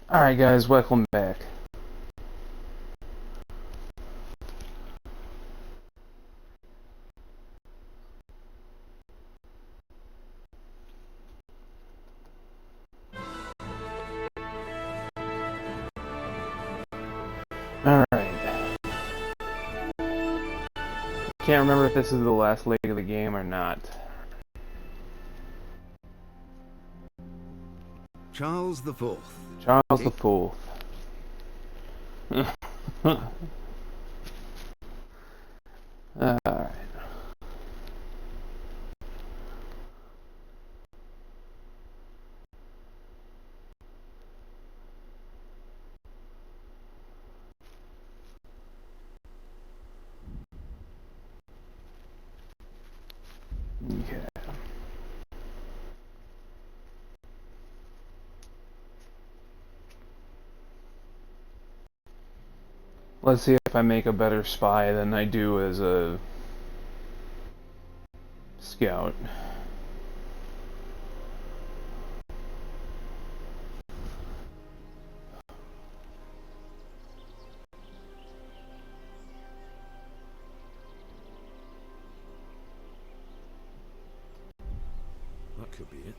Alright guys, welcome back. Alright. Can't remember if this is the last leg of the game or not. Charles the Fourth. Charles the Fourth. Alright. Okay. Let's see if I make a better spy than I do as a scout. That could be it.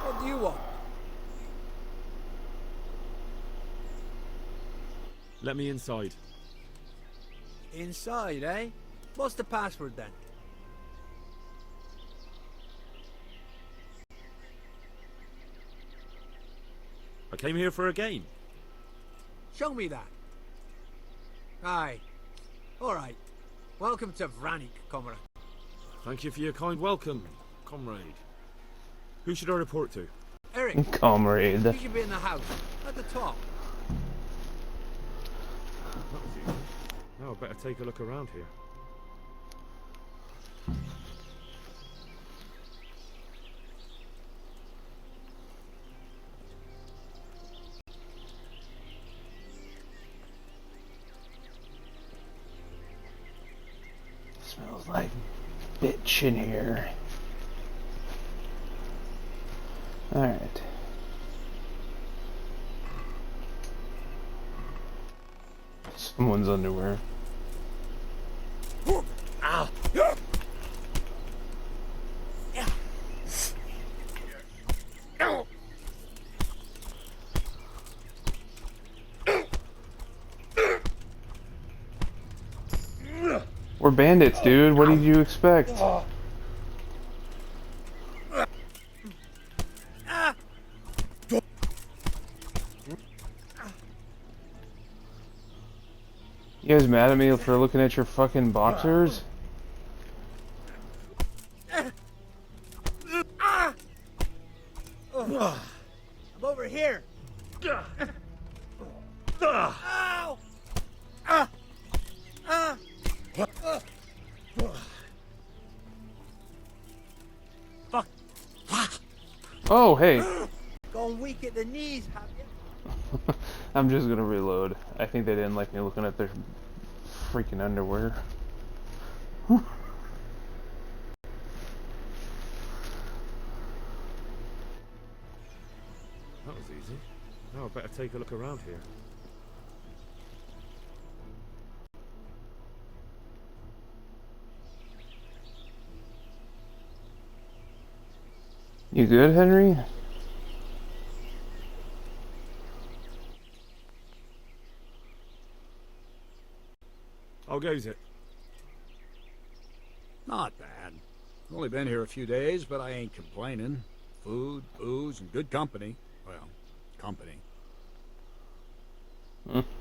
What do you want? Let me inside. Inside, eh? What's the password then? I came here for a game. Show me that. Aye. Alright. Welcome to Vranik, comrade. Thank you for your kind welcome, comrade. Who should I report to? Eric, Comrade. you should be in the house. At the top. That was easy. Now I better take a look around here. Smells like bitch in here. Alright. Someone's underwear. Ah. We're bandits, dude. What did you expect? You guys mad at me for looking at your fucking boxers? I'm over here. Ow! Ah! Ah! Fuck. Oh, hey. Gone weak at the knees, have you? I'm just gonna reload. I think they didn't like me looking at their freaking underwear. That was easy. Now I better take a look around here. You good, Henry? How goes it? Not bad. Only been here a few days, but I ain't complaining. Food, booze, and good company. Well, company.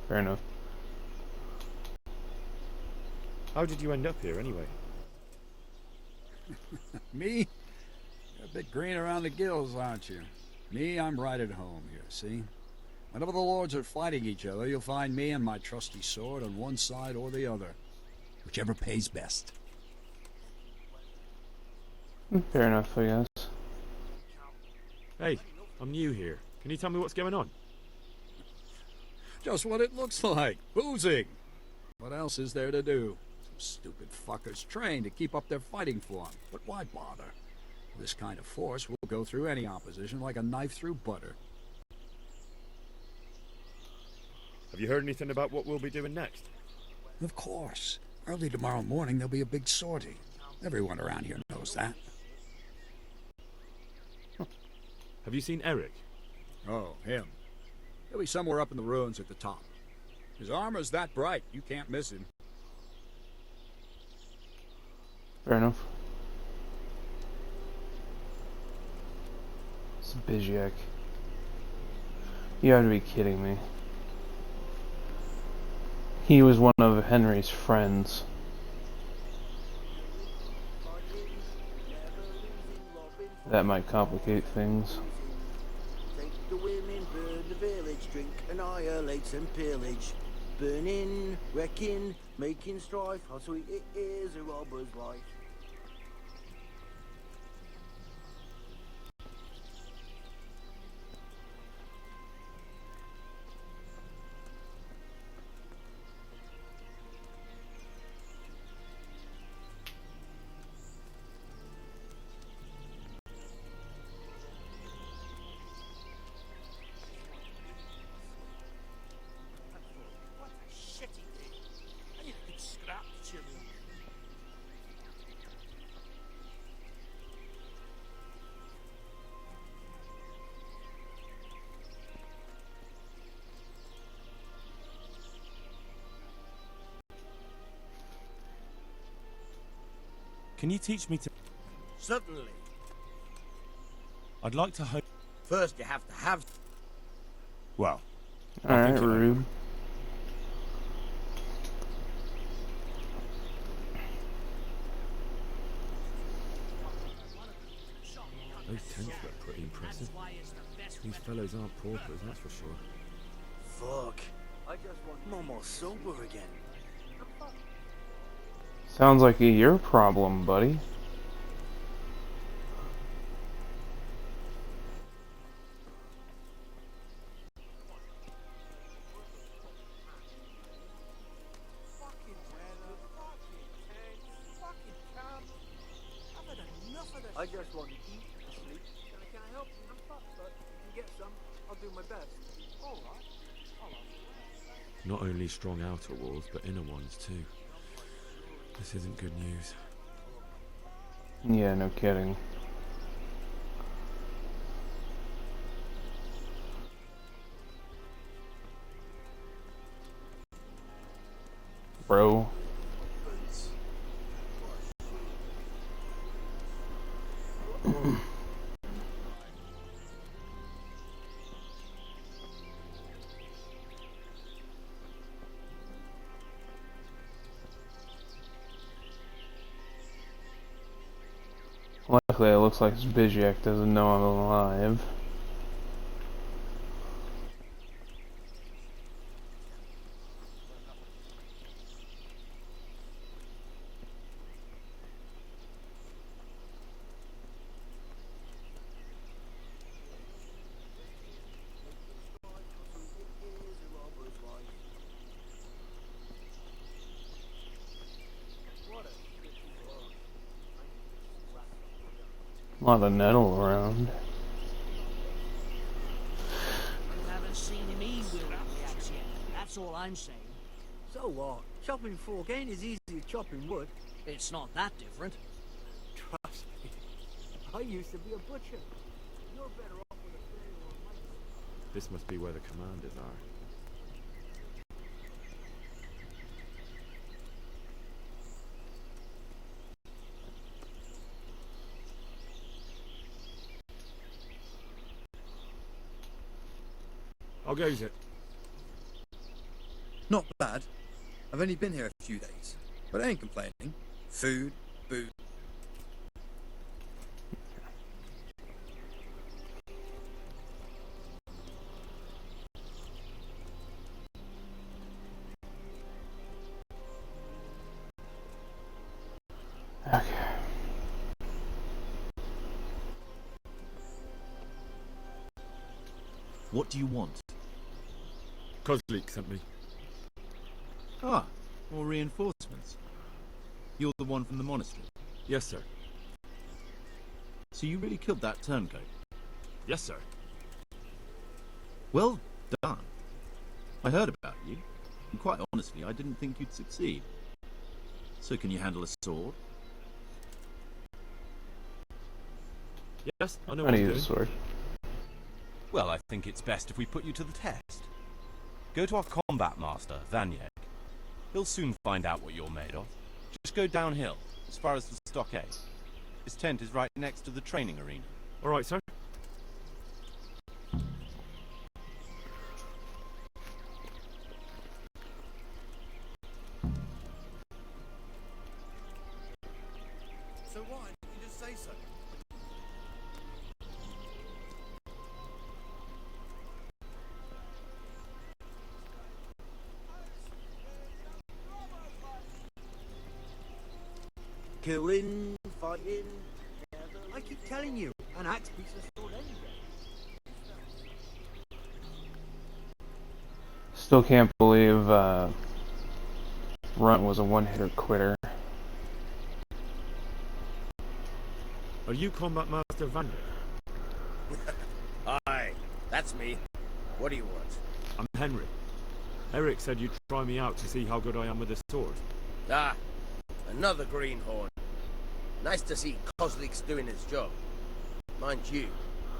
Fair enough. How did you end up here anyway? Me? You're a bit green around the gills, aren't you? Me, I'm right at home here, see? Whenever the lords are fighting each other, you'll find me and my trusty sword on one side or the other. Whichever pays best. Fair enough, I guess. Hey, I'm new here. Can you tell me what's going on? Just what it looks like. Boozing. What else is there to do? Some stupid fuckers trained to keep up their fighting form. But why bother? This kind of force will go through any opposition like a knife through butter. Have you heard anything about what we'll be doing next? Of course. Early tomorrow morning there'll be a big sortie. Everyone around here knows that. Have you seen Eric? Oh, him. He'll be somewhere up in the ruins at the top. His armor's that bright, you can't miss him. Fair enough. It's Bizyak. You have to be kidding me. He was one of Henry's friends. That might complicate things. Take the women, burn the village, drink, annihilate and pillage. Burning, wrecking, making strife, how sweet it is a robber's life. What a shitty thing. I need a good scrap, children. Can you teach me to... Certainly. I'd like to hope... First you have to have... Well, Alright, rude. Those tents look pretty impressive. These fellows aren't paupers, that's for sure. Fuck. I just want more sober again. Sounds like your problem, buddy. Fucking weather, fucking tents, fucking camp. I've had enough of this. I just want to eat and sleep. Can I help you? I'm fucked, but if you can get some, I'll do my best. Alright. Not only strong outer walls, but inner ones too. This isn't good news. Yeah, no kidding. Bro. Luckily, it looks like Bizyak doesn't know I'm alive. A lot of nettle around. You haven't seen him eat with the axe yet. That's all I'm saying. So what? Chopping fork ain't as easy as chopping wood. It's not that different. Trust me. I used to be a butcher. You're better off with a flail or a knife. This must be where the commanders are. How goes it? Not bad. I've only been here a few days, but I ain't complaining. Food, booze. Okay. what do you want? Kozlik sent me. Ah, more reinforcements. You're the one from the monastery? Yes, sir. So you really killed that turncoat? Yes, sir. Well done. I heard about you, and quite honestly, I didn't think you'd succeed. So can you handle a sword? Yes, I know I what need I'm a doing. sword. Well, I think it's best if we put you to the test. Go to our combat master, Vanyek. He'll soon find out what you're made of. Just go downhill, as far as the stockade. His tent is right next to the training arena. All right, sir. So why didn't you just say so? Killing, fighting. I keep telling you, an axe beats a sword anyway. Still can't believe Runt was a one-hitter quitter. Are you combat master Vanyek? Aye, that's me. What do you want? I'm Henry. Eric said you'd try me out to see how good I am with this sword. Ah, another greenhorn. Nice to see Kozlik's doing his job. Mind you,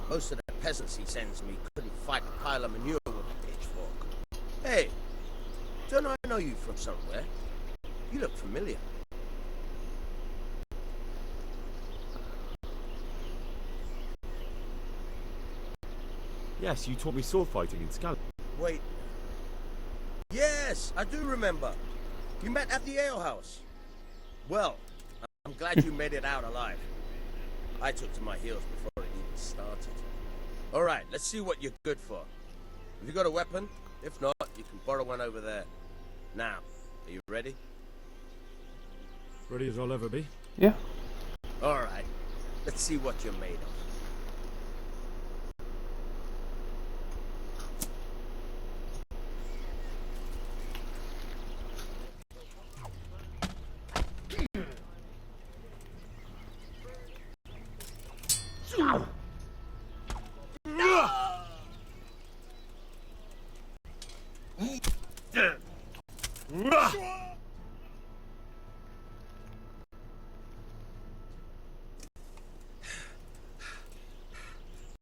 most of the peasants he sends me couldn't fight a pile of manure with a pitchfork. Hey, don't I know you from somewhere? You look familiar. Yes, you taught me sword fighting in Scala. Wait. Yes, I do remember. You met at the alehouse. Well, I'm glad you made it out alive. I took to my heels before it even started. All right, let's see what you're good for. Have you got a weapon? If not, you can borrow one over there. Now, are you ready? Ready as I'll ever be. Yeah. All right, let's see what you're made of.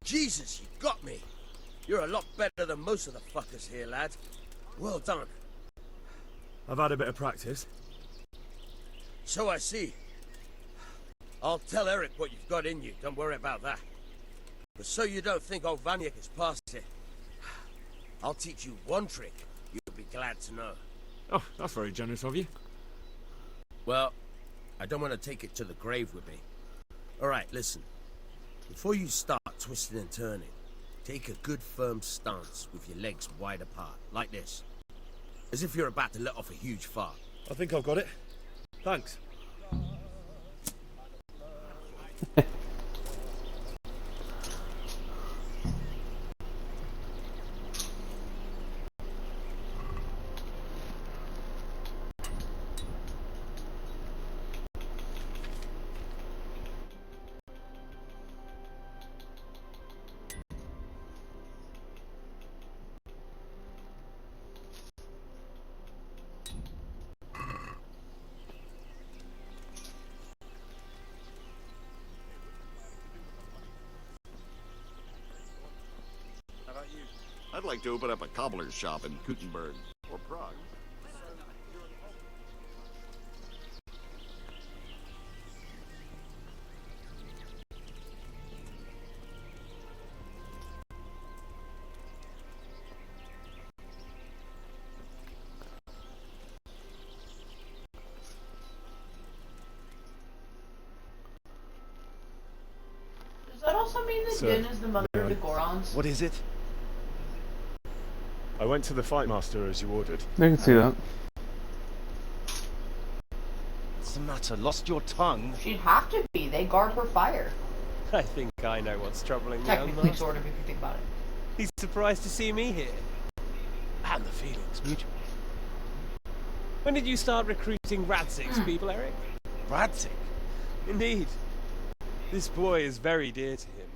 Jesus, you got me. You're a lot better than most of the fuckers here, lad. Well done. I've had a bit of practice. So I see. I'll tell Eric what you've got in you, don't worry about that. But so you don't think old Vanyek is past it, I'll teach you one trick you'll be glad to know. Oh, that's very generous of you. Well, I don't want to take it to the grave with me. Alright, listen. Before you start twisting and turning, take a good firm stance with your legs wide apart, like this. As if you're about to let off a huge fart. I think I've got it. Thanks. I'd like to open up a cobbler's shop in Gutenberg or Prague. Does that also mean that Din is the mother of the Gorons? What is it? I went to the fight master as you ordered. I can see that. What's the matter? Lost your tongue? She'd have to be. They guard her fire. I think I know what's troubling the young Technically, master. sort of, if you think about it. He's surprised to see me here. How And the feeling's mutual. When did you start recruiting Radzig's people, Eric? Radzig? Indeed. This boy is very dear to him.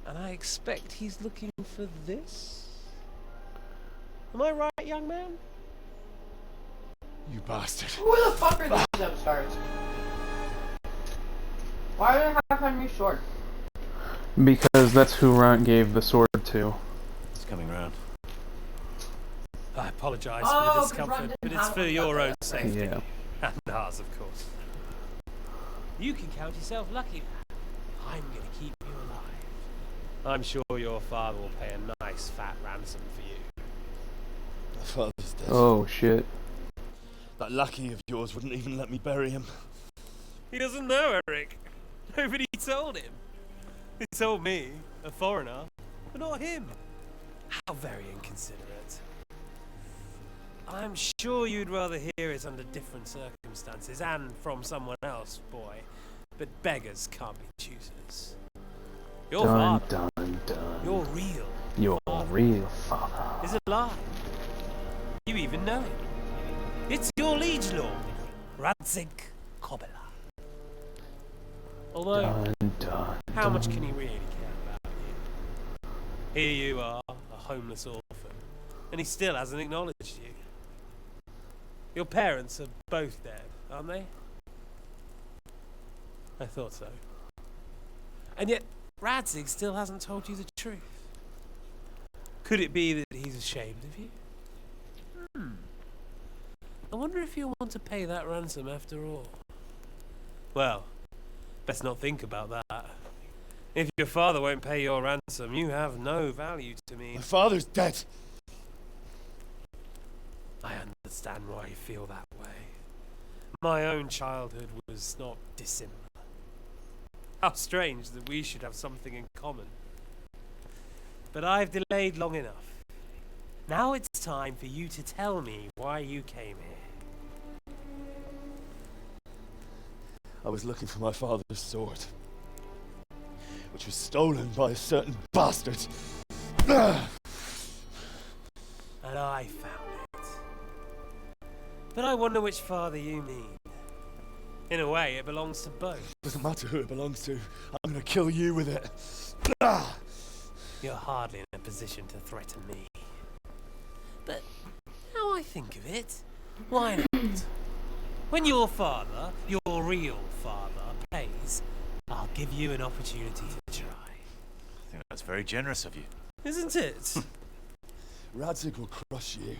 And I expect he's looking for this? Am I right, young man? You bastard. Who the fuck are these upstarts? Why do they have Henry's sword? Because that's who Runt gave the sword to. It's coming round. I apologise for the discomfort, but it's for your own safety. Yeah. And ours, of course. You can count yourself lucky, man. I'm going to keep you alive. I'm sure your father will pay a nice fat ransom for you. My father's dead. Oh shit. That lackey of yours wouldn't even let me bury him. He doesn't know, Eric. Nobody told him. He told me, a foreigner, but not him. How very inconsiderate. I'm sure you'd rather hear it under different circumstances and from someone else, boy. But beggars can't be choosers. Your Dun, father, dun, dun. your real Your father, real father. is alive. You even know him. It's your liege lord, Radzig Kobyla. Although, Dun, dun, how dun. much can he really care about you? Here you are, a homeless orphan, and he still hasn't acknowledged you. Your parents are both dead, aren't they? I thought so. And yet, Radzig still hasn't told you the truth. Could it be that he's ashamed of you? I wonder if you'll want to pay that ransom after all. Well, best not think about that. If your father won't pay your ransom, you have no value to me. My father's dead. I understand why you feel that way. My own childhood was not dissimilar. How strange that we should have something in common. But I've delayed long enough. Now it's time for you to tell me why you came here. I was looking for my father's sword, which was stolen by a certain bastard. And I found it. But I wonder which father you mean. In a way, it belongs to both. Doesn't matter who it belongs to. I'm gonna kill you with it. You're hardly in a position to threaten me. But now I think of it, why not? When your father, your real father, pays, I'll give you an opportunity to try. I think that's very generous of you. Isn't it? Radzig will crush you,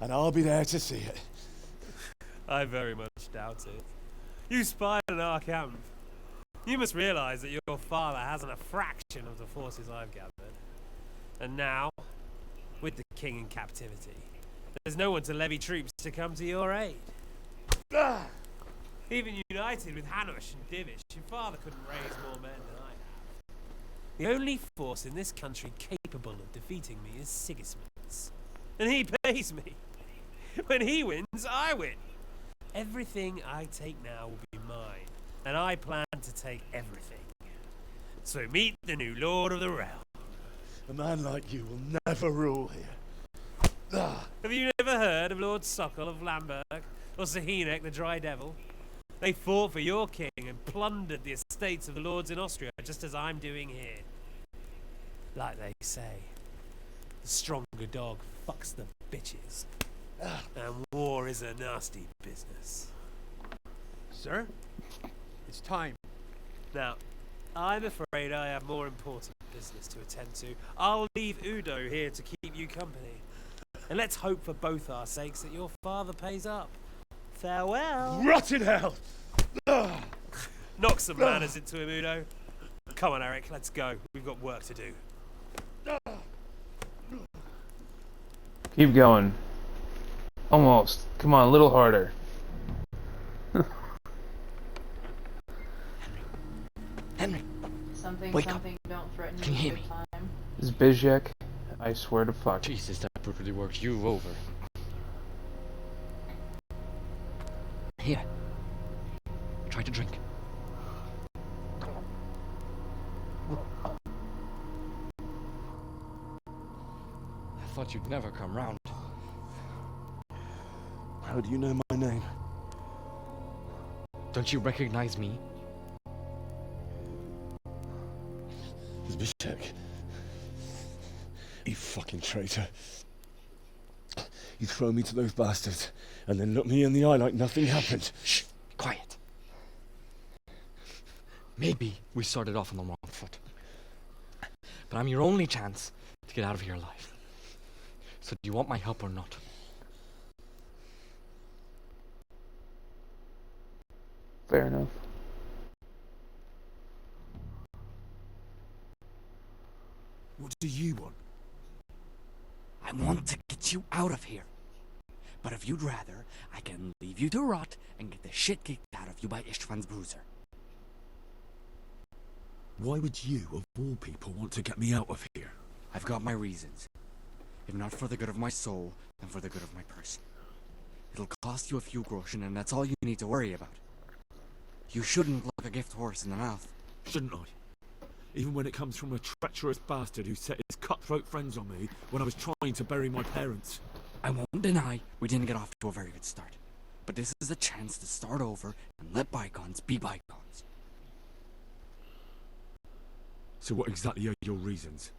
and I'll be there to see it. I very much doubt it. You spied on our camp. You must realize that your father hasn't a fraction of the forces I've gathered. And now, with the king in captivity, there's no one to levy troops to come to your aid. Even united with Hanush and Divish, your father couldn't raise more men than I have. The only force in this country capable of defeating me is Sigismund's. And he pays me. When he wins, I win. Everything I take now will be mine, and I plan to take everything. So meet the new Lord of the Realm. A man like you will never rule here. Have you never heard of Lord Sokol of Lamberg, or Sahinek the Dry Devil? They fought for your king and plundered the estates of the lords in Austria, just as I'm doing here. Like they say, the stronger dog fucks the bitches. And war is a nasty business. Sir, it's time. Now, I'm afraid I have more important business to attend to. I'll leave Udo here to keep you company. And let's hope for both our sakes that your father pays up. Farewell. Rot in hell! Knock some manners into him, Udo. Come on, Eric, let's go. We've got work to do. Keep going. Almost. Come on, a little harder. Henry. Something, Wake something, don't threaten Can you hear good me? time. This is Bizek. I swear to fuck. Jesus, that brutally worked you over. Here. Try to drink. thought you'd never come round. How do you know my name? Don't you recognize me? Zbyszek. You fucking traitor. You throw me to those bastards, and then look me in the eye like nothing happened. Shh! Quiet. Maybe we started off on the wrong foot. But I'm your only chance to get out of here alive. So do you want my help or not? Fair enough. What do you want? I want to get you out of here. But if you'd rather, I can leave you to rot and get the shit kicked out of you by Istvan's bruiser. Why would you, of all people, want to get me out of here? I've got my reasons. If not for the good of my soul, then for the good of my person. It'll cost you a few groschen, and that's all you need to worry about. You shouldn't look a gift horse in the mouth. Shouldn't I? Even when it comes from a treacherous bastard who set his cutthroat friends on me when I was trying to bury my parents. I won't deny we didn't get off to a very good start. But this is a chance to start over and let bygones be bygones. So what exactly are your reasons?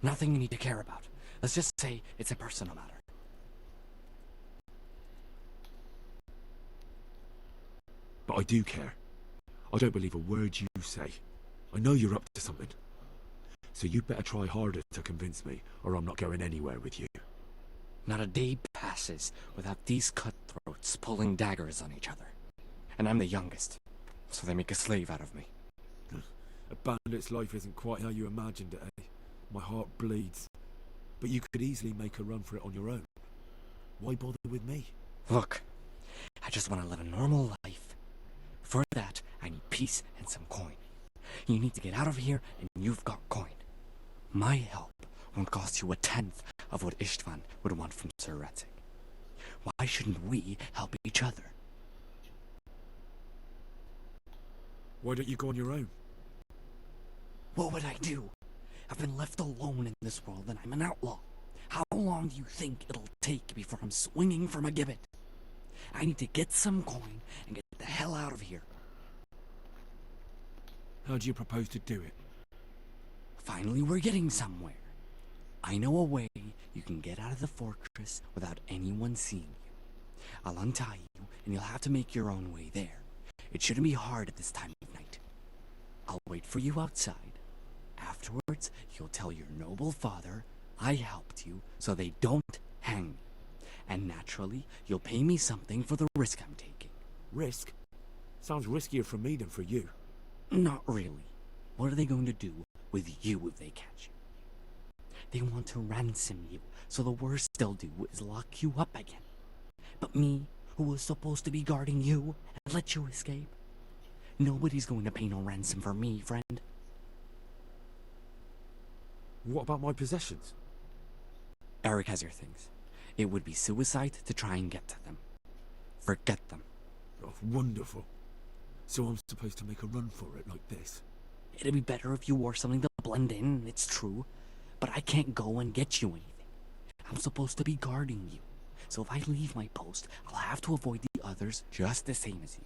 Nothing you need to care about. Let's just say it's a personal matter. But I do care. I don't believe a word you say. I know you're up to something. So you'd better try harder to convince me, or I'm not going anywhere with you. Not a day passes without these cutthroats pulling daggers on each other. And I'm the youngest, so they make a slave out of me. A bandit's life isn't quite how you imagined it, eh? My heart bleeds. But you could easily make a run for it on your own. Why bother with me? Look, I just want to live a normal life. For that, I need peace and some coin. You need to get out of here, and you've got coin. My help won't cost you a tenth of what Istvan would want from Sir Ratzig. Why shouldn't we help each other? Why don't you go on your own? What would I do? I've been left alone in this world, and I'm an outlaw. How long do you think it'll take before I'm swinging from a gibbet? I need to get some coin and get the hell out of here. How do you propose to do it? Finally, we're getting somewhere. I know a way you can get out of the fortress without anyone seeing you. I'll untie you, and you'll have to make your own way there. It shouldn't be hard at this time of night. I'll wait for you outside. Afterwards, you'll tell your noble father I helped you so they don't hang me. And naturally, you'll pay me something for the risk I'm taking. Risk? Sounds riskier for me than for you. Not really. What are they going to do with you if they catch you? They want to ransom you, so the worst they'll do is lock you up again. But me, who was supposed to be guarding you, and let you escape? Nobody's going to pay no ransom for me, friend. What about my possessions? Eric has your things. It would be suicide to try and get to them. Forget them. Oh, wonderful. So I'm supposed to make a run for it like this? It'd be better if you wore something to blend in, it's true. But I can't go and get you anything. I'm supposed to be guarding you. So if I leave my post, I'll have to avoid the others just the same as you.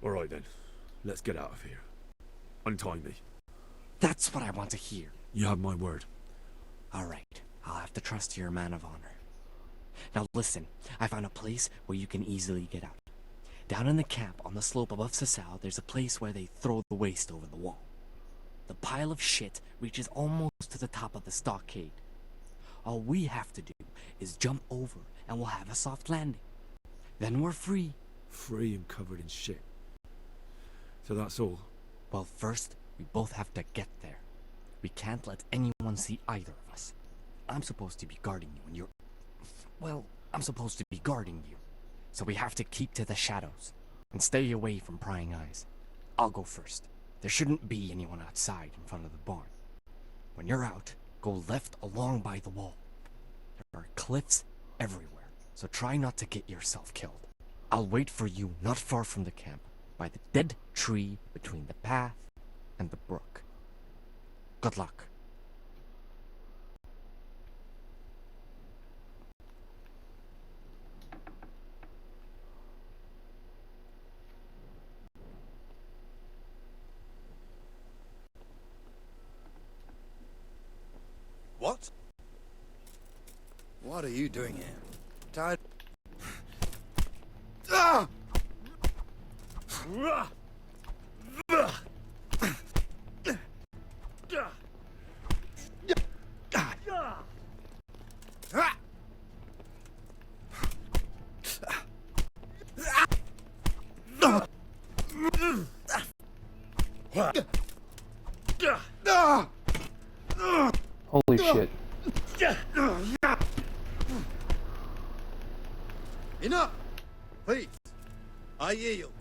Alright then. Let's get out of here. Untie me. That's what I want to hear. You have my word. Alright, I'll have to trust you're a man of honor. Now listen, I found a place where you can easily get out. Down in the camp on the slope above Sasau, there's a place where they throw the waste over the wall. The pile of shit reaches almost to the top of the stockade. All we have to do is jump over and we'll have a soft landing. Then we're free. Free and covered in shit. So that's all? Well, first, we both have to get there. We can't let anyone see either of us. I'm supposed to be guarding you and you're... Well, I'm supposed to be guarding you. So we have to keep to the shadows and stay away from prying eyes. I'll go first. There shouldn't be anyone outside in front of the barn. When you're out, go left along by the wall. There are cliffs everywhere, so try not to get yourself killed. I'll wait for you not far from the camp, by the dead tree between the path and the brook. Good luck. What are you doing here? Tired? Holy shit. Enough! Please. I yield.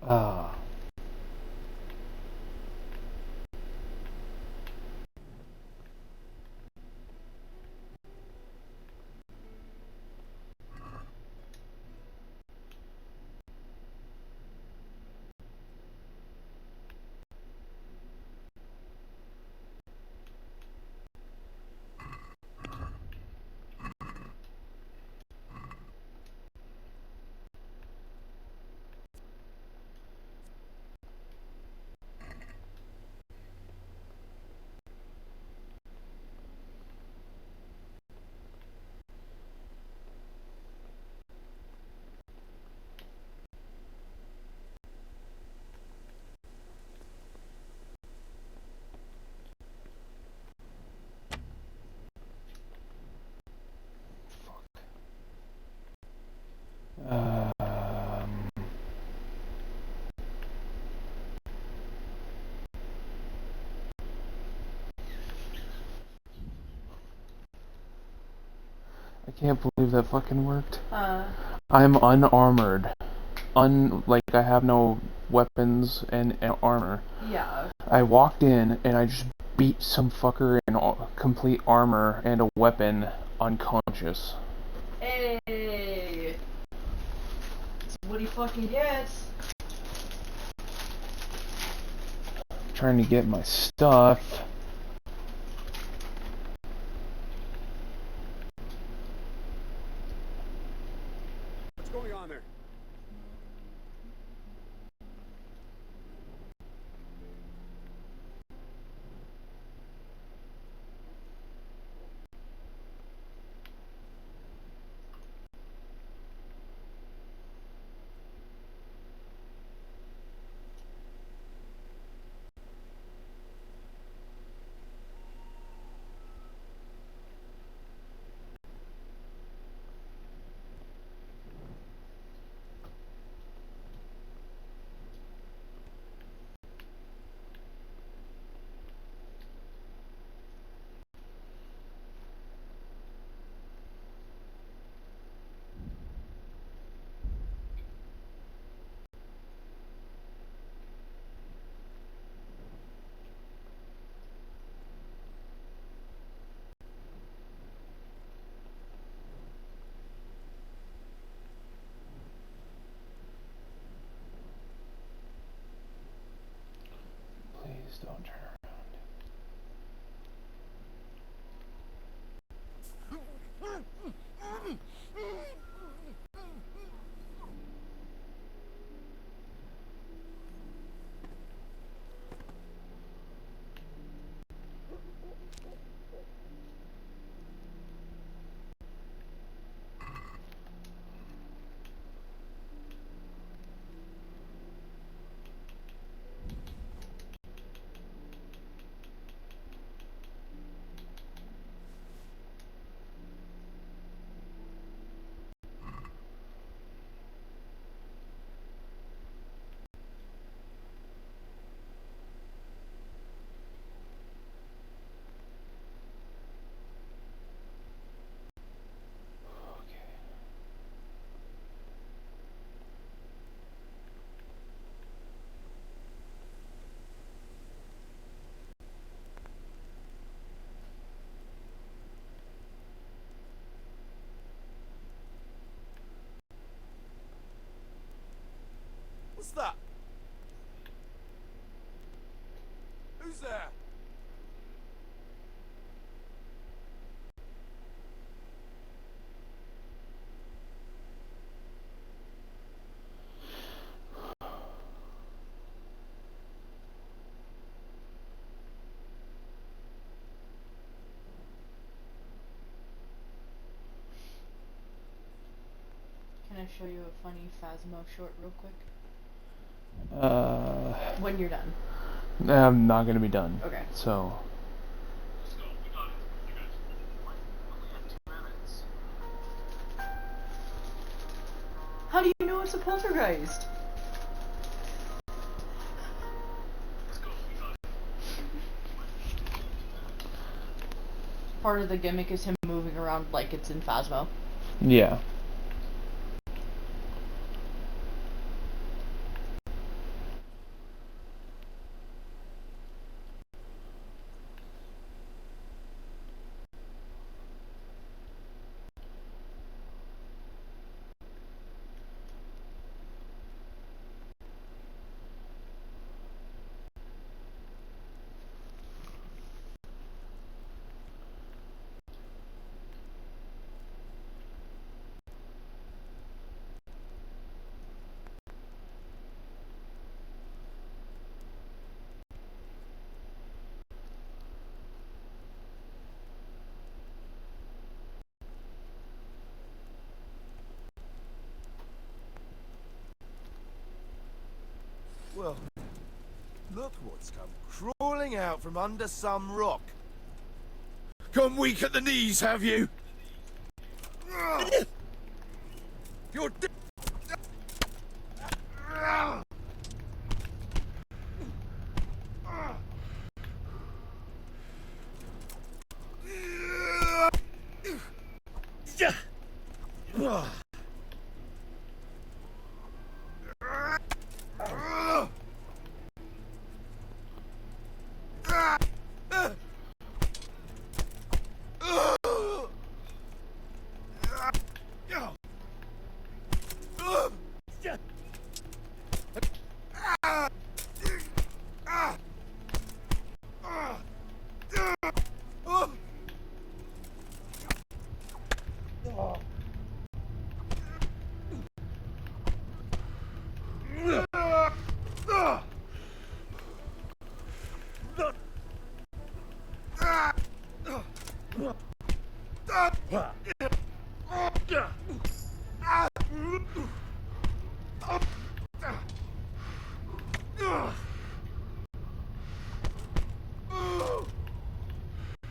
Ah. I can't believe that fucking worked. I'm unarmored. Like, I have no weapons and armor. Yeah. I walked in and I just beat some fucker in complete armor and a weapon unconscious. Hey! That's what he fucking gets. Trying to get my stuff. What's going on there? Please don't turn around. What's that? Who's there? Can I show you a funny Phasmo short real quick? When you're done. I'm not gonna be done. Okay. So. How do you know it's a poltergeist? Part of the gimmick is him moving around like it's in Phasmo. Yeah. Well, look what's come crawling out from under some rock. Gone weak at the knees, have you? You're dead.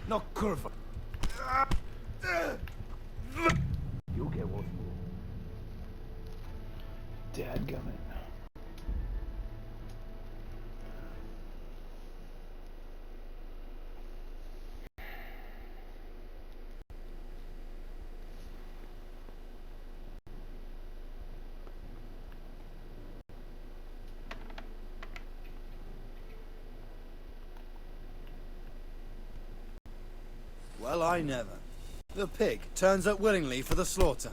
No curva. You'll get one more. Dadgummit. Well, I never. The pig turns up willingly for the slaughter.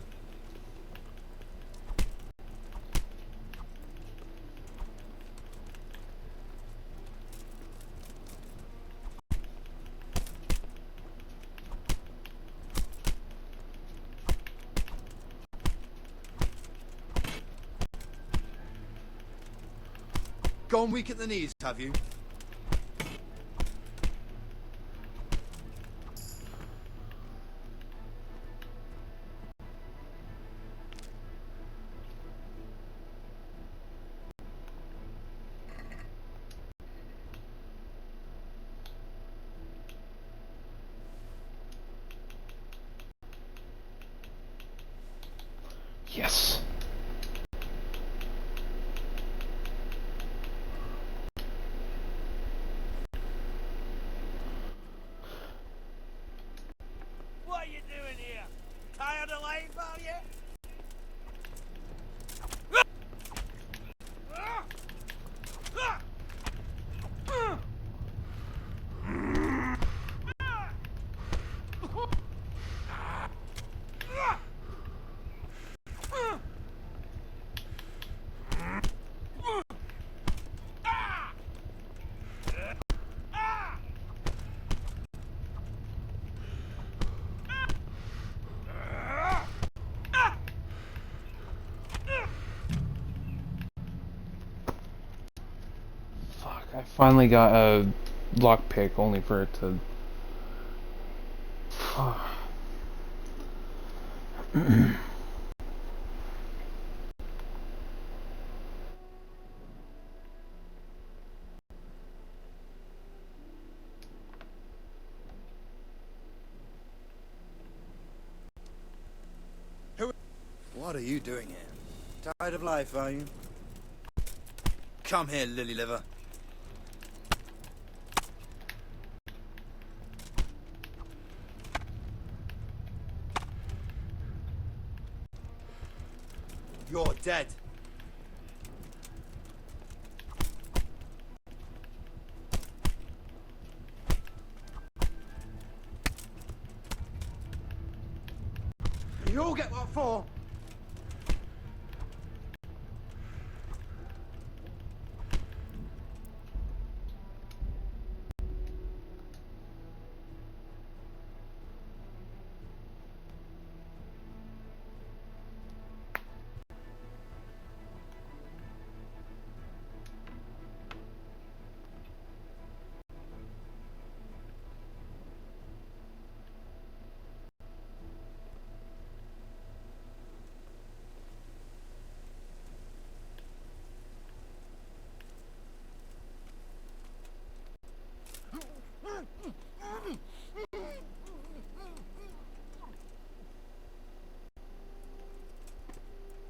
Gone weak at the knees, have you? Yes. What are you doing here? Tired of laying yet? I finally got a lockpick, only for it to. What are you doing here? Tired of life, are you? Come here, lily liver. You're dead. You all get what for?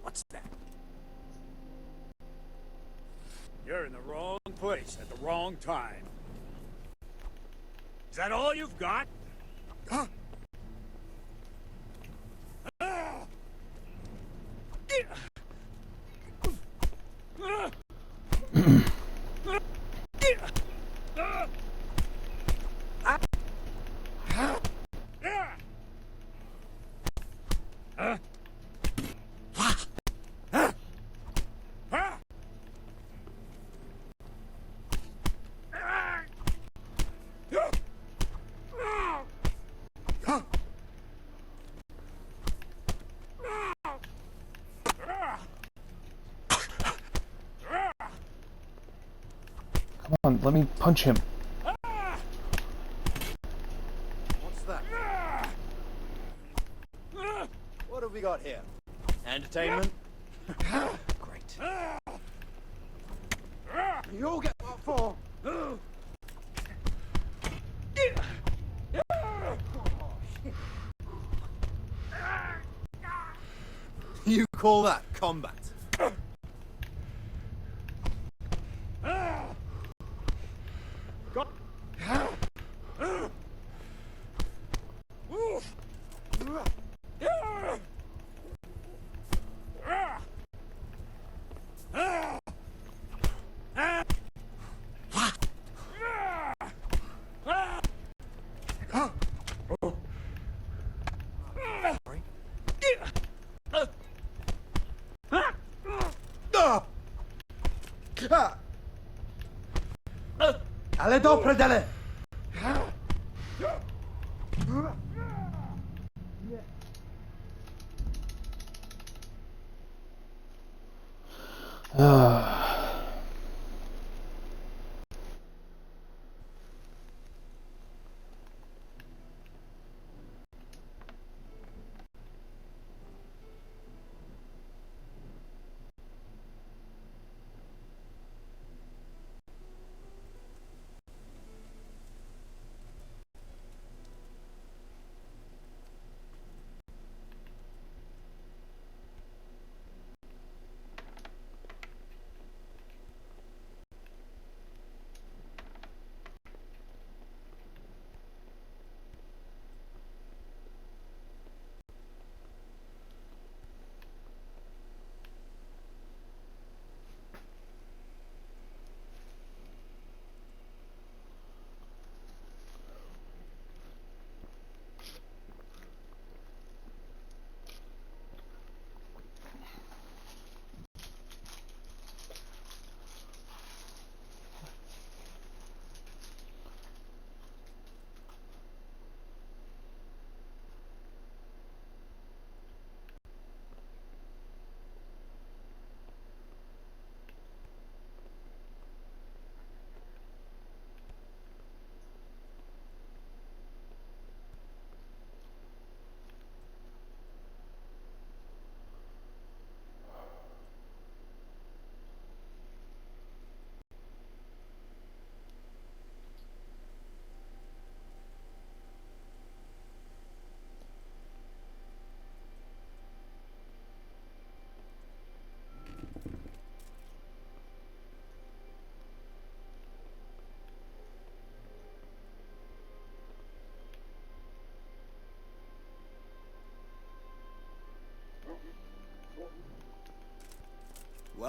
What's that? You're in the wrong place at the wrong time. Is that all you've got? Huh? Come on, let me punch him. What's that? What have we got here? Entertainment? Great. You all get what for? You call that combat? Ale dobre, dele!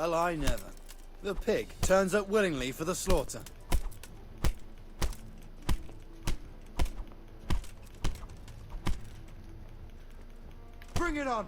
Well, I never. The pig turns up willingly for the slaughter. Bring it on!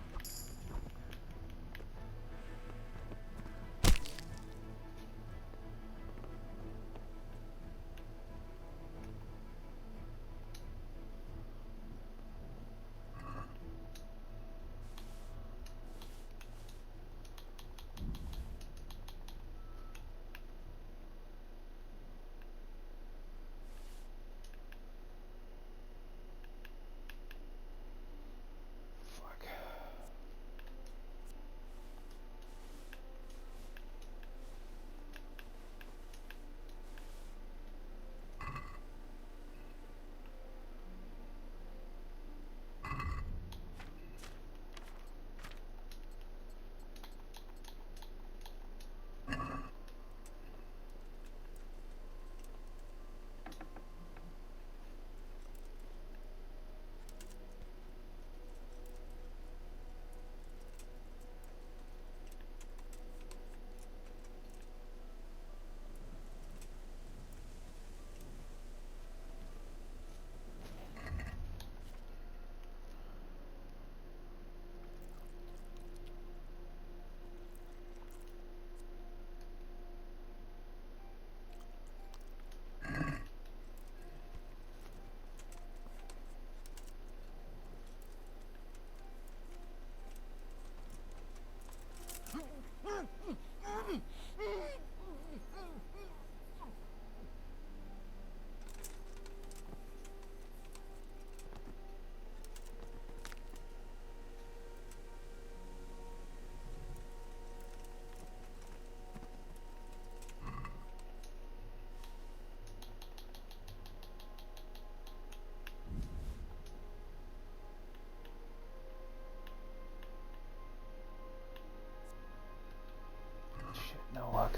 No luck.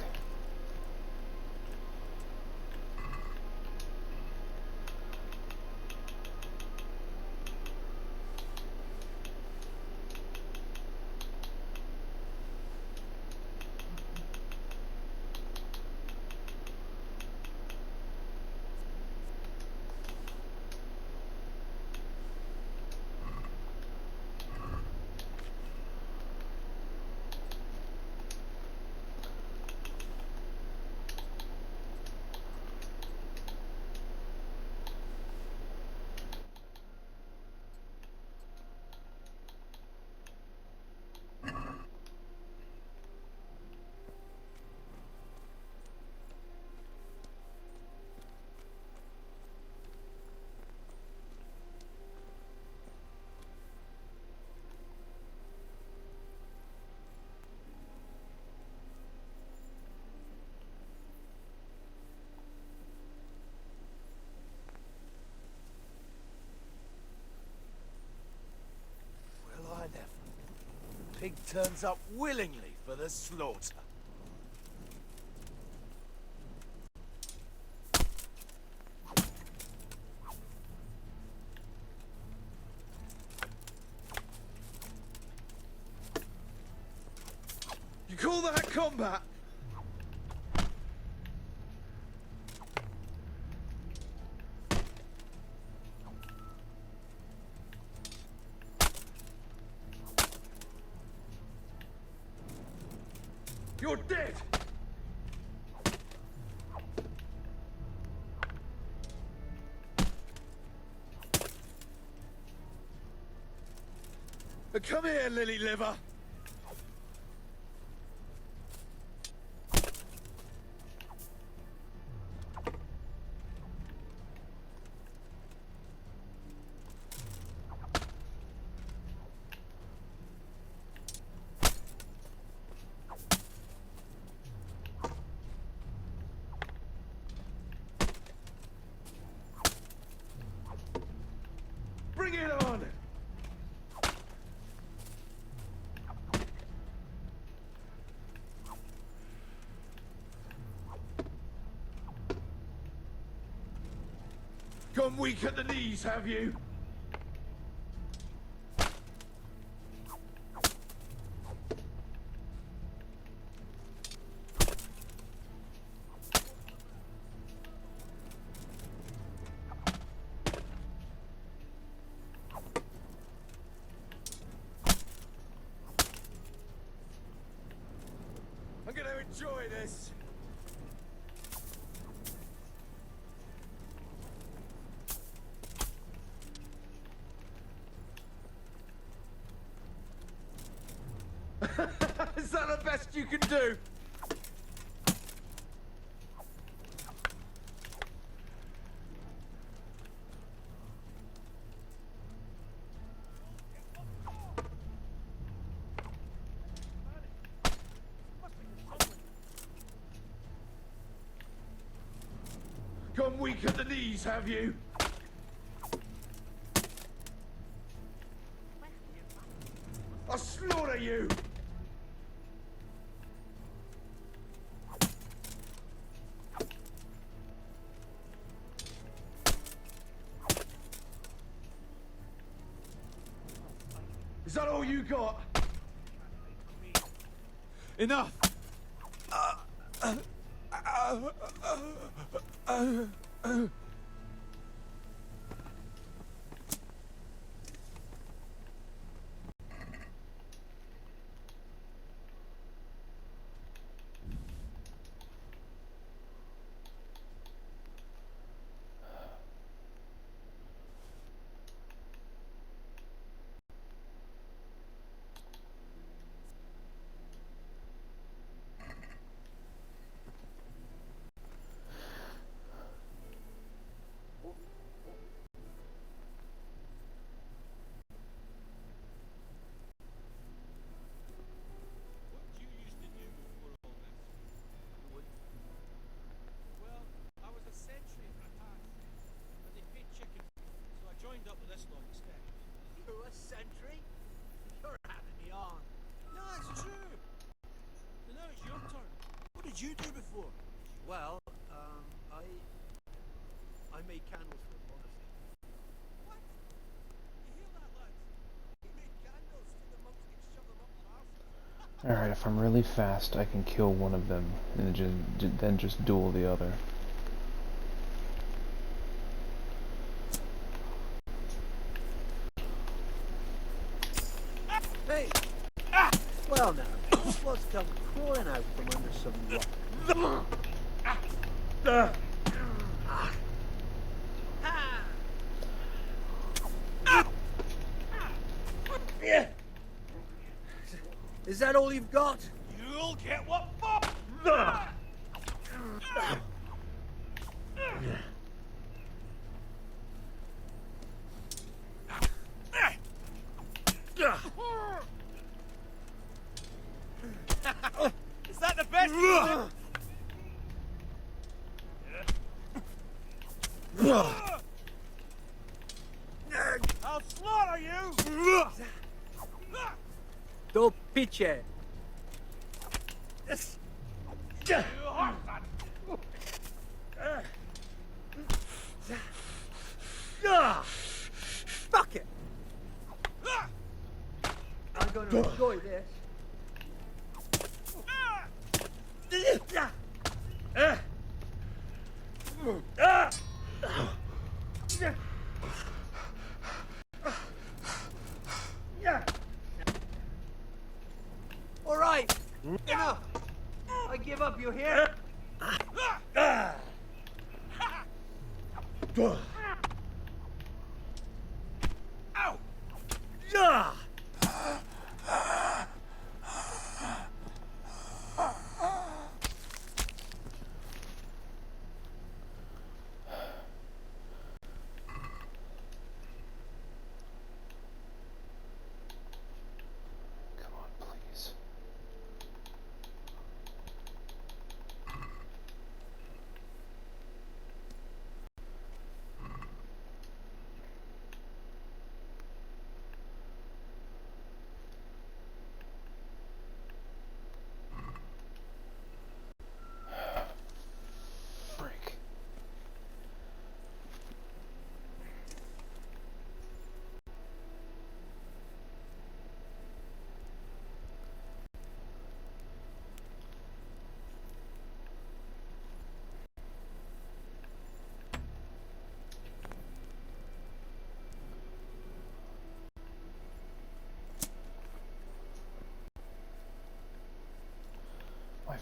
Pig turns up willingly for the slaughter. You call that combat? You're dead! Come here, lily liver! Bring it on! Gone weak at the knees, have you? enjoy this. Is that the best you can do? Gone weak at the knees, have you? I'll slaughter you! Is that all you got? Enough! You do before? Well, I made candles for the monastery. What? You hear that, lads? He made candles so the monks could shove them up their arses. Alright, if I'm really fast, I can kill one of them, and then just duel the other. Hey! Well now, what's come crawling out from under some rock? Is that all you've got? You'll get what for? Is that the best you I'll slaughter you! Do piche. Fuck it! I'm gonna enjoy this. All right, enough. I give up. You hear? Ow! Come on, please.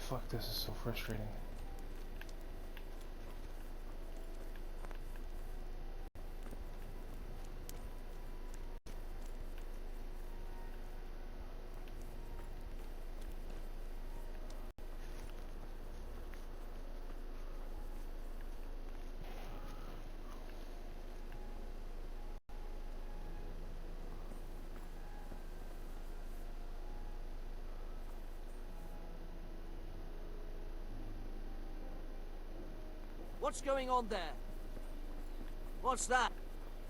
fuck, this is so frustrating. What's going on there? What's that?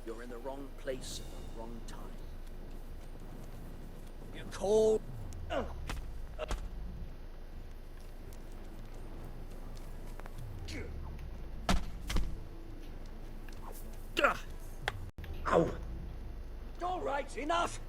You're in the wrong place at the wrong time. You're cold. Ow! All right, enough!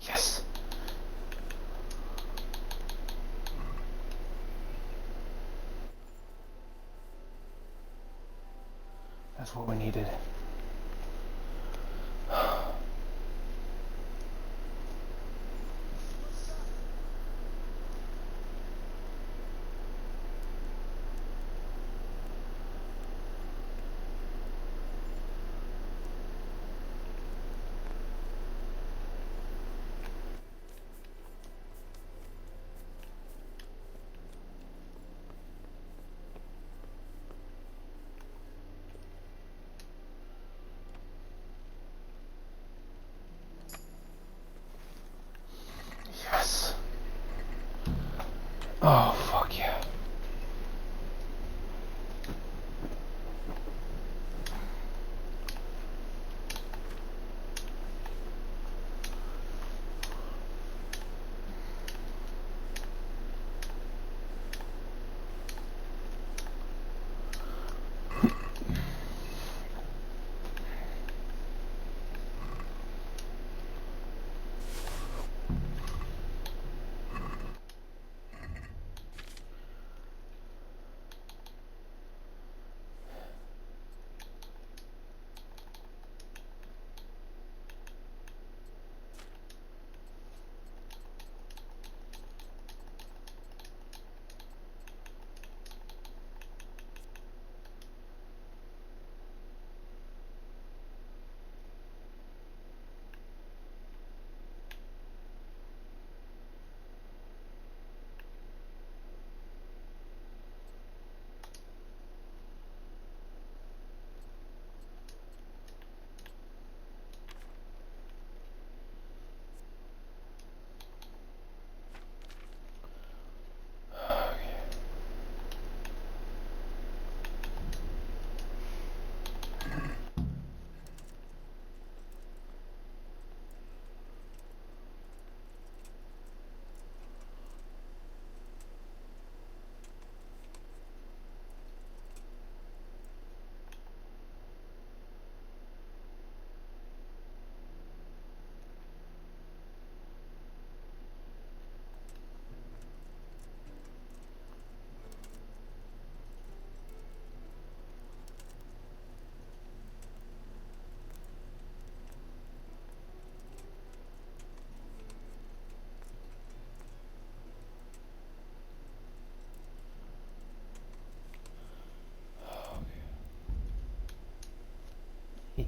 Yes! That's what we needed. Yes. Oh, fuck yeah.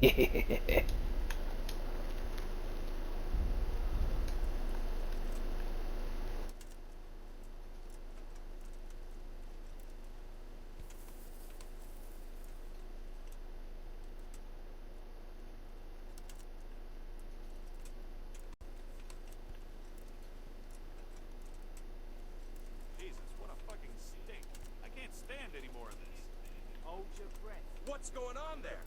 Jesus, what a fucking stink. I can't stand any more of this. Hold your breath. What's going on there?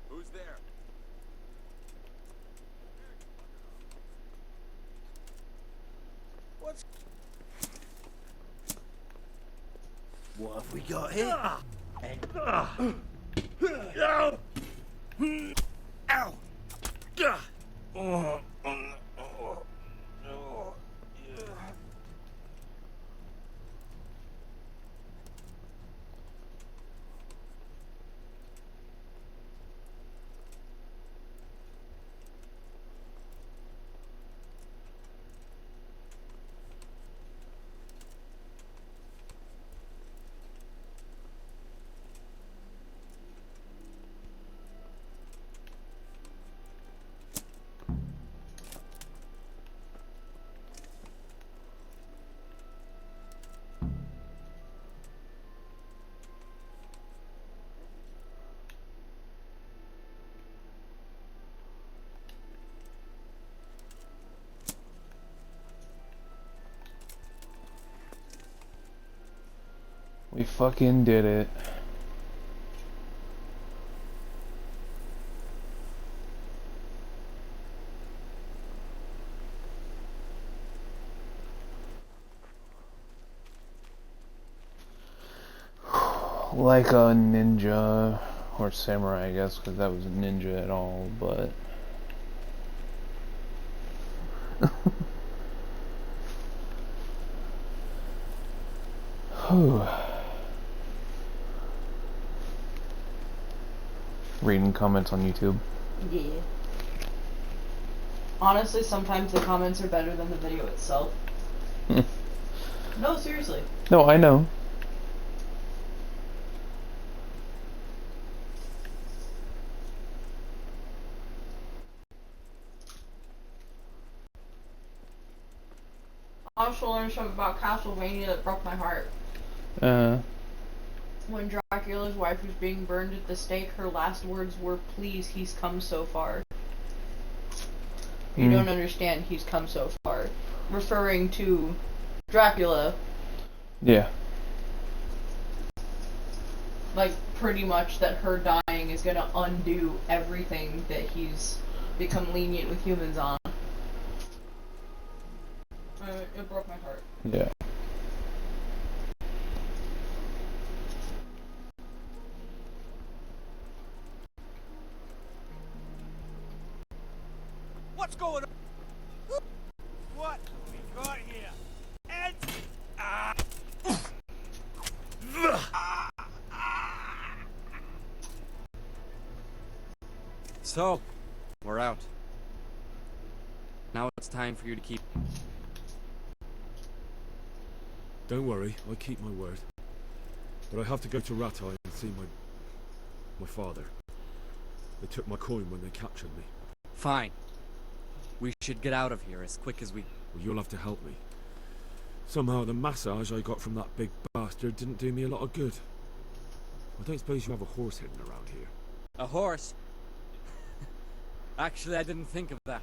Who's there? What's... What have we got here? Ow! We fucking did it. Like a ninja or samurai, I guess, because that was a ninja at all, but reading comments on YouTube. Yeah. Honestly, sometimes the comments are better than the video itself. No, seriously. No, I know. I also learned something about Castlevania that broke my heart. When Dracula's wife was being burned at the stake, her last words were, "Please, he's come so far." You don't understand, he's come so far. Referring to Dracula. Yeah. Like, pretty much that her dying is gonna undo everything that he's become lenient with humans on. It broke my heart. Yeah. What's going on? What have we got here? And... So, we're out. Now it's time for you to keep... Don't worry, I keep my word. But I have to go to Rattay and see my father. They took my coin when they captured me. Fine. We should get out of here as quick as we... Well, you'll have to help me. Somehow the massage I got from that big bastard didn't do me a lot of good. I don't suppose you have a horse hidden around here. A horse? Actually, I didn't think of that.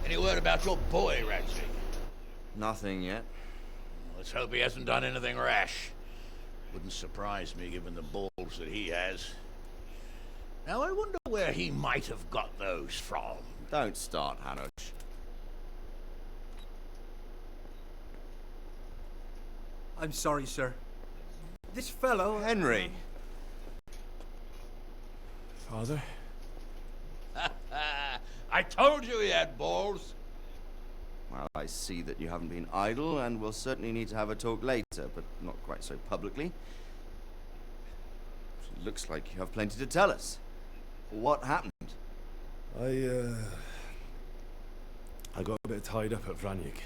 Any word about your boy, Ratchet? Nothing yet. Let's hope he hasn't done anything rash. Wouldn't surprise me given the balls that he has. Now I wonder where he might have got those from. Don't start, Hanush. I'm sorry, sir. This fellow... Henry! Father? I told you he had balls. Well, I see that you haven't been idle, and we'll certainly need to have a talk later, but not quite so publicly. It looks like you have plenty to tell us. What happened? I got a bit tied up at Vranyik.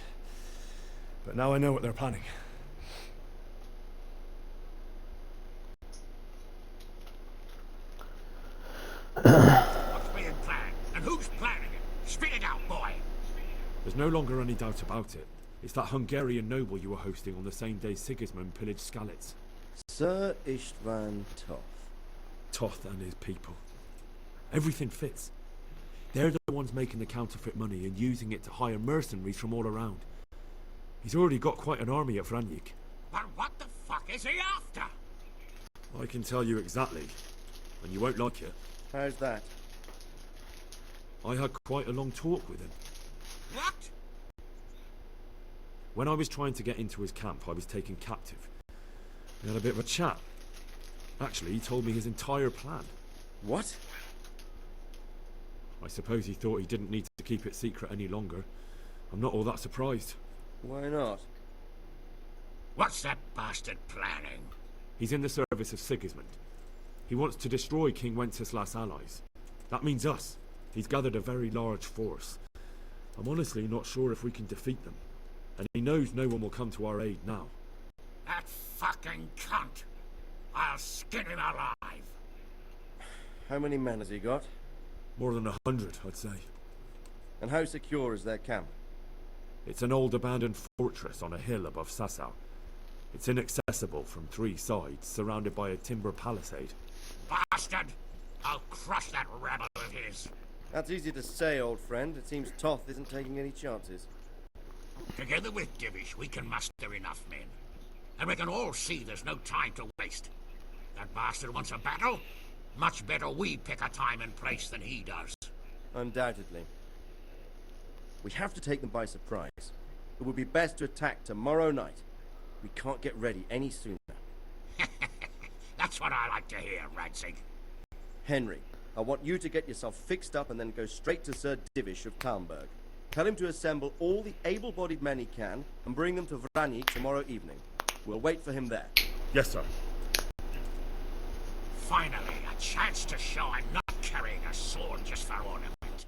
But now I know what they're planning. What's being planned? And who's planning it? Spit it out, boy! There's no longer any doubt about it. It's that Hungarian noble you were hosting on the same day Sigismund pillaged Skalitz. Sir Istvan Toth. Toth and his people. Everything fits. They're the ones making the counterfeit money and using it to hire mercenaries from all around. He's already got quite an army at Vranyik. But what the fuck is he after? I can tell you exactly, and you won't like it. How's that? I had quite a long talk with him. What? When I was trying to get into his camp, I was taken captive. We had a bit of a chat. Actually, he told me his entire plan. What? I suppose he thought he didn't need to keep it secret any longer. I'm not all that surprised. Why not? What's that bastard planning? He's in the service of Sigismund. He wants to destroy King Wenceslas' allies. That means us. He's gathered a very large force. I'm honestly not sure if we can defeat them. And he knows no one will come to our aid now. That fucking cunt! I'll skin him alive! How many men has he got? More than 100, I'd say. And how secure is their camp? It's an old abandoned fortress on a hill above Sasau. It's inaccessible from 3 sides, surrounded by a timber palisade. Bastard! I'll crush that rebel of his! That's easy to say, old friend. It seems Toth isn't taking any chances. Together with Divish, we can muster enough men. And we can all see there's no time to waste. That bastard wants a battle? Much better we pick a time and place than he does. Undoubtedly. We have to take them by surprise. It would be best to attack tomorrow night. We can't get ready any sooner. That's what I like to hear, Radzig. Henry, I want you to get yourself fixed up and then go straight to Sir Divish of Talmberg. Tell him to assemble all the able-bodied men he can and bring them to Vranyik tomorrow evening. We'll wait for him there. Yes, sir. Finally, a chance to show I'm not carrying a sword just for ornament.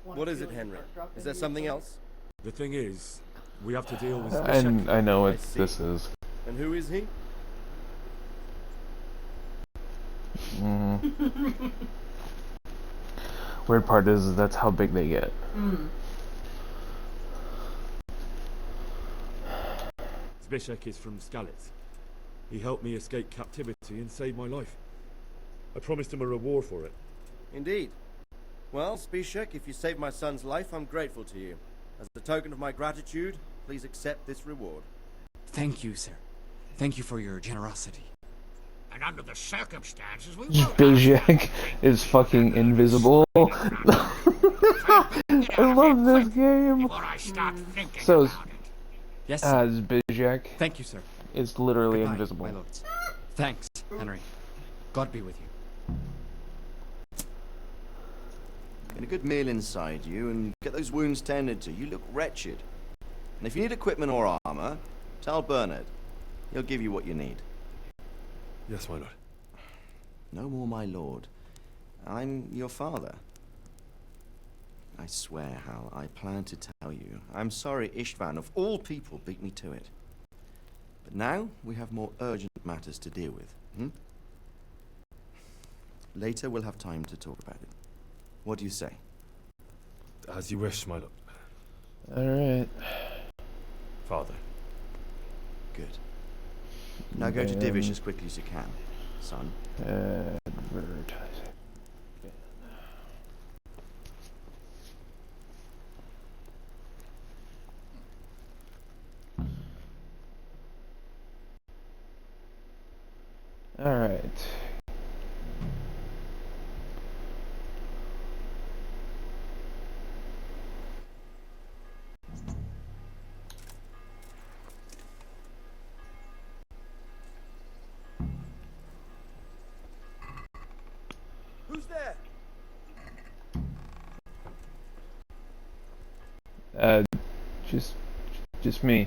What is it, Henry? Is there something else? The thing is, we have to deal with... And I know what I see. this is. And who is he? Weird part is that's how big they get. Zbyszek is from Skalitz. He helped me escape captivity and saved my life. I promised him a reward for it. Indeed. Well, Zbyszek, if you saved my son's life, I'm grateful to you. As a token of my gratitude, please accept this reward. Thank you, sir. Thank you for your generosity. And under the circumstances, we Zbyszek is fucking invisible. I love this game. So, Yes, Zbyszek. Thank you, sir. Is literally Goodbye, invisible. my lords. Thanks, Henry. God be with you. Get a good meal inside you and get those wounds tended to. You look wretched. And if you need equipment or armor, tell Bernard. He'll give you what you need. Yes, my lord. No more, my lord. I'm your father. I swear, Hal, I plan to tell you. I'm sorry Istvan, of all people, beat me to it. But now we have more urgent matters to deal with. Later we'll have time to talk about it. What do you say? As you wish, my lord. Alright. Father. Good. Now go to Divish as quickly as you can, son. Advertising. Alright. Who's there? Just me.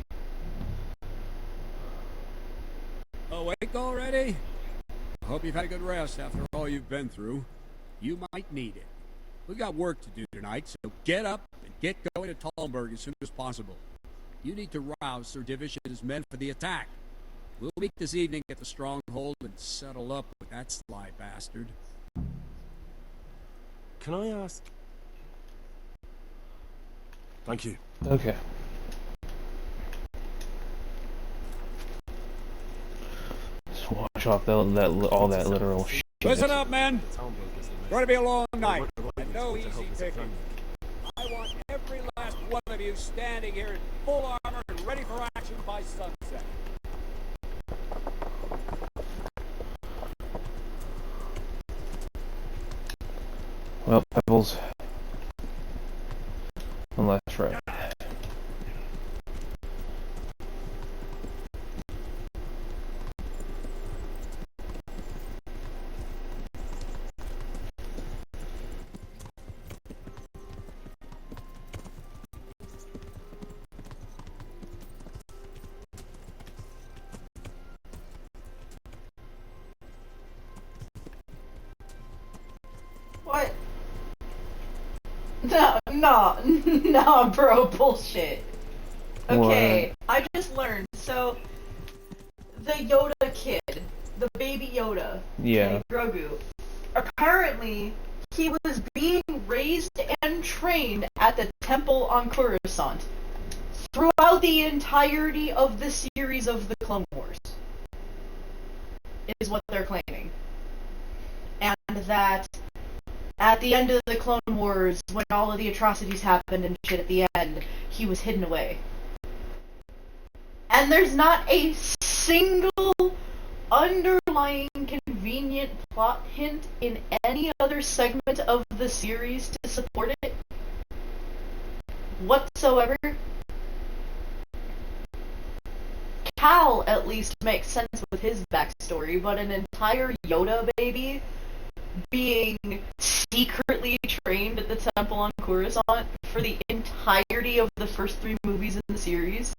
Awake already? I hope you've had a good rest after all you've been through. You might need it. We've got work to do tonight, so get up and get going to Talmberg as soon as possible. You need to rouse Sir Divish and his men for the attack. We'll meet this evening at the stronghold and settle up with that sly bastard. Can I ask? Thank you. Okay. Just wash off all that literal shit. Listen up, men. It's going to be a long night, and no easy picking. I want every last one of you standing here in full armor and ready for action by sunset. Well, Pebbles. One last try. What? No, bro, bullshit. Okay, what? I just learned. So, the Yoda kid, the baby Yoda, yeah, Grogu, apparently he was being raised and trained at the temple on Coruscant throughout the entirety of the series of the Clone Wars, is what they're claiming. And that at the end of the Clone Wars, when all of the atrocities happened and shit at the end, he was hidden away. And there's not a single underlying convenient plot hint in any other segment of the series to support it whatsoever. Cal at least makes sense with his backstory, but an entire Yoda baby being secretly trained at the temple on Coruscant for the entirety of the first 3 movies in the series.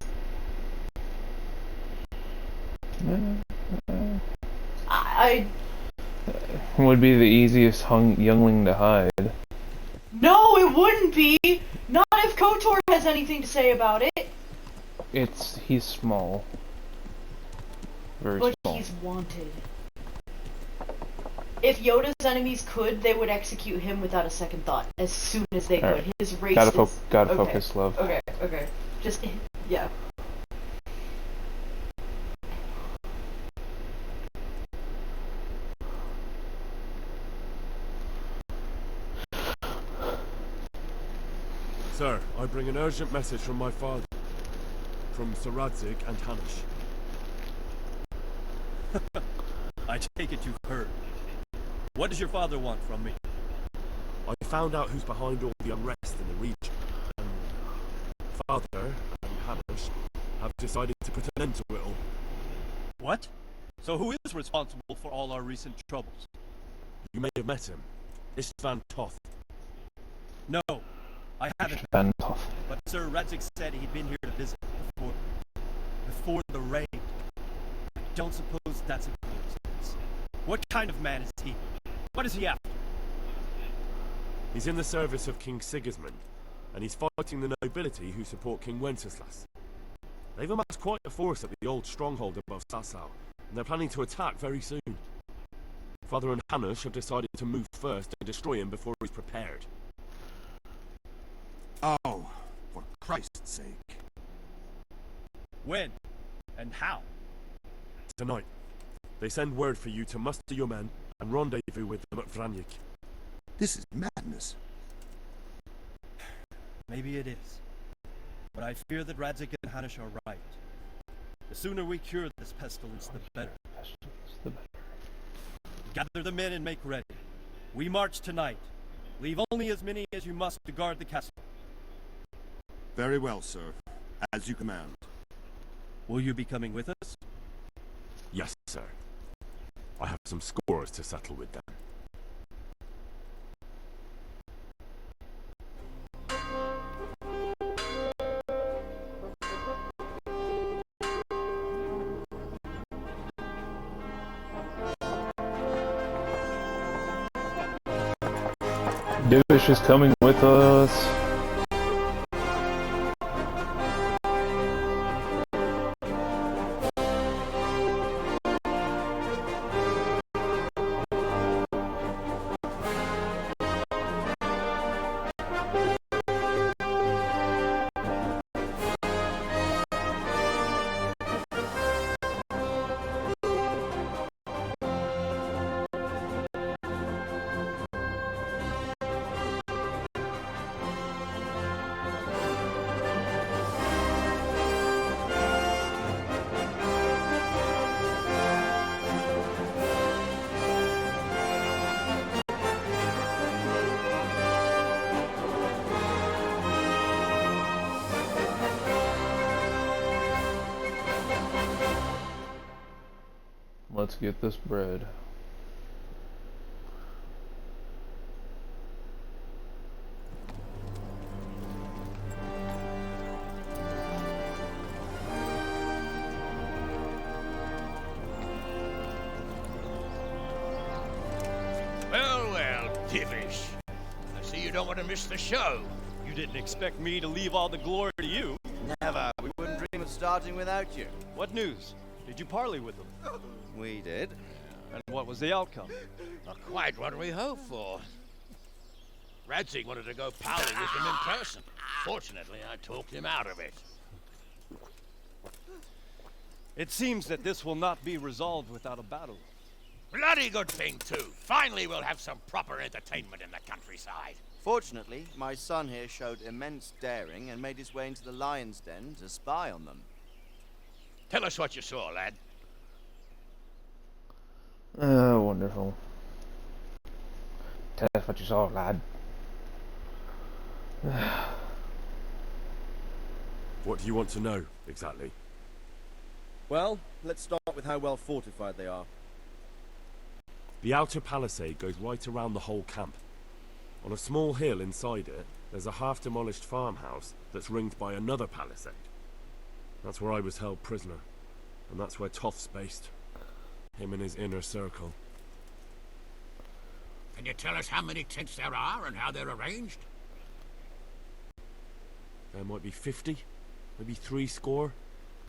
I would be the easiest youngling to hide. No, it wouldn't be! Not if KOTOR has anything to say about it! He's small. Very small. But he's wanted. If Yoda's enemies could, they would execute him without a second thought, as soon as they could. His race gotta okay. Focus, love. Okay. Just, yeah. Sir, I bring an urgent message from my father. From Sir Radzig and Hanish. I take it you've heard. What does your father want from me? I found out who's behind all the unrest in the region. And Father and Hanish have decided to put an end to it all. What? So who is responsible for all our recent troubles? You may have met him. Istvan Toth. No, I haven't. Istvan Toth. But Sir Radzig said he'd been here to visit before the raid. I don't suppose that's a coincidence. What kind of man is he? What is he after? He's in the service of King Sigismund, and he's fighting the nobility who support King Wenceslas. They've amassed quite a force at the old stronghold above Sasau, and they're planning to attack very soon. Father and Hanish have decided to move first and destroy him before he's prepared. Oh, for Christ's sake. When? And how? Tonight. They send word for you to muster your men and rendezvous with them at Vranyik. This is madness. Maybe it is. But I fear that Radzig and Hanish are right. The sooner we cure this pestilence, the better. Gather the men and make ready. We march tonight. Leave only as many as you must to guard the castle. Very well, sir. As you command. Will you be coming with us? Yes, sir. I have some scores to settle with them. Divish is coming with us. Let's get this bread. Well, Divish. I see you don't want to miss the show. You didn't expect me to leave all the glory to you. Never. We wouldn't dream of starting without you. What news? Did you parley with them? We did. And what was the outcome? Not quite what we hoped for. Radzig wanted to go parley with him in person. Fortunately, I talked him out of it. It seems that this will not be resolved without a battle. Bloody good thing, too. Finally, we'll have some proper entertainment in the countryside. Fortunately, my son here showed immense daring and made his way into the lion's den to spy on them. Tell us what you saw, lad. Wonderful. Tell us what you saw, lad. What do you want to know, exactly? Well, let's start with how well fortified they are. The outer palisade goes right around the whole camp. On a small hill inside it, there's a half-demolished farmhouse that's ringed by another palisade. That's where I was held prisoner, and that's where Toth's based. Him and his inner circle. Can you tell us how many tents there are and how they're arranged? There might be 50, maybe 300.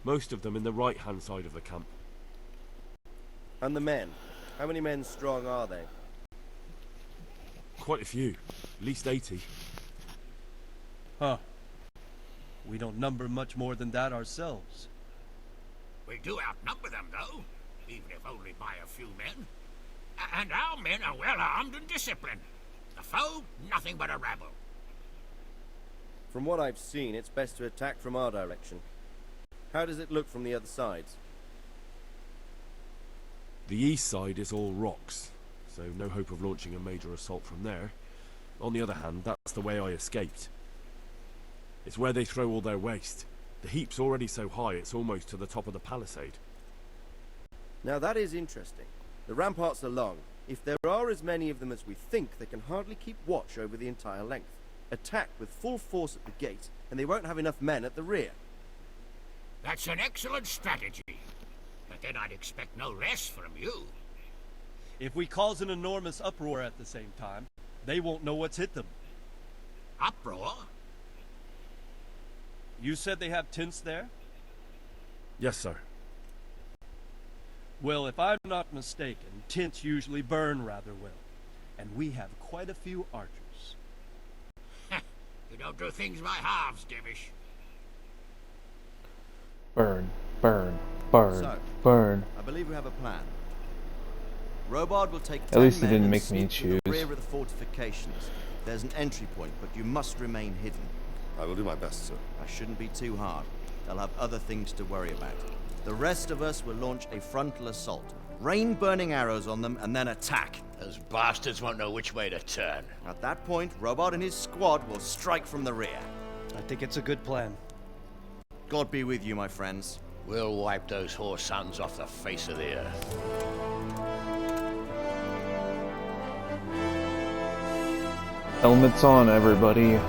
Most of them in the right-hand side of the camp. And the men? How many men strong are they? Quite a few. At least 80. Huh. We don't number much more than that ourselves. We do outnumber them, though, even if only by a few men. And our men are well armed and disciplined. The foe, nothing but a rabble. From what I've seen, it's best to attack from our direction. How does it look from the other sides? The east side is all rocks, so no hope of launching a major assault from there. On the other hand, that's the way I escaped. It's where they throw all their waste. The heap's already so high it's almost to the top of the palisade. Now that is interesting. The ramparts are long. If there are as many of them as we think, they can hardly keep watch over the entire length. Attack with full force at the gate, and they won't have enough men at the rear. That's an excellent strategy. But then I'd expect no less from you. If we cause an enormous uproar at the same time, they won't know what's hit them. Uproar? You said they have tents there? Yes, sir. Well, if I'm not mistaken, tents usually burn rather well. And we have quite a few archers. You don't do things by halves, Divish. Burn, burn, burn, So, burn. I believe we have a plan. Robard will take At 10 least they men didn't and make me sneak to the choose. rear of the fortifications. There's an entry point, but you must remain hidden. I will do my best, sir. That shouldn't be too hard. They'll have other things to worry about. The rest of us will launch a frontal assault. rain burning arrows on them, and then attack. Those bastards won't know which way to turn. At that point, Robot and his squad will strike from the rear. I think it's a good plan. God be with you, my friends. We'll wipe those whore sons off the face of the earth. Helmets on, everybody.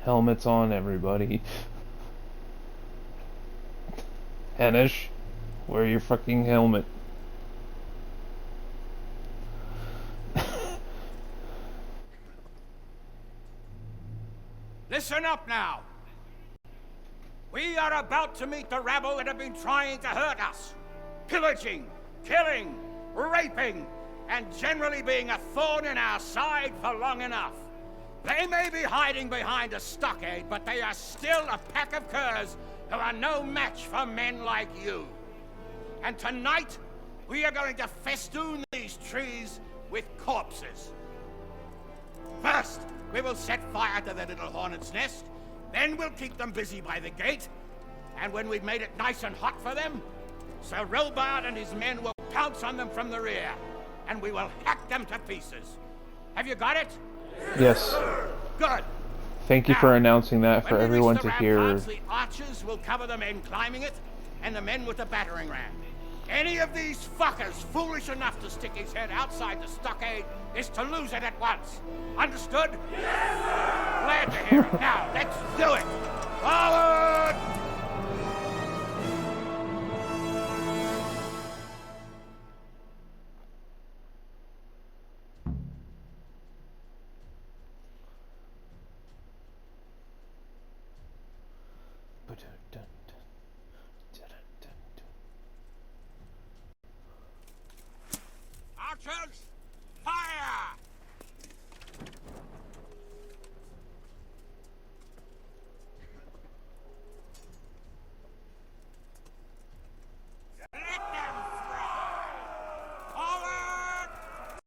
Helmets on, everybody. Hanish, wear your fucking helmet. Listen up now. We are about to meet the rabble that have been trying to hurt us. Pillaging, killing, raping, and generally being a thorn in our side for long enough. They may be hiding behind a stockade, but they are still a pack of curs who are no match for men like you. And tonight, we are going to festoon these trees with corpses. First, we will set fire to their little hornet's nest. Then we'll keep them busy by the gate. And when we've made it nice and hot for them, Sir Robard and his men will pounce on them from the rear. And we will hack them to pieces. Have you got it? Yes. Good. Thank you for announcing that for everyone to hear. The archers will cover the men climbing it, and the men with the battering ram. Any of these fuckers foolish enough to stick his head outside the stockade is to lose it at once. Understood? Yes, sir! Glad to hear it. Now, let's do it! Forward! Archers, fire! Let them fry! Forward!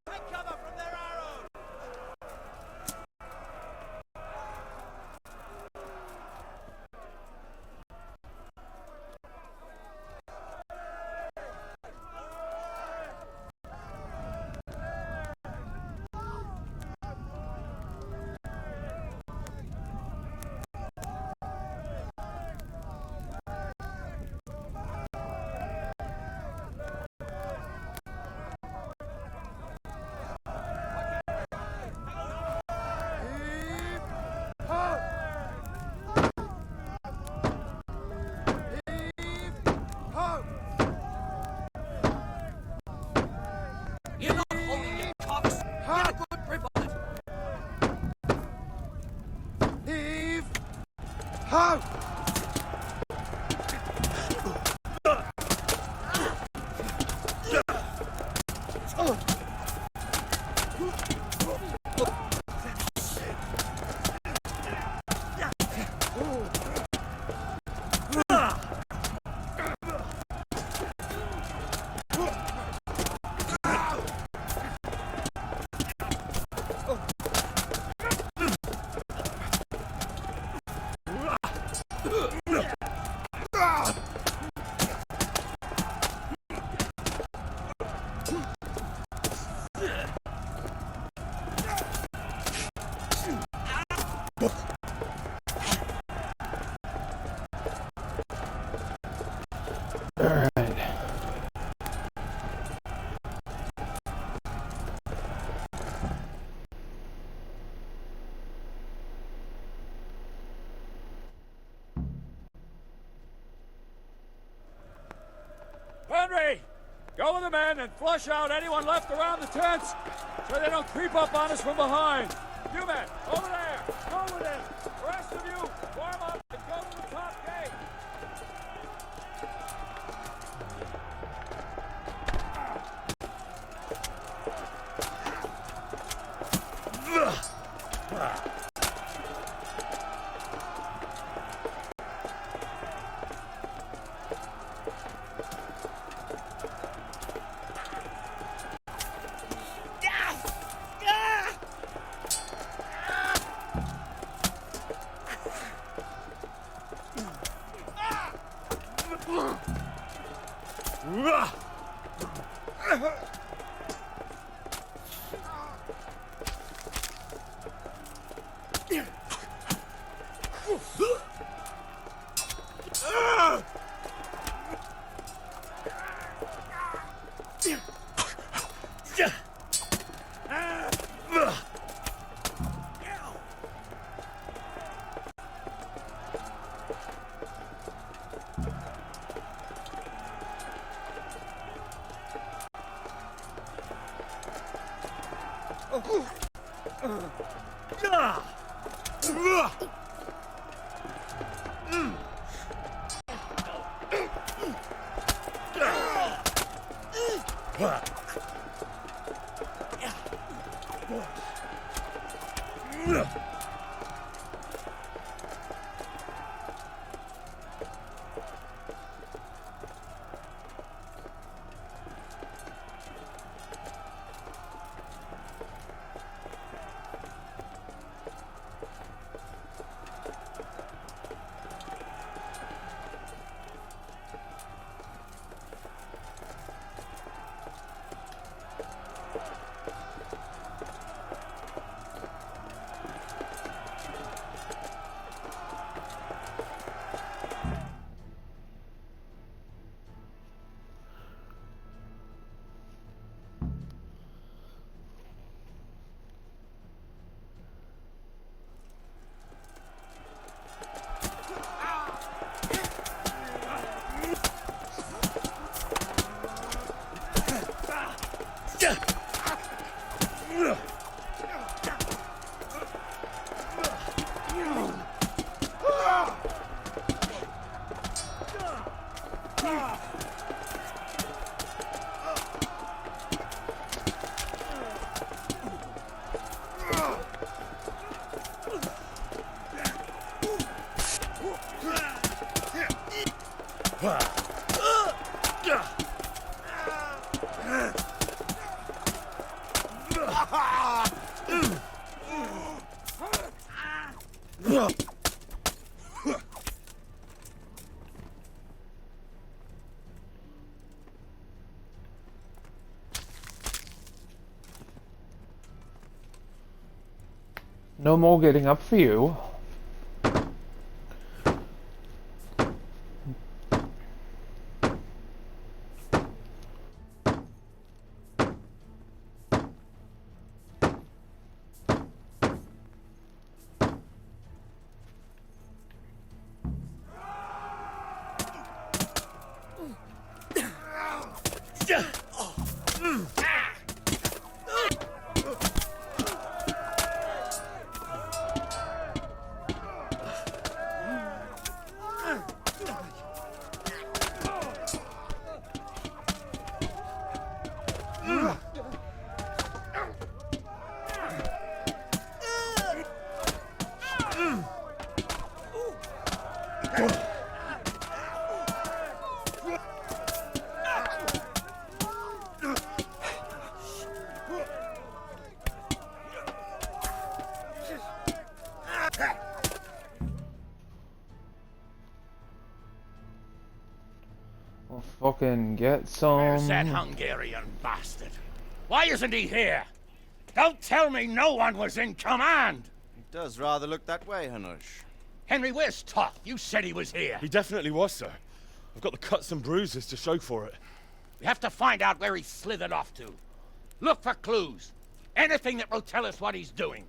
Take cover from their arrows! You're not holding your cocks. Get a good grip on it. Heave! Ho! Henry! Go with the men and flush out anyone left around the tents so they don't creep up on us from behind. You men, over there! Go with them! The rest of you, form up and go to the top gate! No more getting up for you. Well, fucking get some. Where's that Hungarian bastard? Why isn't he here? Don't tell me no one was in command! It does rather look that way, Hanush. Henry, where's Toth? You said he was here. He definitely was, sir. I've got the cuts and bruises to show for it. We have to find out where he slithered off to. Look for clues. Anything that will tell us what he's doing.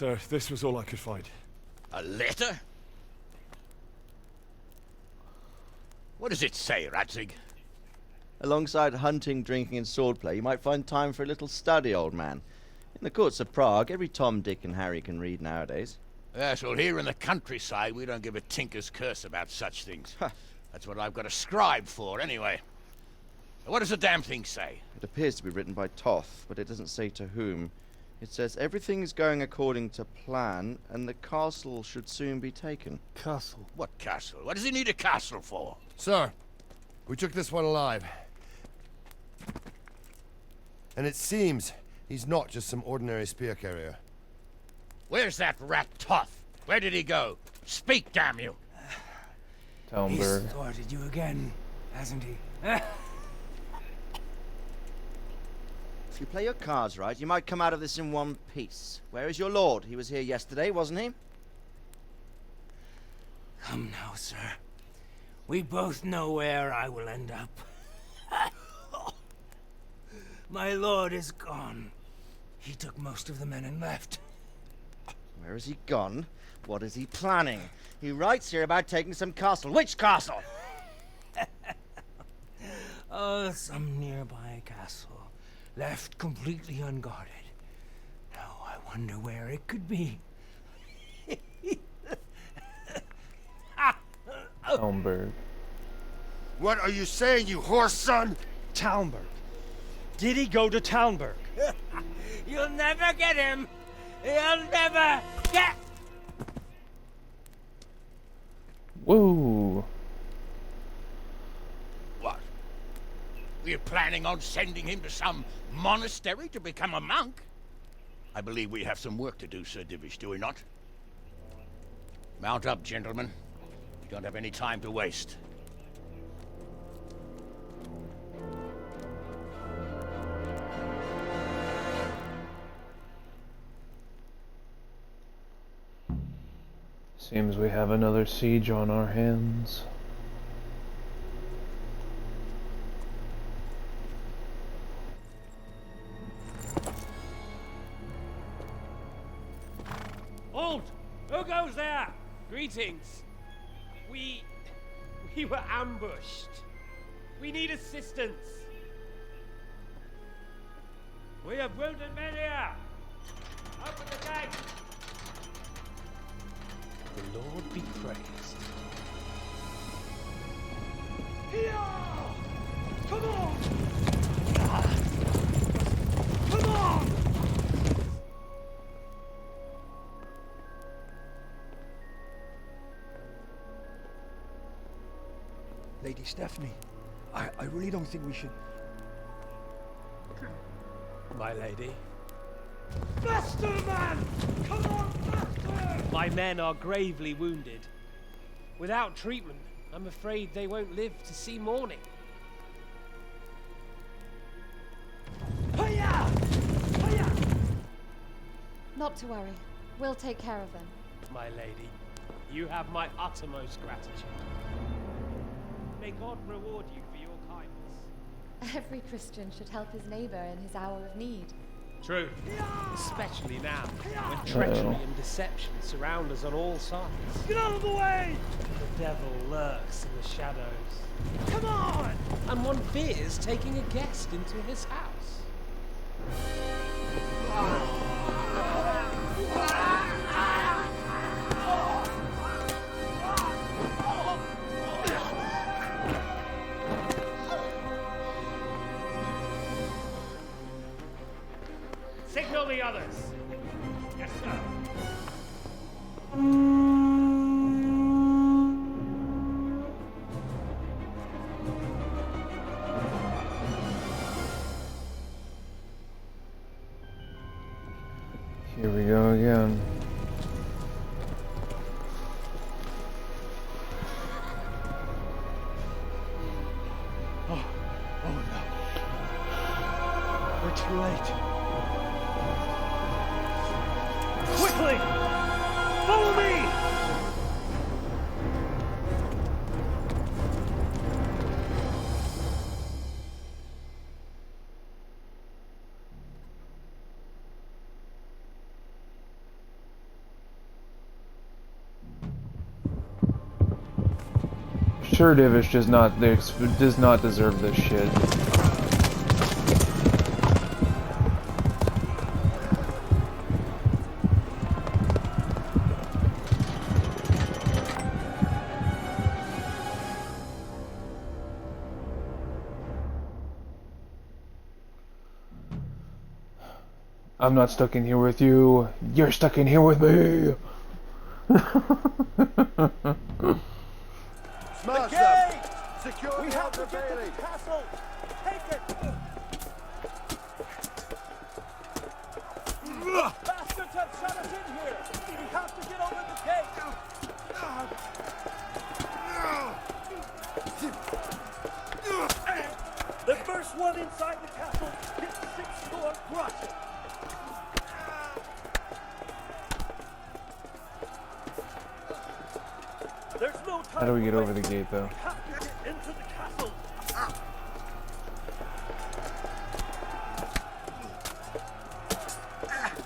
Sir, this was all I could find. A letter? What does it say, Radzig? Alongside hunting, drinking, and swordplay, you might find time for a little study, old man. In the courts of Prague, every Tom, Dick, and Harry can read nowadays. Yes, well, here in the countryside, we don't give a tinker's curse about such things. That's what I've got a scribe for, anyway. What does the damn thing say? It appears to be written by Toth, but it doesn't say to whom. It says everything's going according to plan, and the castle should soon be taken. Castle? What castle? What does he need a castle for? Sir, we took this one alive. And it seems he's not just some ordinary spear carrier. Where's that rat Toth? Where did he go? Speak, damn you! He's thwarted you again, hasn't he? If you play your cards right, you might come out of this in one piece. Where is your lord? He was here yesterday, wasn't he? Come now, sir. We both know where I will end up. My lord is gone. He took most of the men and left. Where has he gone? What is he planning? He writes here about taking some castle. Which castle? Oh, some nearby castle. Left completely unguarded. Now I wonder where it could be. Talmberg. What are you saying, you horse son? Talmberg. Did he go to Talmberg? You'll never get him. You'll never get... Whoa. What? We're planning on sending him to some monastery to become a monk? I believe we have some work to do, Sir Divish, do we not? Mount up, gentlemen. We don't have any time to waste. Seems we have another siege on our hands. Halt! Who goes there? Greetings. We were ambushed. We need assistance. We have wounded men here. Open the gate. The Lord be praised. Here! Come on! Come on! Lady Stephanie, I really don't think we should... My lady. Faster, man! Come on, faster! My men are gravely wounded. Without treatment, I'm afraid they won't live to see morning. Hiya! Hiya! Not to worry. We'll take care of them. My lady, you have my uttermost gratitude. May God reward you for your kindness. Every Christian should help his neighbor in his hour of need. True. Especially now, when treachery and deception surround us on all sides. Get out of the way! The devil lurks in the shadows. Come on! And one fears taking a guest into his house. Signal the others. Yes, sir. Here we go again. Oh no. We're too late. Quickly! Follow me! Sir Divish does not deserve this shit. I'm not stuck in here with you. You're stuck in here with me. Smash them! Secure the Outer Bailey! Castle! Take it! Bastards have shut us in here! We have to get over the gate! The first one inside the castle gets 6 more crushed! There's no time. How do we get over the gate, though? We have to get into the castle.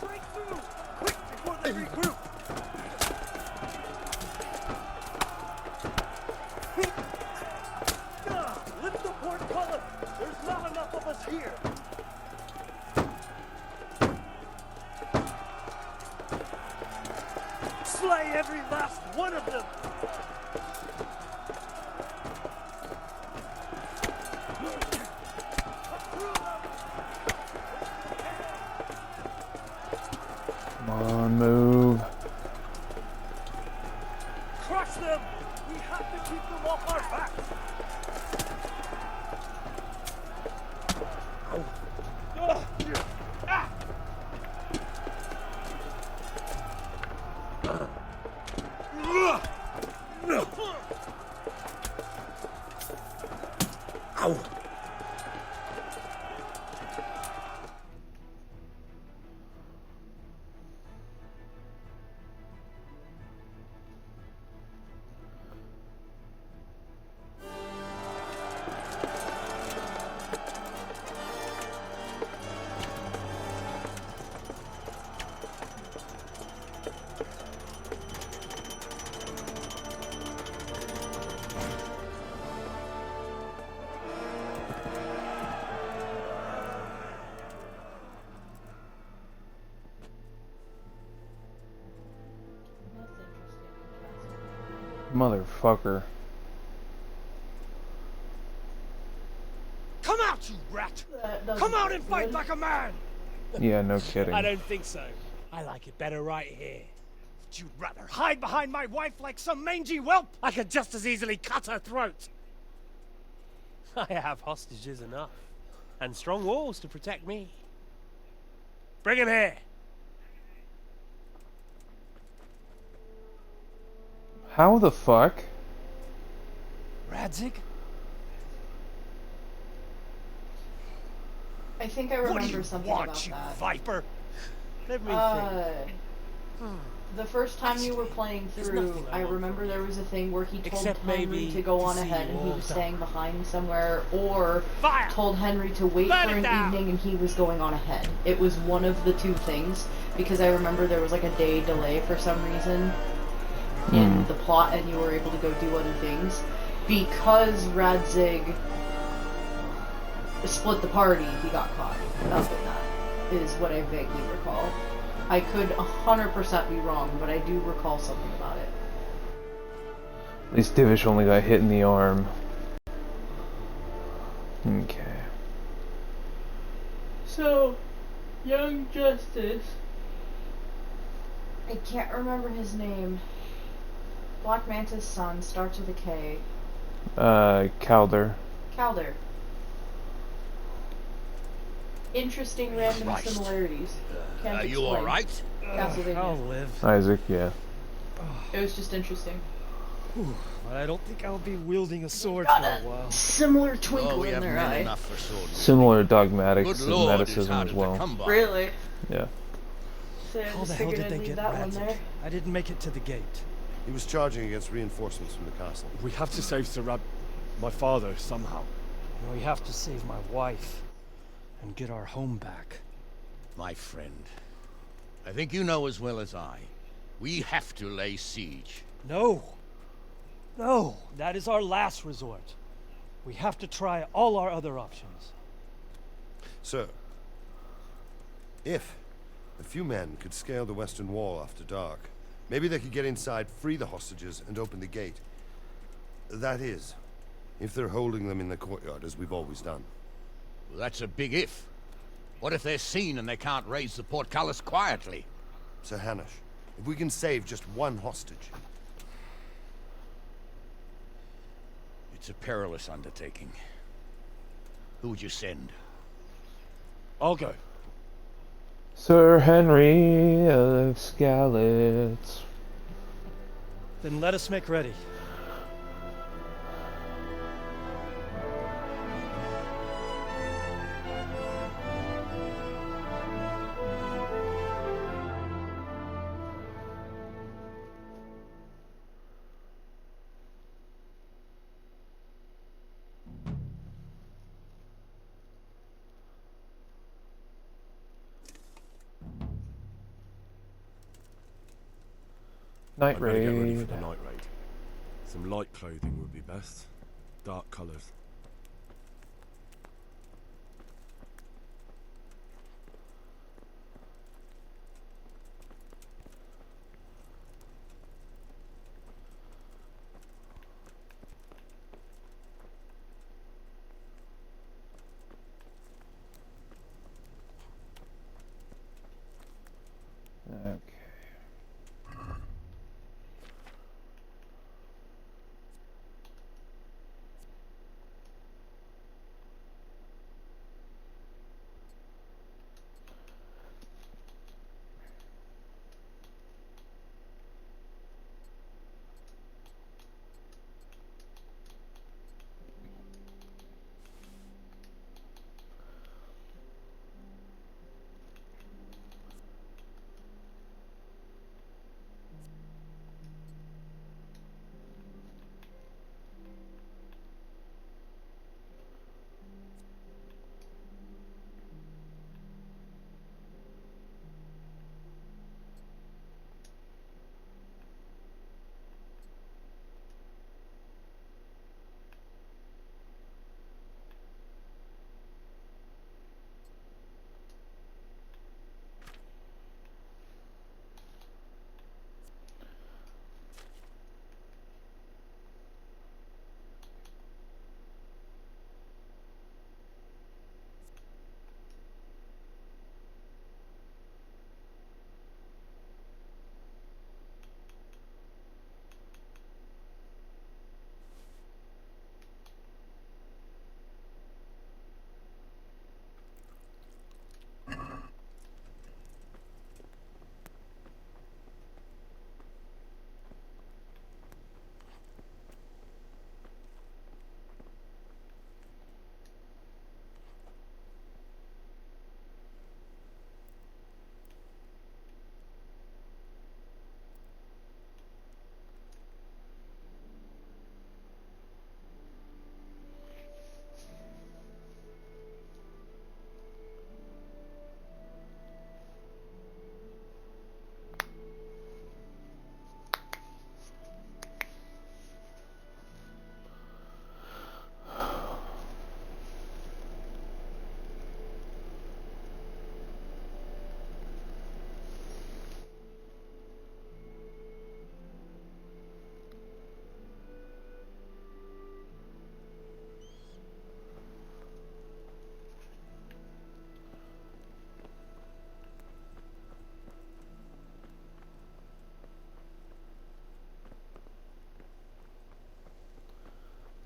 Break through! Quick before they regroup! Lift the portcullis! There's not enough of us here! Slay every last one of them! Come on, move. Crush them! We have to keep them off our backs! Ow! Motherfucker. Come out, you rat! Come out and fight like a man! Yeah, no kidding. I don't think so. I like it better right here. Would you rather hide behind my wife like some mangy whelp? I could just as easily cut her throat. I have hostages enough. And strong walls to protect me. Bring him here. How the fuck? Radzig? I think I remember something about you that. Viper? Let me think. The first time you were playing through, I remember there was a thing where he told Except Henry maybe to go to on see ahead you and he all was die. staying behind somewhere, or told Henry to wait Burn for it an down. evening and he was going on ahead. It was one of the two things, because I remember there was like a day delay for some reason in the plot and you were able to go do other things. Because Radzig split the party, he got caught up in that, is what I vaguely recall. I could 100% be wrong, but I do recall something about it. At least Divish only got hit in the arm. Okay. So, Young Justice. I can't remember his name. Black Manta's son starts with a K. Calder. Calder. Interesting random Christ. similarities. Can't Are you explain. alright? Castlevania. I'll live. Isaac, yeah. It was just interesting. But I don't think I'll be wielding a sword Got for a a while. similar twinkle Oh, we in have their men eye. enough for sword. Similar dogmatics Good and Lord, it's medicism harder as to well. come by. Really? Yeah. So I How just the hell figured did I'd they leave get that one Radzig? there. I didn't make it to the gate. He was charging against reinforcements from the castle. We have to save Sir my father, somehow. We have to save my wife and get our home back. My friend, I think you know as well as I. We have to lay siege. No! No, that is our last resort. We have to try all our other options. Sir, if a few men could scale the western wall after dark, maybe they could get inside, free the hostages, and open the gate. That is, if they're holding them in the courtyard, as we've always done. Well, that's a big if. What if they're seen and they can't raise the portcullis quietly? Sir Hanush, if we can save just one hostage... It's a perilous undertaking. Who would you send? I'll go. Sir Henry of Skalitz. Then let us make ready. Night I'd better get ready for raid. the night raid. Some light clothing would be best. Dark colours. Okay.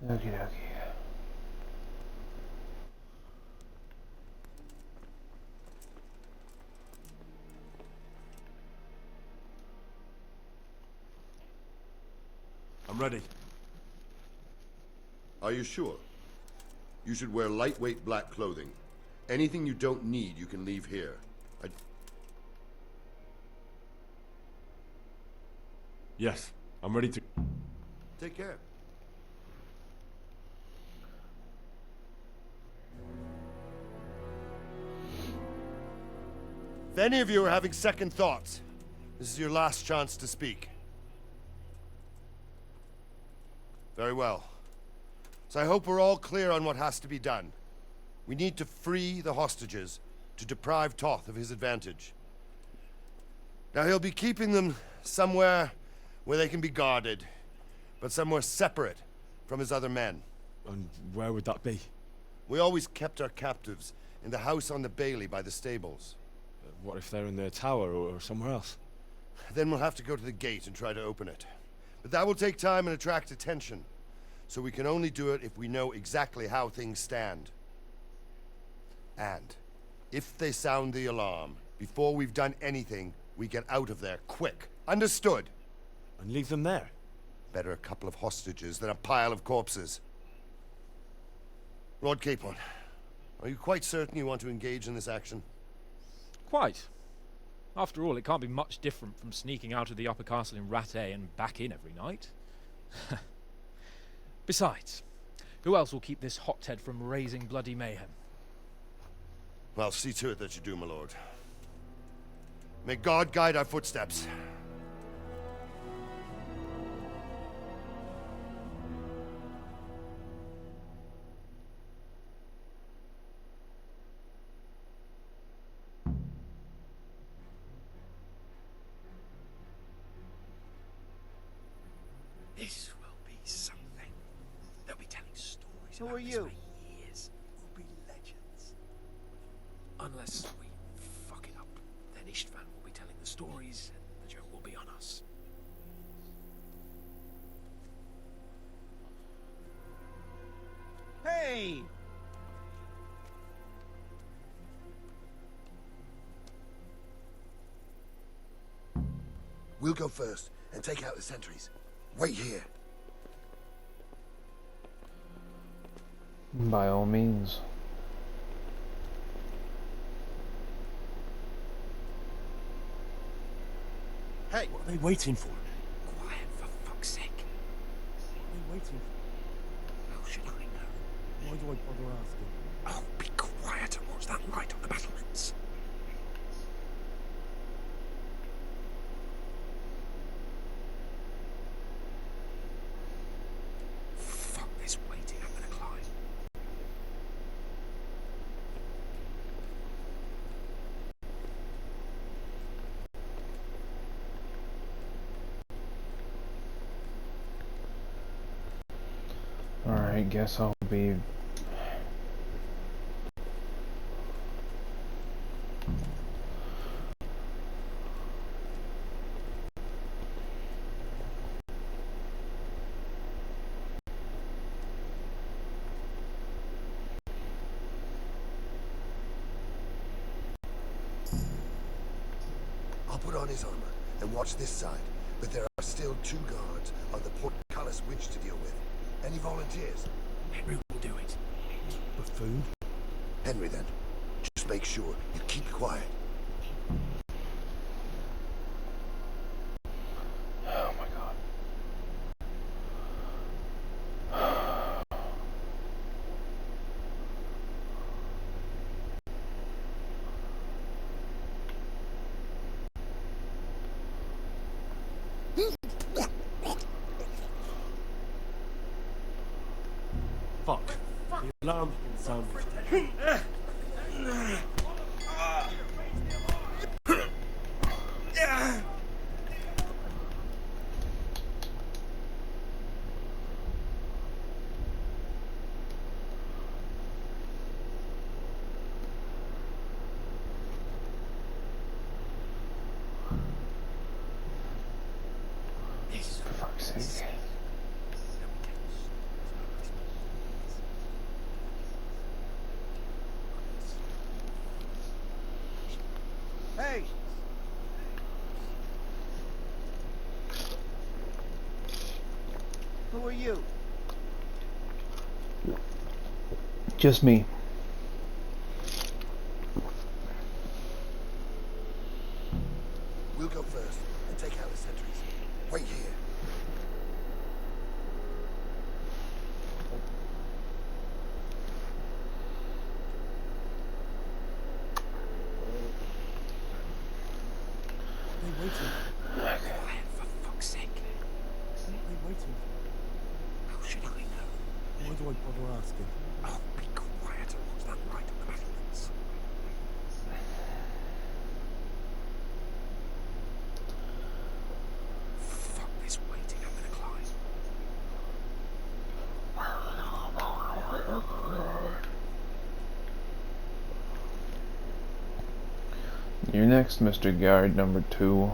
Okie dokie. I'm ready. Are you sure? You should wear lightweight black clothing. Anything you don't need, you can leave here. Yes, I'm ready to... Take care. If any of you are having second thoughts, this is your last chance to speak. Very well. So I hope we're all clear on what has to be done. We need to free the hostages to deprive Toth of his advantage. Now he'll be keeping them somewhere where they can be guarded, but somewhere separate from his other men. And where would that be? We always kept our captives in the house on the Bailey by the stables. What if they're in their tower or somewhere else? Then we'll have to go to the gate and try to open it. But that will take time and attract attention. So we can only do it if we know exactly how things stand. And if they sound the alarm, before we've done anything, we get out of there quick. Understood? And leave them there? Better a couple of hostages than a pile of corpses. Lord Capon, are you quite certain you want to engage in this action? Quite. After all, it can't be much different from sneaking out of the upper castle in Rattay and back in every night. Besides, who else will keep this hothead from raising bloody mayhem? Well, see to it that you do, my lord. May God guide our footsteps. This will be something. They'll be telling stories Who about are this you? for years. We'll be legends. Unless we fuck it up, then Istvan will be telling the stories, and the joke will be on us. Hey! We'll go first and take out the sentries. Wait here. By all means. Hey! What are they waiting for? Quiet, for fuck's sake. What are they waiting for? How should I know? Why do I bother asking? Oh, be quiet and watch that light on the battlements. Fuck this waiting, I'm gonna climb. Alright, guess I'll be... I'll put on his armor and watch this side, but there are still 2 guards on the portcullis winch to deal with. Any volunteers? Henry will do it. But food? Henry, then. Just make sure you keep quiet. Oh my god. Fuck. The alarm's been sounded. For fuck's sake. Hey! Who are you? Just me. We'll go first and take out the sentries. Wait here. What are they waiting for? Quiet, for fuck's sake. What are they waiting for? How should do I bother asking? Oh, be quiet and watch that right on the battlements. Fuck this waiting, I'm gonna climb. You're next, Mr. Guard number 2.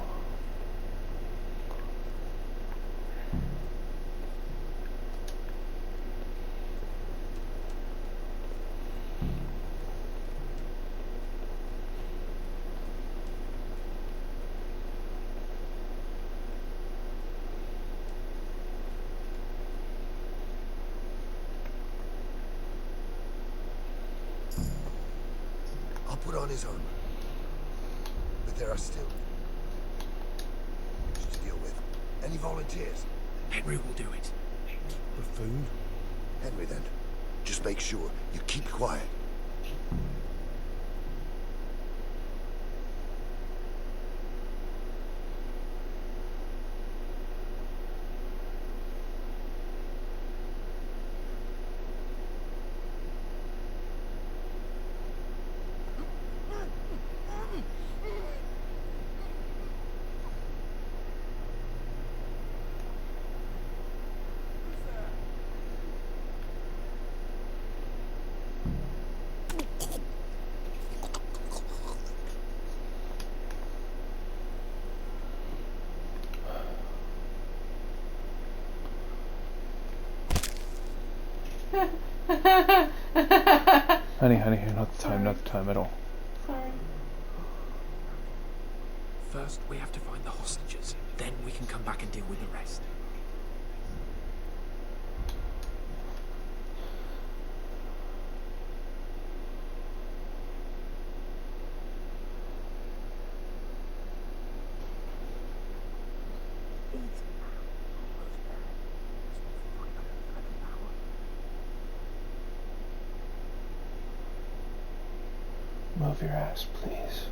I'll put on his armor. But there are still to deal with. Any volunteers? Henry will do it. Buffoon. Henry, then. Just make sure you keep quiet. Honey, not the time, not the time at all. Sorry. First, we have to find the hostages. Then we can come back and deal with the rest. Move your ass, please.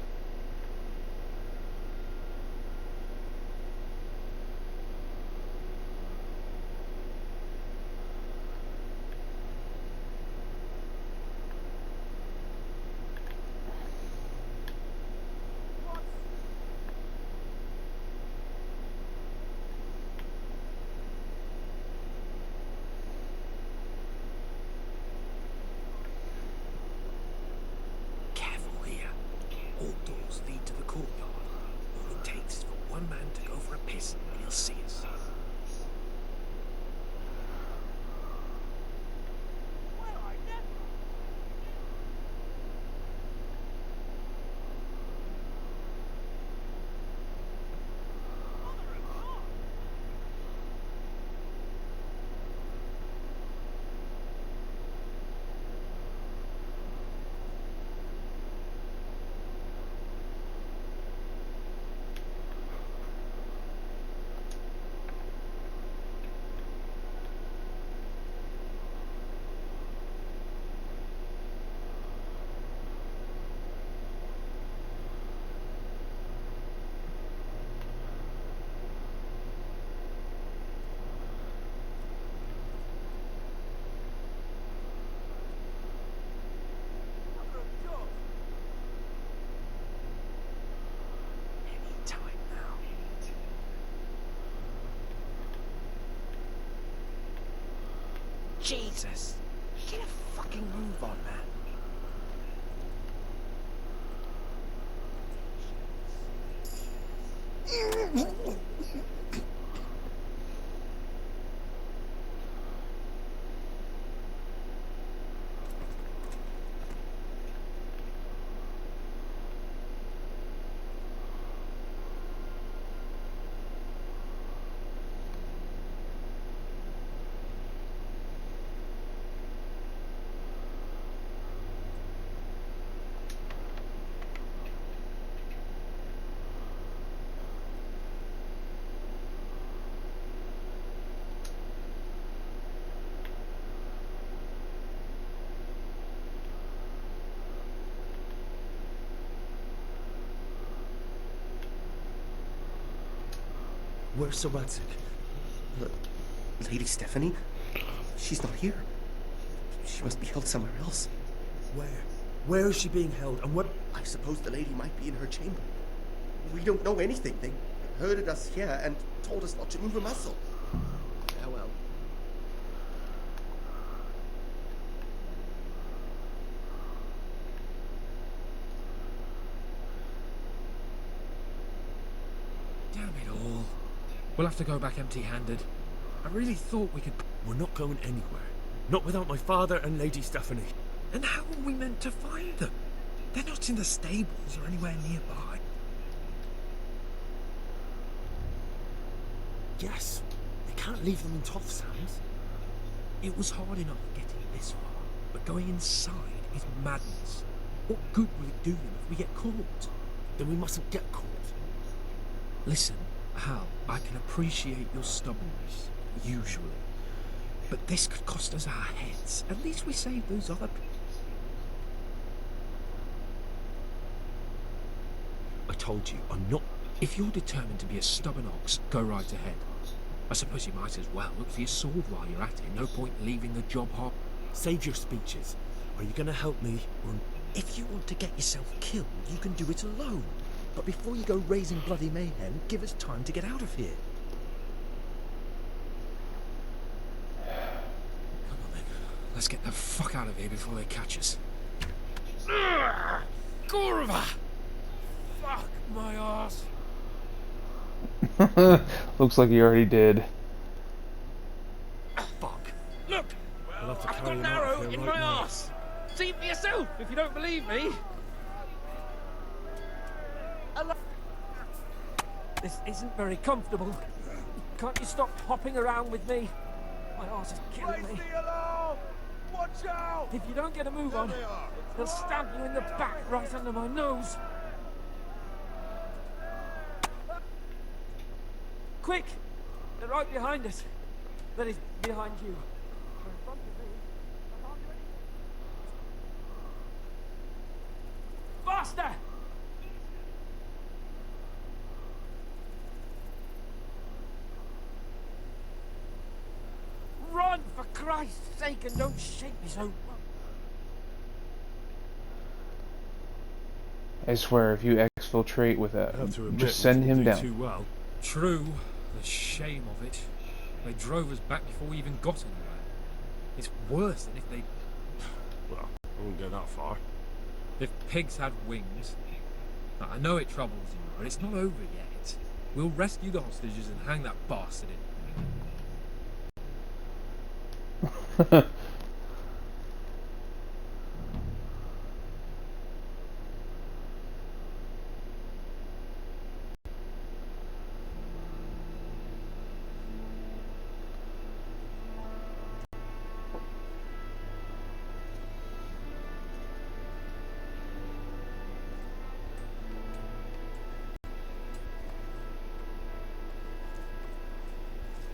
All doors lead to the courtyard. All it takes is for one man to go for a piss and he'll see us. Jesus! Get a fucking move on, man. Where's Sobatsik? Lady Stephanie? She's not here. She must be held somewhere else. Where? Where is she being held, and what... I suppose the lady might be in her chamber. We don't know anything. They herded us here and told us not to move a muscle. Farewell. Damn it all. We'll have to go back empty-handed. I really thought we could... We're not going anywhere. Not without my father and Lady Stephanie. And how are we meant to find them? They're not in the stables or anywhere nearby. Yes, they can't leave them in Toff's hands. It was hard enough getting this far, but going inside is madness. What good will it do them if we get caught? Then we mustn't get caught. Listen, Hal, I can appreciate your stubbornness, usually. But this could cost us our heads. At least we saved those other people. I told you, I'm not... If you're determined to be a stubborn ox, go right ahead. I suppose you might as well look for your sword while you're at it. No point leaving the job hop. Save your speeches. Are you going to help me, or... If you want to get yourself killed, you can do it alone. But before you go raising bloody mayhem, give us time to get out of here. Come on then. Let's get the fuck out of here before they catch us. Gorva! Fuck my ass. Looks like he already did. Fuck. Look! I'll have to I've carry got an him out arrow of here in right my now. arse! See for yourself if you don't believe me. This isn't very comfortable. Can't you stop hopping around with me? My arse is killing me. Watch out! If you don't get a move on, they'll stab you in the back right under my nose. Quick! They're right behind us. That is, behind you. They're in front of me. I can't do anything. Faster! Run, for Christ's sake, and don't shake me so. I swear, if you exfiltrate with that, I have to admit, just send we him didn't down. do too well. True. The shame of it. They drove us back before we even got anywhere. It's worse than if they... Well, I wouldn't go that far. If pigs had wings... I know it troubles you, but it's not over yet. We'll rescue the hostages and hang that bastard in.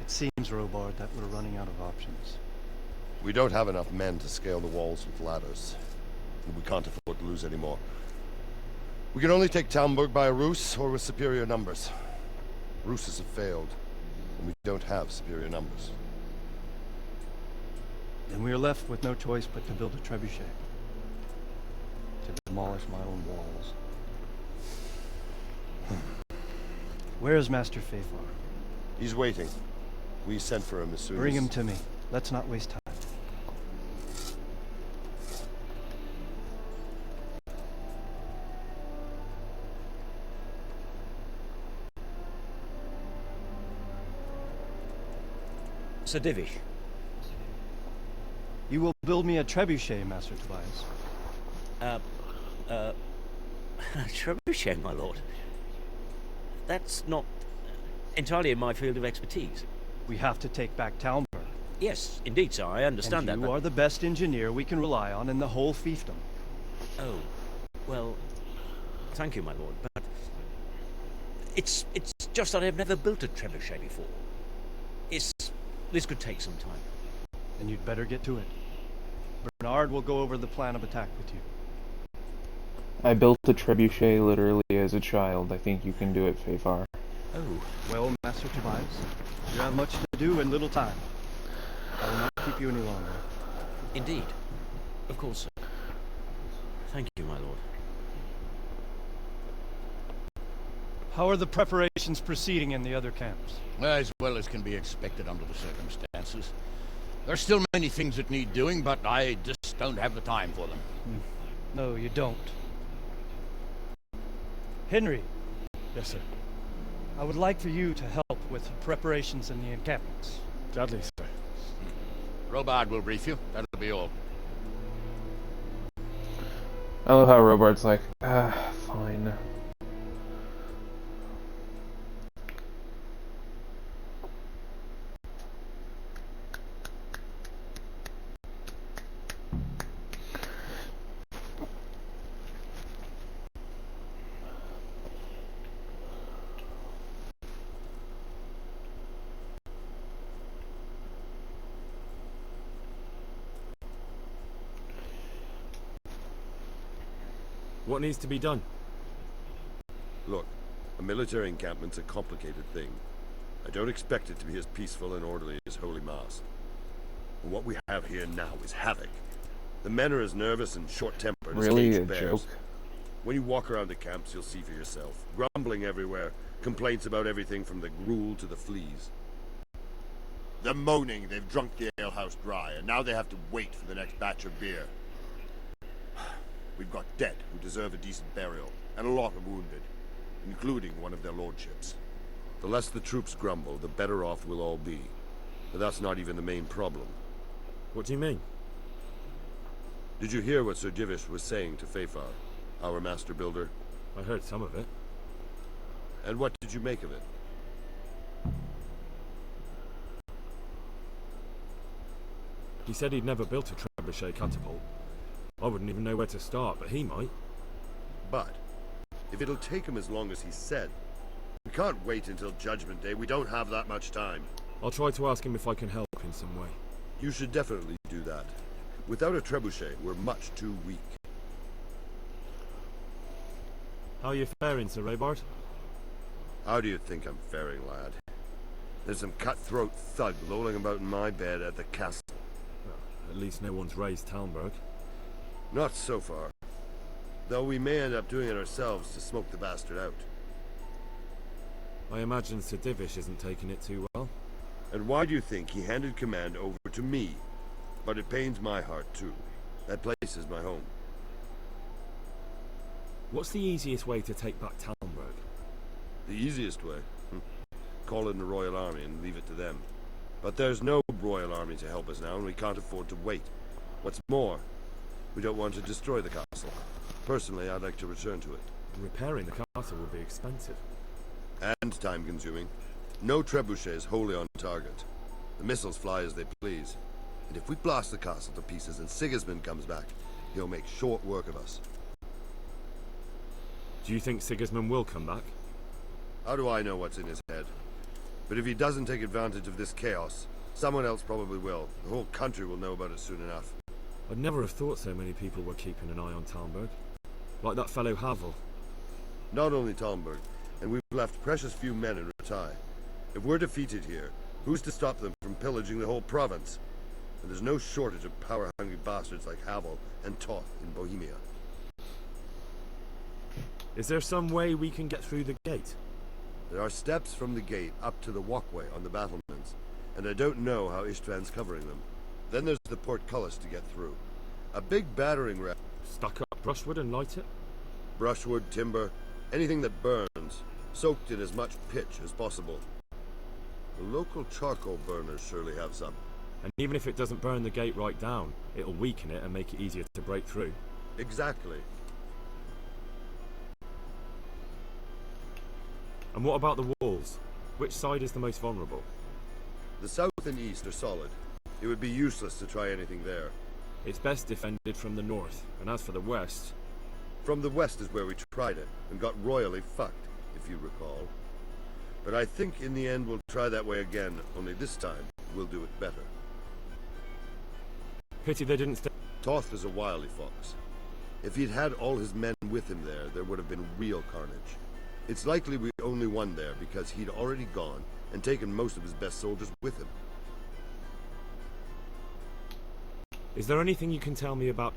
It seems, Robard, that we're running out of options. We don't have enough men to scale the walls with ladders. And we can't afford to lose any more. We can only take Talmberg by a ruse or with superior numbers. Ruses have failed, and we don't have superior numbers. Then we are left with no choice but to build a trebuchet. To demolish my own walls. Where is Master Fafar? He's waiting. We sent for him as soon as... Bring him to me. Let's not waste time. Sir Divish. You will build me a trebuchet, Master Tobias. Trebuchet, my lord. That's not entirely in my field of expertise. We have to take back Talmberg. Yes, indeed, sir. I understand that. You are the best engineer we can rely on in the whole fiefdom. Oh, well, thank you, my lord, but it's just that I've never built a trebuchet before. This could take some time. Then you'd better get to it. Bernard will go over the plan of attack with you. I built a trebuchet literally as a child. I think you can do it, Fafar. Oh. Well, Master Tobias, you have much to do and little time. I will not keep you any longer. Indeed. Of course. Thank you, my lord. How are the preparations proceeding in the other camps? As well as can be expected under the circumstances. There's still many things that need doing, but I just don't have the time for them. No, you don't. Henry. Yes, sir. I would like for you to help with preparations in the encampments. Gladly, sir. Robard will brief you. That'll be all. I love how Robart's like, fine. What needs to be done? Look, a military encampment's a complicated thing. I don't expect it to be as peaceful and orderly as Holy Mass. And what we have here now is havoc. The men are as nervous and short-tempered as Really? caged A bears. joke? When you walk around the camps, you'll see for yourself. Grumbling everywhere, complaints about everything from the gruel to the fleas. They're moaning they've drunk the alehouse dry, and now they have to wait for the next batch of beer. We've got dead who deserve a decent burial, and a lot of wounded, including one of their lordships. The less the troops grumble, the better off we'll all be. But that's not even the main problem. What do you mean? Did you hear what Sir Divish was saying to Fafar, our master builder? I heard some of it. And what did you make of it? He said he'd never built a trebuchet catapult. I wouldn't even know where to start, but he might. But, if it'll take him as long as he said, we can't wait until Judgment Day. We don't have that much time. I'll try to ask him if I can help in some way. You should definitely do that. Without a trebuchet, we're much too weak. How are you faring, Sir Robard? How do you think I'm faring, lad? There's some cutthroat thug lolling about in my bed at the castle. Well, at least no one's raised Talmberg. Not so far. Though we may end up doing it ourselves to smoke the bastard out. I imagine Sir Divish isn't taking it too well. And why do you think he handed command over to me? But it pains my heart too. That place is my home. What's the easiest way to take back Talmberg? The easiest way? Call in the Royal Army and leave it to them. But there's no Royal Army to help us now, and we can't afford to wait. What's more, we don't want to destroy the castle. Personally, I'd like to return to it. Repairing the castle would be expensive. And time-consuming. No trebuchet is wholly on target. The missiles fly as they please. And if we blast the castle to pieces and Sigismund comes back, he'll make short work of us. Do you think Sigismund will come back? How do I know what's in his head? But if he doesn't take advantage of this chaos, someone else probably will. The whole country will know about it soon enough. I'd never have thought so many people were keeping an eye on Talmberg. Like that fellow Havel. Not only Talmberg, and we've left precious few men in Ratai. If we're defeated here, who's to stop them from pillaging the whole province? And there's no shortage of power-hungry bastards like Havel and Toth in Bohemia. Is there some way we can get through the gate? There are steps from the gate up to the walkway on the battlements, and I don't know how Istvan's covering them. Then there's the portcullis to get through. A big battering ram. Stuck up brushwood and light it? Brushwood, timber, anything that burns, soaked in as much pitch as possible. The local charcoal burners surely have some. And even if it doesn't burn the gate right down, it'll weaken it and make it easier to break through. Exactly. And what about the walls? Which side is the most vulnerable? The south and east are solid. It would be useless to try anything there. It's best defended from the north, and as for the west... From the west is where we tried it, and got royally fucked, if you recall. But I think in the end we'll try that way again, only this time we'll do it better. Pity they didn't stay... Toth is a wily fox. If he'd had all his men with him there would have been real carnage. It's likely we only won there because he'd already gone and taken most of his best soldiers with him. Is there anything you can tell me about...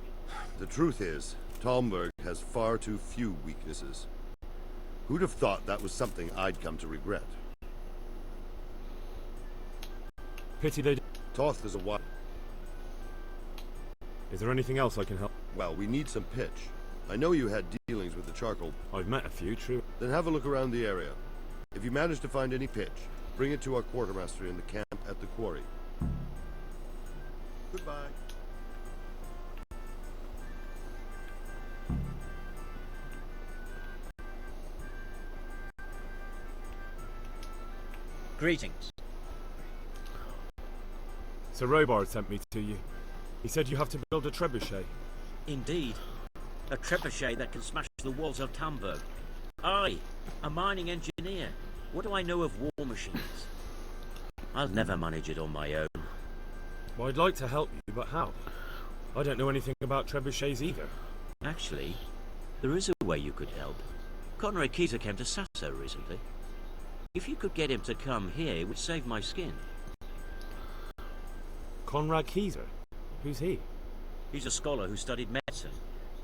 The truth is, Talmberg has far too few weaknesses. Who'd have thought that was something I'd come to regret? Pity they... Toth is a wild... Is there anything else I can help? Well, we need some pitch. I know you had dealings with the charcoal... I've met a few, true. Then have a look around the area. If you manage to find any pitch, bring it to our quartermaster in the camp at the quarry. Goodbye. Greetings. Sir Robard sent me to you. He said you have to build a trebuchet. Indeed. A trebuchet that can smash the walls of Tamberg. I, a mining engineer. What do I know of war machines? I'll never manage it on my own. Well, I'd like to help you, but how? I don't know anything about trebuchets either. Actually, there is a way you could help. Conrad Keeter came to Sasso recently. If you could get him to come here, it would save my skin. Conrad Keeter? Who's he? He's a scholar who studied medicine,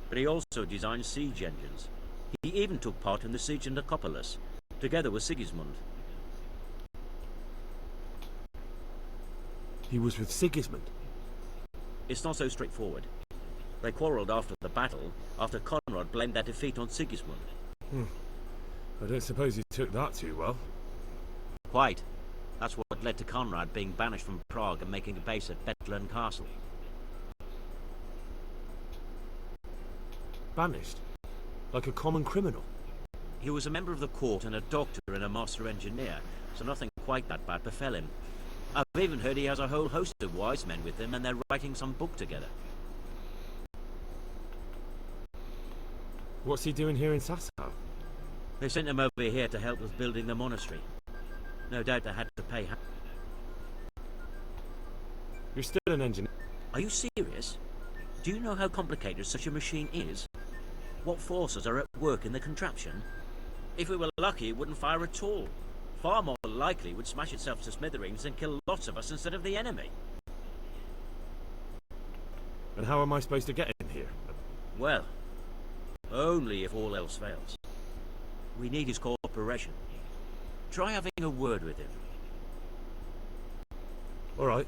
but he also designed siege engines. He even took part in the siege of Nicopolis, together with Sigismund. He was with Sigismund? It's not so straightforward. They quarrelled after the battle, after Conrad blamed their defeat on Sigismund. I don't suppose he took that too well. Quite. That's what led to Conrad being banished from Prague and making a base at Bethlem Castle. Banished? Like a common criminal? He was a member of the court and a doctor and a master engineer, so nothing quite that bad befell him. I've even heard he has a whole host of wise men with him and they're writing some book together. What's he doing here in Sasau? They sent him over here to help with building the monastery. No doubt they had to pay. You're still an engineer? Are you serious? Do you know how complicated such a machine is? What forces are at work in the contraption? If we were lucky, it wouldn't fire at all. Far more likely, it would smash itself to smithereens and kill lots of us instead of the enemy. And how am I supposed to get in here? Well, only if all else fails. We need his cooperation. Try having a word with him. All right.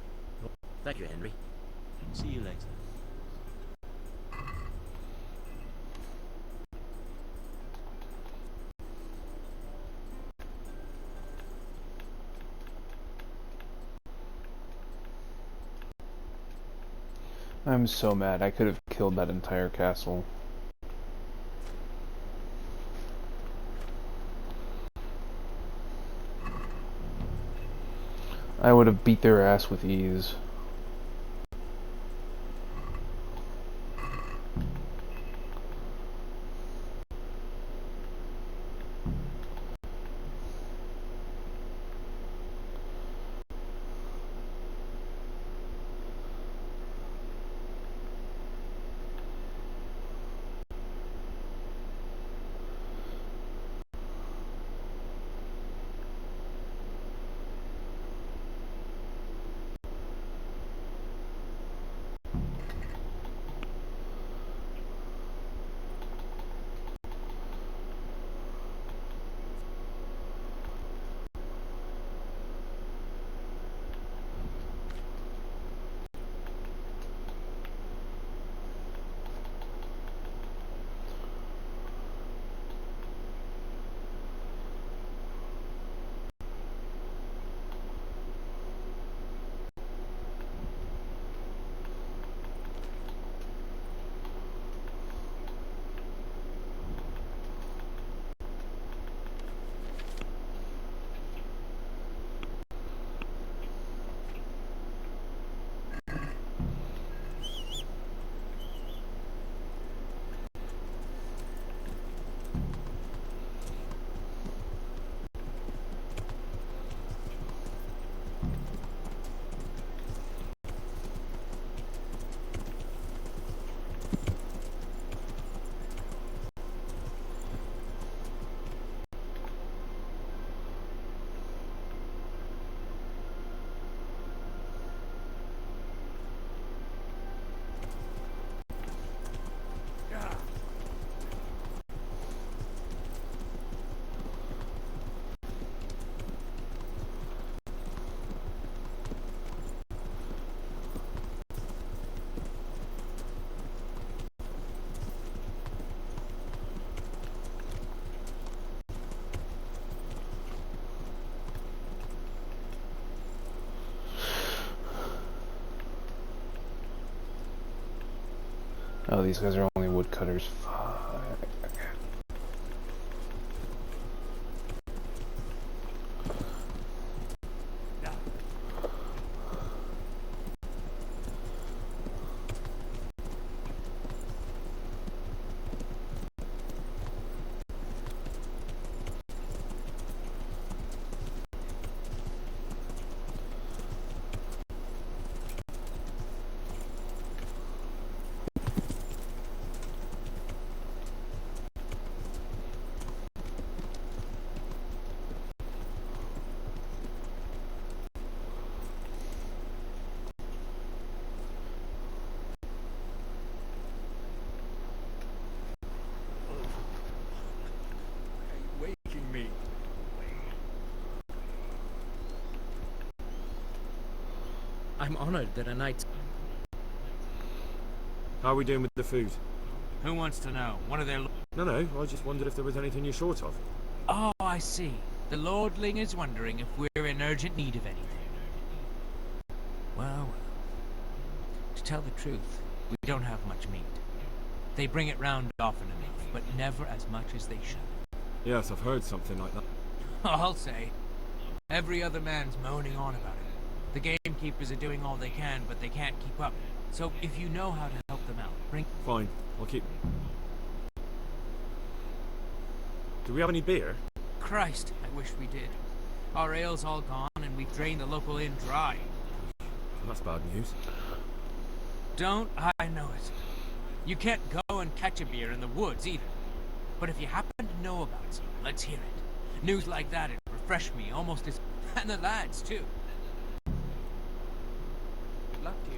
Thank you, Henry. See you later. I'm so mad. I could have killed that entire castle. I would have beat their ass with ease. Oh, these guys are only woodcutters. Fuck. Waking me. I'm honored that a knight... How are we doing with the food? Who wants to know? One of their... No, I just wondered if there was anything you're short of. Oh, I see. The Lordling is wondering if we're in urgent need of anything. Well, to tell the truth, we don't have much meat. They bring it round often enough, but never as much as they should. Yes, I've heard something like that. I'll say. Every other man's moaning on about it. The gamekeepers are doing all they can, but they can't keep up. So if you know how to help them out, bring... Fine, I'll keep... Do we have any beer? Christ, I wish we did. Our ale's all gone, and we've drained the local inn dry. That's bad news. Don't I know it? You can't go and catch a beer in the woods, either. But if you happen to know about some, let's hear it. News like that, it'd refresh me almost as... and the lads, too. Good luck to you.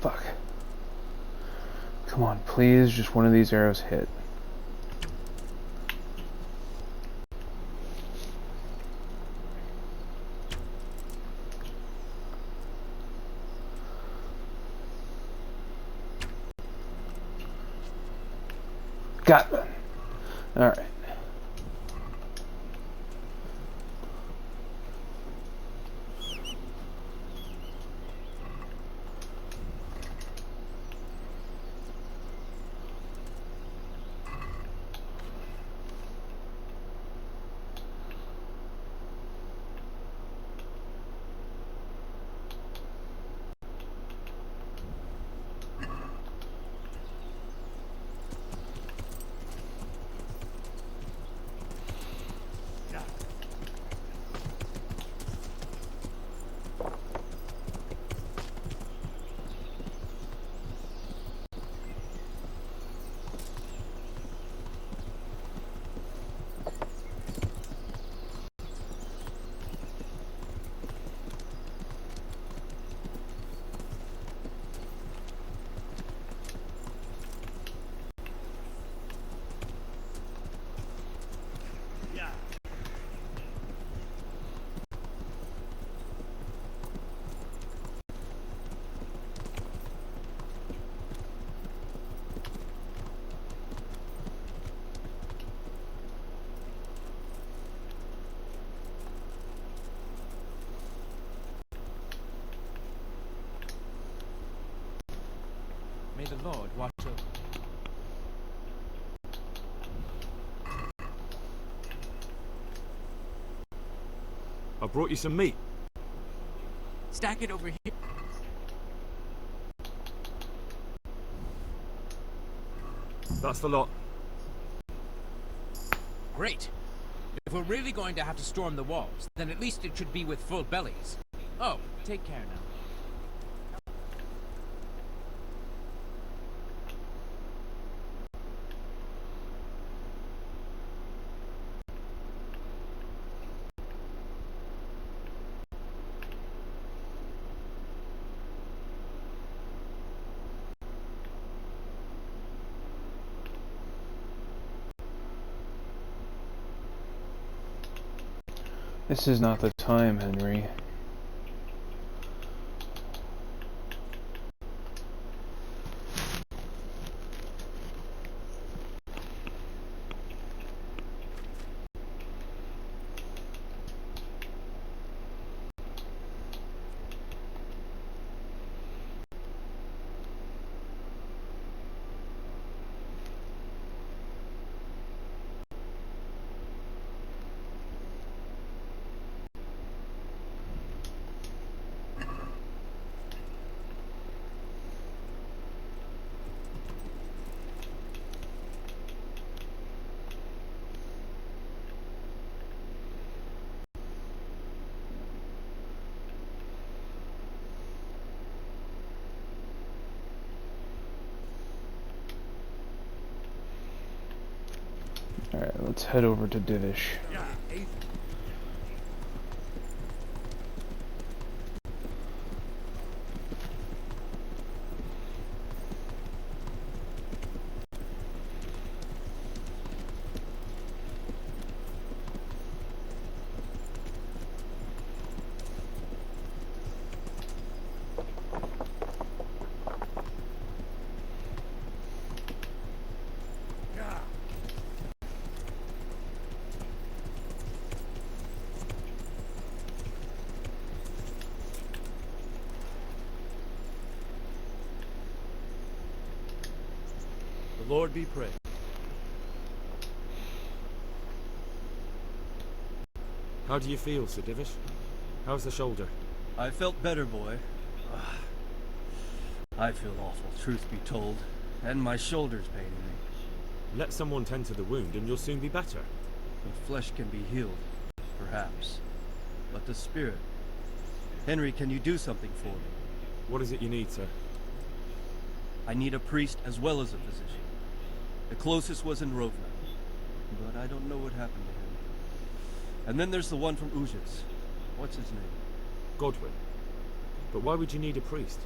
Fuck. Come on, please, just one of these arrows hit. Got it. Alright. May the Lord watch over. I brought you some meat. Stack it over here. That's the lot. Great. If we're really going to have to storm the walls, then at least it should be with full bellies. Oh, take care now. This is not the time, Henry. Alright, let's head over to Divish. The Lord be praised. How do you feel, Sir Divish? How's the shoulder? I felt better, boy. I feel awful, truth be told. And my shoulder's paining me. Let someone tend to the wound and you'll soon be better. The flesh can be healed, perhaps. But the spirit... Henry, can you do something for me? What is it you need, sir? I need a priest as well as a physician. The closest was in Rovna, but I don't know what happened to him. And then there's the one from Uzis. What's his name? Godwin. But why would you need a priest?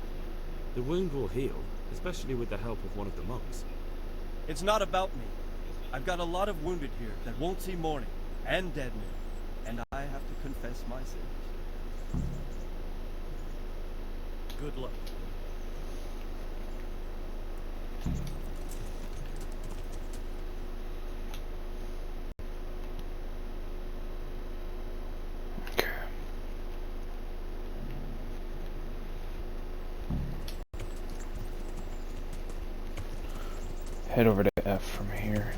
The wound will heal, especially with the help of one of the monks. It's not about me. I've got a lot of wounded here that won't see morning, and dead men, and I have to confess my sins. Good luck. head over to F from here.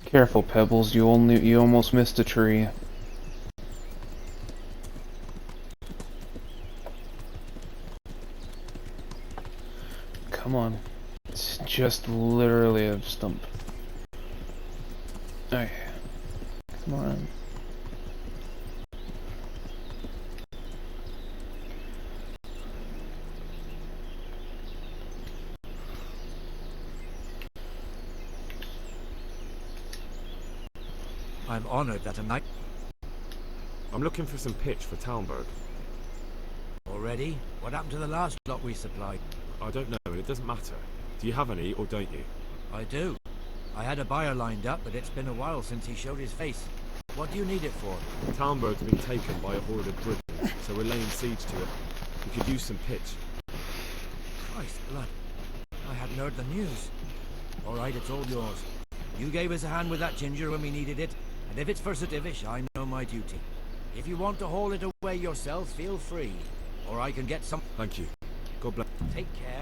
Careful, Pebbles, you almost missed a tree. Come on. It's just literally a stump. Okay. Come on. I'm honored that a knight... I'm looking for some pitch for Talmberg. Already? What happened to the last lot we supplied? I don't know, and it doesn't matter. Do you have any, or don't you? I do. I had a buyer lined up, but it's been a while since he showed his face. What do you need it for? Talmberg's been taken by a horde of brigands, so we're laying siege to it. We could use some pitch. Christ blood. I hadn't heard the news. Alright, it's all yours. You gave us a hand with that ginger when we needed it, and if it's for Sir Divish, I know my duty. If you want to haul it away yourself, feel free. Or I can get some... Thank you. God bless. Take care.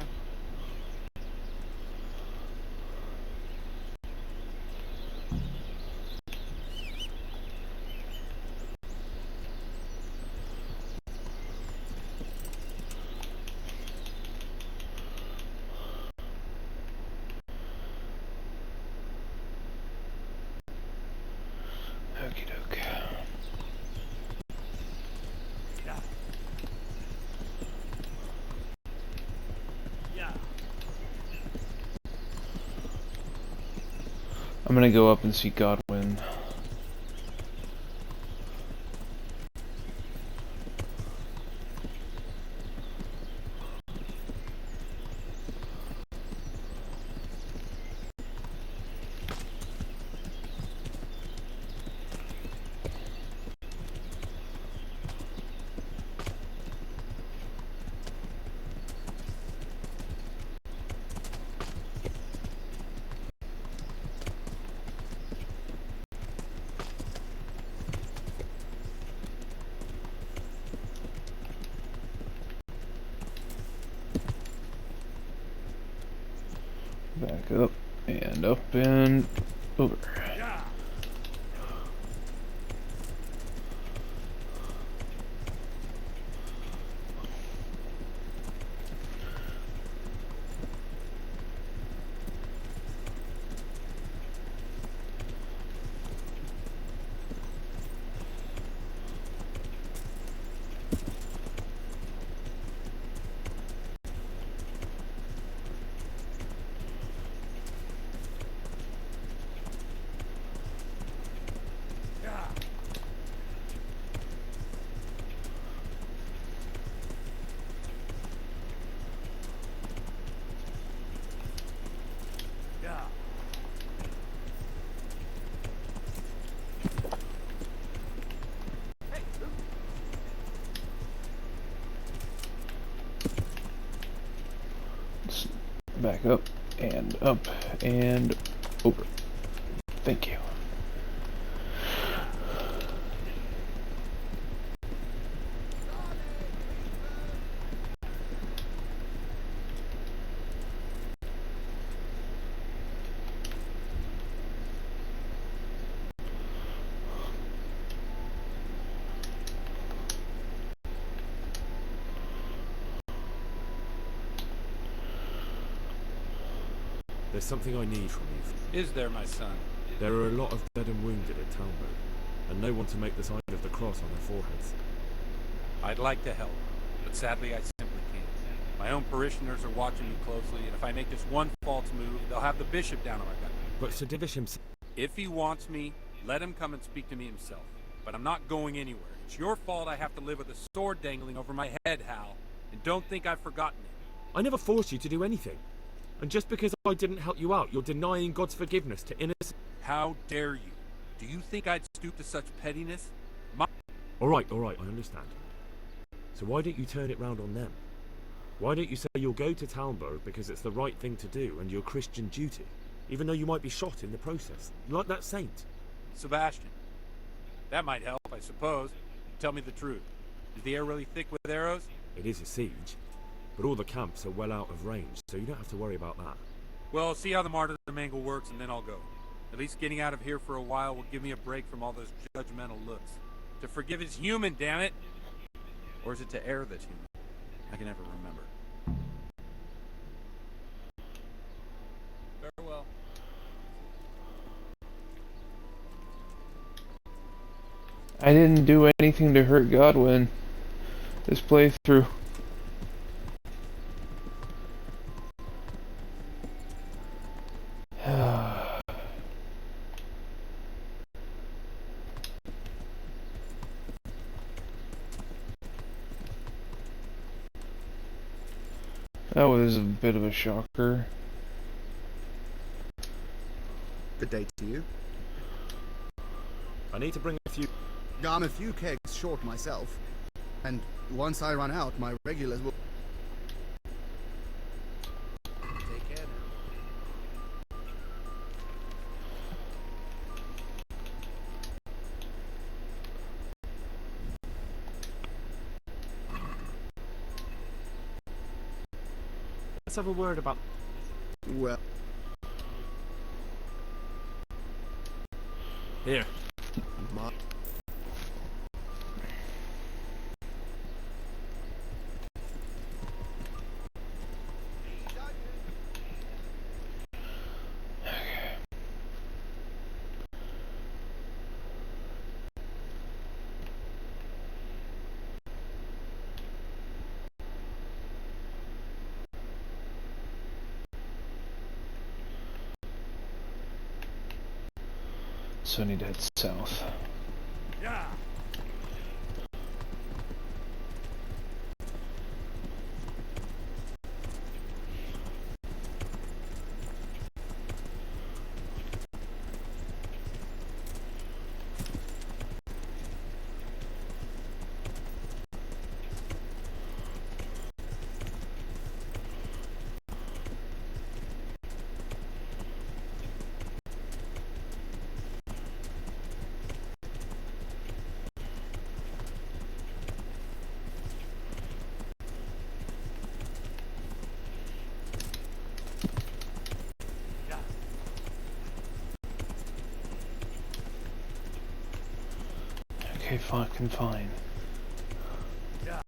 Okie doke. I'm gonna go up and see Godwin. Back up and over. Back up and over. Thank you. There's something I need from you. Is there, my son? There are a lot of dead and wounded at Talmberg, and no one to make the sign of the cross on their foreheads. I'd like to help, but sadly I simply can't. My own parishioners are watching me closely, and if I make just one false move, they'll have the bishop down on my back. But Sir Divish himself... If he wants me, let him come and speak to me himself. But I'm not going anywhere. It's your fault I have to live with a sword dangling over my head, Hal. And don't think I've forgotten it. I never forced you to do anything. And just because I didn't help you out, you're denying God's forgiveness to innocent... How dare you? Do you think I'd stoop to such pettiness? Alright, I understand. So why don't you turn it round on them? Why don't you say you'll go to Talmberg because it's the right thing to do and your Christian duty, even though you might be shot in the process, like that saint? Sebastian. That might help, I suppose. Tell me the truth. Is the air really thick with arrows? It is a siege, but all the camps are well out of range, so you don't have to worry about that. Well, see how the martyrdom angle works and then I'll go. At least getting out of here for a while will give me a break from all those judgmental looks. To forgive is human, damn it! Or is it to err that's human? I can never remember. Farewell. I didn't do anything to hurt Godwin this playthrough. That was a bit of a shocker. Good day to you. I need to bring a few... I'm a few kegs short myself, and once I run out, my regulars will... Take care now. Let's have a word about... Well... Here. So I need to head south. Yeah. Okay, fucking fine. Yeah.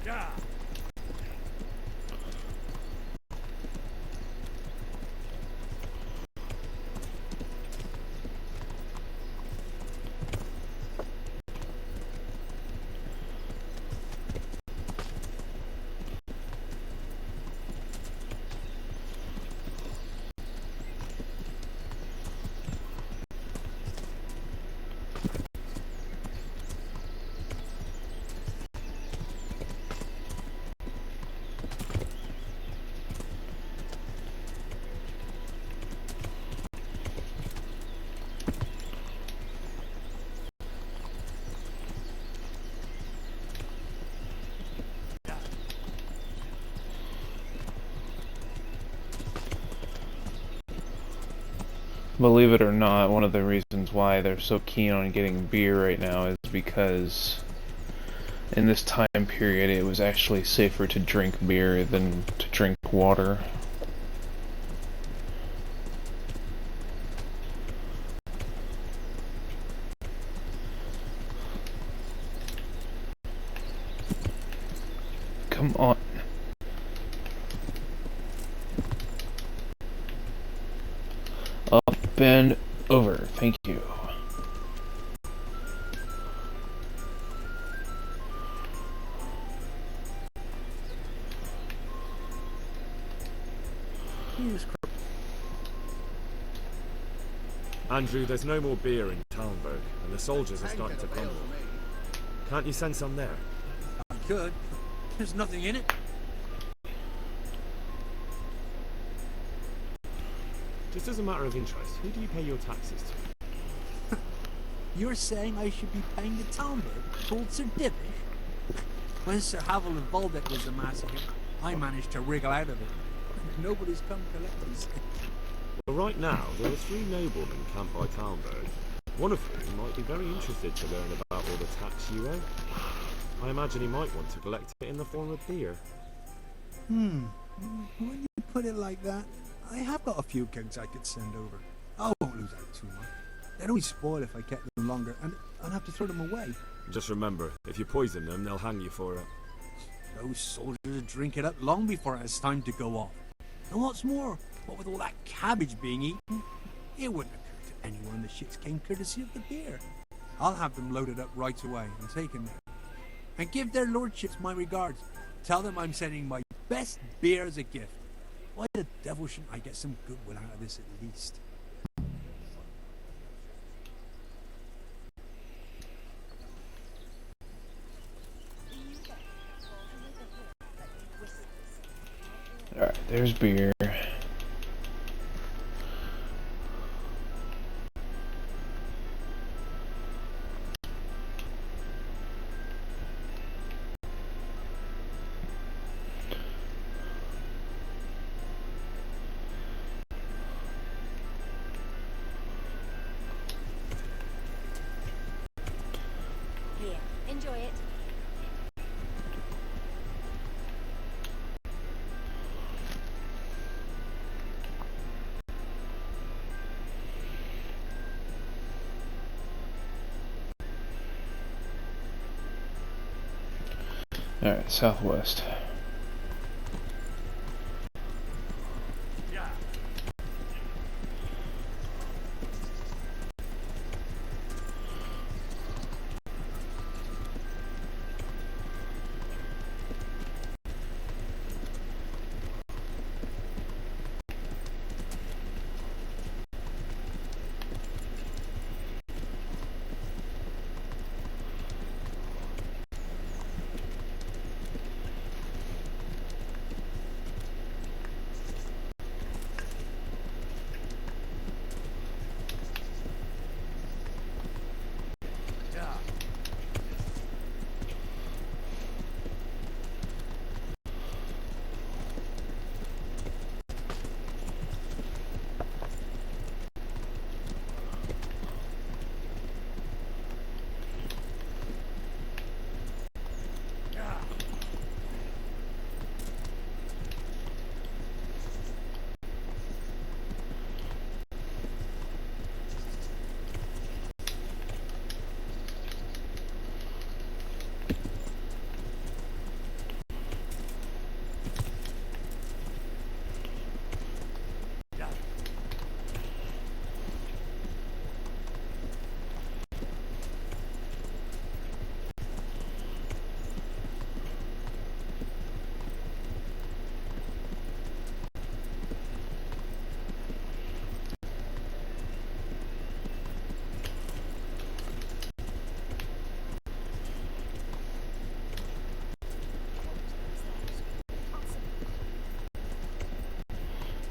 Yeah. Believe it or not, one of the reasons why they're so keen on getting beer right now is because in this time period it was actually safer to drink beer than to drink water. Come on. Up and over. Thank you. Andrew, there's no more beer in Talmberg, and the soldiers are starting to grumble. Can't you send some there? I could. There's nothing in it. Just as a matter of interest, who do you pay your taxes to? You're saying I should be paying the Talmberg called Sir Divish? When Sir Havel of Waldeck was the massacre, I managed to wriggle out of it. Nobody's come collect us. Well, right now, there are 3 noblemen camped by Talmberg, one of whom might be very interested to learn about all the tax you owe. I imagine he might want to collect it in the form of beer. When you put it like that, I have got a few kegs I could send over. I won't lose out too much. They'd only spoil if I kept them longer, and I'd have to throw them away. Just remember, if you poison them, they'll hang you for it. Those soldiers would drink it up long before it has time to go off. And what's more, what with all that cabbage being eaten, it wouldn't occur to anyone the shits came courtesy of the beer. I'll have them loaded up right away and taken there. And give their lordships my regards. Tell them I'm sending my best beer as a gift. Why the devil shouldn't I get some goodwill out of this at least? Alright, there's beer. Here, enjoy it. Alright, southwest.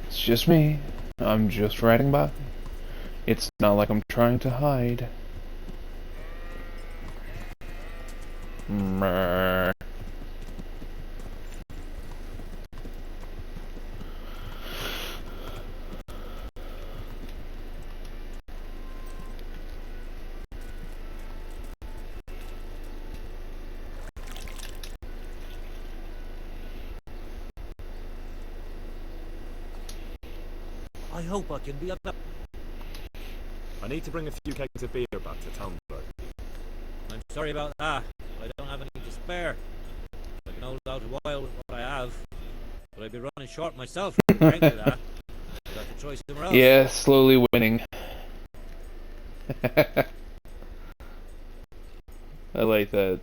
It's just me. I'm just riding by. It's not like I'm trying to hide. Meh. I hope I can be of... I need to bring a few kegs of beer back to town, bro. I'm sorry about that, but I don't have any to spare. I can hold out a while with what I have, but I'd be running short myself if I drank to that. I'd have to try somewhere else. Yeah, slowly winning. I like that.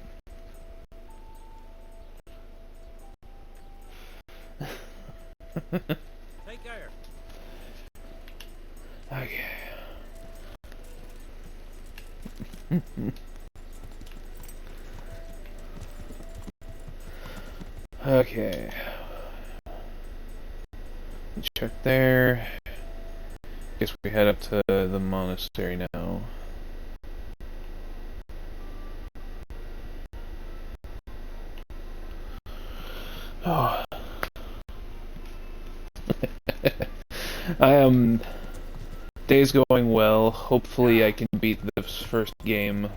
Take care. Okay. Okay. Check there. Guess we head up to the monastery now. Oh. Day's going well. Hopefully I can beat this first game.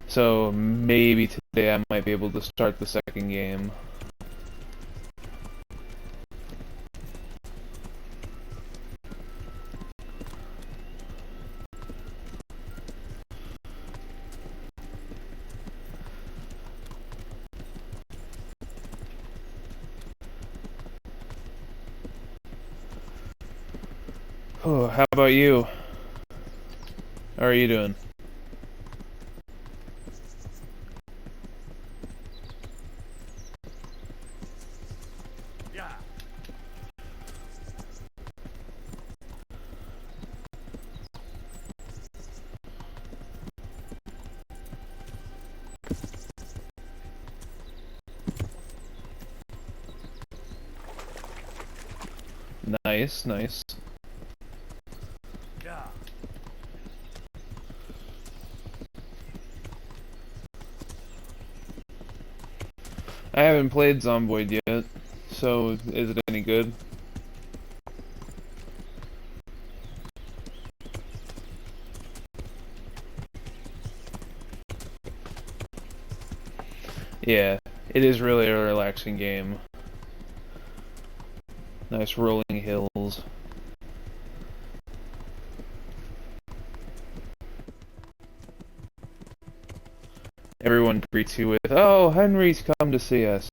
So maybe today I might be able to start the second game. Oh, how about you? How are you doing? Yeah. Nice, nice. Yeah. I haven't played Zomboid yet, so is it any good? Yeah, it is really a relaxing game. Nice rolling hills. Everyone greets you with, "Oh, Henry's come to see us."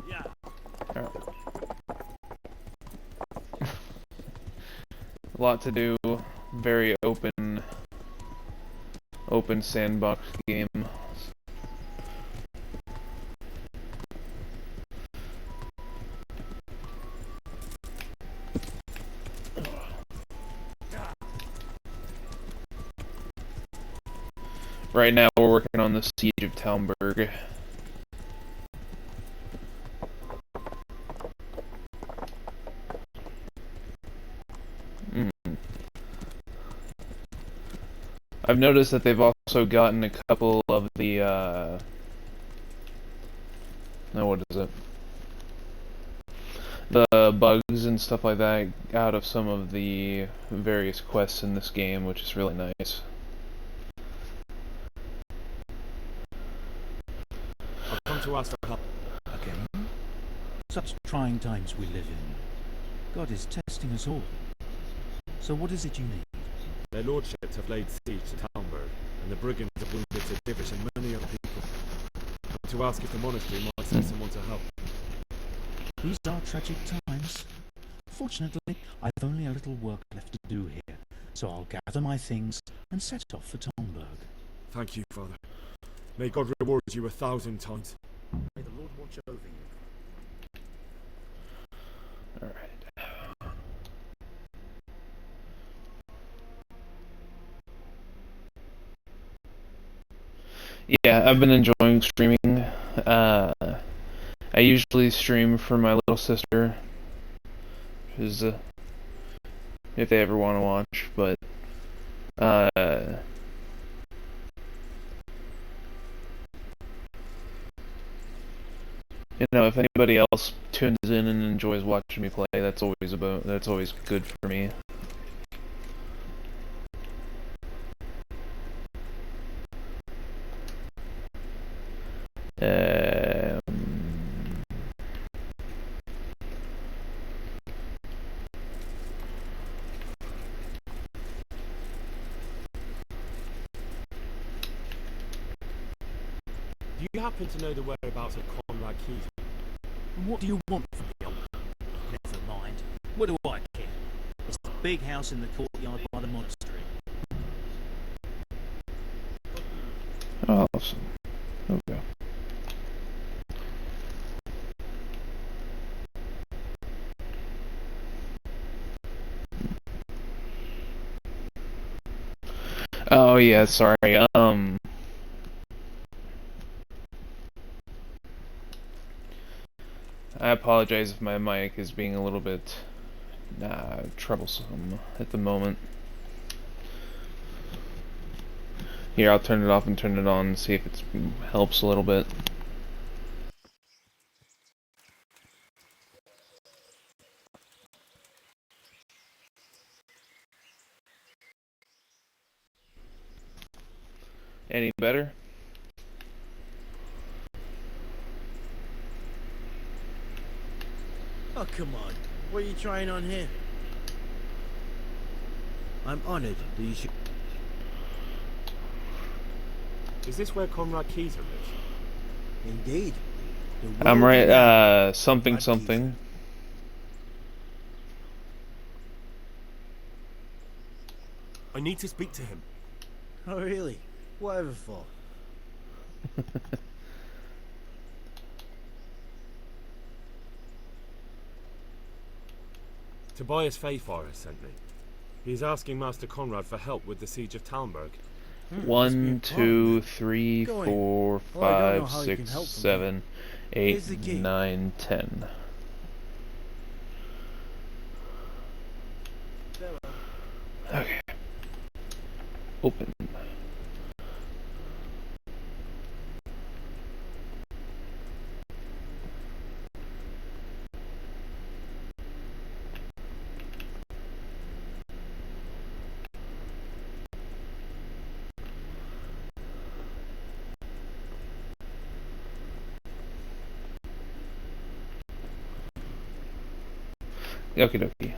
Yeah. Alright. A lot to do. Very open sandbox game. Right now we're working on the Siege of Talmberg. I've noticed that they've also gotten a couple of the, what is it? The bugs and stuff like that out of some of the various quests in this game, which is really nice. I've come to ask for help. Again? Such trying times we live in. God is testing us all. So what is it you need? Their lordships have laid siege to Talmberg, and the brigands have wounded Sir Divish and many other people. To ask if the monastery might send someone to help. These are tragic times. Fortunately, I've only a little work left to do here, so I'll gather my things and set off for Talmberg. Thank you, Father. May God reward you 1,000 times. May the Lord watch over you. Alright. Yeah, I've been enjoying streaming. I usually stream for my little sister, who's if they ever want to watch, but you know, if anybody else tunes in and enjoys watching me play, that's always good for me. Do you happen to know the whereabouts of Conrad Keys? What do you want from me, old? Never mind. What do I care? It's the big house in the courtyard by the monastery. Awesome. Okay. Oh yeah, sorry. I apologize if my mic is being a little bit troublesome at the moment. Here, I'll turn it off and turn it on and see if it helps a little bit. Any better? Oh, come on. What are you trying on here? I'm honored that you should... Is this where Conrad Keyser lives? Indeed. I'm right, something something. I need to speak to him. Oh, really? Whatever for? Tobias Fayfarer sent me. He is asking Master Conrad for help with the siege of Talmberg. 1, 2, 3, 4, 5, 6, 7, 8, 9, 10. Okay. Open. Okie dokie.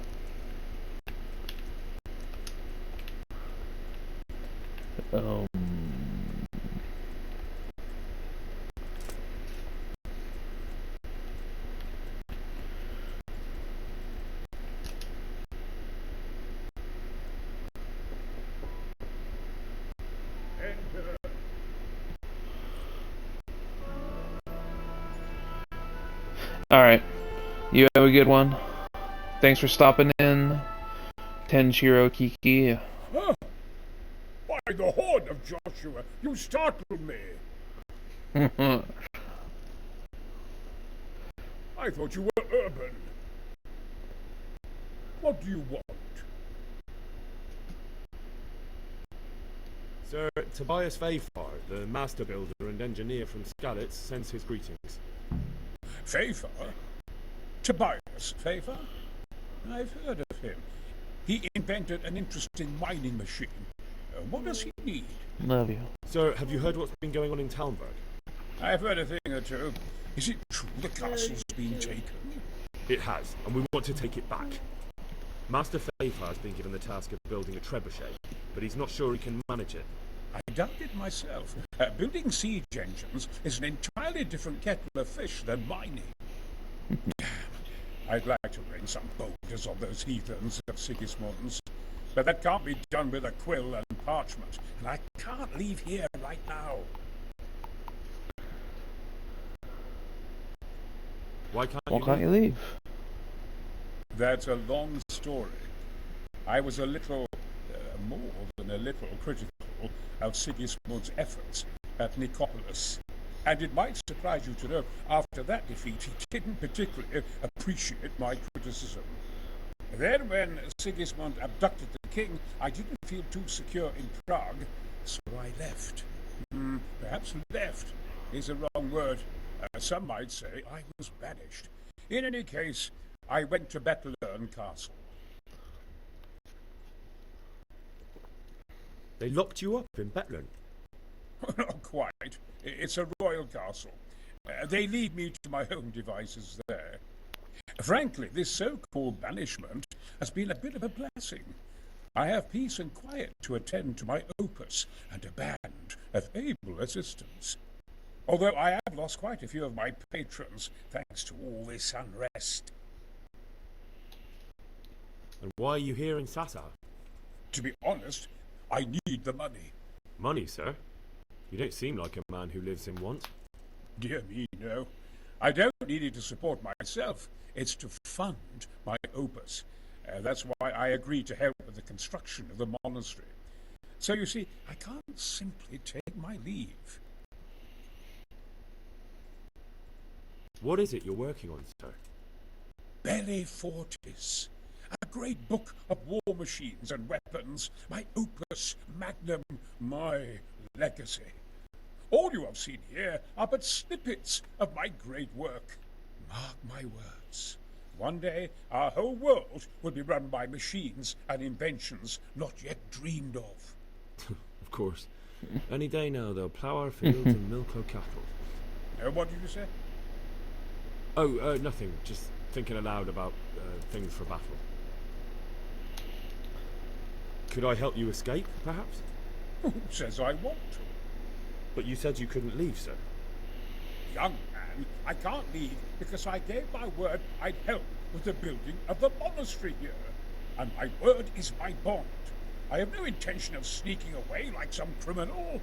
Alright. You have a good one. Thanks for stopping in. Tenshiro Kiki. Huh? By the horn of Joshua, you startled me. I thought you were urban. What do you want? Sir Tobias Fayfarer, the master builder and engineer from Skalitz, sends his greetings. Fayfarer? Tobias Fayfarer? I've heard of him. He invented an interesting mining machine. What does he need? Love you. Sir, have you heard what's been going on in Talmberg? I've heard a thing or two. Is it true the castle's been taken? It has, and we want to take it back. Master Fayfarer has been given the task of building a trebuchet, but he's not sure he can manage it. I doubt it myself. Building siege engines is an entirely different kettle of fish than mining. I'd like to bring some boulders on those heathens of Sigismund's, but that can't be done with a quill and parchment, and I can't leave here right now. Why can't you leave? That's a long story. I was a little, more than a little, critical of Sigismund's efforts at Nicopolis. And it might surprise you to know, after that defeat, he didn't particularly appreciate my criticism. Then, when Sigismund abducted the king, I didn't feel too secure in Prague, so I left. Perhaps left is a wrong word. Some might say I was banished. In any case, I went to Bettlern Castle. They locked you up in Bettlern? Not quite. It's a royal castle. They leave me to my own devices there. Frankly, this so-called banishment has been a bit of a blessing. I have peace and quiet to attend to my opus and a band of able assistants. Although I have lost quite a few of my patrons thanks to all this unrest. And why are you here in Sasa? To be honest, I need the money. Money, sir? You don't seem like a man who lives in want. Dear me, no. I don't need it to support myself. It's to fund my opus. That's why I agreed to help with the construction of the monastery. So you see, I can't simply take my leave. What is it you're working on, sir? Belli Fortis. A great book of war machines and weapons. My opus magnum, my legacy. All you have seen here are but snippets of my great work. Mark my words. One day, our whole world will be run by machines and inventions not yet dreamed of. Of course. Any day now, they'll plough our fields and milk our cattle. What did you say? Oh, nothing. Just thinking aloud about things for battle. Could I help you escape, perhaps? Who says I want to? But you said you couldn't leave, sir. Young man, I can't leave because I gave my word I'd help with the building of the monastery here. And my word is my bond. I have no intention of sneaking away like some criminal.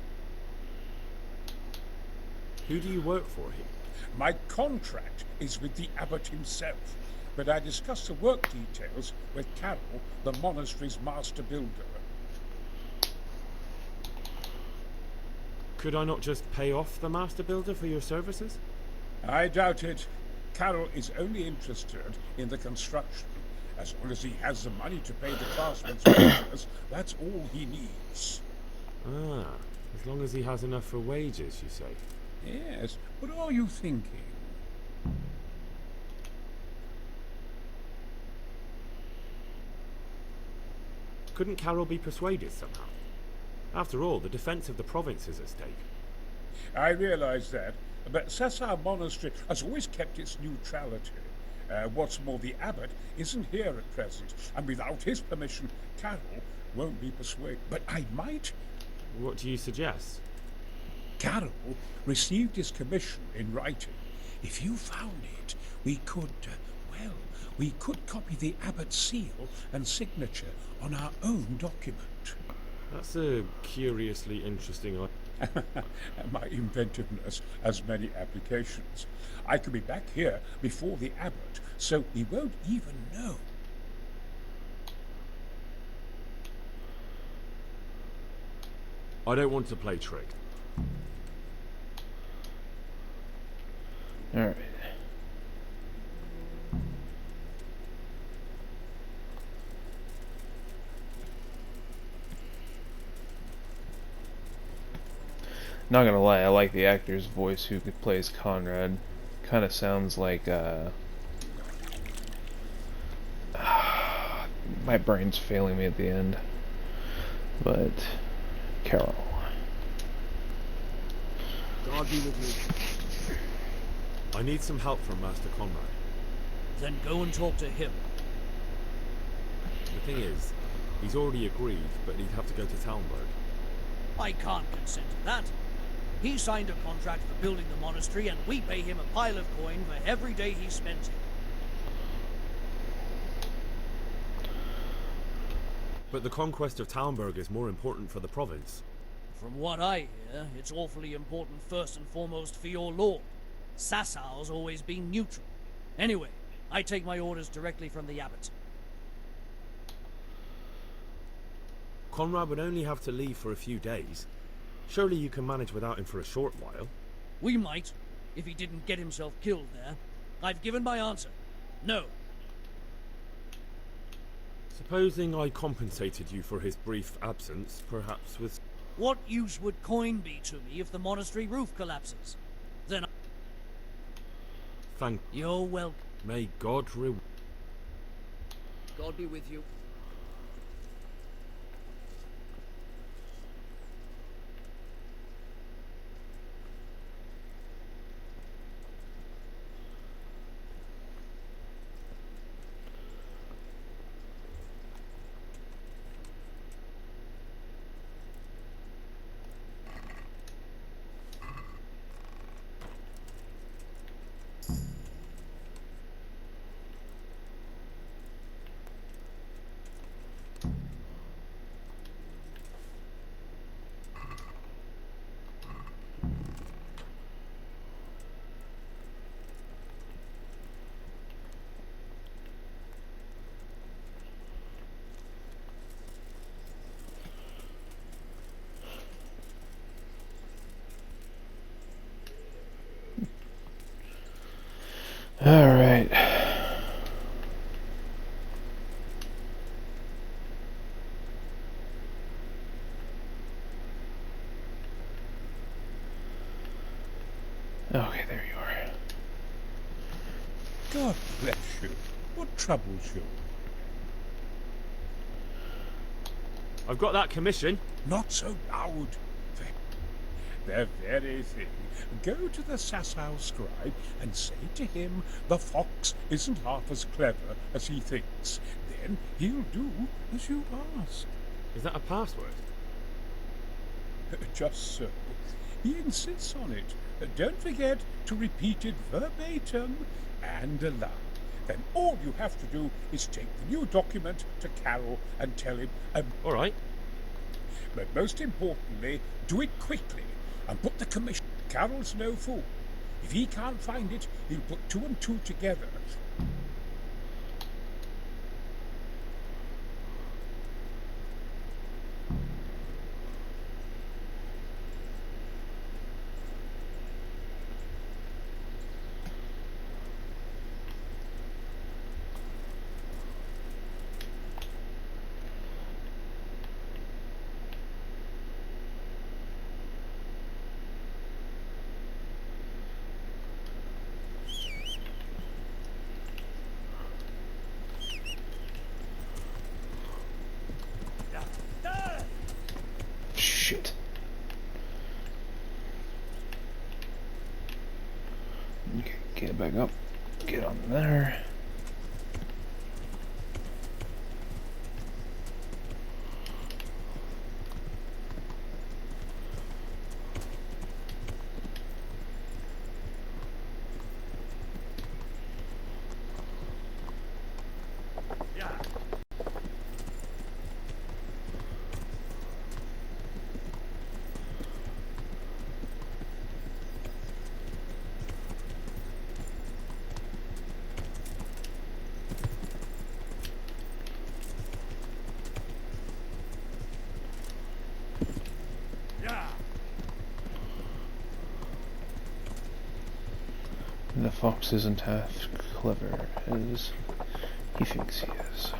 Who do you work for here? My contract is with the abbot himself, but I discussed the work details with Carol, the monastery's master builder. Could I not just pay off the master builder for your services? I doubt it. Carol is only interested in the construction. As long as he has the money to pay the craftsmen's wages, that's all he needs. Ah, as long as he has enough for wages, you say? Yes, what are you thinking? Couldn't Carol be persuaded somehow? After all, the defence of the province is at stake. I realise that, but Sasa Monastery has always kept its neutrality. What's more, the abbot isn't here at present, and without his permission, Carol won't be persuaded. But I might. What do you suggest? Carol received his commission in writing. If you found it, we could, we could copy the abbot's seal and signature on our own document. That's a curiously interesting idea. My inventiveness has many applications. I could be back here before the abbot, so he won't even know. I don't want to play trick. Alright. Not gonna lie, I like the actor's voice who plays Conrad. Kind of sounds like, my brain's failing me at the end. But, Carol. God be with you. I need some help from Master Conrad. Then go and talk to him. The thing is, he's already agreed, but he'd have to go to Talmberg. I can't consent to that. He signed a contract for building the monastery, and we pay him a pile of coin for every day he spends here. But the conquest of Talmberg is more important for the province. From what I hear, it's awfully important first and foremost for your lord. Sassau's always been neutral. Anyway, I take my orders directly from the abbot. Conrad would only have to leave for a few days. Surely you can manage without him for a short while. We might, if he didn't get himself killed there. I've given my answer. No. Supposing I compensated you for his brief absence, perhaps with... What use would coin be to me if the monastery roof collapses? Then Thank... You're welcome. May God reward... God be with you. Okay, there you are. God bless you. What troubles you? I've got that commission. Not so loud. The very thing. Go to the Sasau scribe and say to him the fox isn't half as clever as he thinks. Then he'll do as you ask. Is that a password? Just so. He insists on it. Don't forget to repeat it verbatim and aloud. Then all you have to do is take the new document to Carol and tell him... all right. But most importantly, do it quickly and put the commission... Carol's no fool. If he can't find it, he'll put 2 and 2 together. Shit. Okay, get back up. Get on there. The fox isn't half clever as he thinks he is.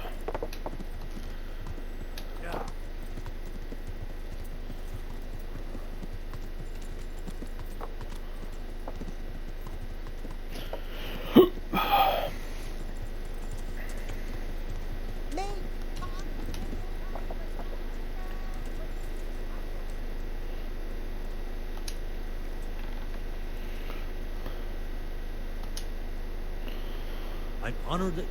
I'm honored that...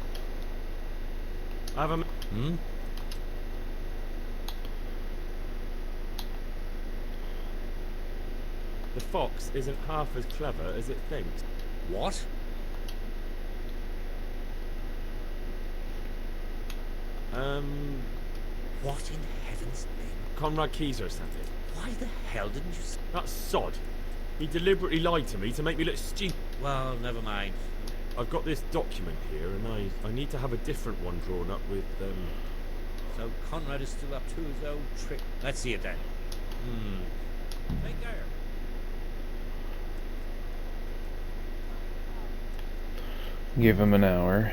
I have a... The fox isn't half as clever as it thinks. What? What in heaven's name? Conrad Keyser sent it. Why the hell didn't you say... That sod. He deliberately lied to me to make me look stupid. Well, never mind. I've got this document here, and I need to have a different one drawn up with, So Conrad is still up to his old trick. Let's see it then. Take care. Give him an hour.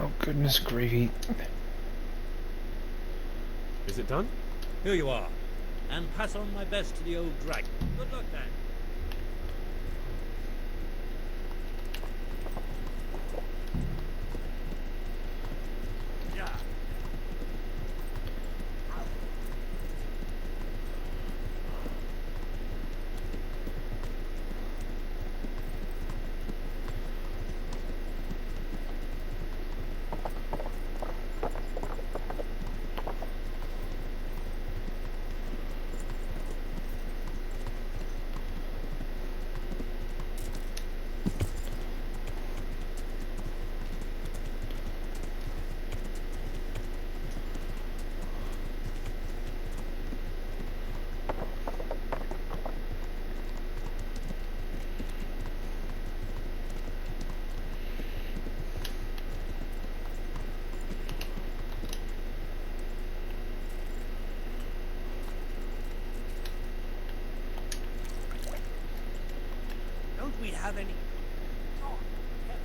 Oh, goodness gravy. Is it done? Here you are. And pass on my best to the old dragon. Good luck then. have any... Oh, heaven.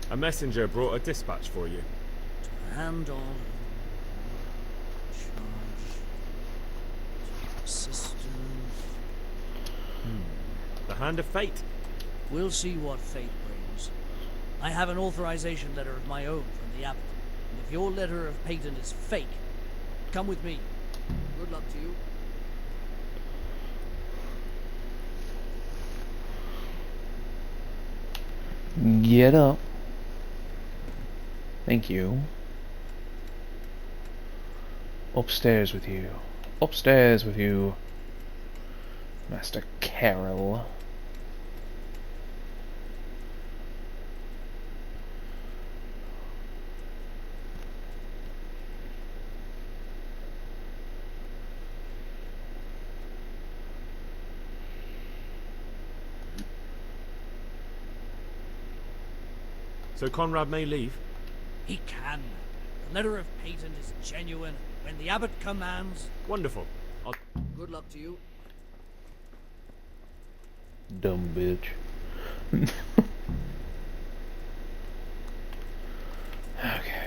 A messenger brought a dispatch for you. Hand on. Charge. Systems. The hand of fate. We'll see what fate brings. I have an authorization letter of my own from the abbot. And if your letter of patent is fake, come with me. Good luck to you. Get up. Thank you. Upstairs with you. Upstairs with you, Master Carroll. So Conrad may leave? He can. The letter of patent is genuine. When the abbot commands... Wonderful. Good luck to you. Dumb bitch. Okay.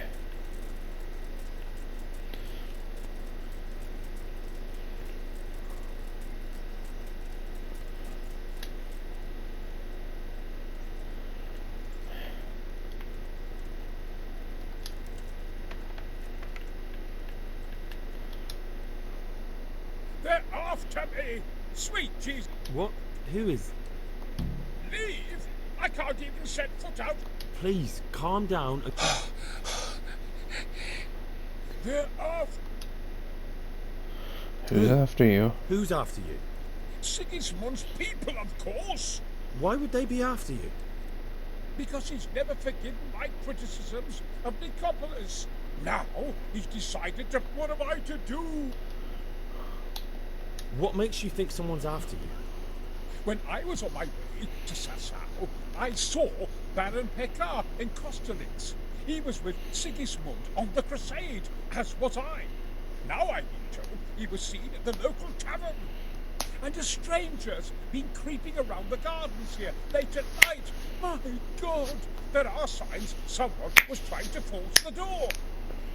They're after me! Sweet Jesus! What? Who is? Leave! I can't even set foot out! Please, calm down. They're after... Who's after you? Who's after you? Sigismund's people, of course! Why would they be after you? Because he's never forgiven my criticisms of Nicopolis. Now he's decided to... What am I to do? What makes you think someone's after you? When I was on my way to Sasau, I saw Baron Pekar in Kosterlitz. He was with Sigismund on the crusade, as was I. Now I've been told he was seen at the local tavern. And a stranger's been creeping around the gardens here late at night. My God! There are signs someone was trying to force the door.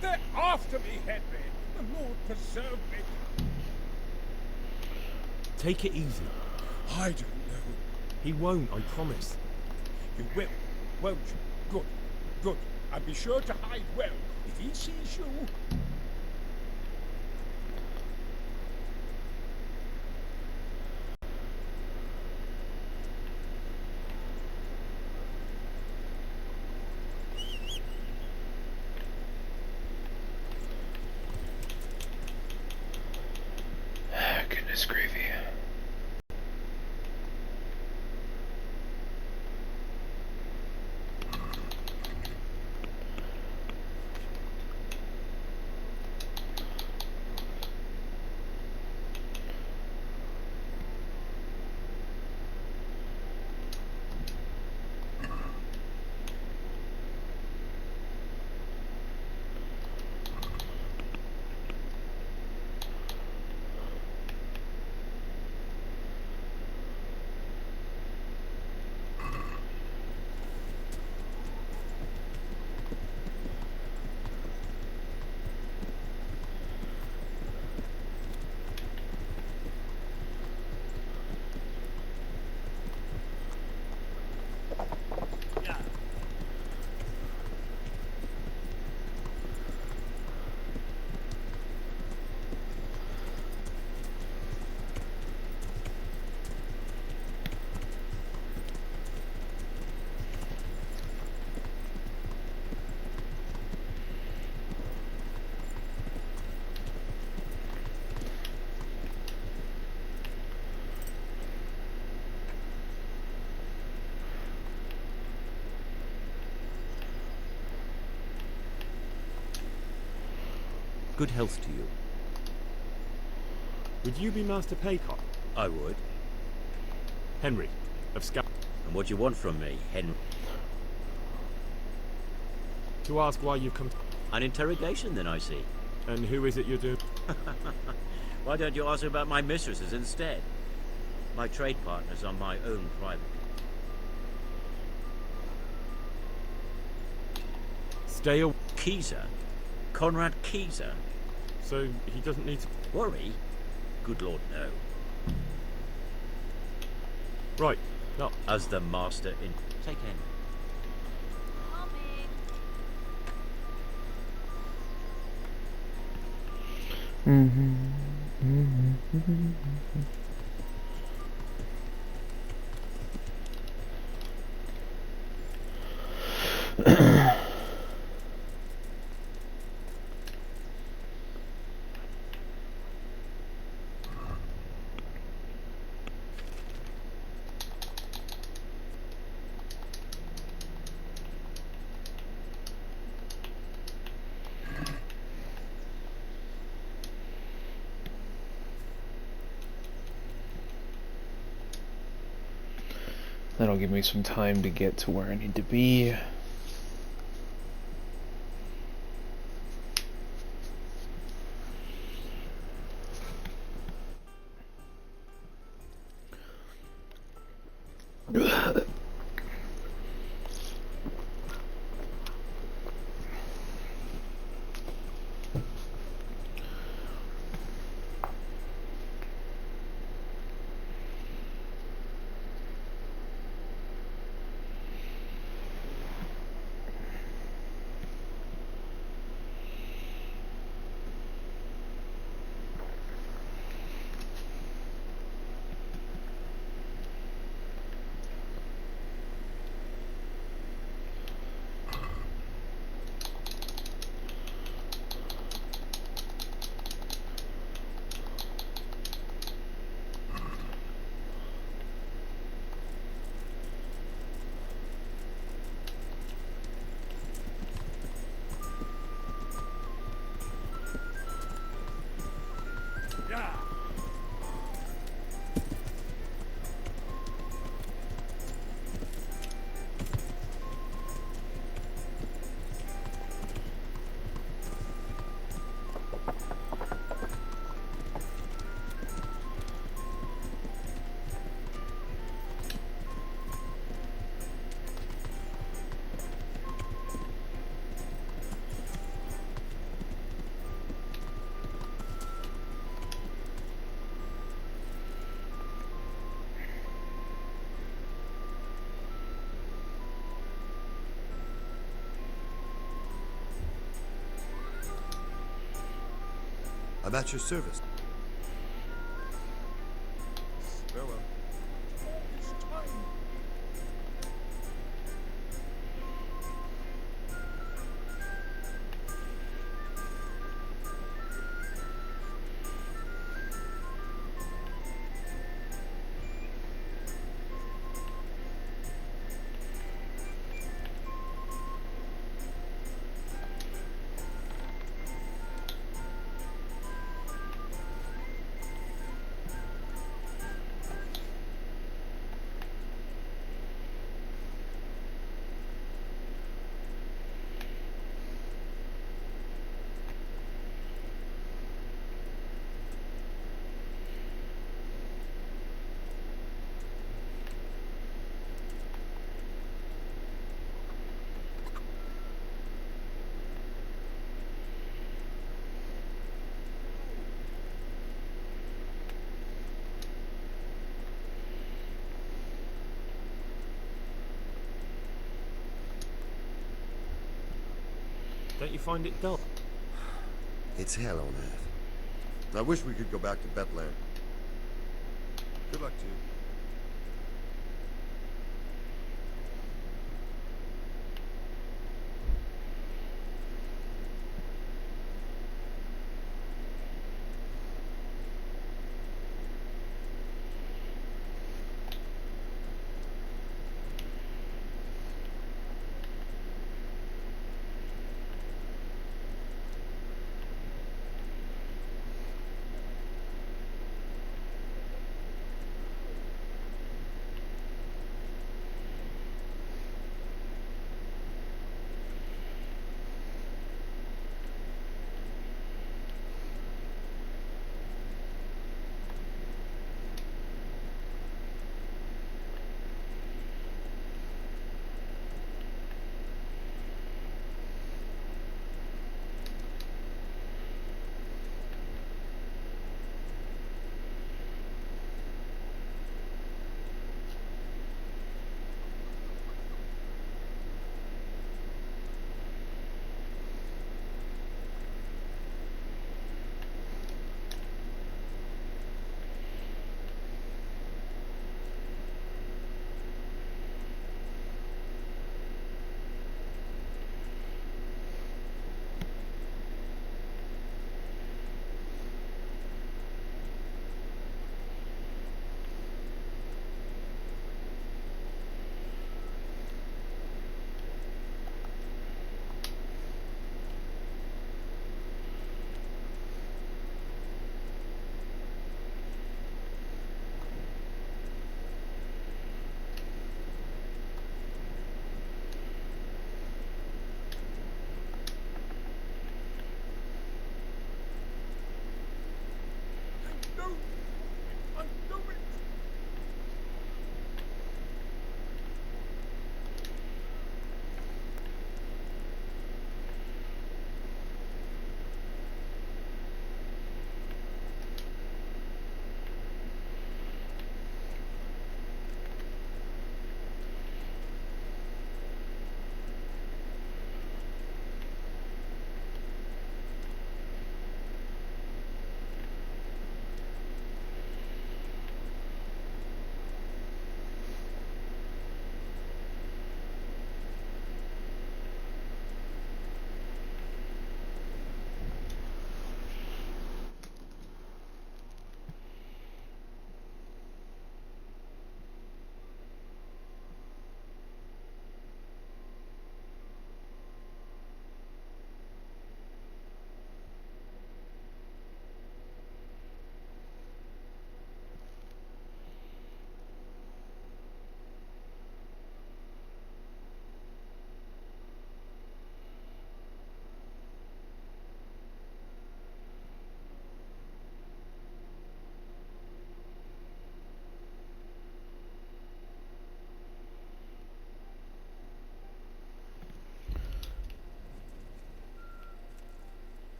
They're after me, Henry. The Lord preserve me. Take it easy. I don't know. He won't, I promise. You will, won't you? Good, good. And be sure to hide well. If he sees you... Goodness gravy. Good health to you. Would you be Master Paycott? I would. Henry, of Scout. And what do you want from me, Henry? To ask why you've come. An interrogation, then, I see. And who is it you're doing? Why don't you ask about my mistresses instead? My trade partners are my own private. Stay away. Keyser? Conrad Keyser? So he doesn't need to worry? Good Lord, no. Right, no. As the master in... Take Henry. That'll give me some time to get to where I need to be. I'm at your service. Farewell. Don't you find it dull? It's hell on earth. I wish we could go back to Bethlehem. Good luck to you.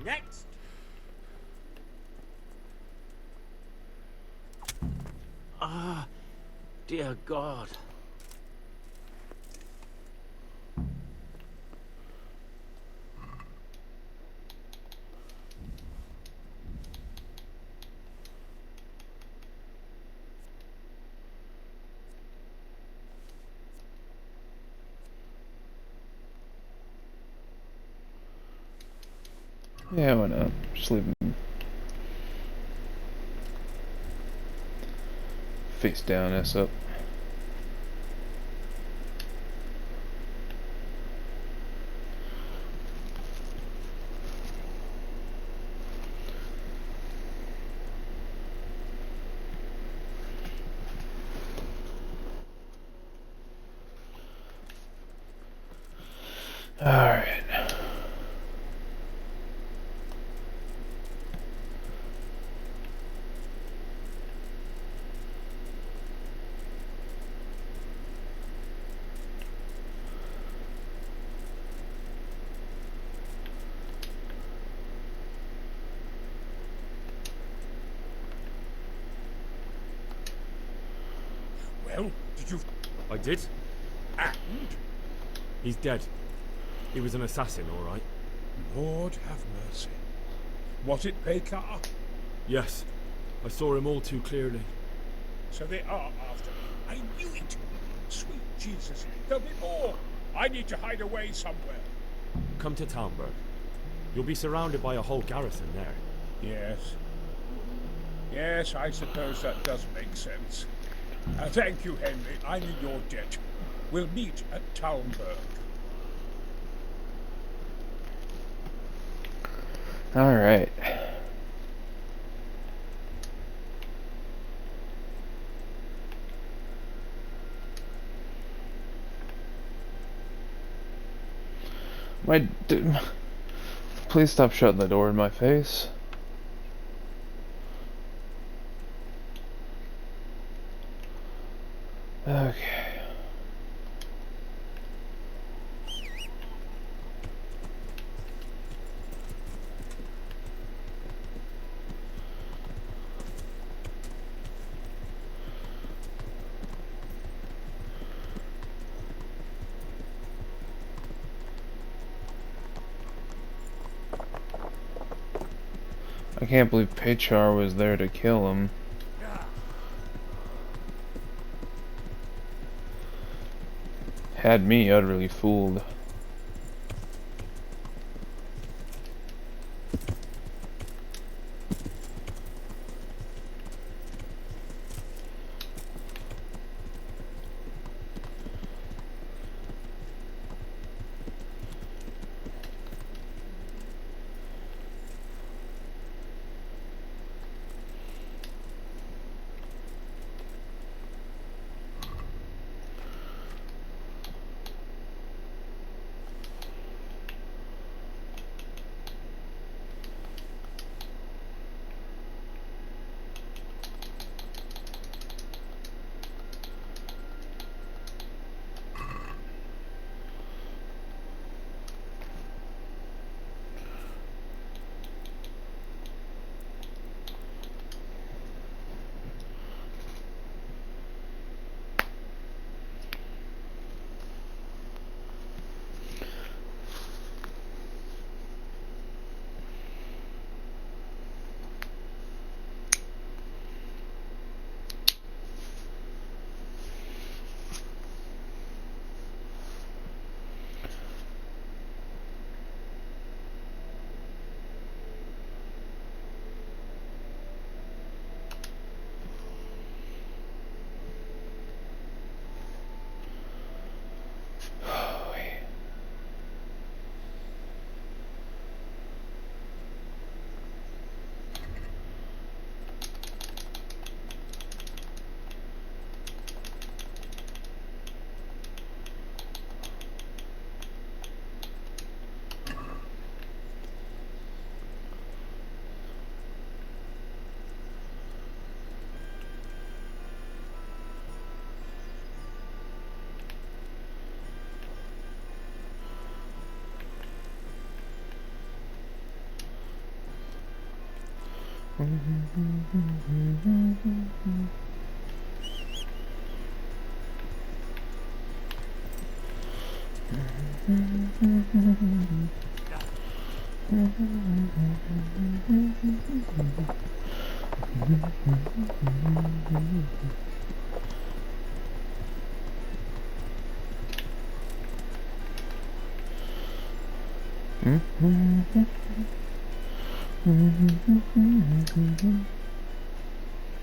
Next! Ah, dear God. Yeah, why not? Just leave him face down, ass up. Alright. Well, did you... I did. And? He's dead. He was an assassin, all right. Lord have mercy. Was it Pekar? Yes. I saw him all too clearly. So they are after me. I knew it. Sweet Jesus. There'll be more. I need to hide away somewhere. Come to Talmberg. You'll be surrounded by a whole garrison there. Yes. Yes, I suppose that does make sense. Thank you, Henry. I'm in your debt. We'll meet at Talmberg. Alright. Please stop shutting the door in my face. Okay. I can't believe Pechar was there to kill him. Had me utterly fooled.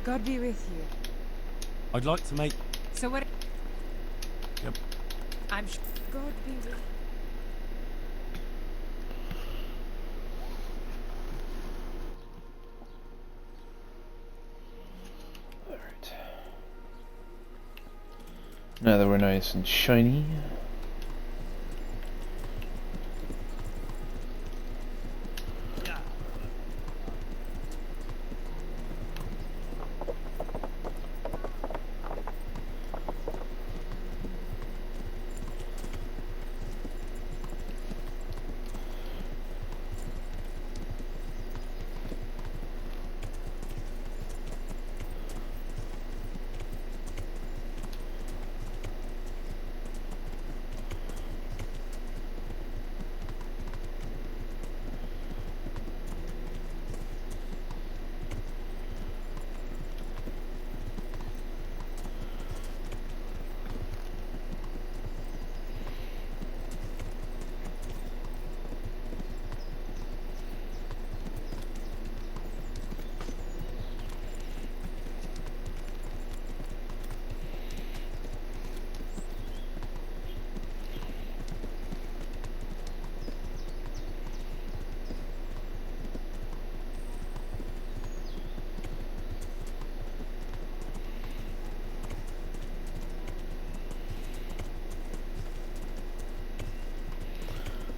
God be with you. I'd like to make... So what? Yep. I'm sure. God be with you. Alright. Now that we're nice and shiny.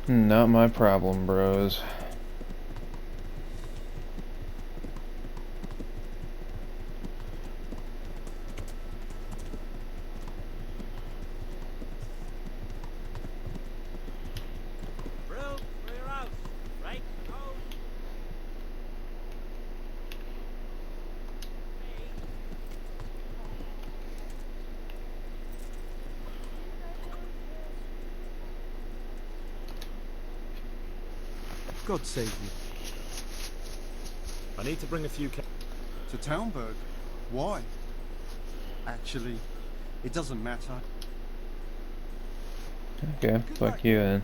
Not my problem, bros. God save you. I need to bring a few to Townburg. Why? Actually, it doesn't matter. Okay, fuck you then.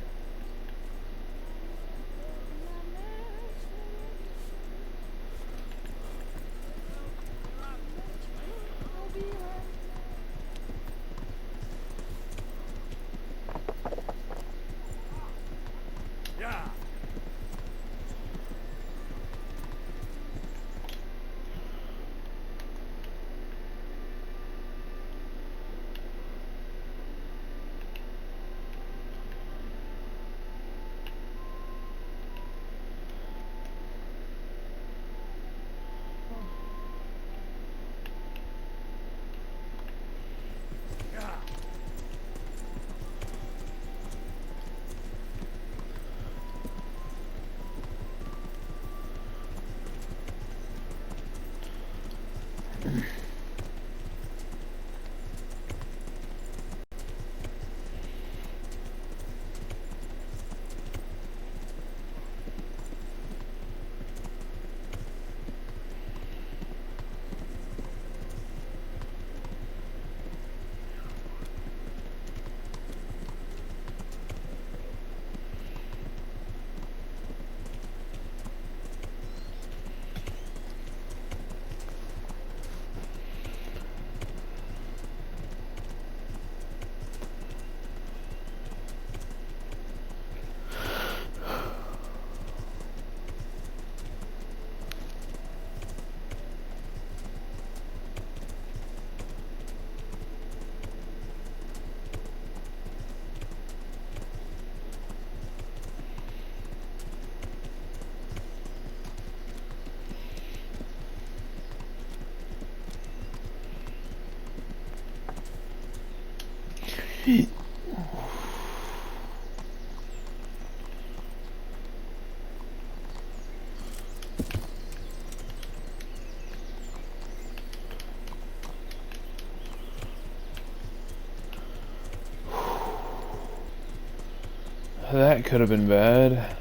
That could have been bad.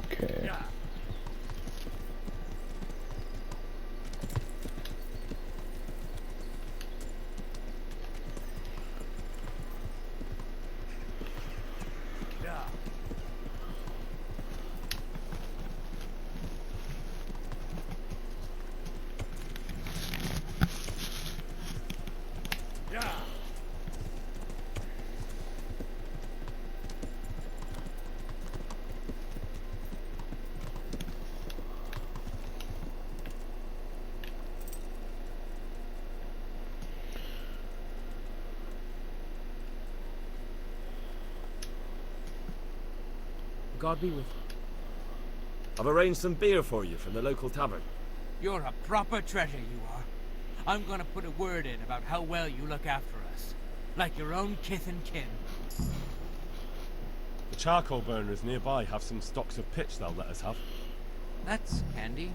Okay. God be with you. I've arranged some beer for you from the local tavern. You're a proper treasure, you are. I'm gonna put a word in about how well you look after us. Like your own kith and kin. The charcoal burners nearby have some stocks of pitch they'll let us have. That's handy.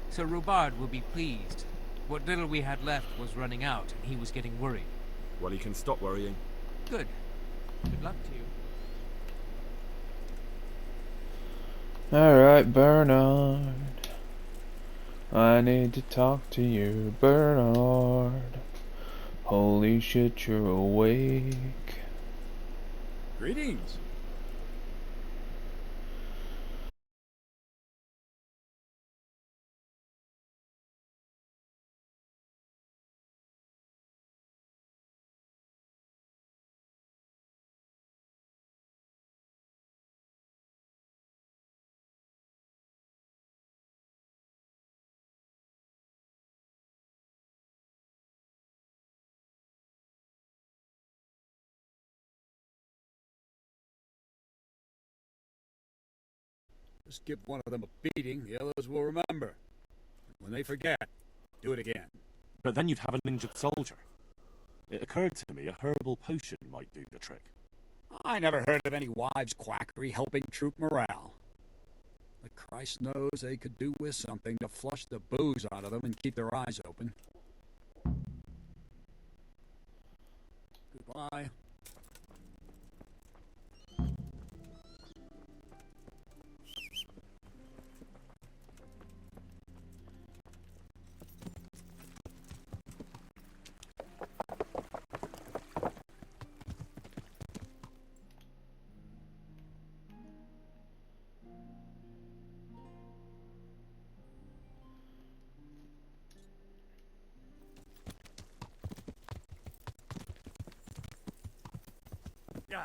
Sir Rubard will be pleased. What little we had left was running out, and he was getting worried. Well, he can stop worrying. Good. Good luck to you. Alright, Bernard. I need to talk to you, Bernard. Holy shit, you're awake. Greetings. Just give one of them a beating, the others will remember. When they forget, do it again. But then you'd have an injured soldier. It occurred to me a herbal potion might do the trick. I never heard of any wives' quackery helping troop morale. But Christ knows they could do with something to flush the booze out of them and keep their eyes open. Goodbye. Yeah.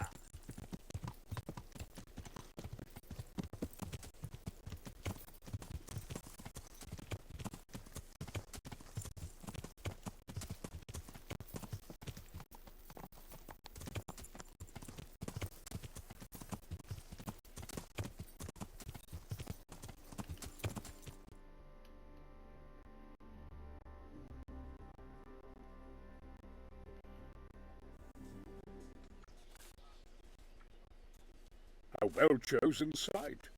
A well-chosen site.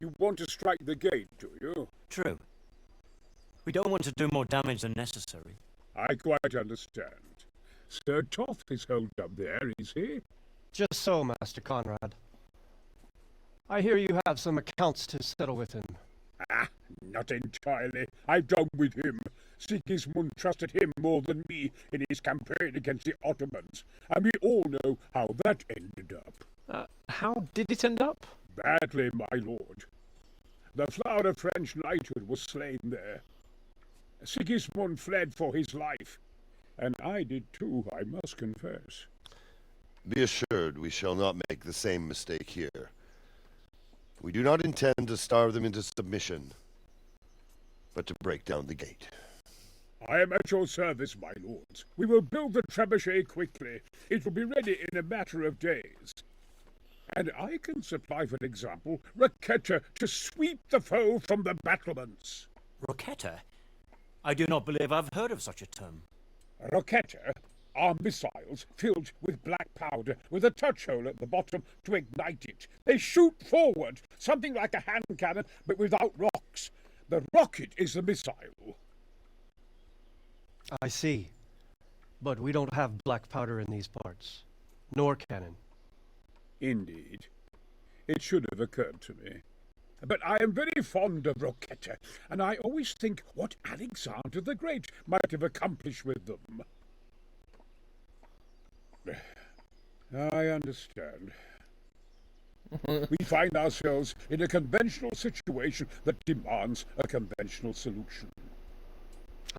You want to strike the gate, do you? True. We don't want to do more damage than necessary. I quite understand. Sir Toth is holed up there, is he? Just so, Master Conrad. I hear you have some accounts to settle with him. Ah, not entirely. I've done with him. Sigismund trusted him more than me in his campaign against the Ottomans, and we all know how that ended up. How did it end up? Badly, my lord. The flower of French knighthood was slain there. Sigismund fled for his life, and I did too, I must confess. Be assured we shall not make the same mistake here. We do not intend to starve them into submission, but to break down the gate. I am at your service, my lords. We will build the trebuchet quickly. It will be ready in a matter of days. And I can supply, for example, Raketa to sweep the foe from the battlements. Roquetta? I do not believe I've heard of such a term. Raketa are missiles filled with black powder with a touch hole at the bottom to ignite it. They shoot forward, something like a hand cannon, but without rocks. The rocket is the missile. I see. But we don't have black powder in these parts. Nor cannon. Indeed. It should have occurred to me. But I am very fond of Roquetta, and I always think what Alexander the Great might have accomplished with them. I understand. We find ourselves in a conventional situation that demands a conventional solution.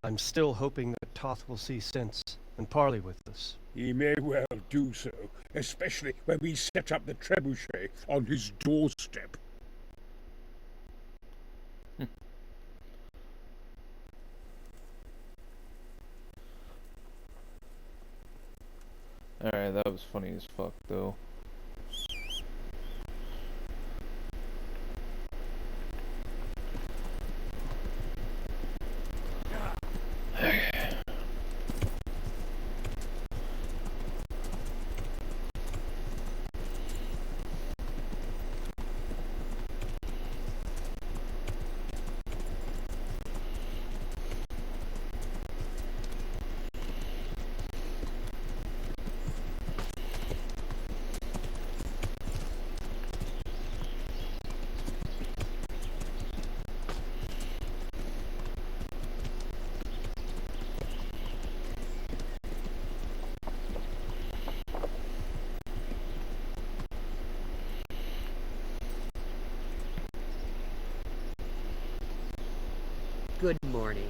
I'm still hoping that Toth will see sense and parley with us. He may well do so, especially when we set up the trebuchet on his doorstep. Alright, that was funny as fuck, though. Good morning.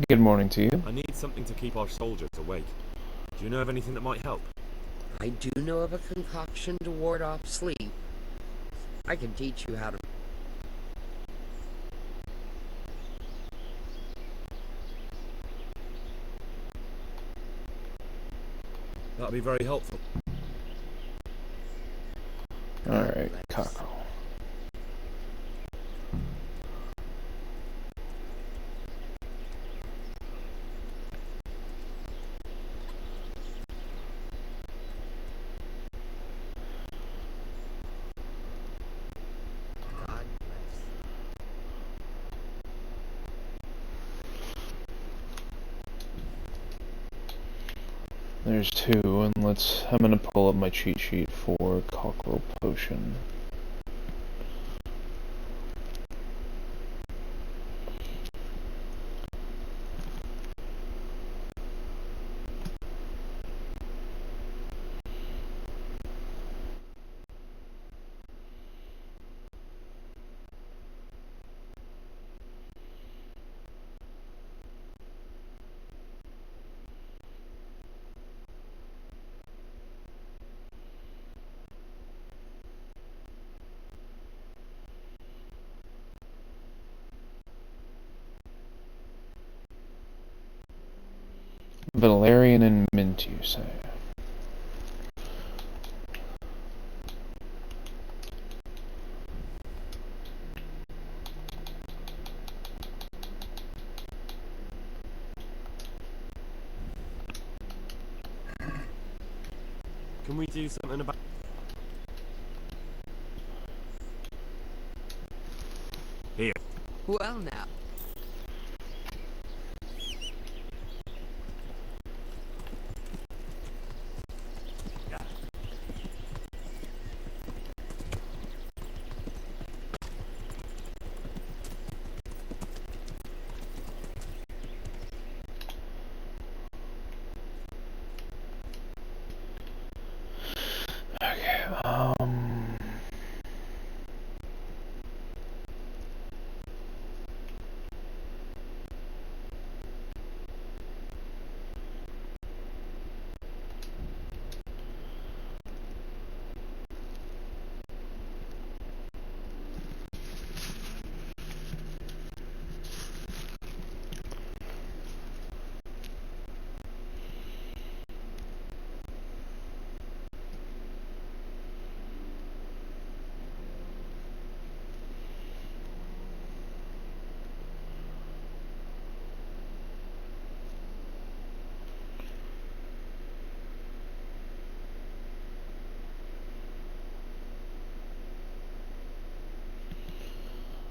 Good morning to you. I need something to keep our soldiers awake. Do you know of anything that might help? I do know of a concoction to ward off sleep. I can teach you how to... That'd be very helpful. Alright, cockerel. There's two, and I'm gonna pull up my cheat sheet for cockerel potion. Valerian and mint, you say? Can we do something about... Here. Well now.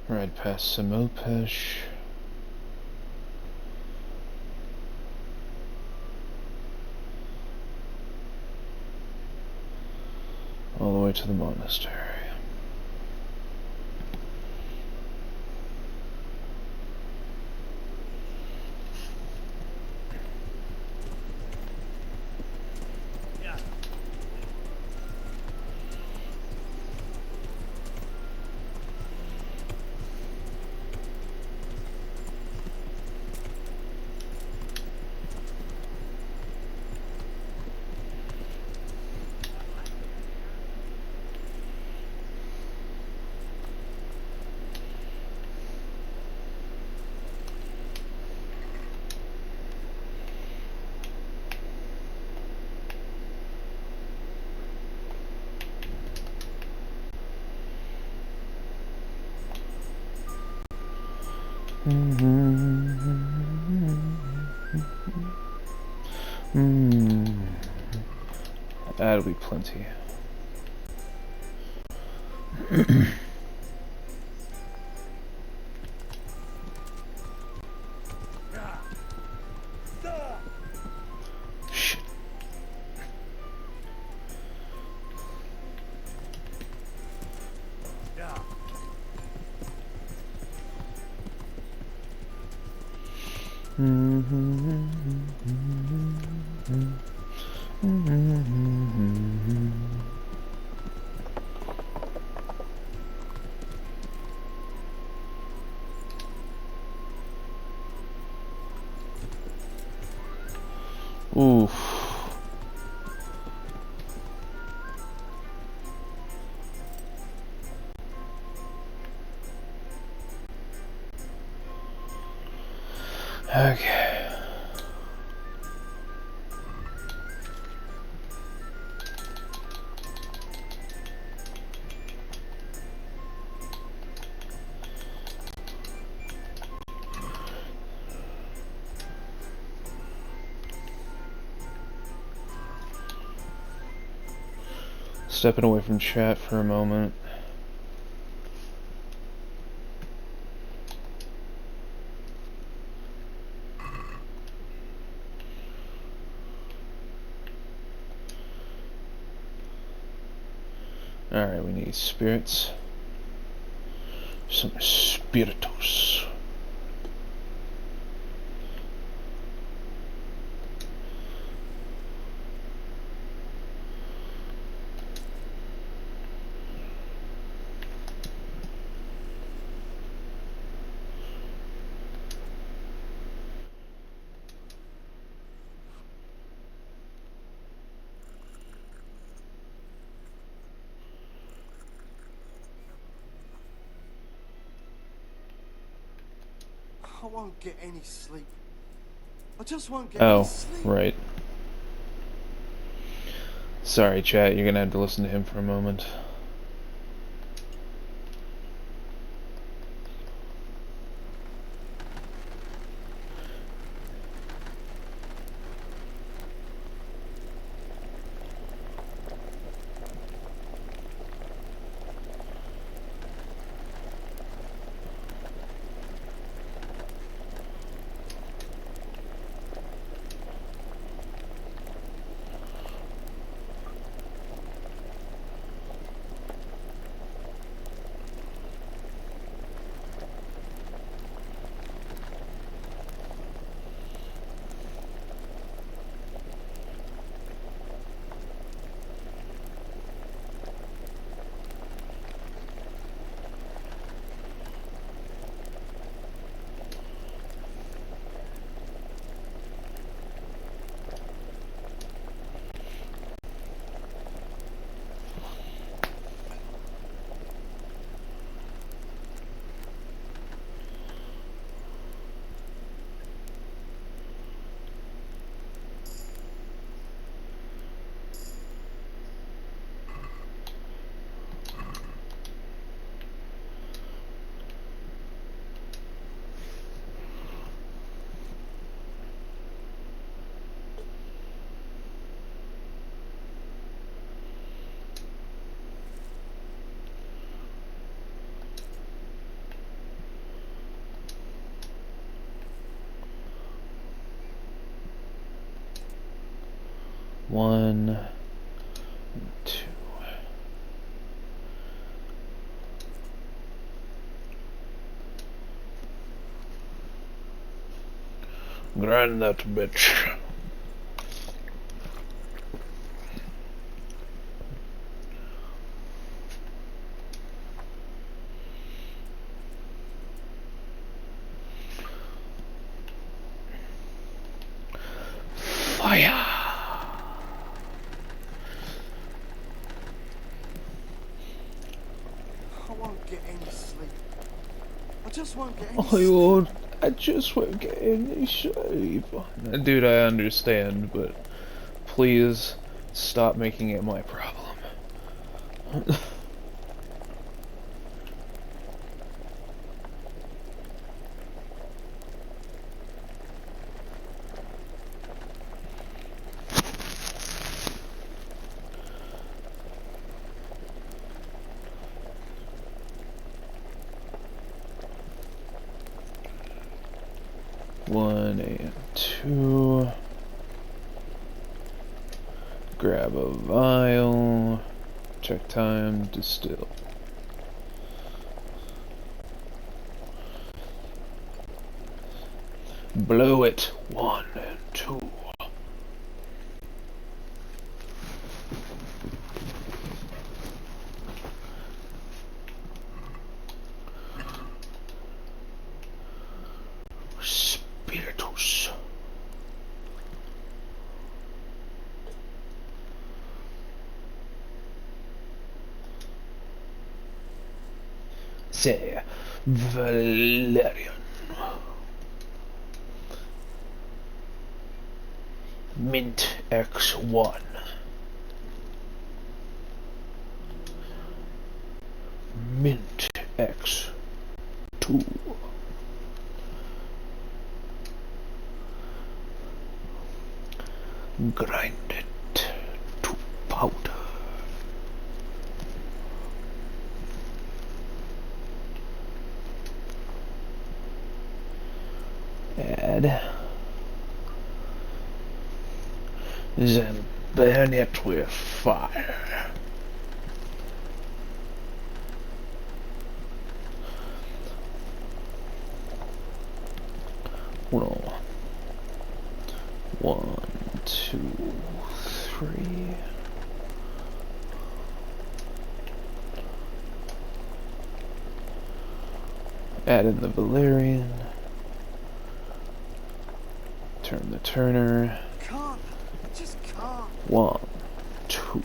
Ride past Samopesh. All the way to the monastery. That'll be plenty. Shit. Oof. Okay. Stepping away from chat for a moment. Alright, we need spirits. Some spiritus. I won't get any sleep. I just won't get any sleep. Right. Sorry, chat, you're gonna have to listen to him for a moment. 1, 2. Grind that bitch. Fire! I won't get any sleep. I just won't get any I sleep. won't. I just won't get any sleep. Dude, I understand, but please stop making it my problem. One and 2. Grab a vial. Check time. Distill. Blow it. 1 and 2. Spiritus. Say, Valerian. Mint X1. Mint X2. Grind it to powder. Add. Then burn it with fire. Hold on. 1, 2, 3. Add in the Valerian. Turn the turner. Can't. I just can't. 1, 2.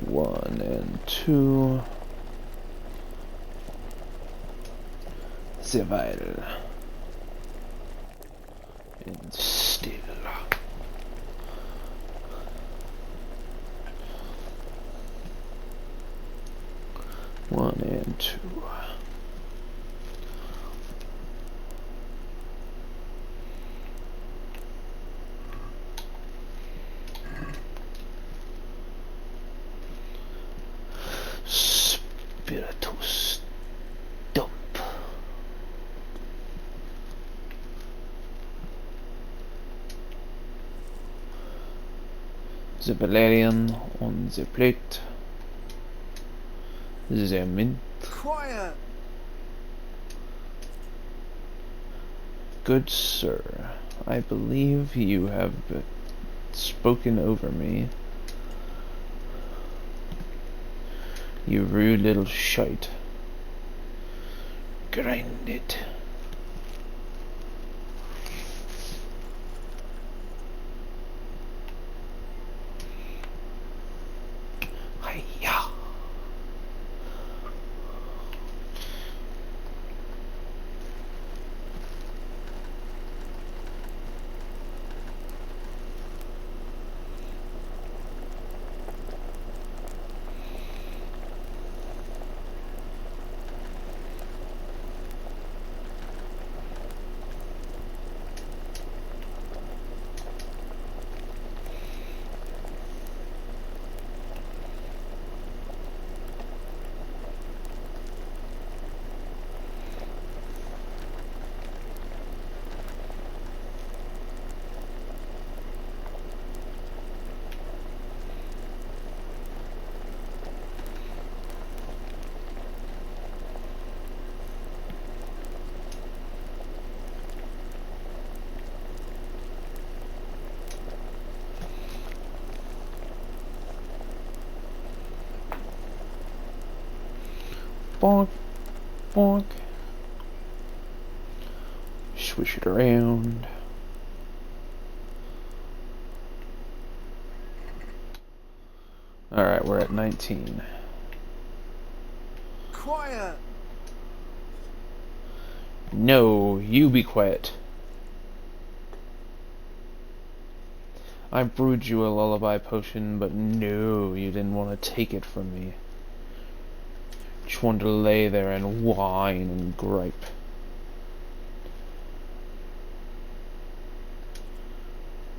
One and 2. Zevail. And still. 1 and 2. Spiritus dump. The Valerian on the plate. The mint. Quiet. Good sir, I believe you have spoken over me. You rude little shite. Grind it. Hiya. bonk, bonk. Swish it around. Alright, we're at 19. Quiet! No, you be quiet. I brewed you a lullaby potion, but no, you didn't want to take it from me. Just wanted to lay there and whine and gripe.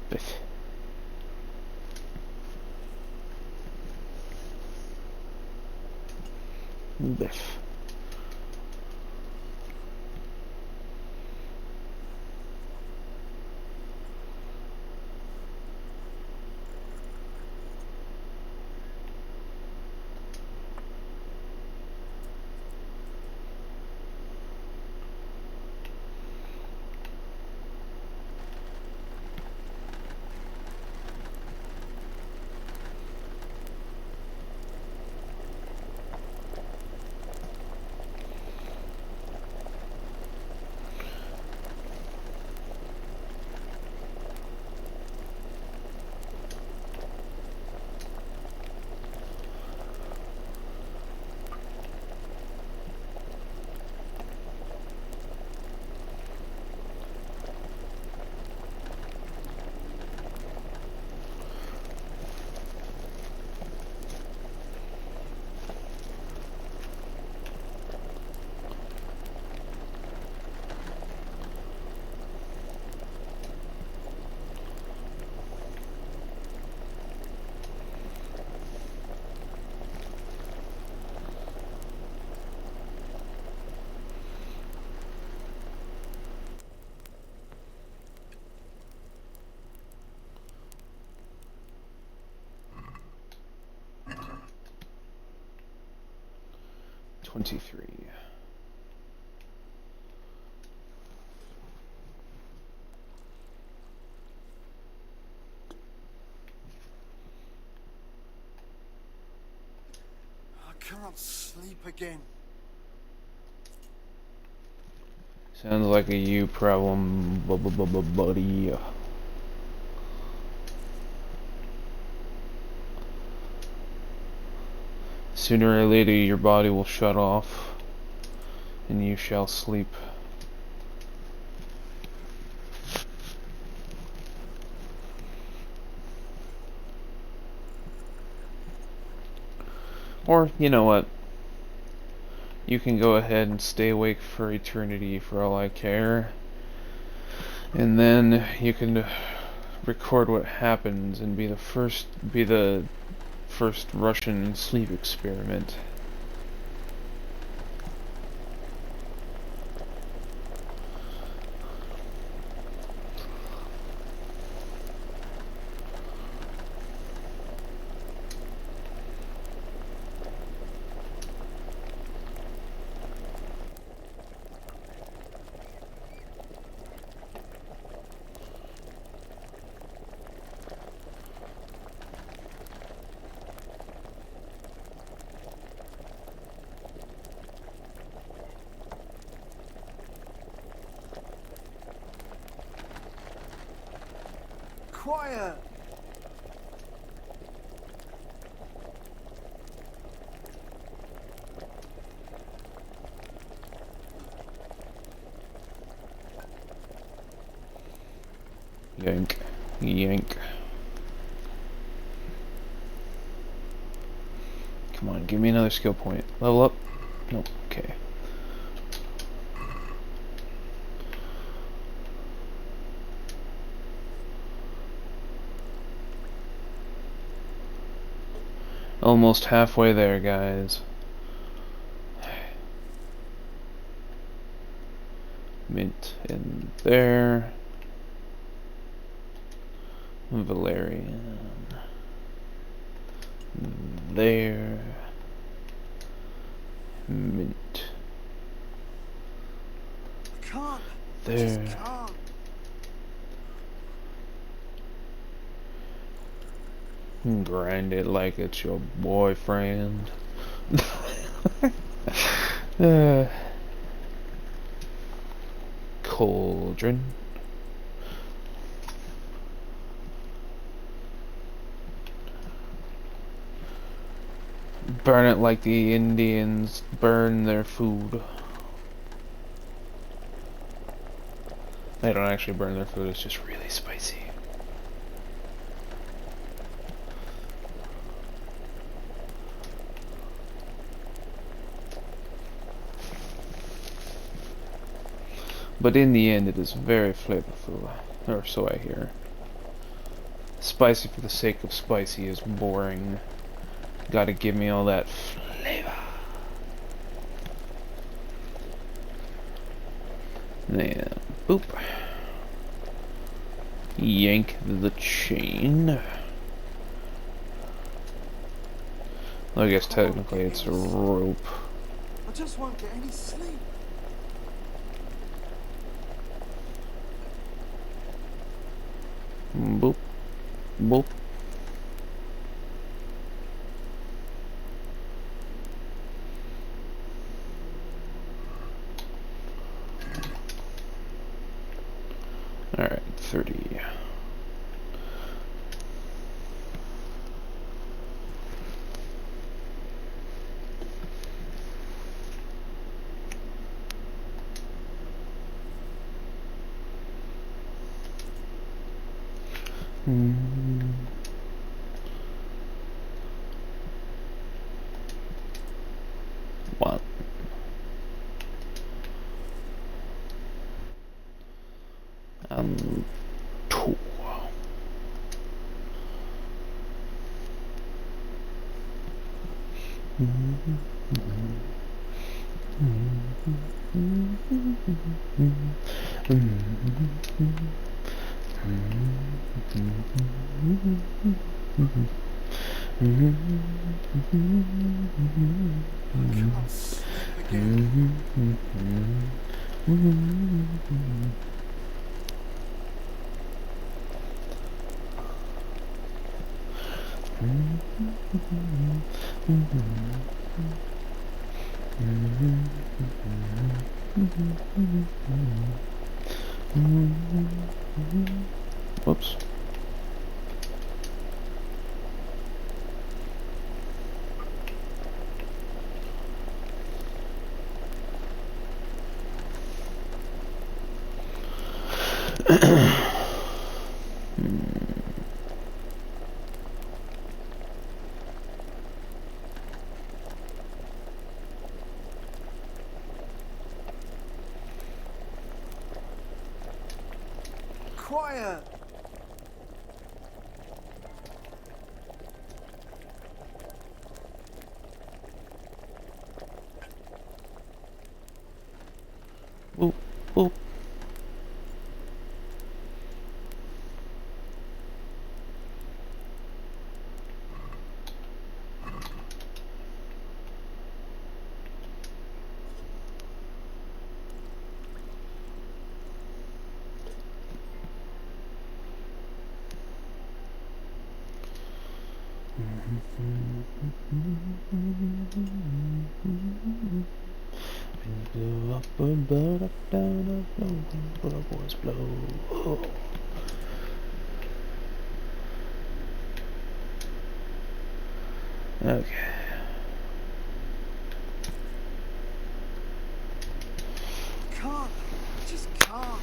Biff. Biff. $23. I can't sleep again. Sounds like a you problem, buddy. Sooner or later your body will shut off and you shall sleep. Or, you know what? You can go ahead and stay awake for eternity for all I care. And then you can record what happens and be the first Russian sleep experiment. Quiet! Yank. Yank. Come on, give me another skill point. Level up? Nope. Okay. Almost halfway there, guys. Mint in there. Valerian. There. Mint. I can't. There. I just can't. Grind it like it's your boyfriend. Cauldron. Burn it like the Indians burn their food. They don't actually burn their food, it's just really spicy. But in the end, it is very flavorful, or so I hear. Spicy for the sake of spicy is boring. Gotta give me all that flavor. Yeah, boop. Yank the chain. I guess technically it's a rope. I just won't get any sleep. Boop. Boop. Alright, 30. What? Two. I can't sleep again. Whoops. Quiet. Boop, boop. Blow up, blow up, down, up, blow up, boys, blow. Oh. Okay. Can't. I just can't.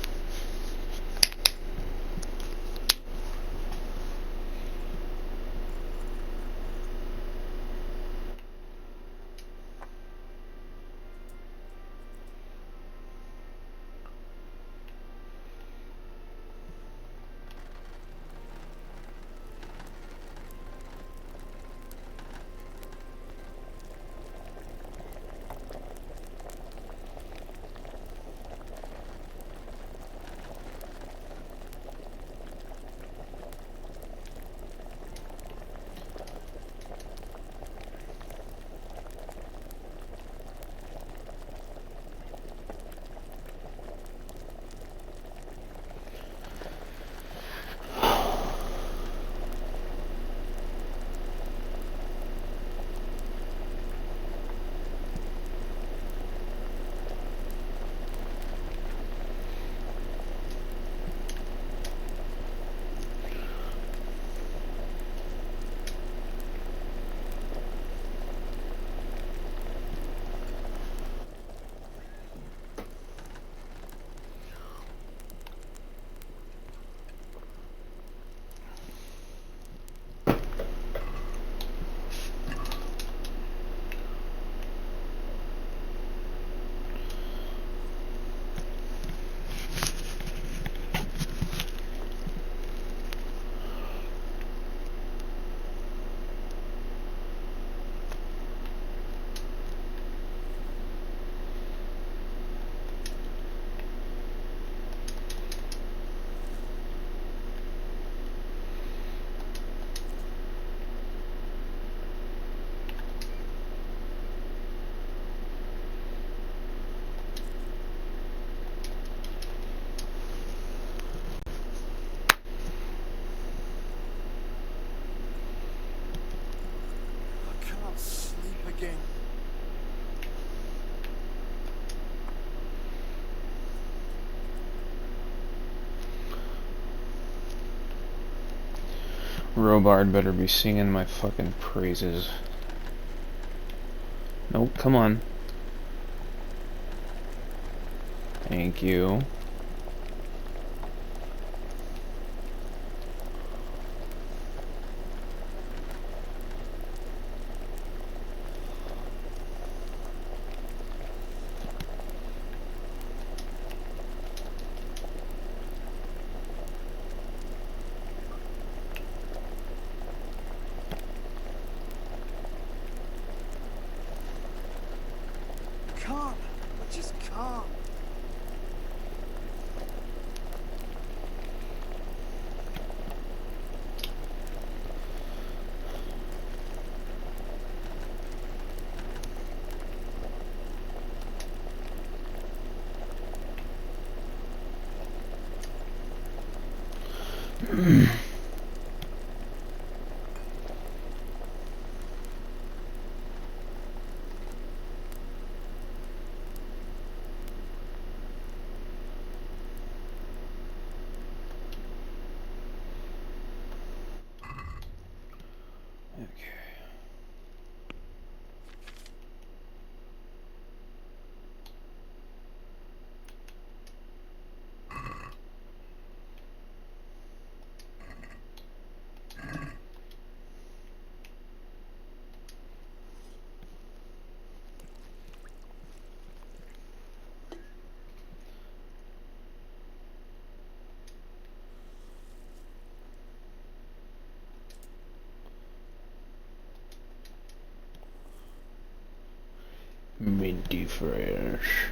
Robard better be singing my fucking praises. Nope, come on. Thank you. Calm. Just calm. Minty fresh.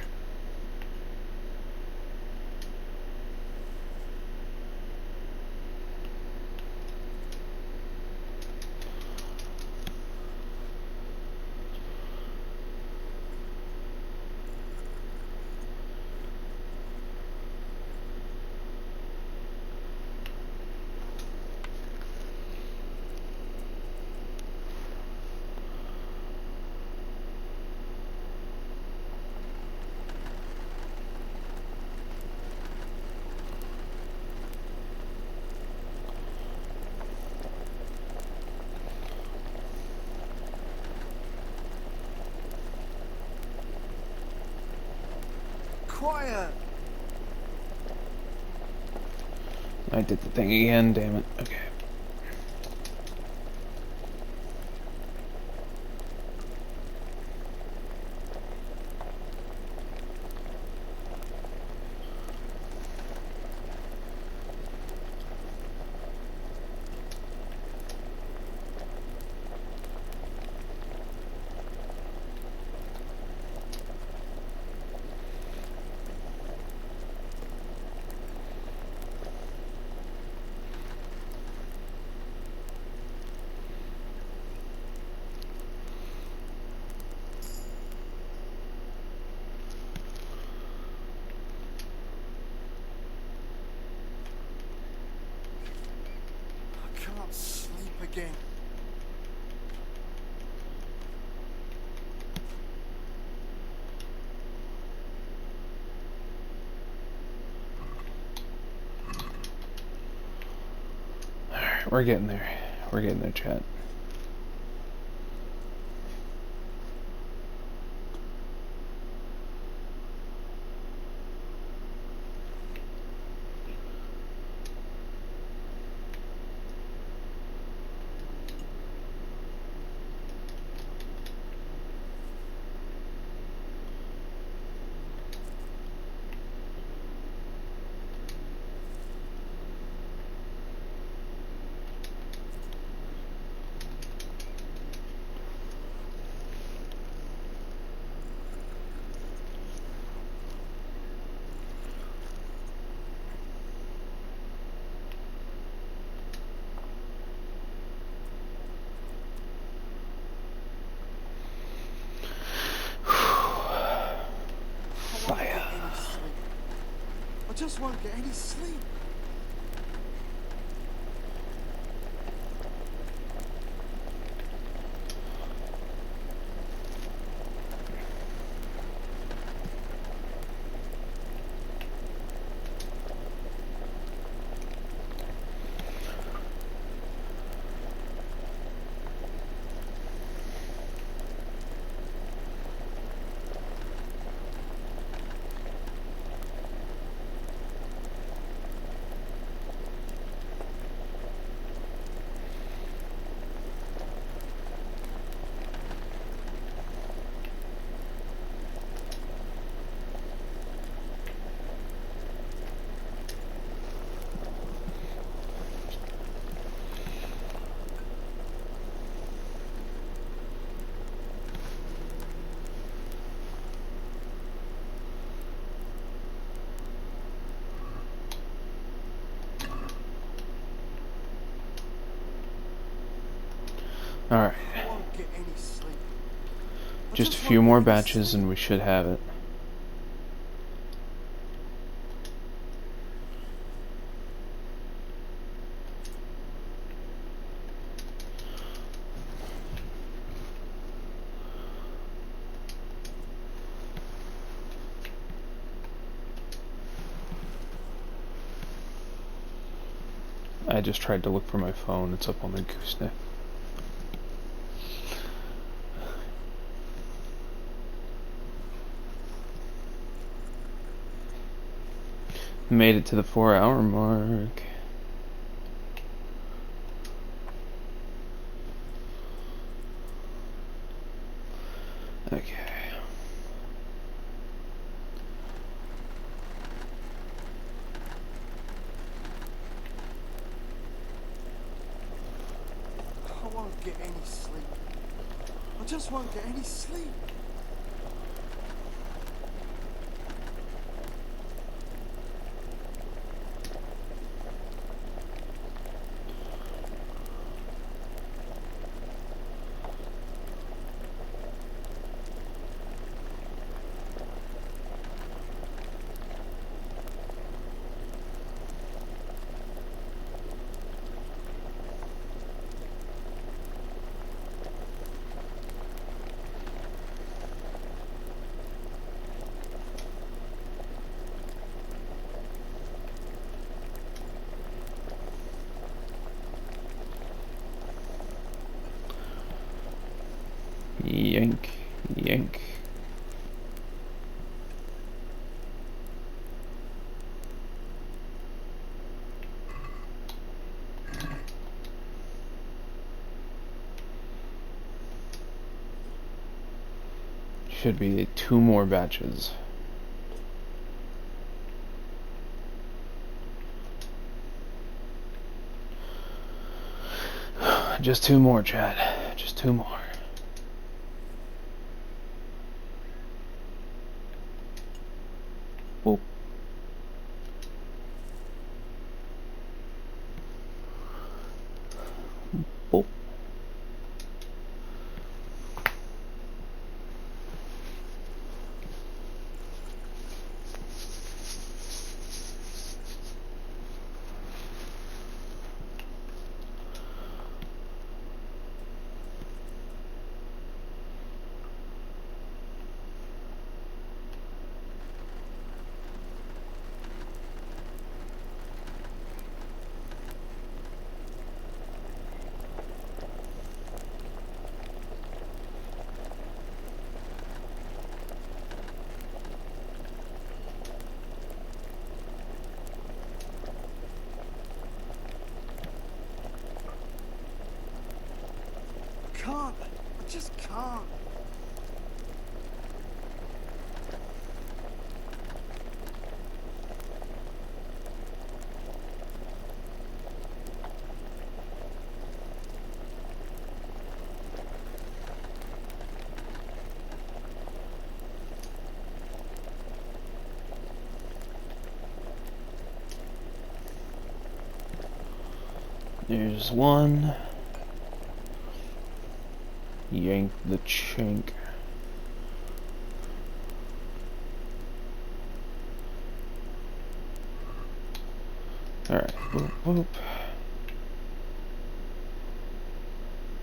Quiet. I did the thing again, damn it. Okay. I can't sleep again. Alright, we're getting there. We're getting there, chat. I just won't get any sleep. Alright. I won't get any sleep. Just a few more batches and we should have it. I just tried to look for my phone. It's up on the gooseneck. Made it to the 4-hour mark. Okay. I won't get any sleep. I just won't get any sleep. Yank, yank. Should be 2 more batches. Just 2 more, Chad. Just 2 more. Boop. Boop. Can't. I just can't. There's one. Yank the chink. Alright, boop, boop.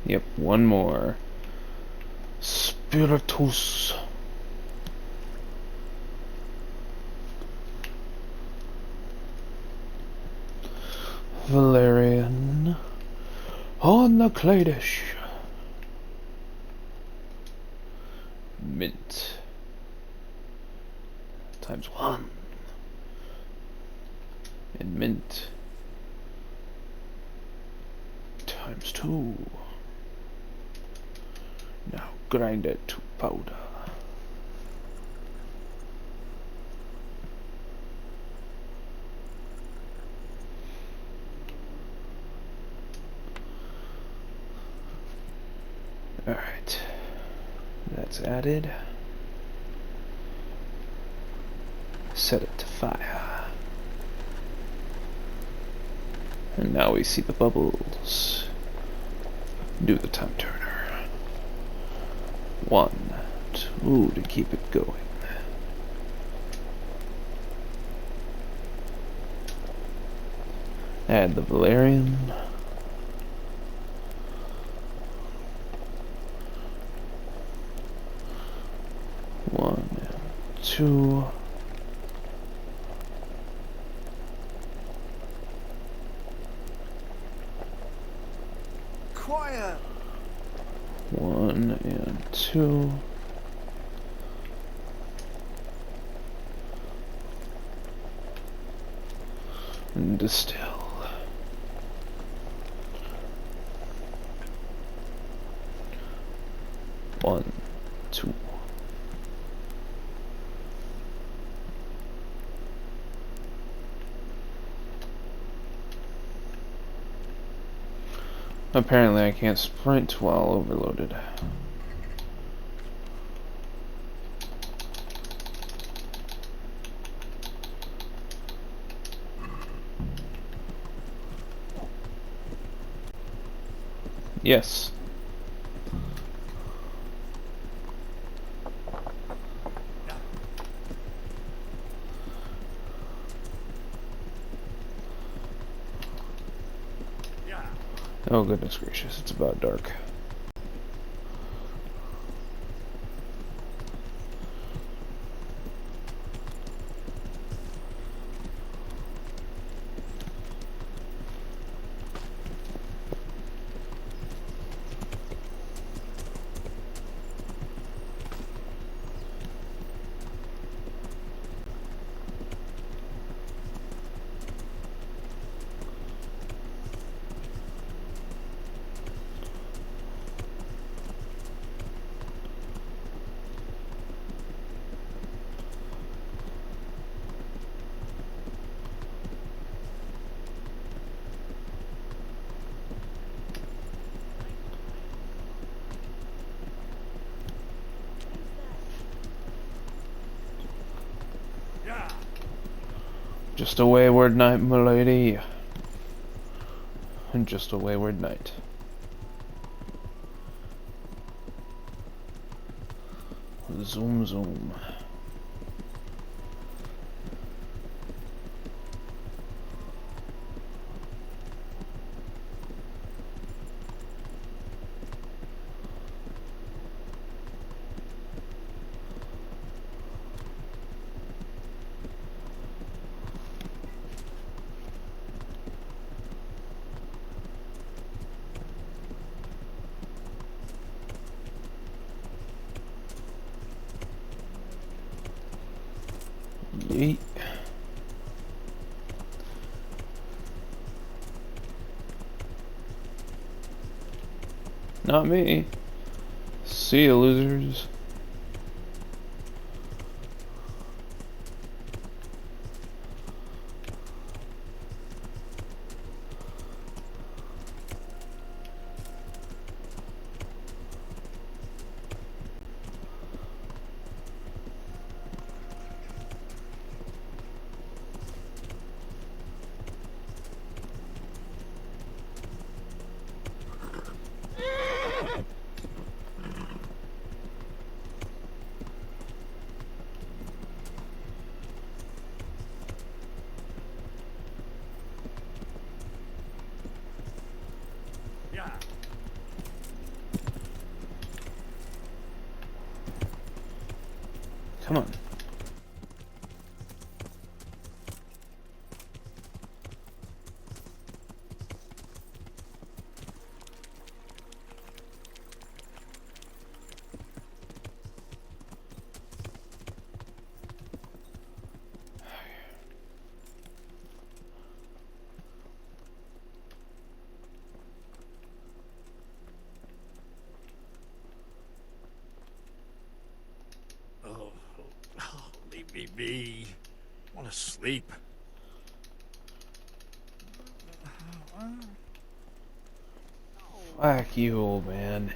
Yep, one more. Spiritus. Valerian. On the clay dish. Mint. Times 1. And mint. Times 2. Now grind it to powder. Alright. That's added. Set it to fire. And now we see the bubbles. Do the time turner. 1, 2 to keep it going. Add the Valerian. One, 2. Quiet. 1 and 2. And distill. 1, 2. Apparently I can't sprint while overloaded. Yes. Oh goodness gracious, it's about dark. Just a wayward night, my lady. And just a wayward night. Zoom, zoom. Yeet. Not me. See ya, losers. Come on. Leave me be. I want to sleep. Fuck you, old man.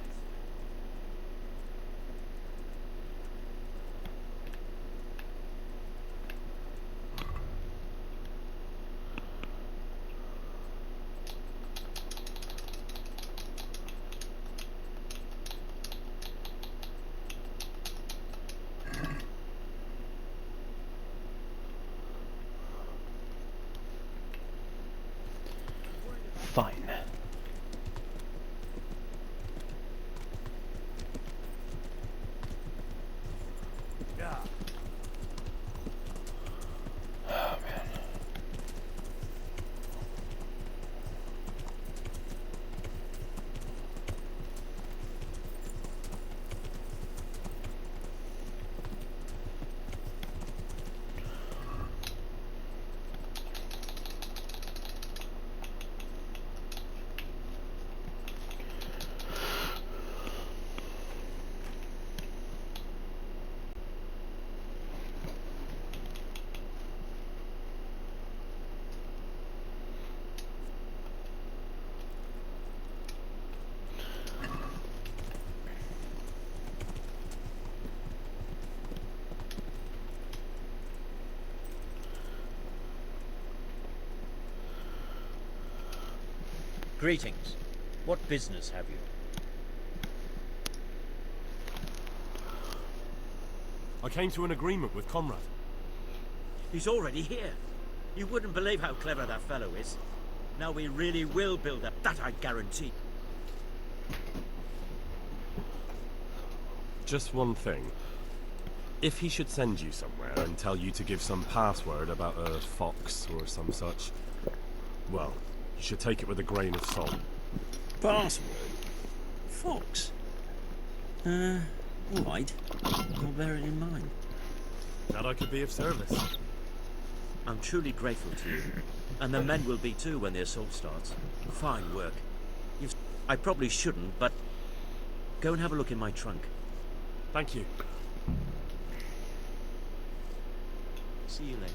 Greetings. What business have you? I came to an agreement with Conrad. He's already here. You wouldn't believe how clever that fellow is. Now we really will build up. That I guarantee. Just one thing. If he should send you somewhere and tell you to give some password about a fox or some such, well, you should take it with a grain of salt. Password? Fox? Alright. I'll bear it in mind. Glad I could be of service. I'm truly grateful to you. And the men will be too when the assault starts. Fine work. I probably shouldn't, but go and have a look in my trunk. Thank you. See you later.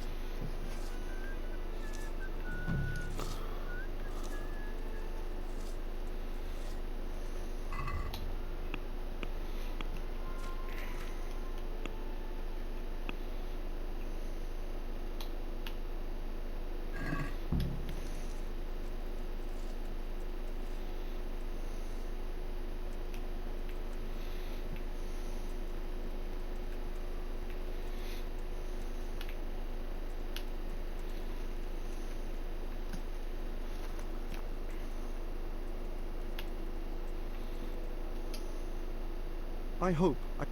I hope. I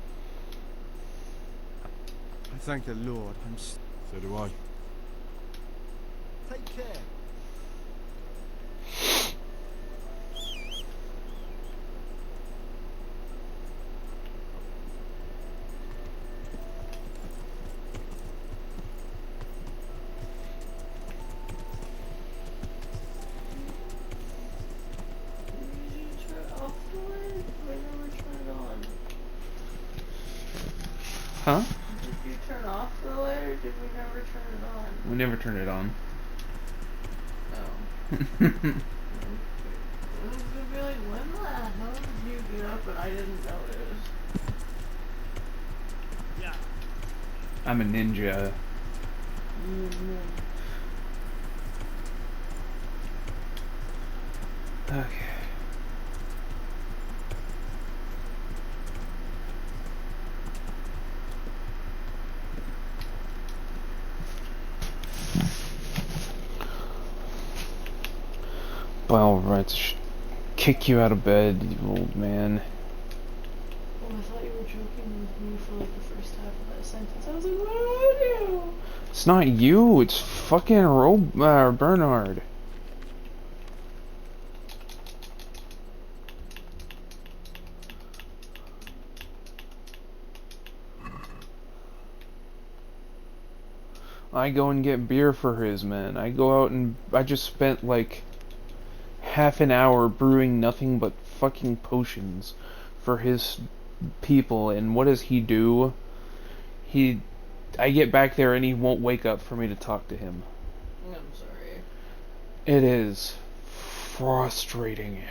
thank the Lord. So do I. Take care. Huh? Did you turn off the light or did we never turn it on? We never turned it on. Oh. I was gonna be like, when the hell did you get up and I didn't notice? Yeah. I'm a ninja. Okay. Well, right, kick you out of bed, you old man. Oh, I thought you were joking with me for like the first half of that sentence. I was like, what did I do? It's not you, it's fucking Bernard. I go and get beer for his men. I go out and I just spent like half an hour brewing nothing but fucking potions for his people, and what does he do? I get back there and he won't wake up for me to talk to him. I'm sorry. It is frustrating.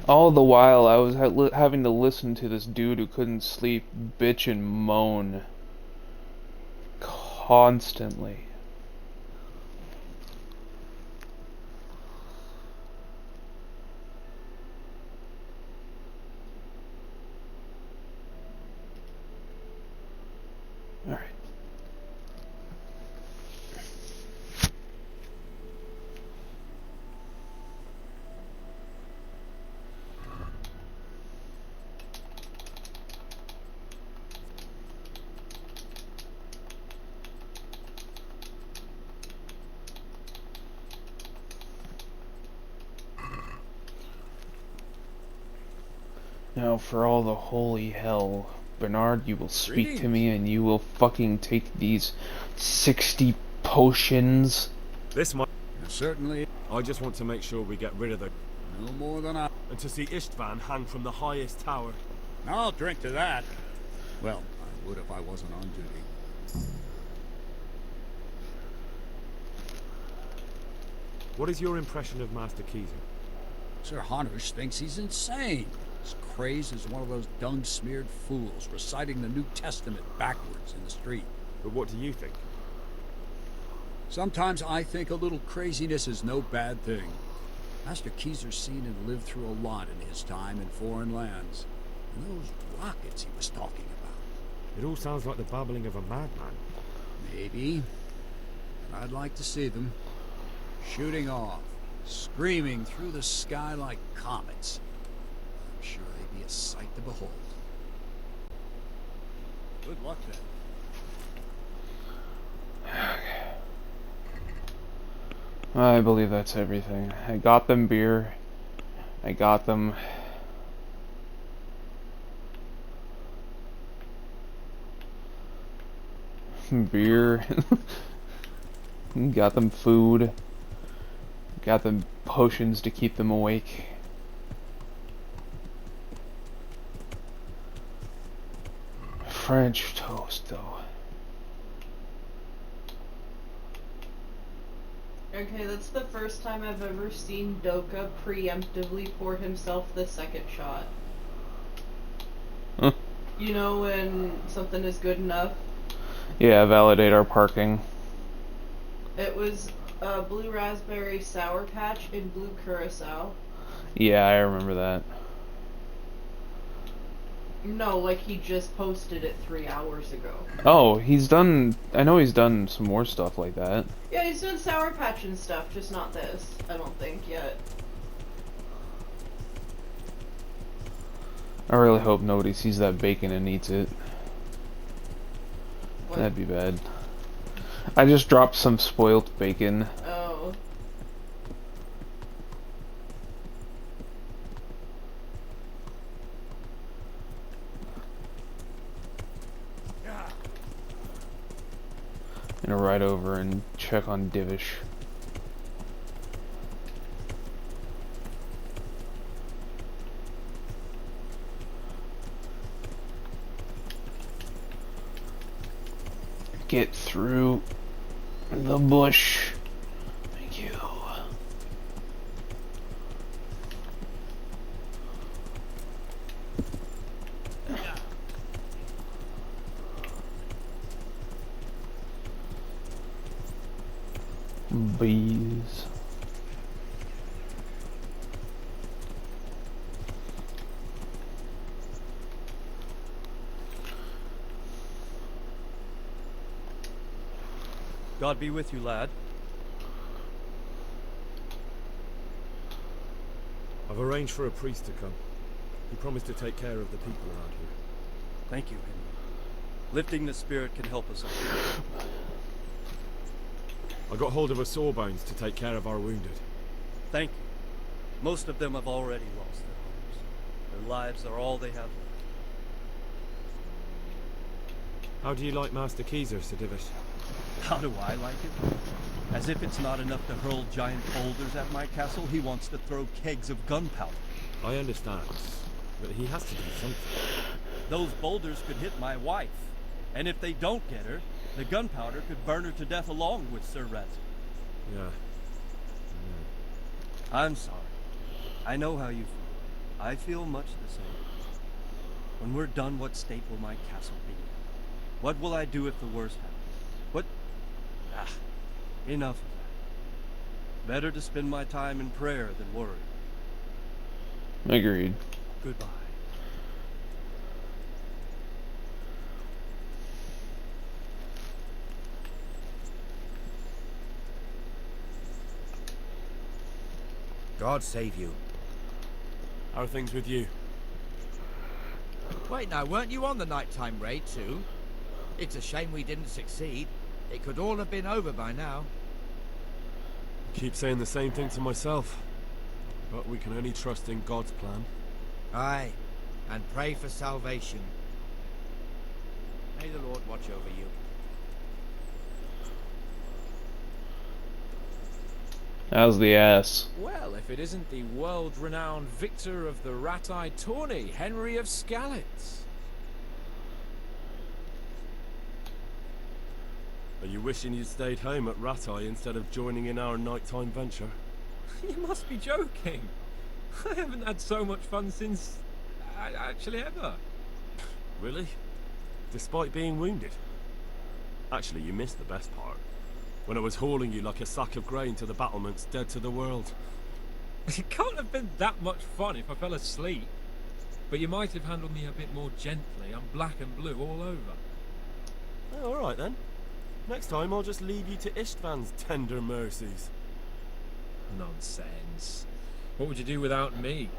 All the while I was having to listen to this dude who couldn't sleep bitch and moan constantly. Alright. Now, for all the holy hell, Bernard, you will speak to me and you will fucking take these 60 potions. This might... Certainly. I just want to make sure we get rid of the... No more than I... And to see Istvan hang from the highest tower. I'll drink to that. Well, I would if I wasn't on duty. What is your impression of Master Keezer? Sir Hanush thinks he's insane. As crazed as one of those dung-smeared fools reciting the New Testament backwards in the street. But what do you think? Sometimes I think a little craziness is no bad thing. Master Keezer's seen and lived through a lot in his time in foreign lands. And those rockets he was talking about. It all sounds like the babbling of a madman. Maybe. But I'd like to see them. Shooting off. Screaming through the sky like comets. I'm sure they'd be a sight to behold. Good luck then. I believe that's everything. I got them beer. I got them beer. Got them food. Got them potions to keep them awake. French toast, though. Okay, that's the first time I've ever seen Doka preemptively pour himself the second shot. Huh. You know when something is good enough? Yeah, validate our parking. It was blue raspberry sour patch and blue curacao. Yeah, I remember that. No, like he just posted it 3 hours ago. Oh, he's done... I know he's done some more stuff like that. Yeah, he's doing sour patch and stuff, just not this, I don't think, yet. I really hope nobody sees that bacon and eats it. What? That'd be bad. I just dropped some spoiled bacon. Oh. Gonna ride over and check on Divish. Get through the bush. Thank you. Bees. God be with you, lad. I've arranged for a priest to come. He promised to take care of the people around here. Thank you, Henry. Lifting the spirit can help us all. I got hold of a Sawbones to take care of our wounded. Thank you. Most of them have already lost their homes. Their lives are all they have left. How do you like Master Keezer, Sir Divish? How do I like it? As if it's not enough to hurl giant boulders at my castle, he wants to throw kegs of gunpowder. I understand, but he has to do something. Those boulders could hit my wife, and if they don't get her, the gunpowder could burn her to death along with Sir Razzie. Yeah. I'm sorry. I know how you feel. I feel much the same. When we're done, what state will my castle be in? What will I do if the worst happens? What? Enough of that. Better to spend my time in prayer than worry. Agreed. Goodbye. God save you. How are things with you? Wait now, weren't you on the nighttime raid too? It's a shame we didn't succeed. It could all have been over by now. I keep saying the same thing to myself. But we can only trust in God's plan. Aye, and pray for salvation. May the Lord watch over you. How's the ass? Well, if it isn't the world-renowned victor of the Rat-Eye tourney, Henry of Skalitz. Are you wishing you'd stayed home at Rat-Eye instead of joining in our nighttime venture? You must be joking. I haven't had so much fun since... actually ever. Really? Despite being wounded? Actually, you missed the best part. When I was hauling you like a sack of grain to the battlements dead to the world. It can't have been that much fun if I fell asleep. But you might have handled me a bit more gently. I'm black and blue all over. Oh, alright then. Next time I'll just leave you to Istvan's tender mercies. Nonsense. What would you do without me?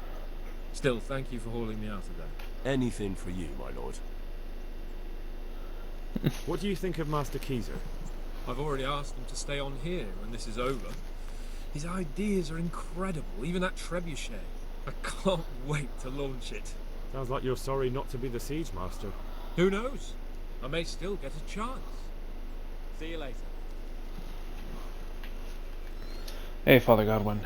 Still, thank you for hauling me out of there. Anything for you, my lord. What do you think of Master Keezer? I've already asked him to stay on here when this is over. His ideas are incredible, even that trebuchet. I can't wait to launch it. Sounds like you're sorry not to be the siege master. Who knows? I may still get a chance. See you later. Hey, Father Godwin.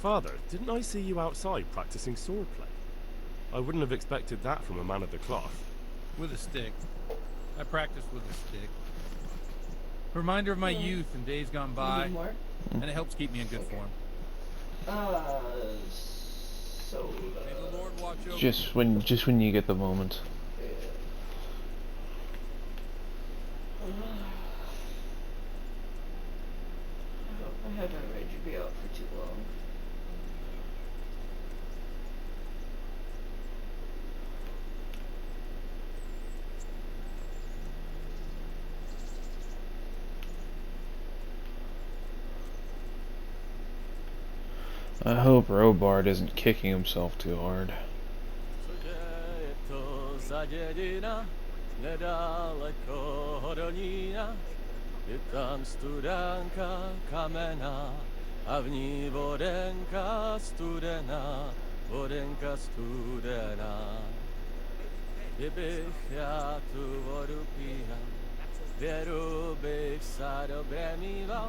Father, didn't I see you outside practicing swordplay? I wouldn't have expected that from a man of the cloth. With a stick. I practice with a stick. Reminder of my youth and days gone by. more? And it helps keep me in good form. So May the Lord watch over Just when you get the moment. I haven't read you be out for too long. I hope Robard isn't kicking himself too hard.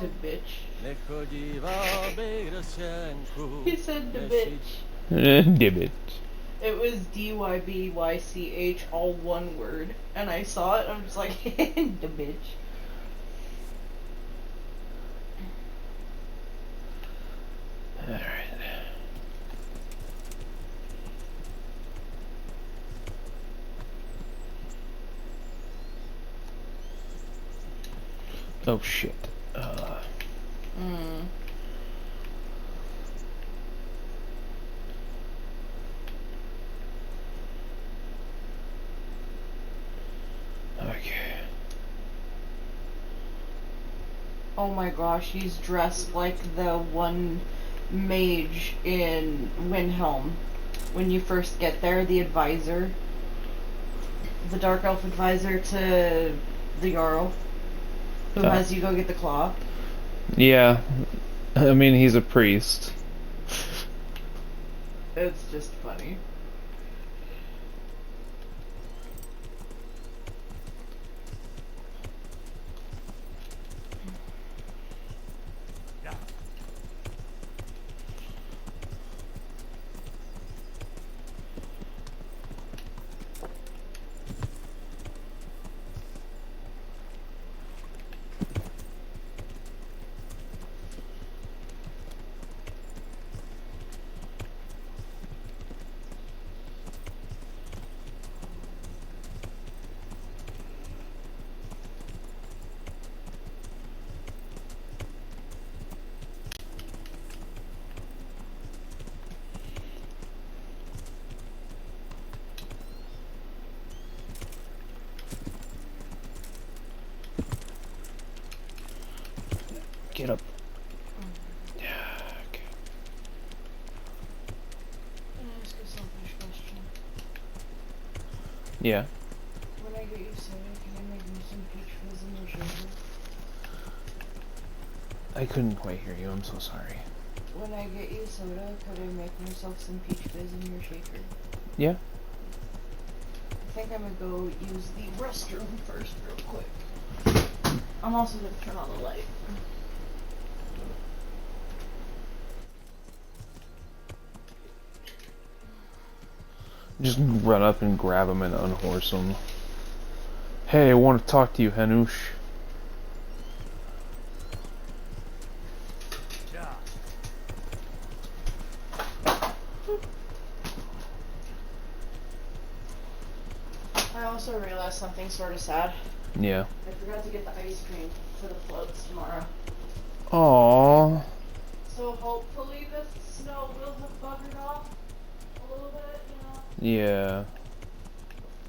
The bitch. He said the bitch. Dibbit. It was DYBYCH, all one word. And I saw it, I'm just like, the bitch. Alright. Oh shit. Okay. Oh my gosh, he's dressed like the one mage in Windhelm. When you first get there, the advisor. The Dark Elf advisor to the Jarl. Who has you go get the claw. Yeah. I mean, he's a priest. It's just funny. Get up. Can I ask a selfish question? Yeah. When I get you soda, can I make me some peach fizz in your shaker? I couldn't quite hear you, I'm so sorry. When I get you soda, could I make myself some peach fizz in your shaker? Yeah? I think I'm gonna go use the restroom first real quick. I'm also gonna turn on the light. Just run up and grab him and unhorse him. Hey, I want to talk to you, Hanush. I also realized something sort of sad. Yeah. I forgot to get the ice cream for the floats tomorrow. Aww. So hopefully the snow will have buggered off a little bit, you know? Yeah.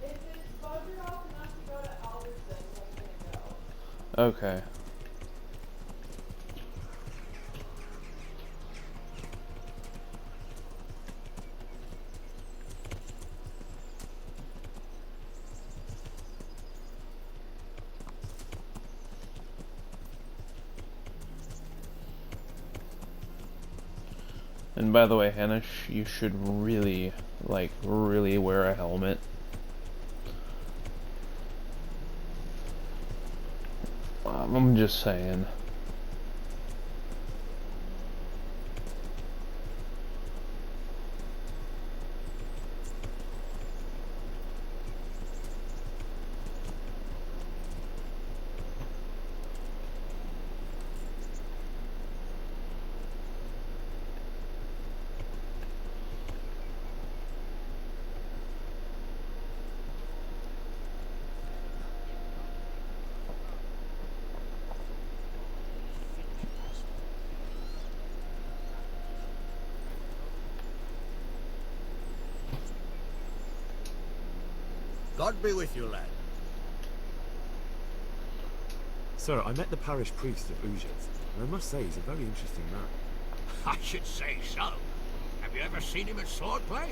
If it's buggered off enough to go to Albertsons, I'm gonna go. Okay. And by the way, Hanish, you should really, like, really wear a helmet. I'm just saying. God be with you, lad. Sir, I met the parish priest of Ujas, and I must say he's a very interesting man. I should say so. Have you ever seen him at swordplay?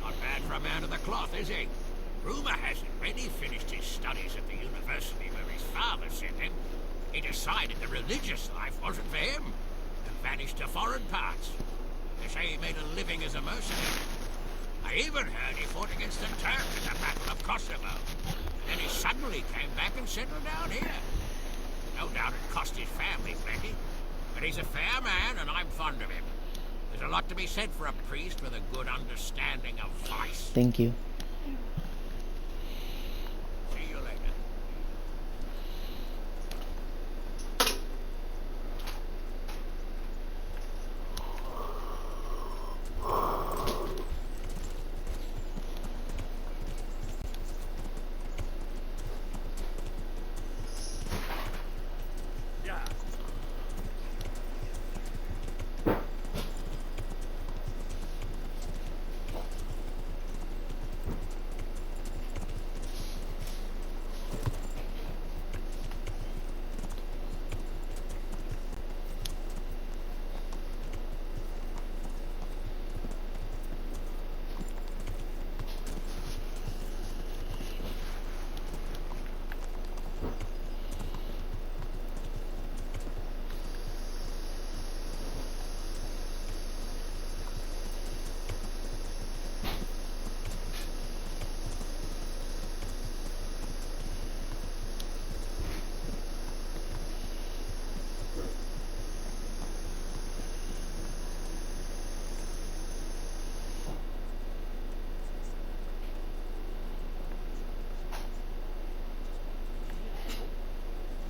Not bad for a man of the cloth, is he? Rumour has it, when he finished his studies at the university where his father sent him, he decided the religious life wasn't for him, and vanished to foreign parts. They say he made a living as a mercenary. I even heard he fought against the Turks in the Battle of Kosovo. Then he suddenly came back and settled down here. No doubt it cost his family plenty, but he's a fair man and I'm fond of him. There's a lot to be said for a priest with a good understanding of vice. Thank you. See you later.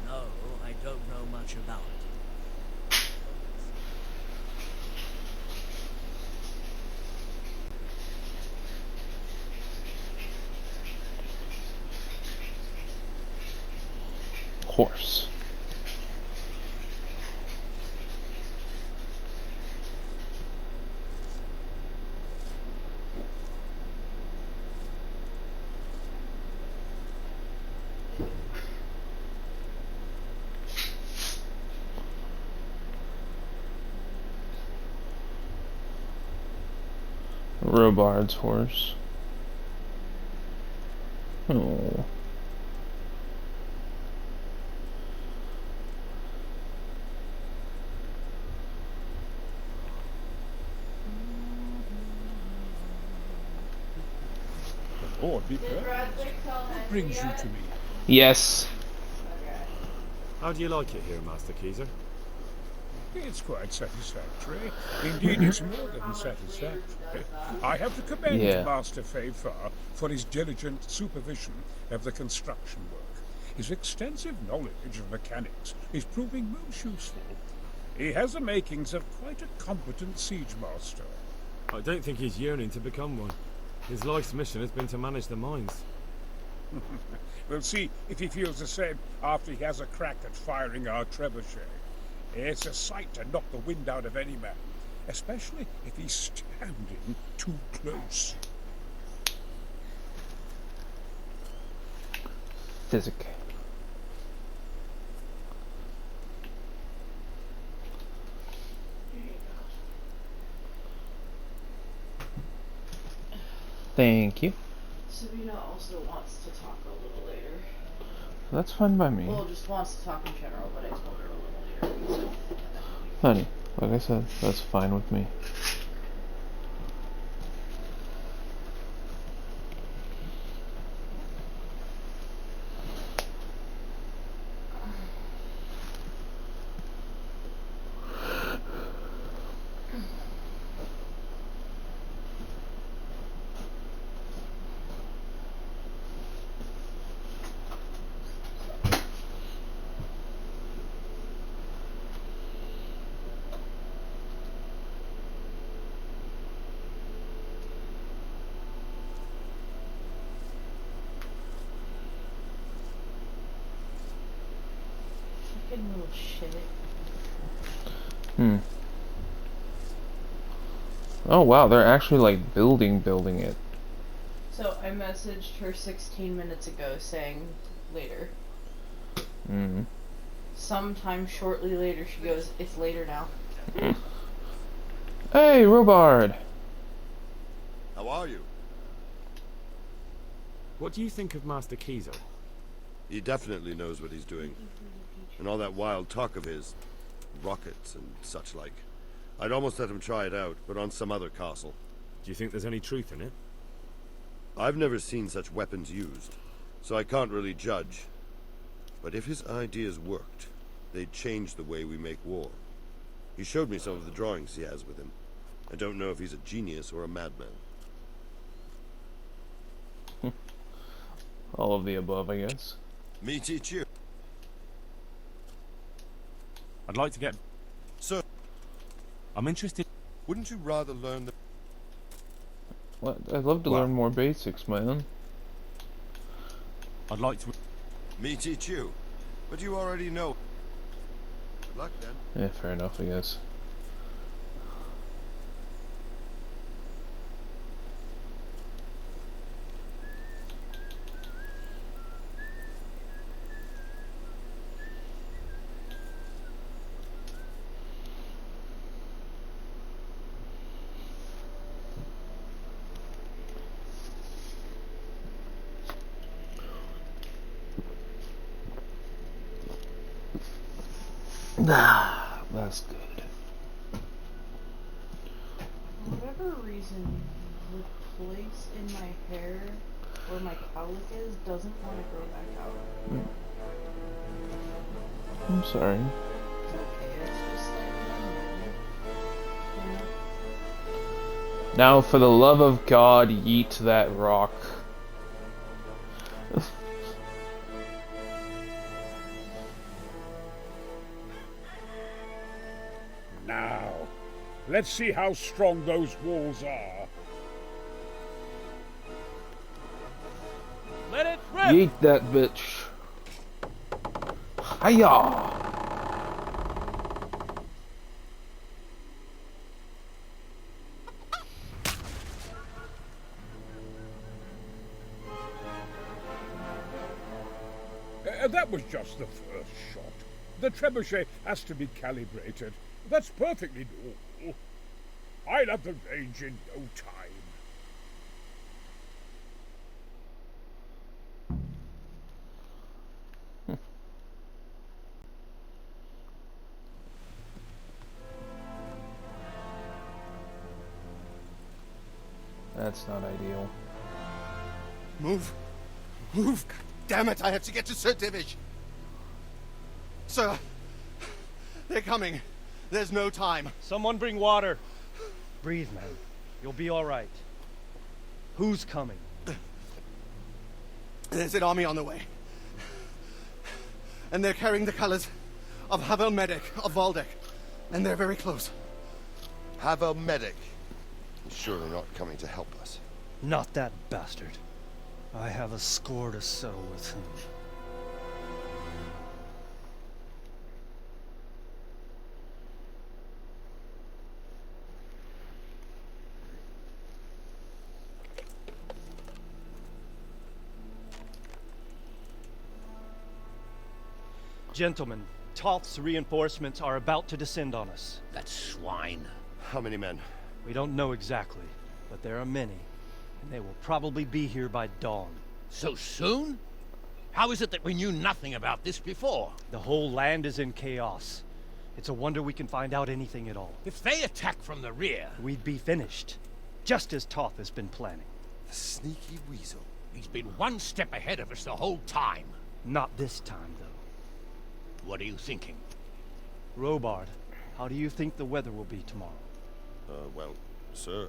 No, I don't know much about it. Horse. Robard's horse. Oh. Lord be praised. What brings you to me? Yes. How do you like it here, Master Keezer? It's quite satisfactory. Indeed, it's more than satisfactory. I have to commend Master Fayfar for his diligent supervision of the construction work. His extensive knowledge of mechanics is proving most useful. He has the makings of quite a competent siege master. I don't think he's yearning to become one. His life's mission has been to manage the mines. We'll see if he feels the same after he has a crack at firing our trebuchet. It's a sight to knock the wind out of any man, especially if he's standing too close. Physic. Thank you. Sabina also wants to talk a little later. That's fine by me. Well, just wants to talk in general, but I told her a little later. So. Honey, like I said, that's fine with me. Fucking little shit. Oh wow, they're actually like building it. So I messaged her 16 minutes ago saying later. Sometime shortly later she goes, it's later now. Hey, Robard! How are you? What do you think of Master Kizo? He definitely knows what he's doing. And all that wild talk of his, rockets and such like. I'd almost let him try it out, but on some other castle. Do you think there's any truth in it? I've never seen such weapons used, so I can't really judge. But if his ideas worked, they'd change the way we make war. He showed me some of the drawings he has with him. I don't know if he's a genius or a madman. All of the above, I guess. Me teach you. I'd like to get... Sir, I'm interested... wouldn't you rather learn the... What? I'd love to learn more basics, man. I'd like to... Me teach you. But you already know. Good luck, then. Yeah, fair enough, I guess. Ah, that's good. For whatever reason, the place in my hair where my cowlick is doesn't want to grow back out. I'm sorry. It's okay, it's just like, yeah. Now, for the love of God, yeet that rock. Now, let's see how strong those walls are. Let it rip! Yeet that bitch. Hiya! That was just the first shot. The trebuchet has to be calibrated. That's perfectly normal. I'll have the range in no time. That's not ideal. Move! Move! God damn it, I have to get to Sir Divish! Sir! They're coming. There's no time. Someone bring water. Breathe, man. You'll be all right. Who's coming? There's an army on the way. And they're carrying the colors of Havel Medic of Valdek. And they're very close. Havel Medic? He's surely not coming to help us. Not that bastard. I have a score to settle with him. Gentlemen, Toth's reinforcements are about to descend on us. That swine. How many men? We don't know exactly, but there are many, and they will probably be here by dawn. So soon? How is it that we knew nothing about this before? The whole land is in chaos. It's a wonder we can find out anything at all. If they attack from the rear... We'd be finished, just as Toth has been planning. The sneaky weasel. He's been one step ahead of us the whole time. Not this time, though. What are you thinking? Robard, how do you think the weather will be tomorrow? Well, sir,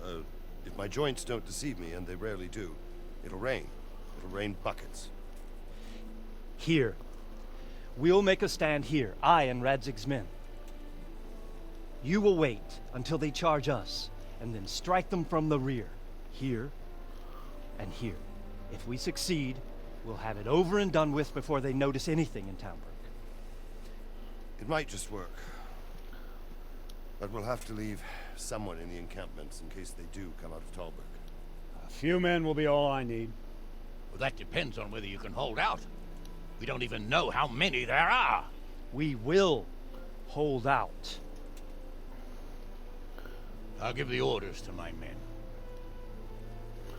if my joints don't deceive me, and they rarely do, it'll rain. It'll rain buckets. Here. We'll make a stand here, I and Radzig's men. You will wait until they charge us, and then strike them from the rear. Here, and here. If we succeed, we'll have it over and done with before they notice anything in Townburg. It might just work. But we'll have to leave someone in the encampments in case they do come out of Talbot. A few men will be all I need. Well, that depends on whether you can hold out. We don't even know how many there are. We will hold out. I'll give the orders to my men.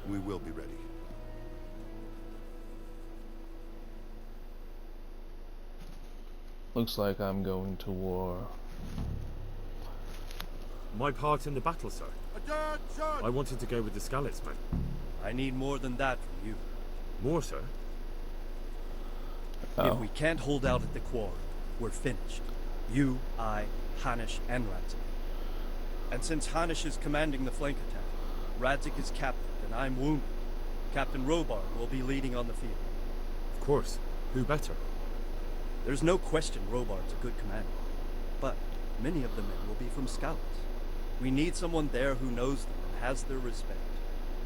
We will be ready. Looks like I'm going to war. My part in the battle, sir. I wanted to go with the Skalitz men. I need more than that from you. More, sir? If we can't hold out at the quarry, we're finished. You, I, Hanish, and Radzik. And since Hanish is commanding the flank attack, Radzik is captain, and I'm wounded. Captain Robard will be leading on the field. Of course. Who better? There's no question Robard's a good commander. But many of the men will be from Scouts. We need someone there who knows them and has their respect.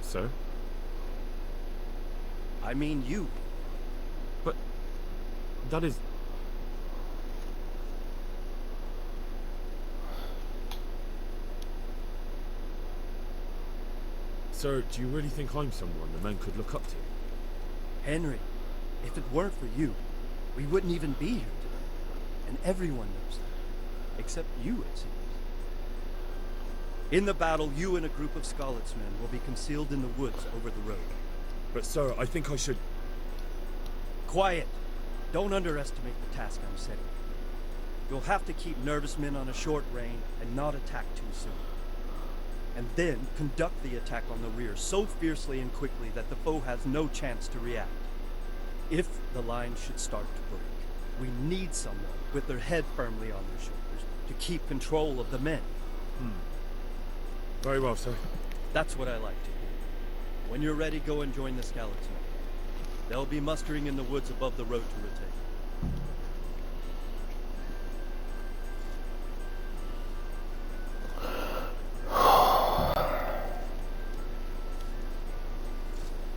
Sir? I mean you. But that is... Sir, do you really think I'm someone the men could look up to? Henry, if it weren't for you, we wouldn't even be here today. And everyone knows that. Except you, it seems. In the battle, you and a group of Skalitz men will be concealed in the woods over the road. But sir, I think I should... Quiet! Don't underestimate the task I'm setting. You'll have to keep nervous men on a short range and not attack too soon. And then conduct the attack on the rear so fiercely and quickly that the foe has no chance to react. If the line should start to break, we need someone with their head firmly on their shoulders to keep control of the men. Very well, sir. That's what I like to hear. When you're ready, go and join the Skalitz men. They'll be mustering in the woods above the road to retake.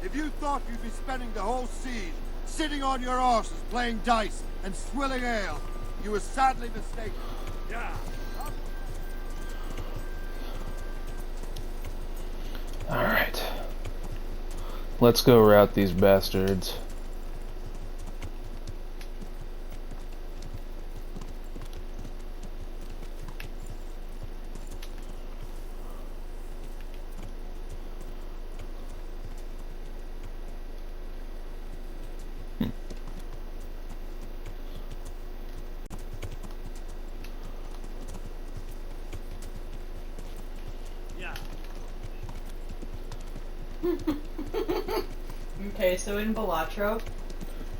If you thought you'd be spending the whole siege sitting on your arses playing dice and swilling ale, you were sadly mistaken. Yeah. Alright. Let's go rout these bastards. Okay, so in Balatro,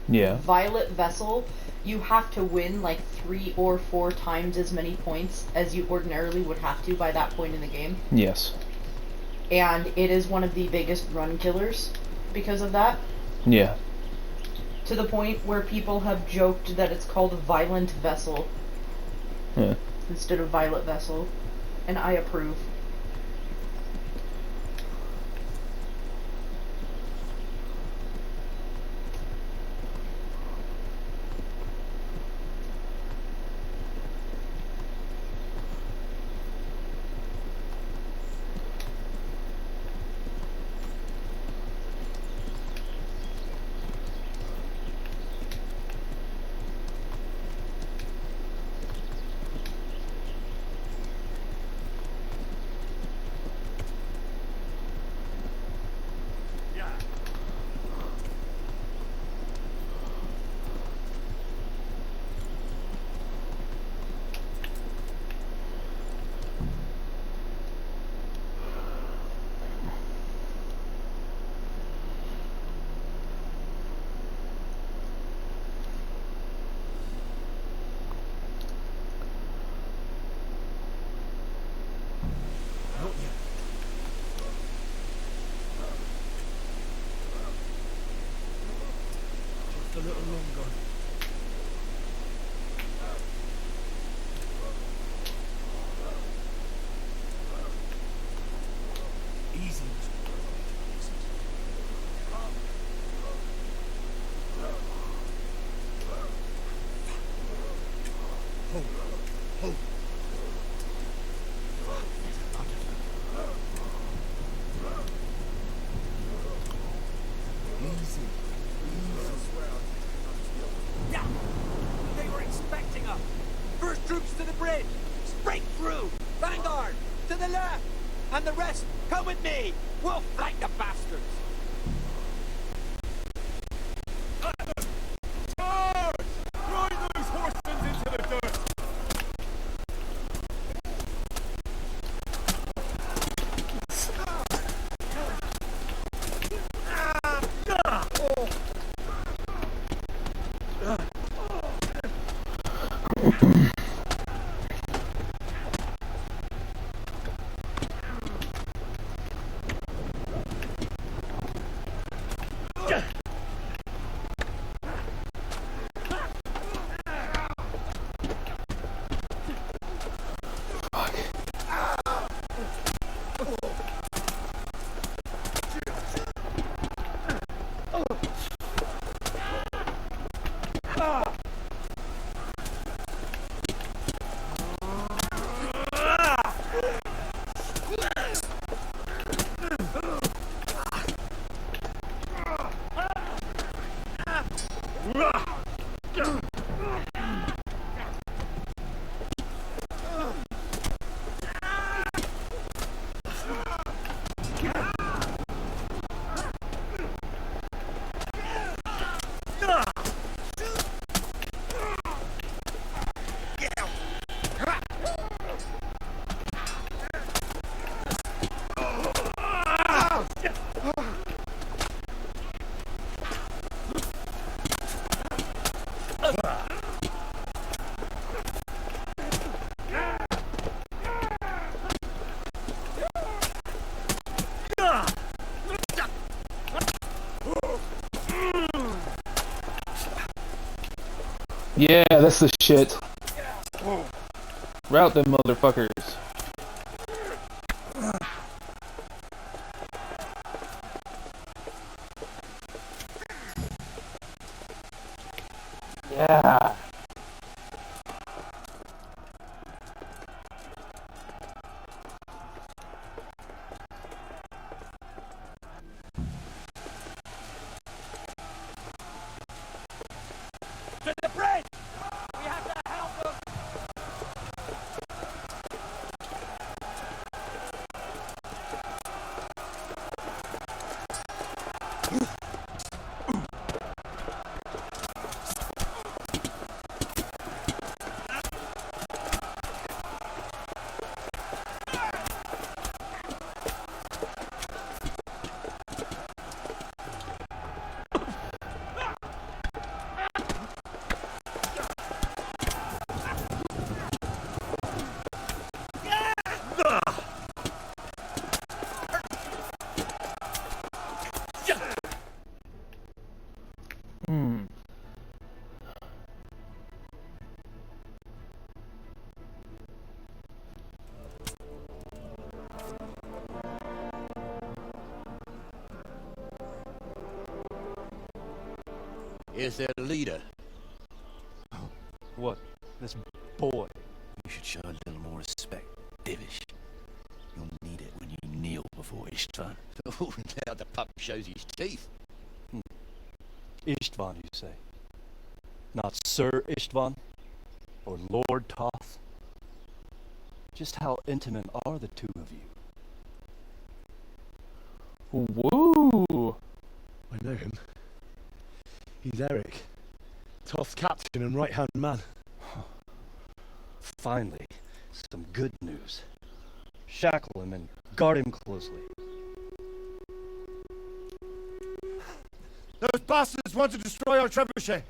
Yeah. Violet Vessel, you have to win like 3 or 4 times as many points as you ordinarily would have to by that point in the game. Yes. And it is one of the biggest run killers because of that. Yeah. To the point where people have joked that it's called Violent Vessel instead of Violet Vessel. And I approve. longer. Easy. Hold. Hold. Easy. Yeah! They were expecting us! First troops to the bridge! Break through! Vanguard! To the left! And the rest, come with me! We'll flank the bastards! Charge! Drive those horsemen into the dirt! Yeah, that's the shit. Route them motherfuckers. Yeah. To the bridge! We have to help them! Is their leader? What? This boy? You should show a little more respect, Divish. You'll need it when you kneel before Istvan. Oh, now the pup shows his teeth. Istvan, you say? Not Sir Istvan? Or Lord Toth? Just how intimate are the two of you? Woo! I know him. He's Eric, Toth's captain and right-hand man. Finally, some good news. Shackle him and guard him closely. Those bastards want to destroy our trebuchet.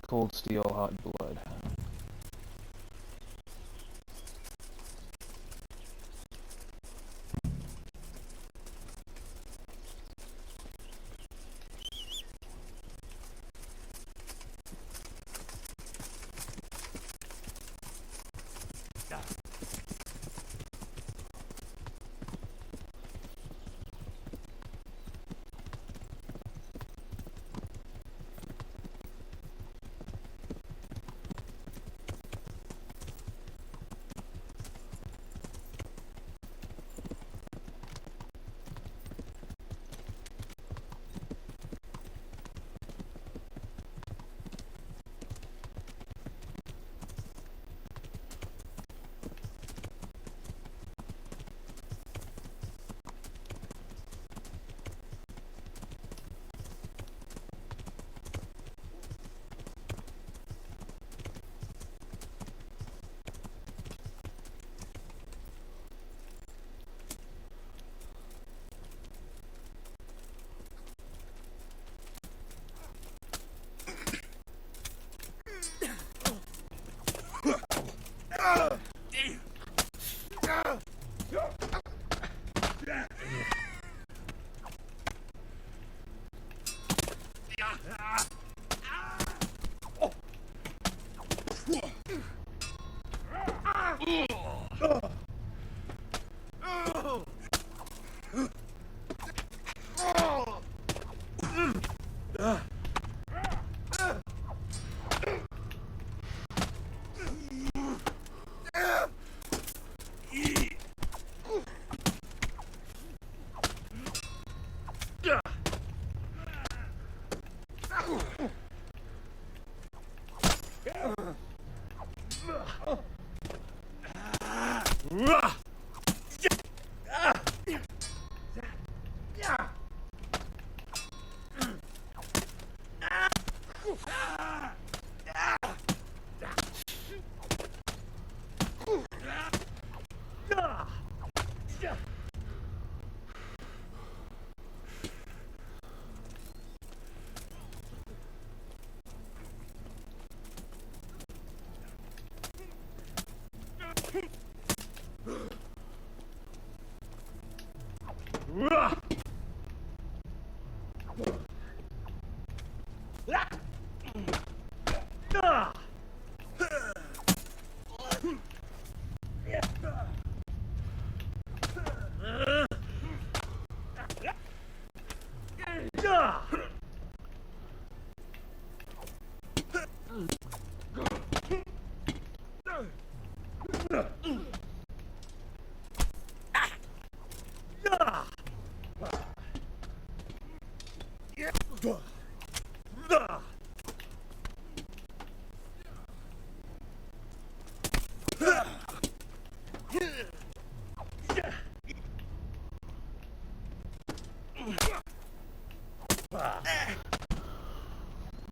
Cold steel, hot blood.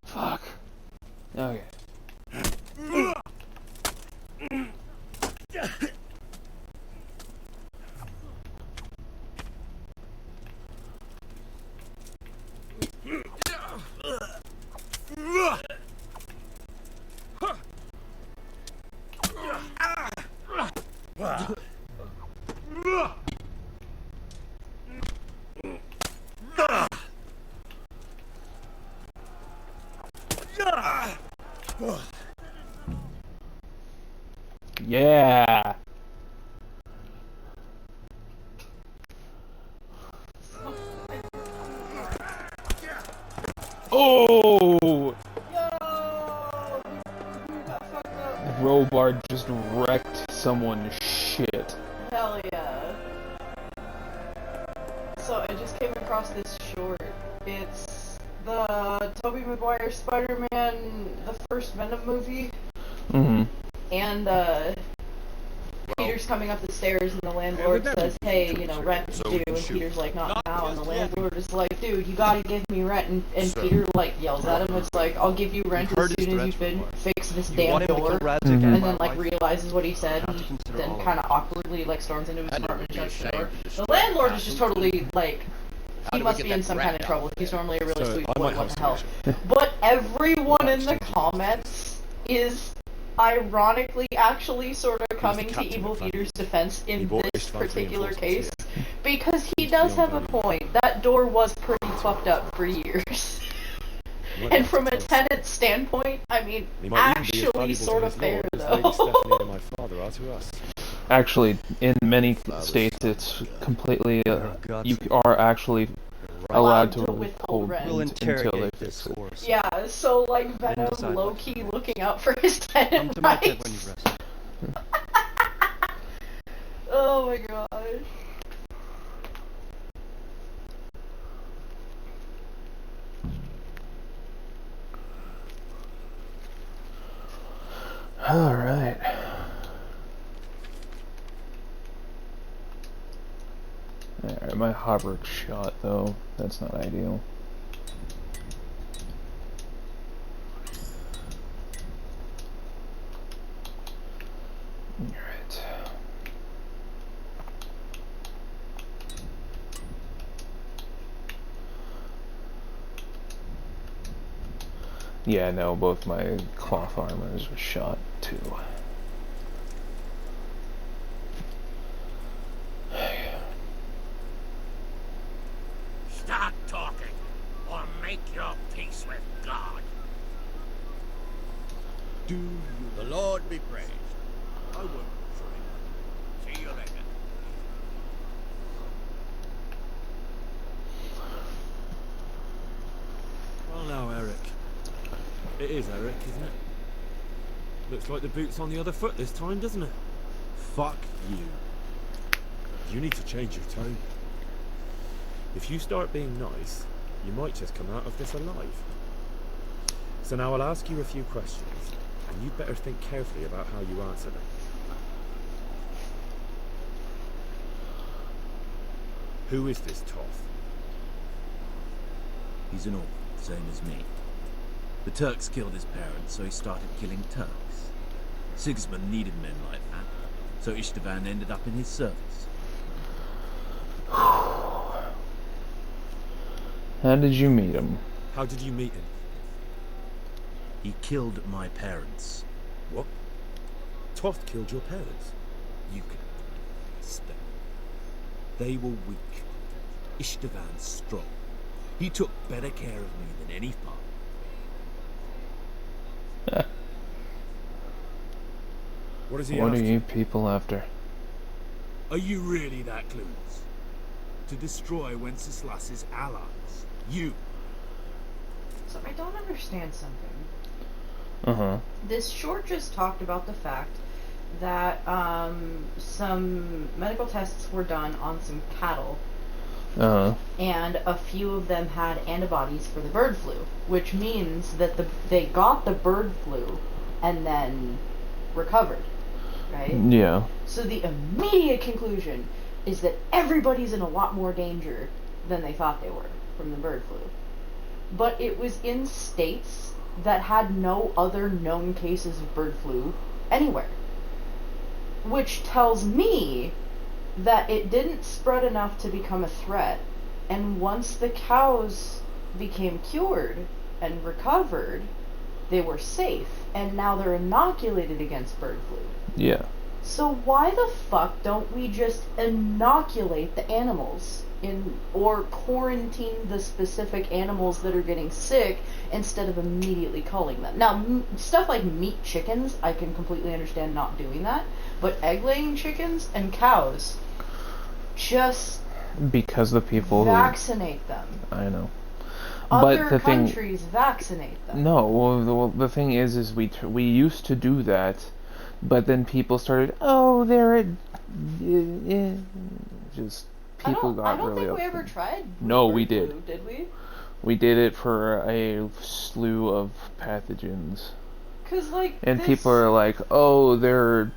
Fuck. Okay. Yeah. Oh! Robar just wrecked someone's shit. Hell yeah. So I just came across this short. It's the Tobey Maguire Spider-Man, the first Venom movie. Mm-hmm. And Peter's coming up the stairs and the landlord says, hey, you know, rent's due, and Peter's like, not now, and the landlord is like, dude, you gotta give me rent, and Peter like yells at him, it's like, I'll give you rent as soon as you fix this damn door, and then like realizes what he said, and then kind of awkwardly like storms into his apartment and shuts the door. The landlord is just totally like he must be in some kind of trouble. He's normally a really sweet boy, what the hell. But everyone in the comments is ironically actually sort of coming to Evil Feeder's defense in this particular case, because he does have a point. That door was pretty fucked up for years. And from a tenant standpoint, I mean, actually sort of fair, though. Actually, in many states, it's completely. You are actually allowed to withhold rent until they fix it. Yeah, so like Venom low-key looking out for his tenant rights. Oh my gosh. Alright. Alright, my Hauberk's shot though. That's not ideal. Alright. Yeah, no, both my cloth armors were shot too. Start talking, or make your peace with God. Do the Lord be praised. I won't betray. See you later. Well now, Eric. It is Eric, isn't it? Looks like the boot's on the other foot this time, doesn't it? Fuck you. You need to change your tone. If you start being nice, you might just come out of this alive. So now I'll ask you a few questions, and you better think carefully about how you answer them. Who is this Toth? He's an orc, same as me. The Turks killed his parents, so he started killing Turks. Sigismund needed men like that, so Istvan ended up in his service. How did you meet him? How did you meet him? He killed my parents. What? Toth killed your parents? You can spell. They were weak. Istvan strong. He took better care of me than any father. What is he What after? are you people after? Are you really that clueless? To destroy Wenceslas's allies. You. So I don't understand something. Uh-huh. This short just talked about the fact that some medical tests were done on some cattle. Uh-huh. And a few of them had antibodies for the bird flu, which means that they got the bird flu and then recovered, right? Yeah. So the immediate conclusion is that everybody's in a lot more danger than they thought they were from the bird flu. But it was in states that had no other known cases of bird flu anywhere. Which tells me that it didn't spread enough to become a threat, and once the cows became cured and recovered, they were safe, and now they're inoculated against bird flu. Yeah. So why the fuck don't we just inoculate the animals or quarantine the specific animals that are getting sick instead of immediately culling them? Now, stuff like meat chickens, I can completely understand not doing that, but egg-laying chickens and cows, just because the people vaccinate them. I know. Other but the countries vaccinate them. No, well, the thing is we used to do that, but then people started, just people got really upset. I don't think we ever tried. No, we did. Flu, did we? We did it for a slew of pathogens. 'Cause and people are like, oh, they're.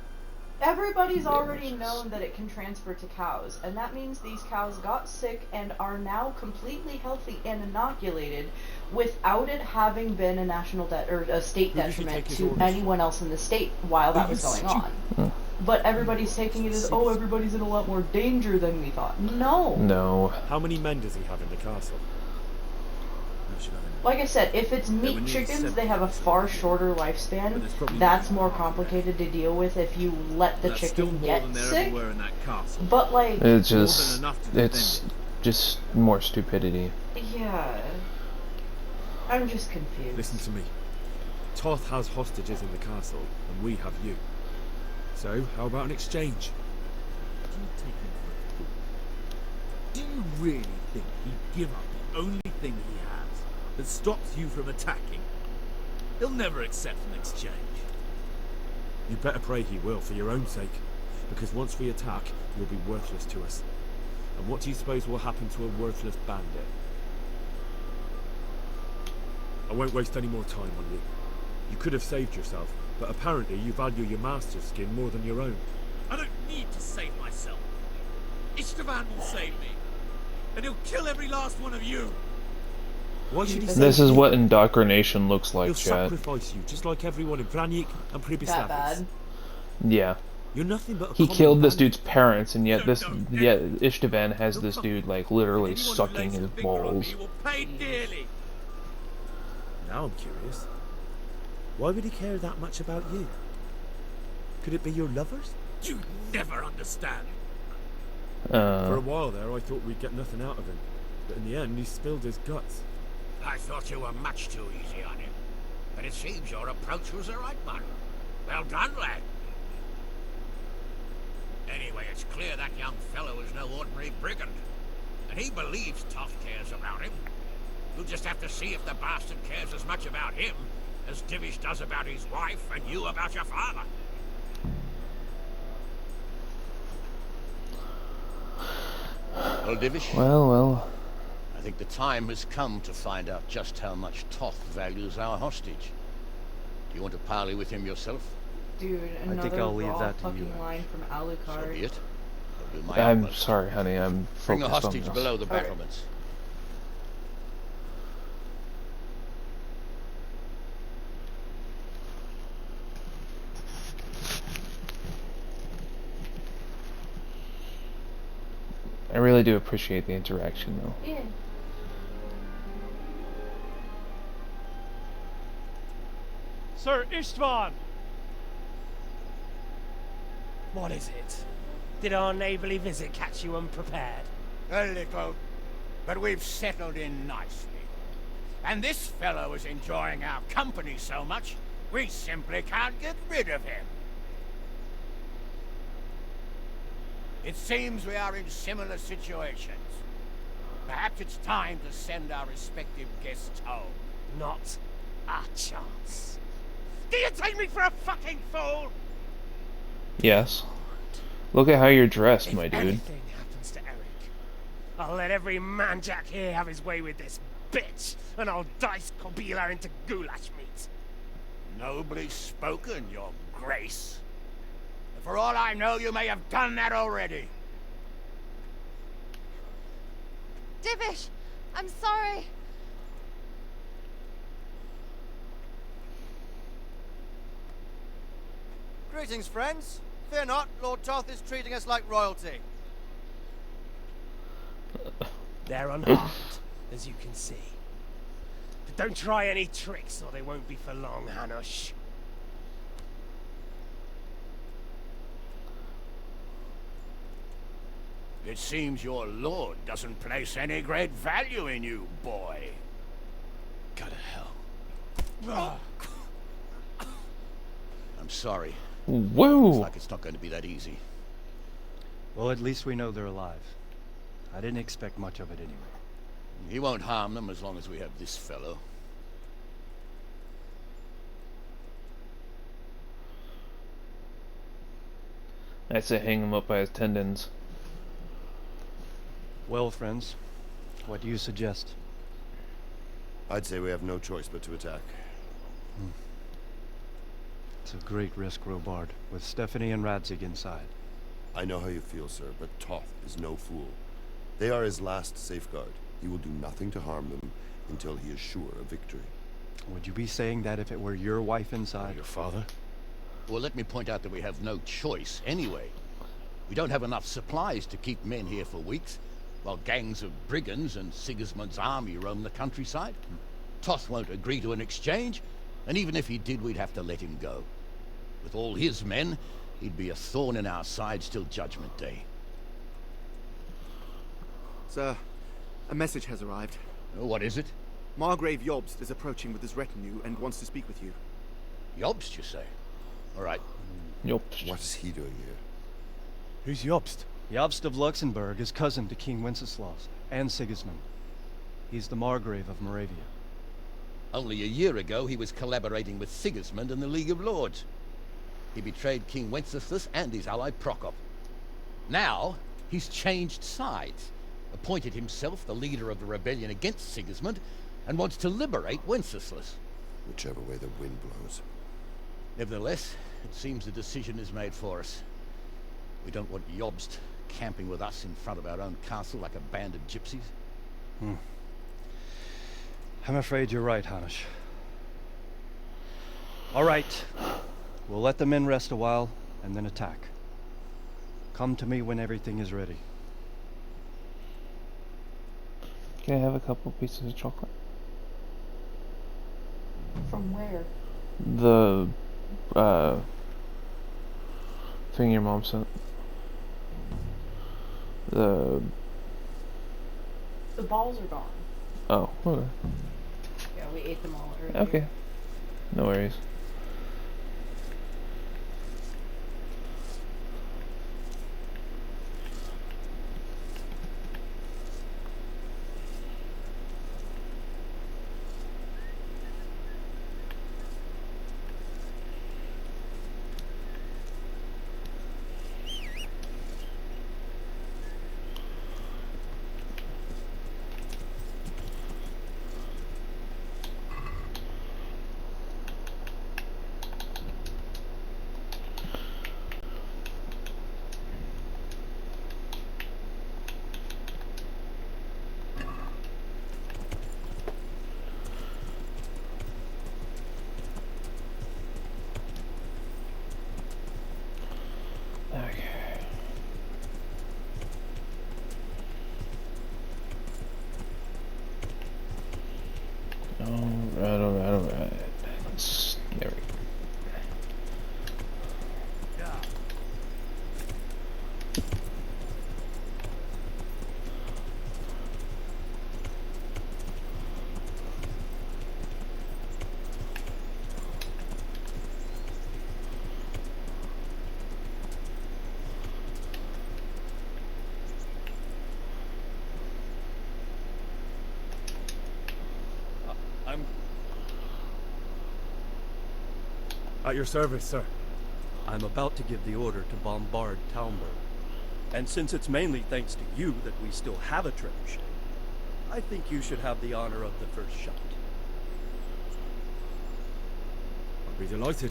Everybody's already known that it can transfer to cows, and that means these cows got sick and are now completely healthy and inoculated without it having been a national or a state detriment to anyone else in the state while that was going on. But everybody's taking it as, oh, everybody's in a lot more danger than we thought. No. No. How many men does he have in the castle? Like I said, if it's meat chickens, they have a far shorter lifespan. That's more complicated to deal with if you let the chicken get sick. But like, it's just more stupidity. Yeah. I'm just confused. Listen to me. Toth has hostages in the castle, and we have you. So, how about an exchange? Do you really think he'd give up the only thing he has that stops you from attacking? He'll never accept an exchange. You better pray he will, for your own sake. Because once we attack, you'll be worthless to us. And what do you suppose will happen to a worthless bandit? I won't waste any more time on you. You could have saved yourself, but apparently you value your master's skin more than your own. I don't need to save myself. Istvan will save me. And he'll kill every last one of you. Why should he This is what indoctrination looks like, He'll chat. sacrifice you, just like everyone in Vranyk and Pribyslavitz. That bad. Yeah. You're nothing but a He common killed this bandit. dude's parents, and yet Istvan has this dude like literally sucking his balls. Pay dearly. Now I'm curious. Why would he care that much about you? Could it be your lovers? You never understand. For a while there, I thought we'd get nothing out of him. But in the end, he spilled his guts. I thought you were much too easy on him. But it seems your approach was the right one. Well done, lad. Anyway, it's clear that young fellow is no ordinary brigand. And he believes Toth cares about him. You'll just have to see if the bastard cares as much about him as Divish does about his wife and you about your father. Well, Divish. Well. I think the time has come to find out just how much Toth values our hostage. Do you want to parley with him yourself? Dude, another I think I'll leave raw that to you. fucking line from Alucard. So be it. I'll do my I'm utmost. sorry, honey. I'm Bring focused the on hostage this. below the battlements. I really do appreciate the interaction, though. Yeah. Sir Istvan! What is it? Did our neighbourly visit catch you unprepared? A little. But we've settled in nicely. And this fellow is enjoying our company so much, we simply can't get rid of him. It seems we are in similar situations. Perhaps it's time to send our respective guests home. Not a chance. Do you take me for a fucking fool? Yes. Look at how you're dressed, my If dude. anything happens to Eric, I'll let every manjack here have his way with this bitch, and I'll dice Kobila into goulash meat. Nobly spoken, your grace. For all I know, you may have done that already. Divish, I'm sorry. Greetings, friends. Fear not, Lord Toth is treating us like royalty. They're unharmed, as you can see. But don't try any tricks, or they won't be for long, Hanush. It seems your lord doesn't place any great value in you, boy. Go to hell. I'm sorry. Whoa! Looks like it's not going to be that easy. Well, at least we know they're alive. I didn't expect much of it anyway. He won't harm them as long as we have this fellow. I'd say hang him up by his tendons. Well, friends, what do you suggest? I'd say we have no choice but to attack. It's a great risk, Robard, with Stephanie and Radzig inside. I know how you feel, sir, but Toth is no fool. They are his last safeguard. He will do nothing to harm them until he is sure of victory. Would you be saying that if it were your wife inside? Your father? Well, let me point out that we have no choice anyway. We don't have enough supplies to keep men here for weeks, while gangs of brigands and Sigismund's army roam the countryside. Toth won't agree to an exchange, and even if he did, we'd have to let him go. With all his men, he'd be a thorn in our sides till Judgment Day. Sir, a message has arrived. Oh, what is it? Margrave Jobst is approaching with his retinue and wants to speak with you. Jobst, you say? All right. Jobst. What is he doing here? Who's Jobst? Jobst of Luxembourg is cousin to King Wenceslaus and Sigismund. He's the Margrave of Moravia. Only a year ago, he was collaborating with Sigismund and the League of Lords. He betrayed King Wenceslas and his ally Prokop. Now, he's changed sides, appointed himself the leader of the rebellion against Sigismund, and wants to liberate Wenceslas. Whichever way the wind blows. Nevertheless, it seems the decision is made for us. We don't want Jobst camping with us in front of our own castle like a band of gypsies. I'm afraid you're right, Hanish. All right. We'll let the men rest a while, and then attack. Come to me when everything is ready. Can I have a couple pieces of chocolate? From where? The thing your mom sent. The balls are gone. Oh, okay. Yeah, we ate them all earlier. Okay. No worries. Alright. There we go. I'm... At your service, sir. I'm about to give the order to bombard Talmberg. And since it's mainly thanks to you that we still have a trebuchet, I think you should have the honor of the first shot. I'll be delighted.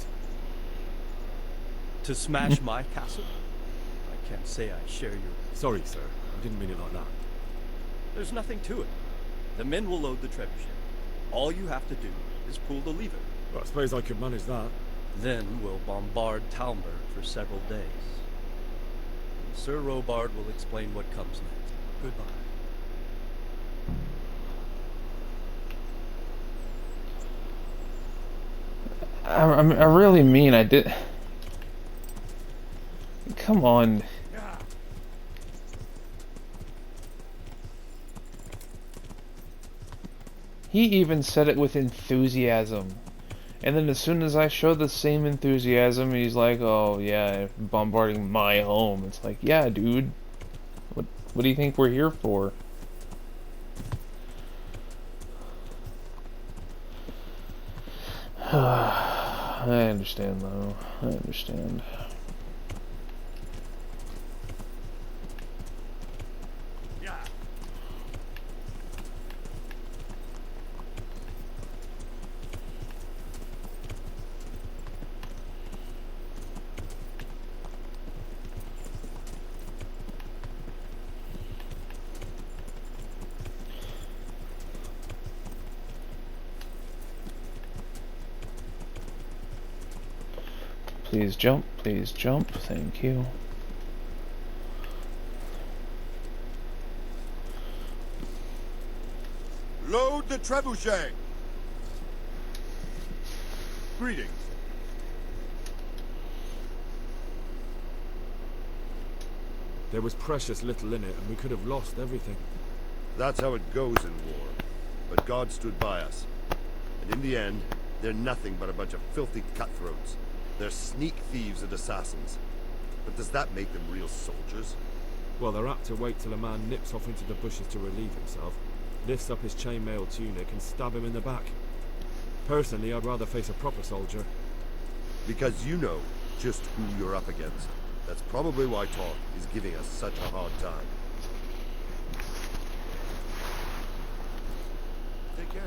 To smash my castle? I can't say I share your... Sorry, sir. I didn't mean it like that. There's nothing to it. The men will load the trebuchet. All you have to do is pull the lever. Well, I suppose I could manage that. Then we'll bombard Talmberg for several days. Sir Robard will explain what comes next. Goodbye. I really mean I did. Come on. He even said it with enthusiasm. And then as soon as I show the same enthusiasm, he's like, oh yeah, bombarding my home. It's like, yeah, dude. What do you think we're here for? I understand though. I understand. Please jump, thank you. Load the trebuchet! Greetings. There was precious little in it, and we could have lost everything. That's how it goes in war. But God stood by us. And in the end, they're nothing but a bunch of filthy cutthroats. They're sneak thieves and assassins. But does that make them real soldiers? Well, they're apt to wait till a man nips off into the bushes to relieve himself, lifts up his chainmail tunic and stab him in the back. Personally, I'd rather face a proper soldier. Because you know just who you're up against. That's probably why Toth is giving us such a hard time. Take care.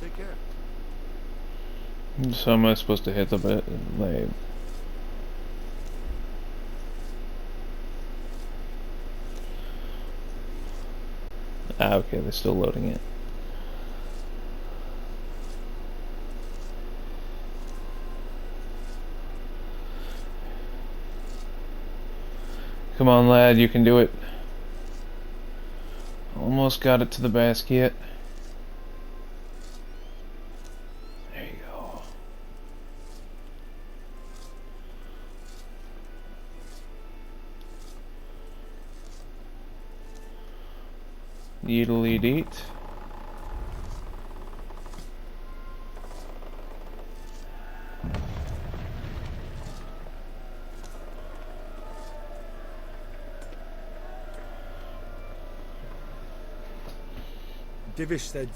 Take care. So am I supposed to hit the bit? Like... Ah, okay, they're still loading it. Come on, lad, you can do it. Almost got it to the basket. There you go. Yeedly deet. Divish said...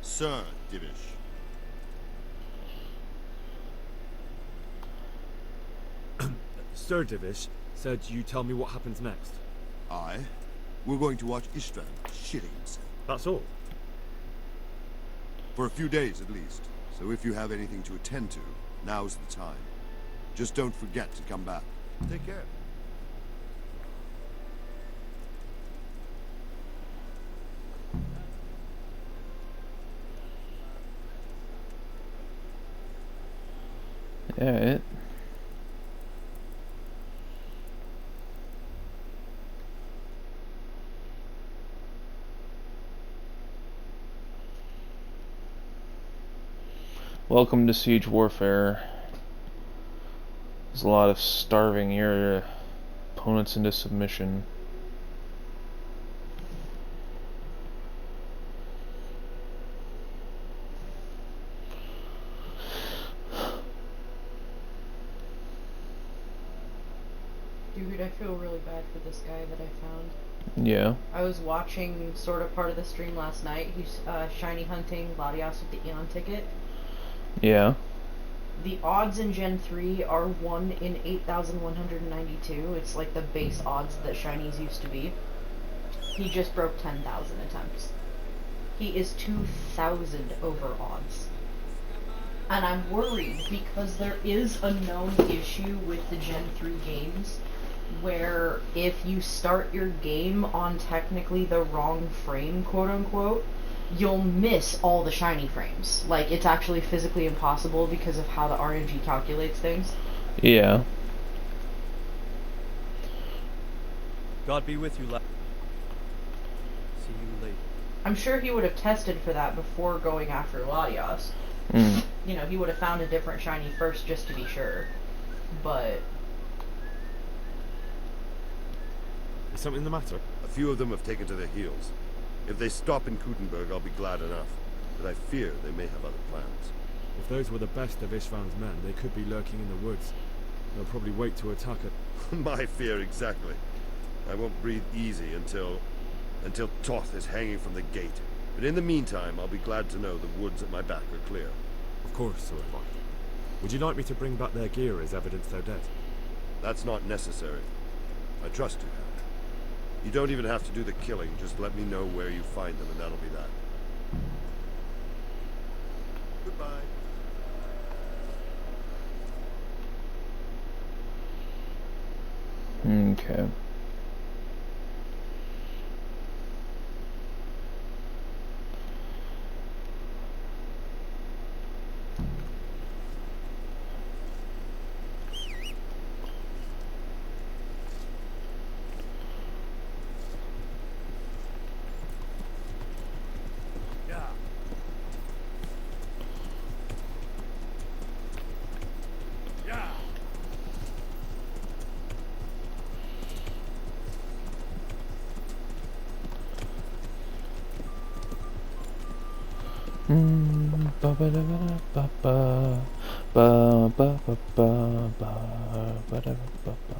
Sir Divish. Sir Divish said you tell me what happens next. Aye. We're going to watch Istvan shitting himself. That's all? For a few days at least. So if you have anything to attend to, now's the time. Just don't forget to come back. Take care. Yeah, it. Welcome to Siege Warfare. There's a lot of starving your opponents into submission. Dude, I feel really bad for this guy that I found. Yeah. I was watching sort of part of the stream last night. He's shiny hunting Latios with the Eon ticket. Yeah. The odds in Gen 3 are 1 in 8,192. It's like the base odds that shinies used to be. He just broke 10,000 attempts. He is 2,000 over odds. And I'm worried because there is a known issue with the Gen 3 games where if you start your game on technically the wrong frame, quote unquote, you'll miss all the shiny frames. Like, it's actually physically impossible because of how the RNG calculates things. Yeah. God be with you, lad. See you later. I'm sure he would have tested for that before going after Latios. You know, he would have found a different shiny first just to be sure. But... Is something the matter? A few of them have taken to their heels. If they stop in Kutenberg, I'll be glad enough. but I fear they may have other plans. If those were the best of Istvan's men, they could be lurking in the woods. They'll probably wait to attack it. My fear exactly. I won't breathe easy until Toth is hanging from the gate. But in the meantime, I'll be glad to know the woods at my back are clear. Of course, Sir Ivan. Would you like me to bring back their gear as evidence they're dead? That's not necessary. I trust you, Harry. You don't even have to do the killing. Just let me know where you find them, and that'll be that. Goodbye. Okay. Ba ba da ba ba ba ba ba ba ba ba ba da ba ba.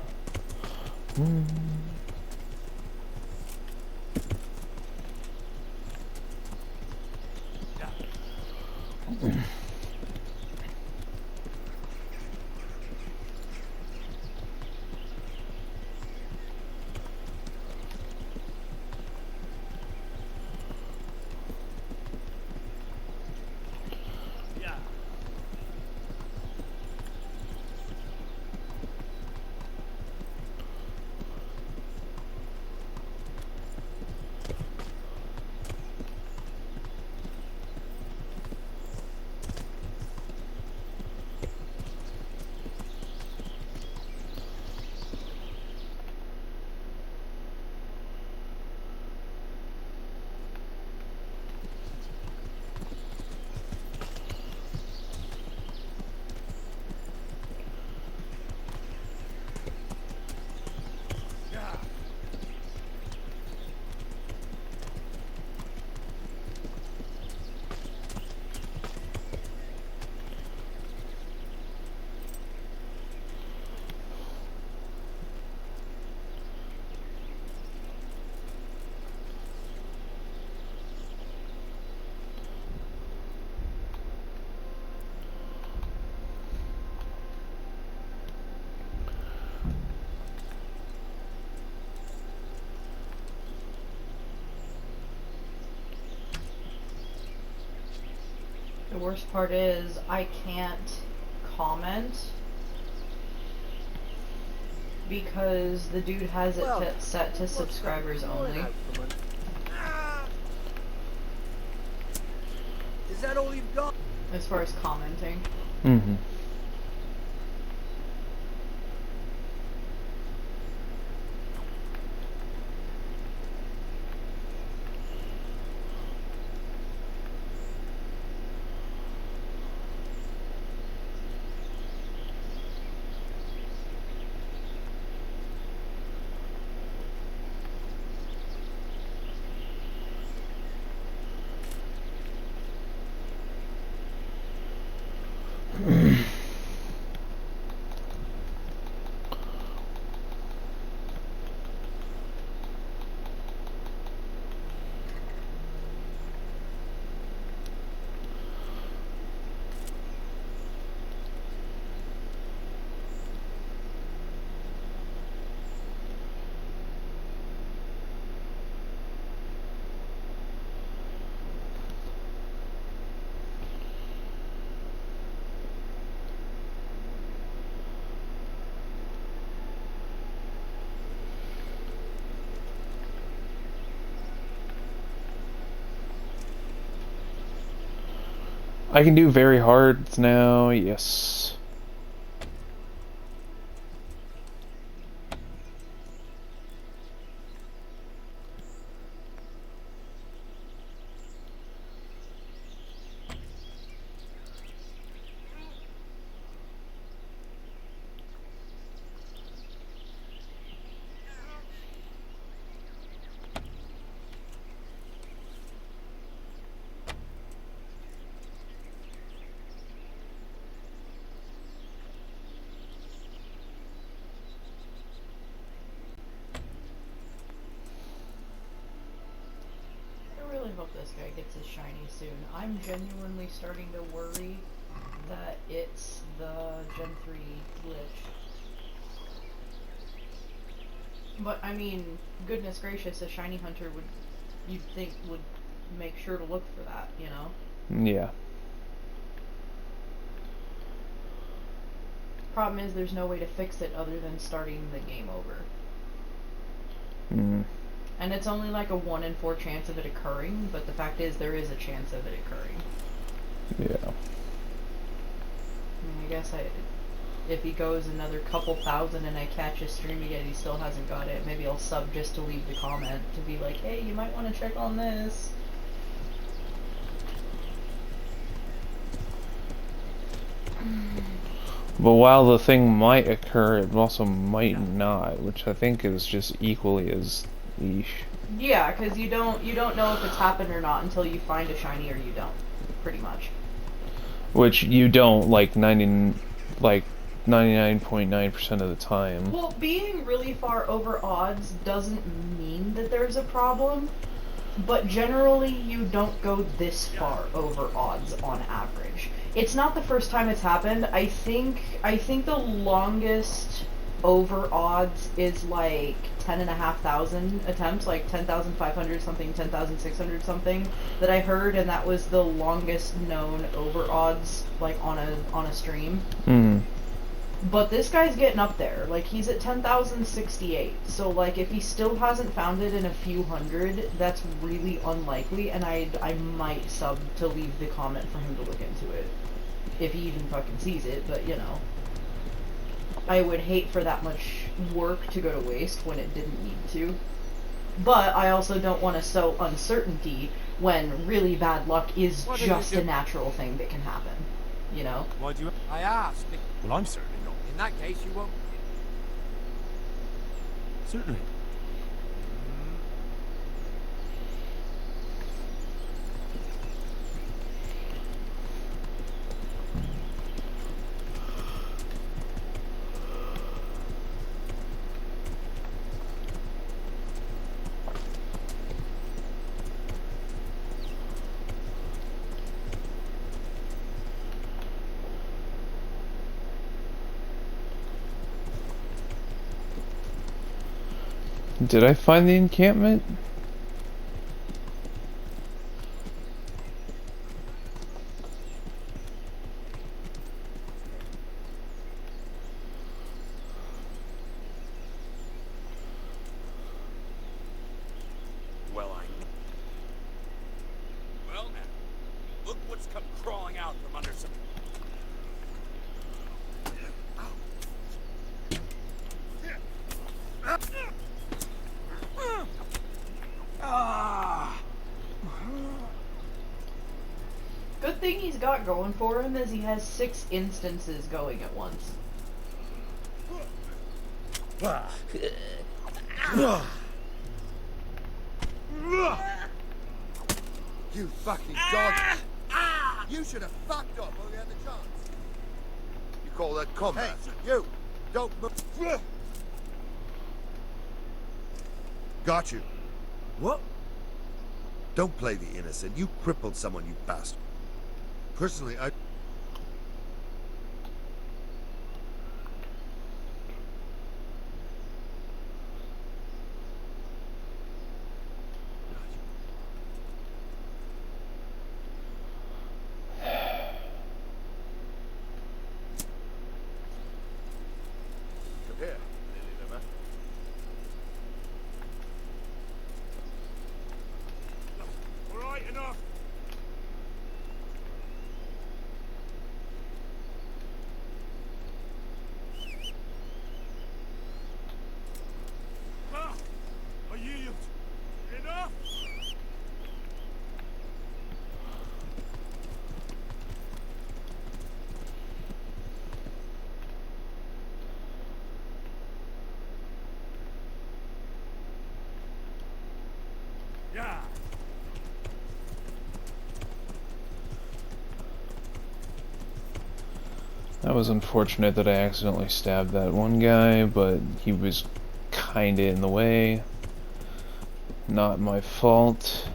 The worst part is I can't comment because the dude has it set to subscribers only. Is that all you've got? As far as commenting. Mm-hmm. I can do very hard now, yes. is shiny soon. I'm genuinely starting to worry that it's the Gen 3 glitch. But, I mean, goodness gracious, a shiny hunter would, you'd think, would make sure to look for that, you know? Yeah. Problem is, there's no way to fix it other than starting the game over. Mm. And it's only like a 1 in 4 chance of it occurring, but the fact is, there is a chance of it occurring. Yeah. I mean, I guess if he goes another couple thousand and I catch his stream again, he still hasn't got it, maybe I'll sub just to leave the comment, to be like, hey, you might want to check on this. But while the thing might occur, it also might not, which I think is just equally as yeesh. Yeah, because you don't know if it's happened or not until you find a shiny or you don't, pretty much. Which you don't, like 99.9% of the time. Well, being really far over odds doesn't mean that there's a problem, but generally you don't go this far over odds on average. It's not the first time it's happened. I think the longest over odds is like 10,500 attempts, like 10,500 something, 10,600 something that I heard, and that was the longest known over odds like on a stream. Mm. But this guy's getting up there. Like, he's at 10,068. So, like, if he still hasn't found it in a few hundred, that's really unlikely, and I might sub to leave the comment for him to look into it. If he even fucking sees it, but, you know. I would hate for that much work to go to waste when it didn't need to. But I also don't want to sow uncertainty when really bad luck is just a natural thing that can happen. You know? Why do you... I asked. Well, I'm certainly not. In that case, you won't... Certainly. Did I find the encampment? Well, now, look what's come crawling out from under some... Good thing he's got going for him is he has 6 instances going at once. You fucking dog! You should have fucked off while you had the chance. You call that combat? Hey, you! Don't move! Got you. What? Don't play the innocent. You crippled someone, you bastard. Personally, I... Come here, Lily Liver. All right, enough. I yield. Enough. Yeah. That was unfortunate that I accidentally stabbed that one guy, but he was kinda in the way. Not my fault.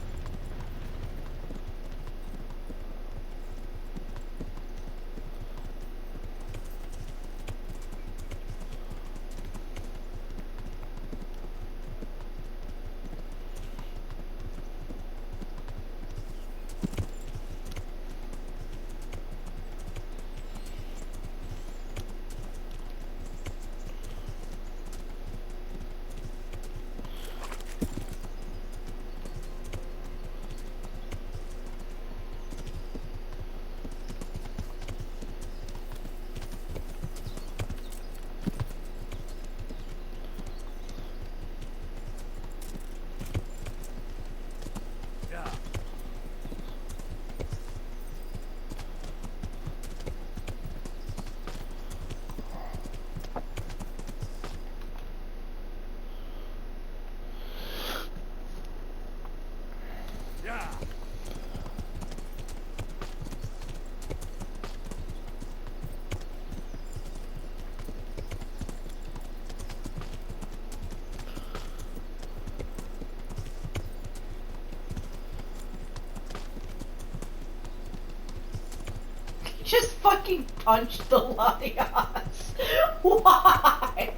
just fucking punched the Latias. Why?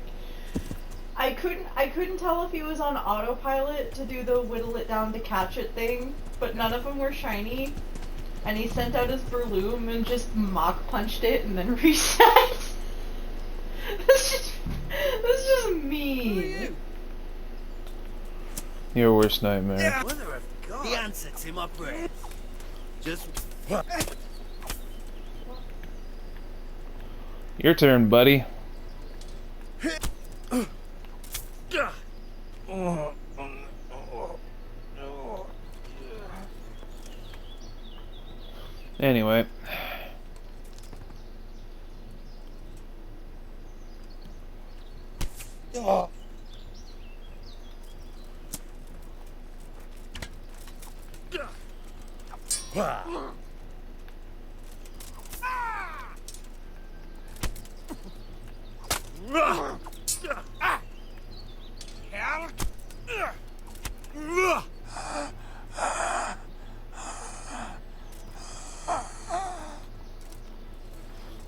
I couldn't tell if he was on autopilot to do the whittle it down to catch it thing, but none of them were shiny. And he sent out his Verloom and just mock punched it and then reset. That's just mean. Your worst nightmare. Yeah. Mother of God. The answer to my prayers. Just. Your turn, buddy. Anyway.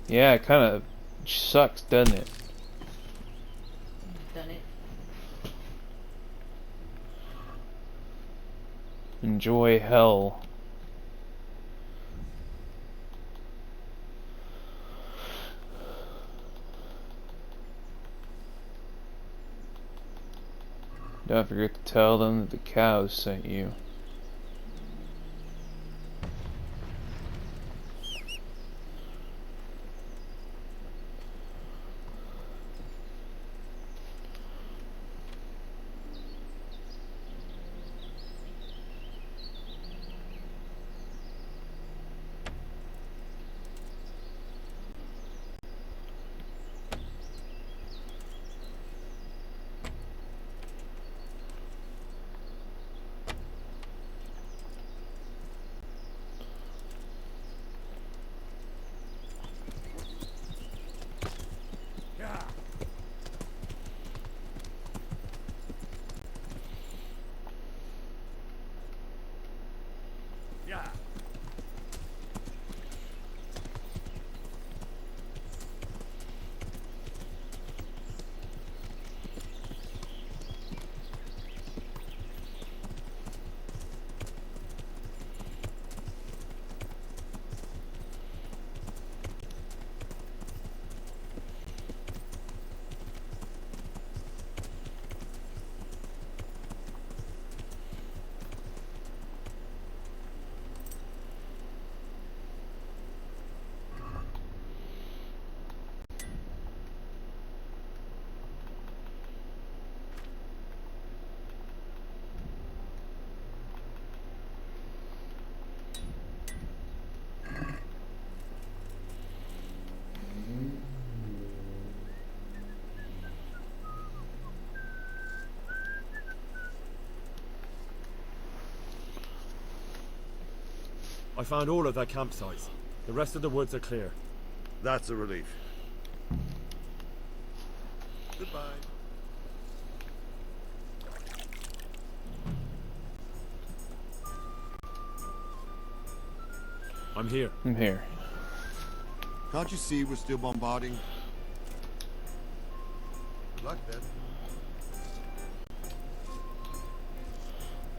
Yeah, it kind of sucks, doesn't it? Done it. Enjoy hell. Don't forget to tell them that the cows sent you. I found all of their campsites. The rest of the woods are clear. That's a relief. Goodbye. I'm here. I'm here. Can't you see we're still bombarding? Good luck, then.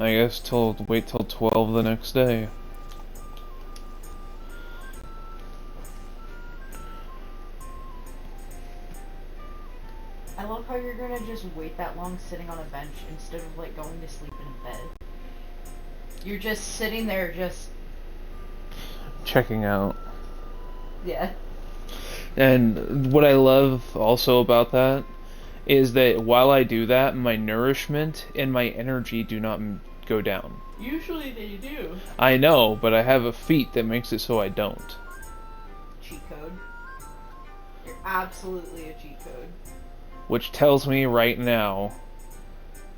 I guess wait till 12 the next day. I love how you're gonna just wait that long sitting on a bench instead of like going to sleep in a bed. You're just sitting there just Checking out. yeah. And what I love also about that is that while I do that, my nourishment and my energy do not go down. Usually they do. I know, but I have a feat that makes it so I don't. Cheat code. You're absolutely a cheat code. Which tells me right now,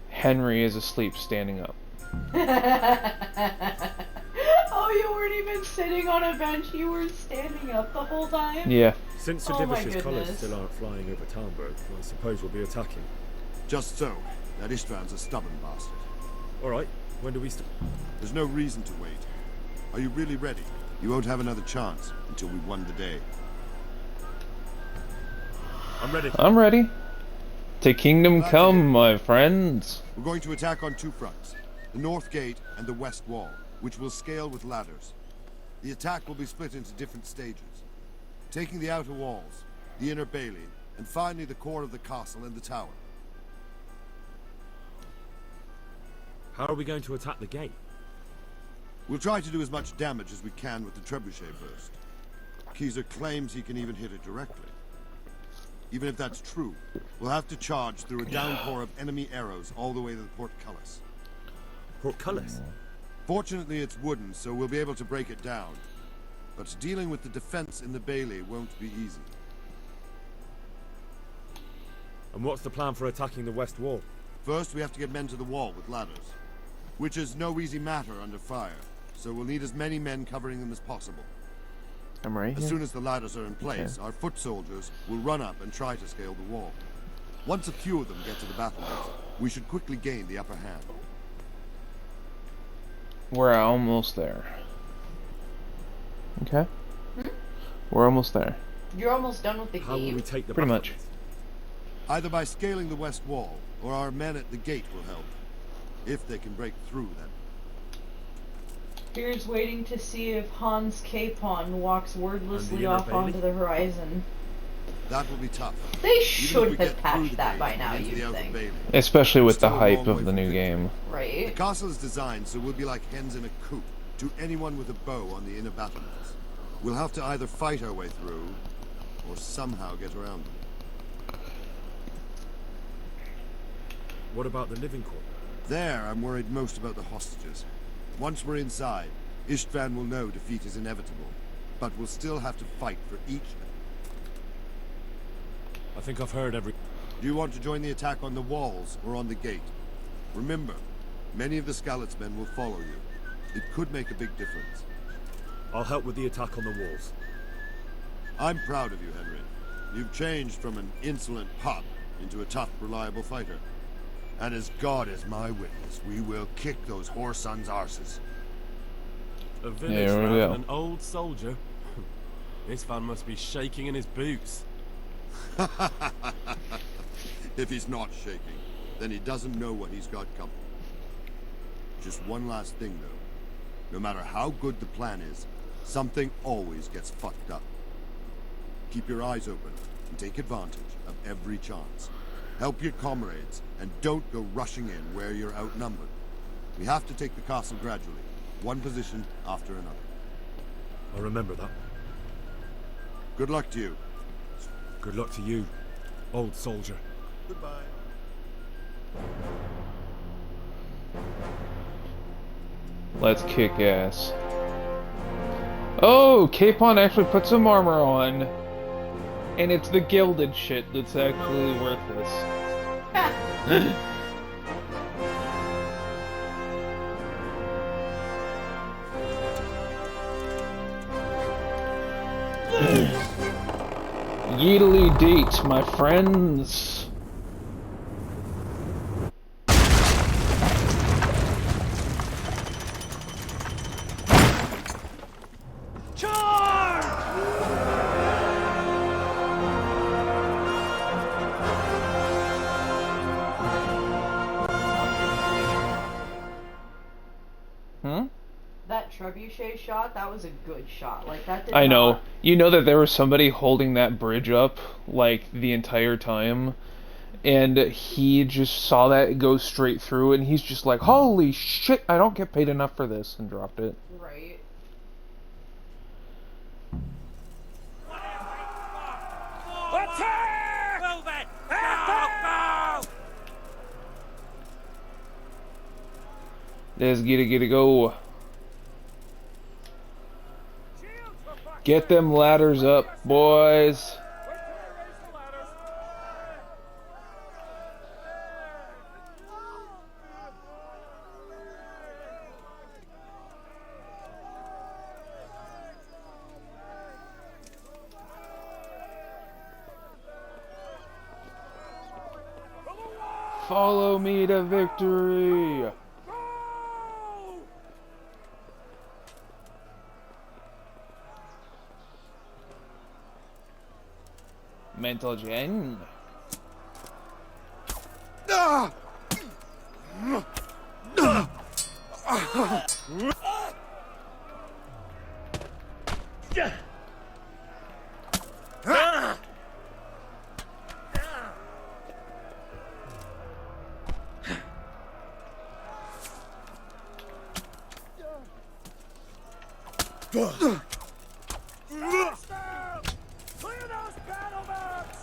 Henry is asleep standing up. Oh, you weren't even sitting on a bench, you were standing up the whole time? Yeah. Since the Divish's colours still aren't flying over Talmberg, I suppose we'll be attacking. Just so. That Istvand's a stubborn bastard. Alright, when do we start? There's no reason to wait. Are you really ready? You won't have another chance until we've won the day. I'm ready. I'm ready. To kingdom Glad to come, hear it. my friends. We're going to attack on two fronts. The north gate and the west wall, which will scale with ladders. The attack will be split into different stages. Taking the outer walls, the inner bailey, and finally the core of the castle and the tower. How are we going to attack the gate? We'll try to do as much damage as we can with the trebuchet burst. Keezer claims he can even hit it directly. Even if that's true, we'll have to charge through a downpour of enemy arrows all the way to the portcullis. Portcullis? Fortunately, it's wooden, so we'll be able to break it down. But dealing with the defense in the bailey won't be easy. And what's the plan for attacking the west wall? First, we have to get men to the wall with ladders, which is no easy matter under fire, so we'll need as many men covering them as possible. I'm right As here. soon as the ladders are in place, our foot soldiers will run up and try to scale the wall. Once a few of them get to the battlements, we should quickly gain the upper hand. We're almost there. Okay? We're almost there. You're almost done with the How will game. we take the Pretty much. Either by scaling the west wall, or our men at the gate will help. If they can break through, then. Here's waiting to see if Hans Capon walks wordlessly inner off bailey? onto the horizon. That will be tough. They Even if should we have get through patched the that gate by and now, into the you'd outer think. bailey. Especially with the Still a hype long of way the from new victory. game. Right. The castle is designed so we'll be like hens in a coop to anyone with a bow on the inner battlements. We'll have to either fight our way through, or somehow get around them. What about the living quarter? There, I'm worried most about the hostages. Once we're inside, Istvan will know defeat is inevitable, but we'll still have to fight for each. I think I've heard every... Do you want to join the attack on the walls or on the gate? Remember, many of the Skalitz men will follow you. It could make a big difference. I'll help with the attack on the walls. I'm proud of you, Henry. You've changed from an insolent pup into a tough, reliable fighter. And as God is my witness, we will kick those whore sons' arses. A village Here we rat go. and an old soldier. This man must be shaking in his boots. If he's not shaking, then he doesn't know what he's got coming. Just one last thing, though. No matter how good the plan is, something always gets fucked up. Keep your eyes open and take advantage of every chance. Help your comrades, and don't go rushing in where you're outnumbered. We have to take the castle gradually, one position after another. I'll remember that. Good luck to you. Good luck to you, old soldier. Goodbye. Let's kick ass. Oh, Capon actually put some armor on. And it's the gilded shit that's actually worthless. Yeedly deet, my friends. That trebuchet shot, that was a good shot. Like, that did I know. not... You know that there was somebody holding that bridge up, like, the entire time. And he just saw that go straight through, and he's just like, holy shit, I don't get paid enough for this, and dropped it. Right. Attack! Move it! Attack! Go! Let's get it, go. Get them ladders up, boys. Follow me to victory. Mental gen. Clear those battle boats!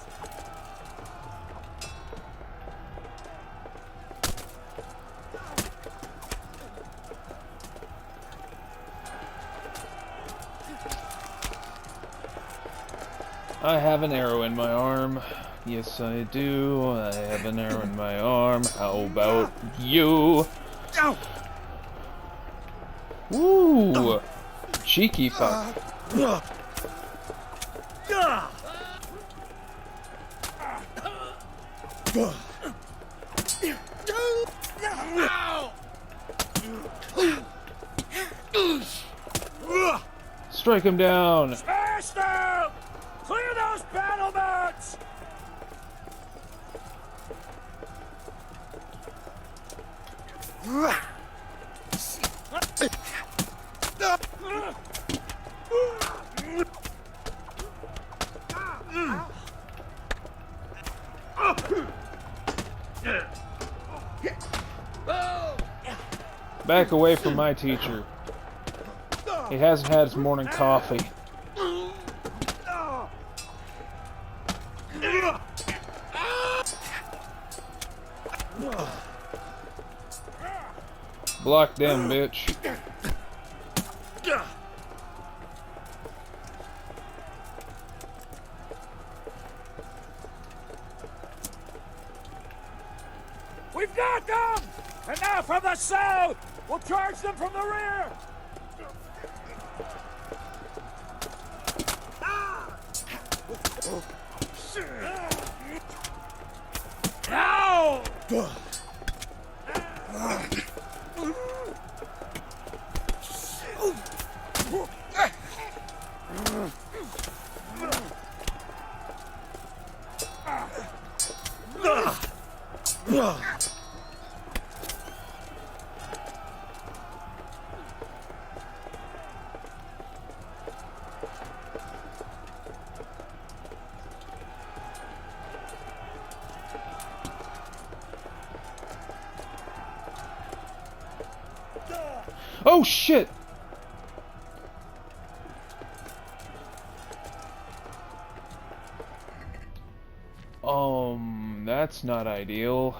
I have an arrow in my arm. Yes, I do. I have an arrow in my arm. How about you? Woo! Cheeky fuck. Strike him down! Smash them! Clear those battle boats! Back away from my teacher. He hasn't had his morning coffee. Block them, bitch. We've got them! And now from the south! We'll charge them from the rear! Now! Oh shit! That's not ideal.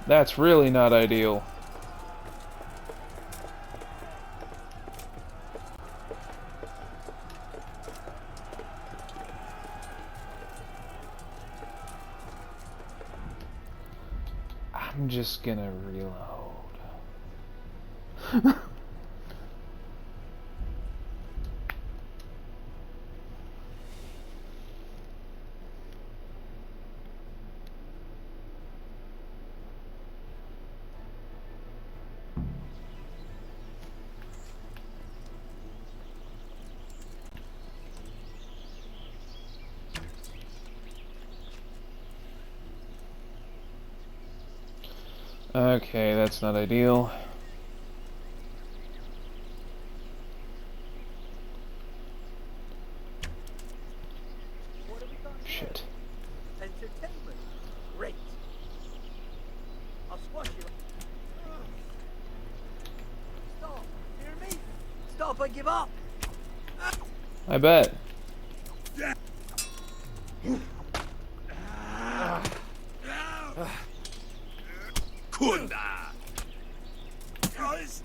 That's really not ideal. I'm just gonna reload. Okay, that's not ideal. Shit. Entertainment. Great. I'll squash you. Stop. Hear me? Stop and give up. I bet. Kunda. Christ.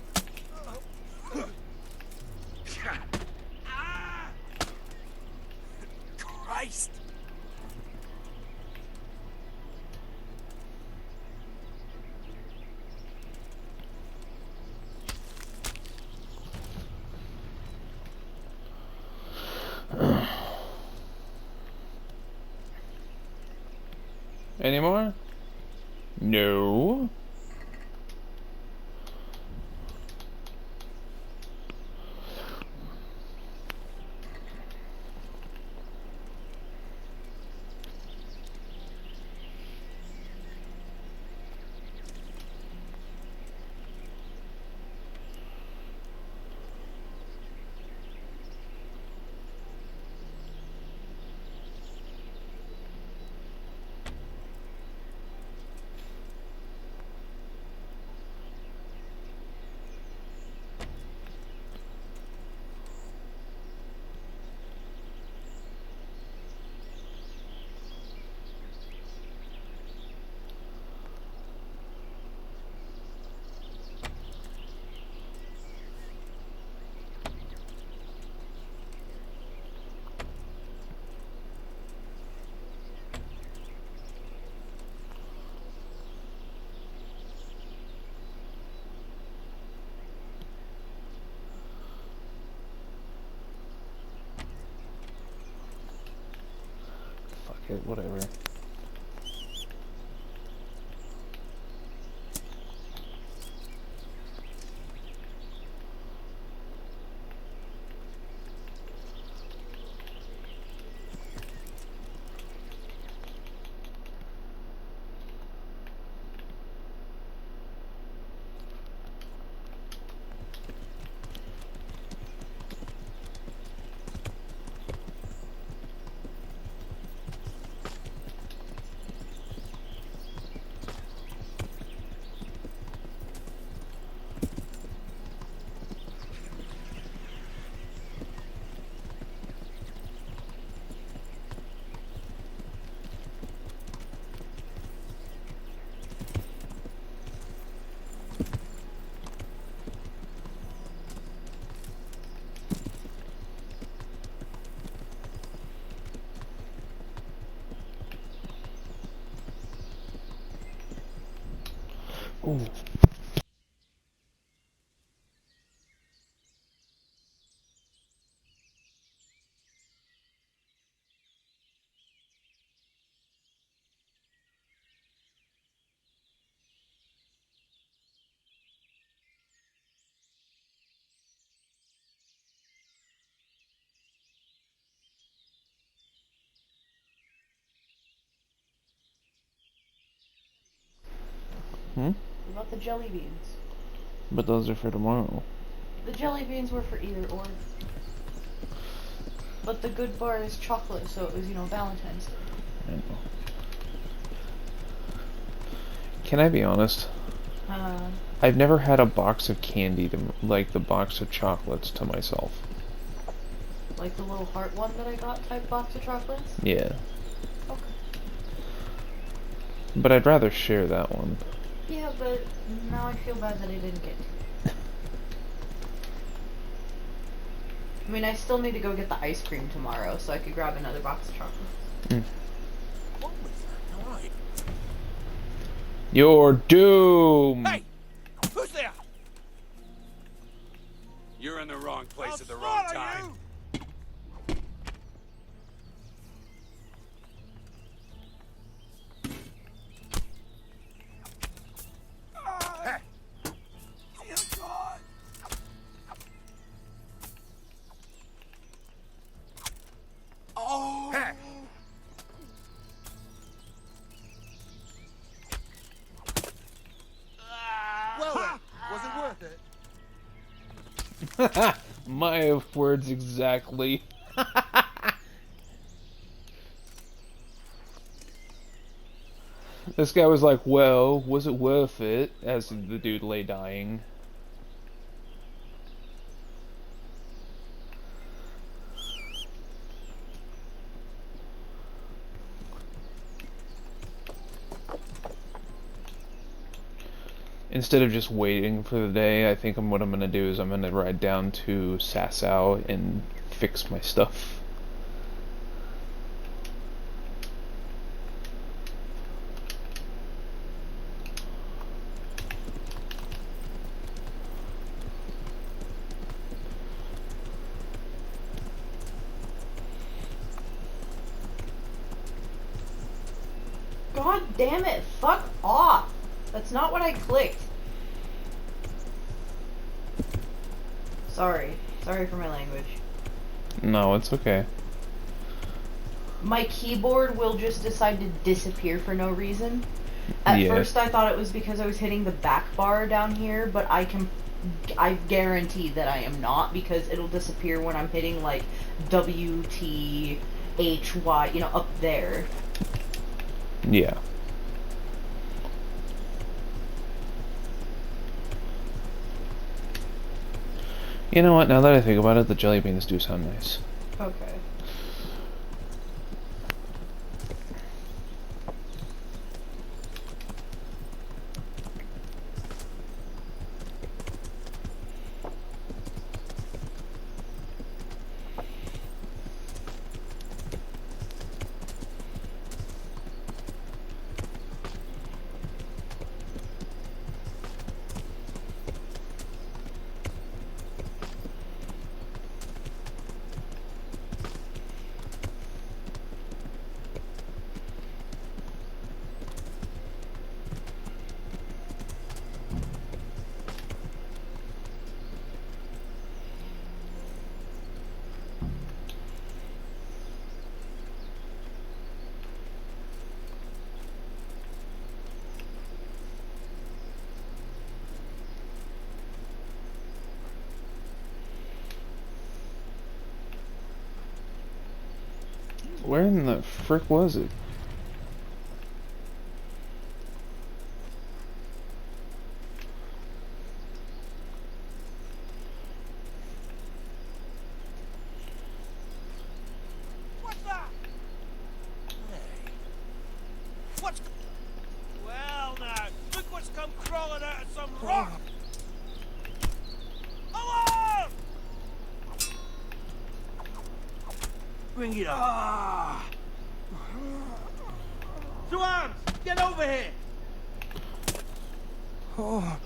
Anymore? No. Fuck it, whatever. Ooh. Hmm? What about the jelly beans? But those are for tomorrow. The jelly beans were for either or. But the good bar is chocolate, so it was, you know, Valentine's Day. I know. Can I be honest? I've never had a box of candy like the box of chocolates to myself. Like the little heart one that I got type box of chocolates? Yeah. Okay. But I'd rather share that one. Yeah, but now I feel bad that I didn't get to. I mean, I still need to go get the ice cream tomorrow, so I could grab another box of chocolates. What was that? All right. You're doomed! Hey! Who's there? You're in the wrong place at the wrong time. Oh! Hey. Well, was it worth it? My words exactly. This guy was like, well, was it worth it? As the dude lay dying. Instead of just waiting for the day, I think what I'm gonna do is I'm gonna ride down to Sasau and fix my stuff. God damn it, fuck off! That's not what I clicked. Sorry. Sorry for my language. No, it's okay. My keyboard will just decide to disappear for no reason. At first I thought it was because I was hitting the back bar down here, but I guarantee that I am not, because it'll disappear when I'm hitting like W, T, H, Y, you know, up there. Yeah. You know what, now that I think about it, the jelly beans do sound nice. Okay. Where in the frick was it? What's that? What's... Well now, look what's come crawling out of some rock! Alarm! Bring it up. Swans, get over here! Oh.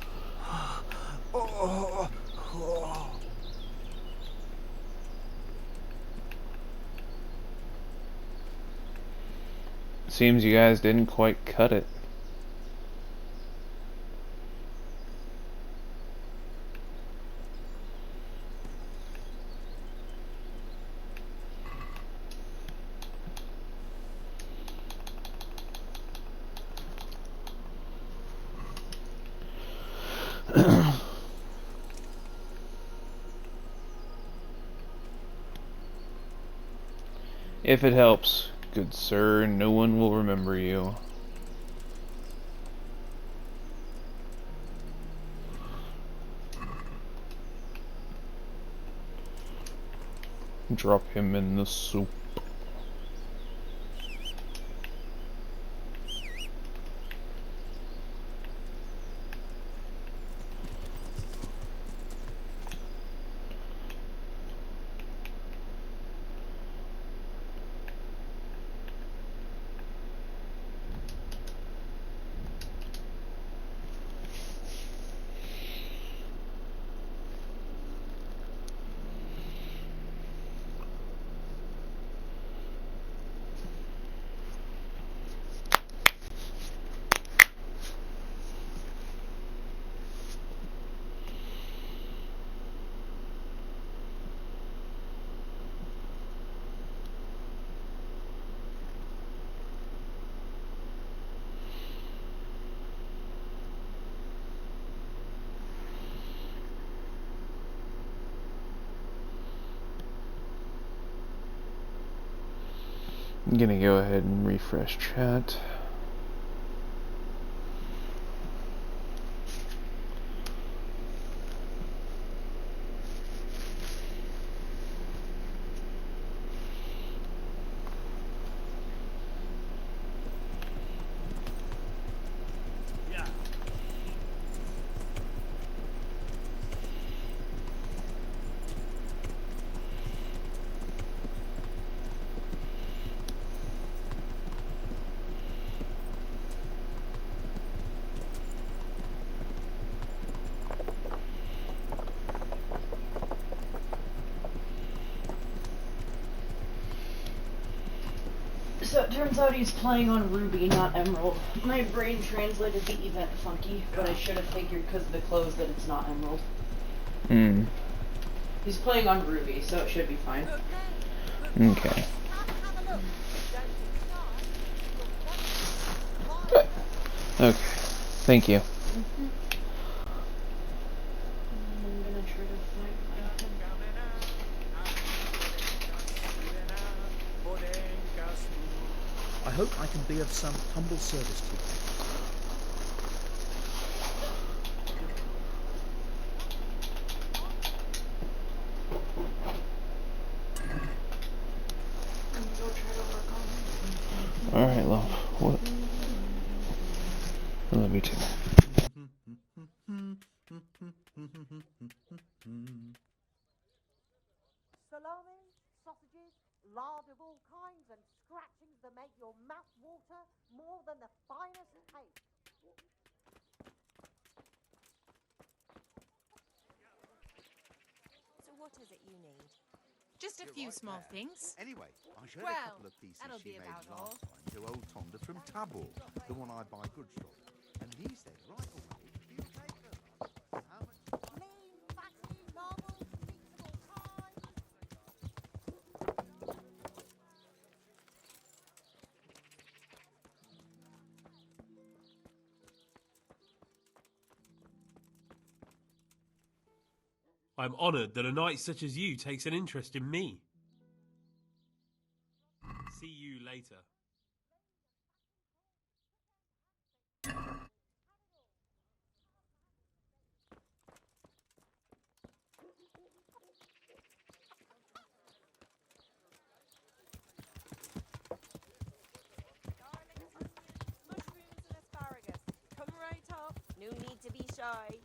Oh. Oh. Seems you guys didn't quite cut it. If it helps, good sir, no one will remember you. Drop him in the soup. I'm gonna go ahead and refresh chat. So it turns out he's playing on Ruby, not Emerald. My brain translated the event funky, but I should have figured because of the clothes that it's not Emerald. Hmm. He's playing on Ruby, so it should be fine. Okay. Okay. Thank you. I'm gonna try to find I hope I can be of some humble service to you. Alright, love. What? I love you too. Salami, sausages, lard of all kinds, and scratchings that make your mouth water more than the finest cake. So what is it you need? Just a few small things. Anyway, I showed Well, a couple of pieces that'll she be made about last time to old Tonda from Tabor, the one I buy goods from. And he said right away, he'll take them. How much? Lean, fatty, marble, meats of all kinds. I'm honoured that a knight such as you takes an interest in me. See you later. Mushrooms and asparagus. Come right up. No need to be shy.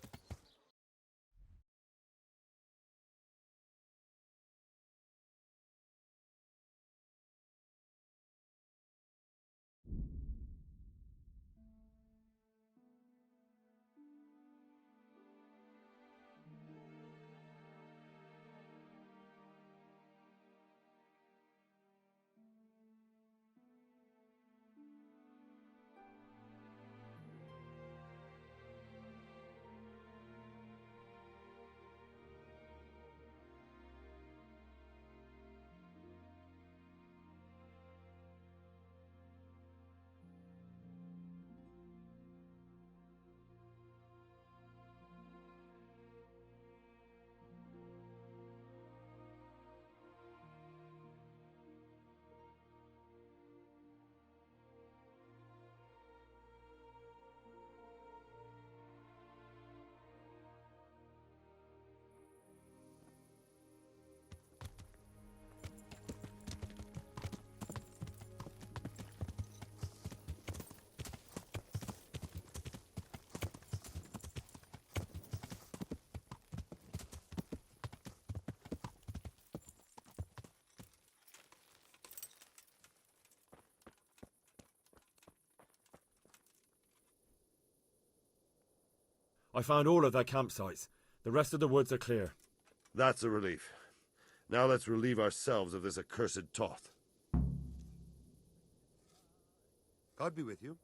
I found all of their campsites. The rest of the woods are clear. That's a relief. Now let's relieve ourselves of this accursed Toth. God be with you.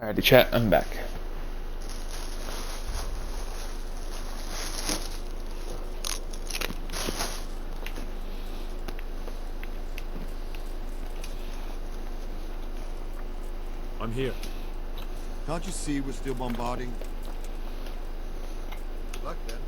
Alrighty, chat, I'm back. I'm here. Can't you see we're still bombarding? Good luck then.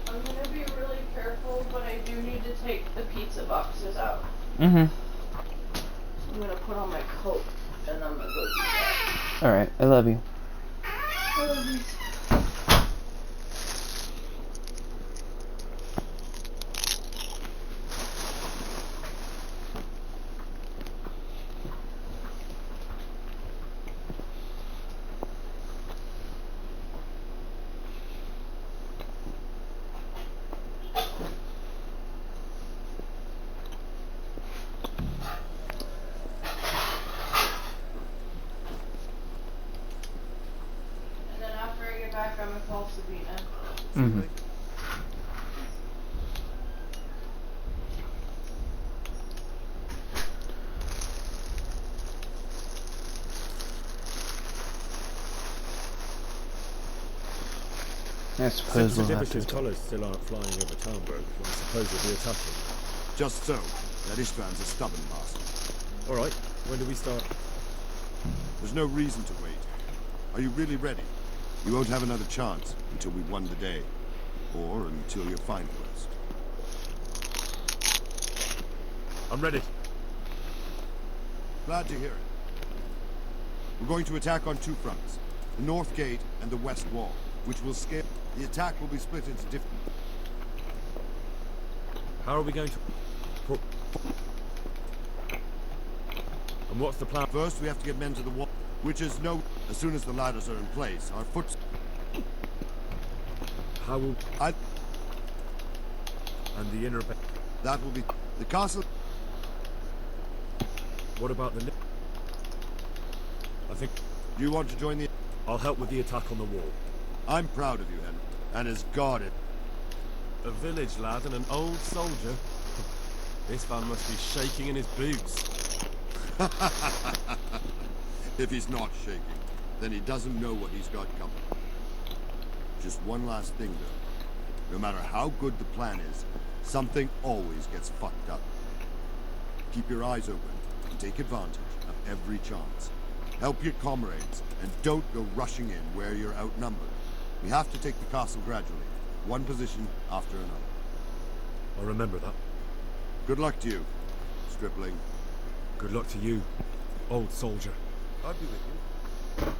I'm gonna be really careful, but I do need to take the pizza boxes out. Mm-hmm. I'm gonna put on my coat, and then I'm gonna go do that. Alright, I love you. I love you. And then after I get back, I'm gonna call Sabina. Mm-hmm. I suppose Since we'll the have to... Divish's colours still aren't flying over Talmberg, I suppose we'll be attacking. Just so. That István's a stubborn bastard. Alright, when do we start? There's no reason to wait. Are you really ready? You won't have another chance until we've won the day. Or until you find West. I'm ready. Glad to hear it. We're going to attack on two fronts. The North Gate and the West Wall, which will scale... The attack will be split into different... How are we going to... And what's the plan? First, we have to get men to the wall, which is no... As soon as the ladders are in place, our foot... How will... And the inner... That will be... The castle... What about the... I think... You want to join the... I'll help with the attack on the wall. I'm proud of you, Henry. And as guarded. A village lad and an old soldier. This man must be shaking in his boots. If he's not shaking, then he doesn't know what he's got coming. Just one last thing, though. No matter how good the plan is, something always gets fucked up. Keep your eyes open and take advantage of every chance. Help your comrades, and don't go rushing in where you're outnumbered. We have to take the castle gradually, one position after another. I'll remember that. Good luck to you, stripling. Good luck to you, old soldier. I'll be with you.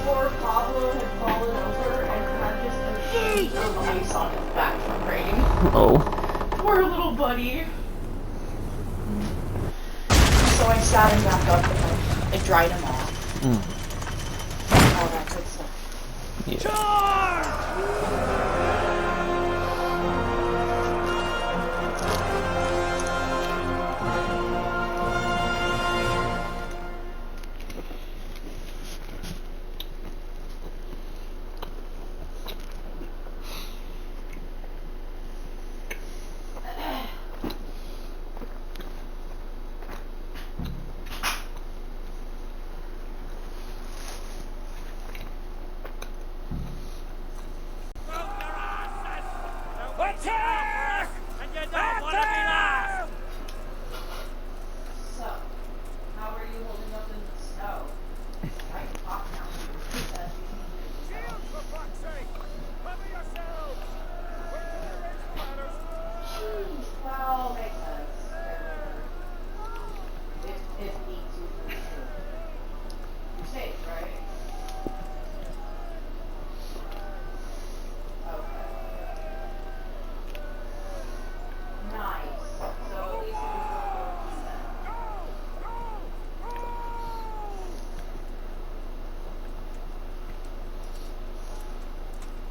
Poor Pablo had fallen over and had just some ice on his back from rain. Oh. Poor little buddy. So I sat him back up and I dried him off. All that good stuff.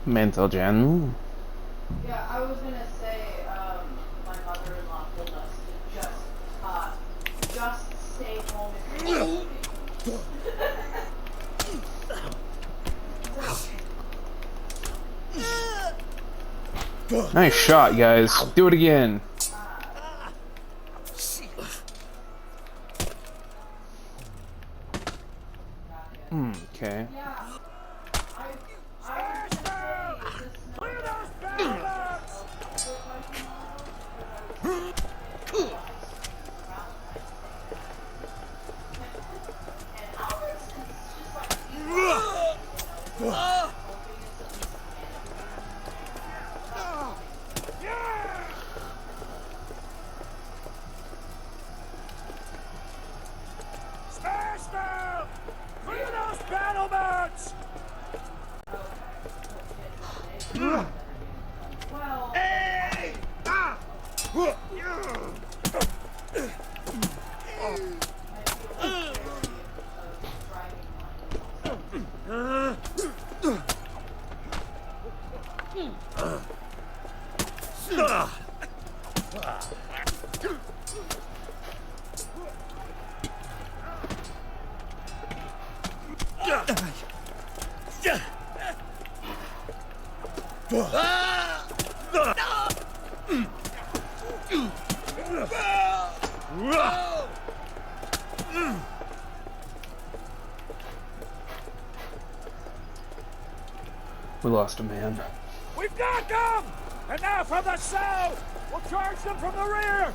Mental Gen. Yeah, I was gonna say, my mother-in-law told us to just stay home if you're Nice shot, guys. Do it again. Okay. We lost a man. We've got them! And now from the south! We'll charge them from the rear!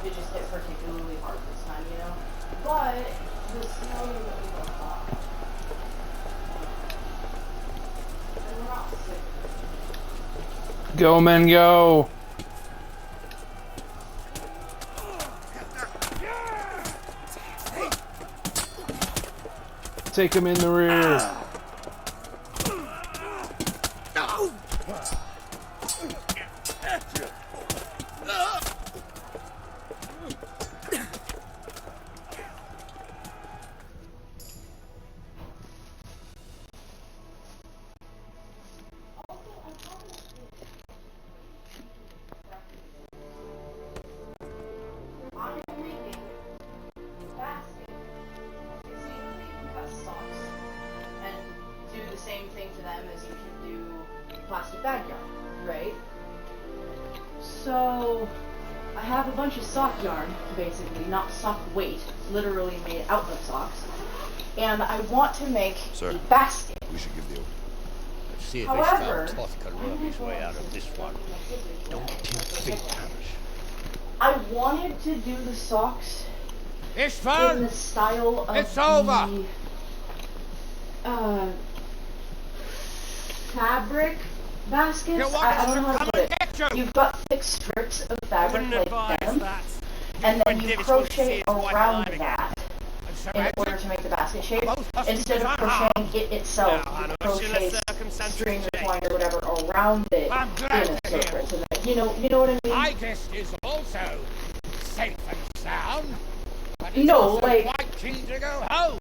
It just hit particularly hard this time, you know? But the snow that we got caught. And we're not sick. Go, men, go! Take him in the rear. Plastic bag yarn, right? So I have a bunch of sock yarn, basically, not sock weight, literally made out of socks, and I want to make a basket. We should give the order. Let's see if However, this foul Toth can worm his way out of this one. Don't tempt fate, Hamish. I wanted to do the socks Ishvan! in the style of It's over! Fabric baskets. I don't know how to put it. You've got thick strips of fabric like them, and then you crochet around that in order to make the basket shape. Instead of crocheting it itself, you crochet string or twine or whatever around it in a circle. So that, you know what I mean? My guest is also safe and sound. But he's No, also like quite keen to go home.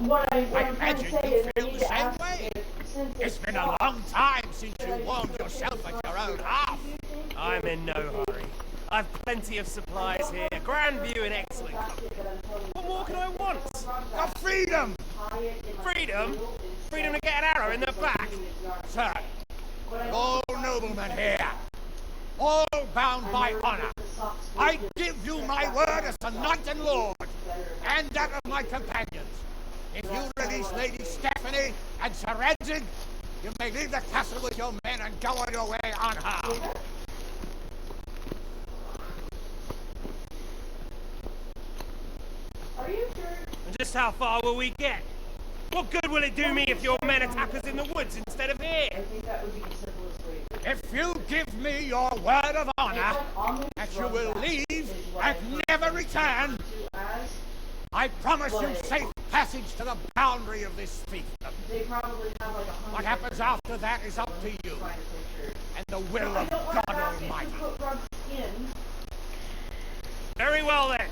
What I'm trying to say is I feel need the to same ask way. if, It's been a long time since you warmed yourself at your own hearth. I'm in no hurry. I've plenty of supplies here. Grand view and excellent company. What more can I want? Your freedom! Freedom? Freedom to get an arrow in the back? Sir, we're all noblemen here. All bound by honor. I give you my word as a knight and lord, and that of my companions. If you release Lady Stephanie and Sir Radzig, you may leave the castle with your men and go on your way unharmed. And just how far will we get? What good will it do me if your men attack us in the woods instead of here? If you give me your word of honor that you will leave and never return, I promise you safe passage to the boundary of this fiefdom. What happens after that is up to you and the will of God Almighty. Very well then,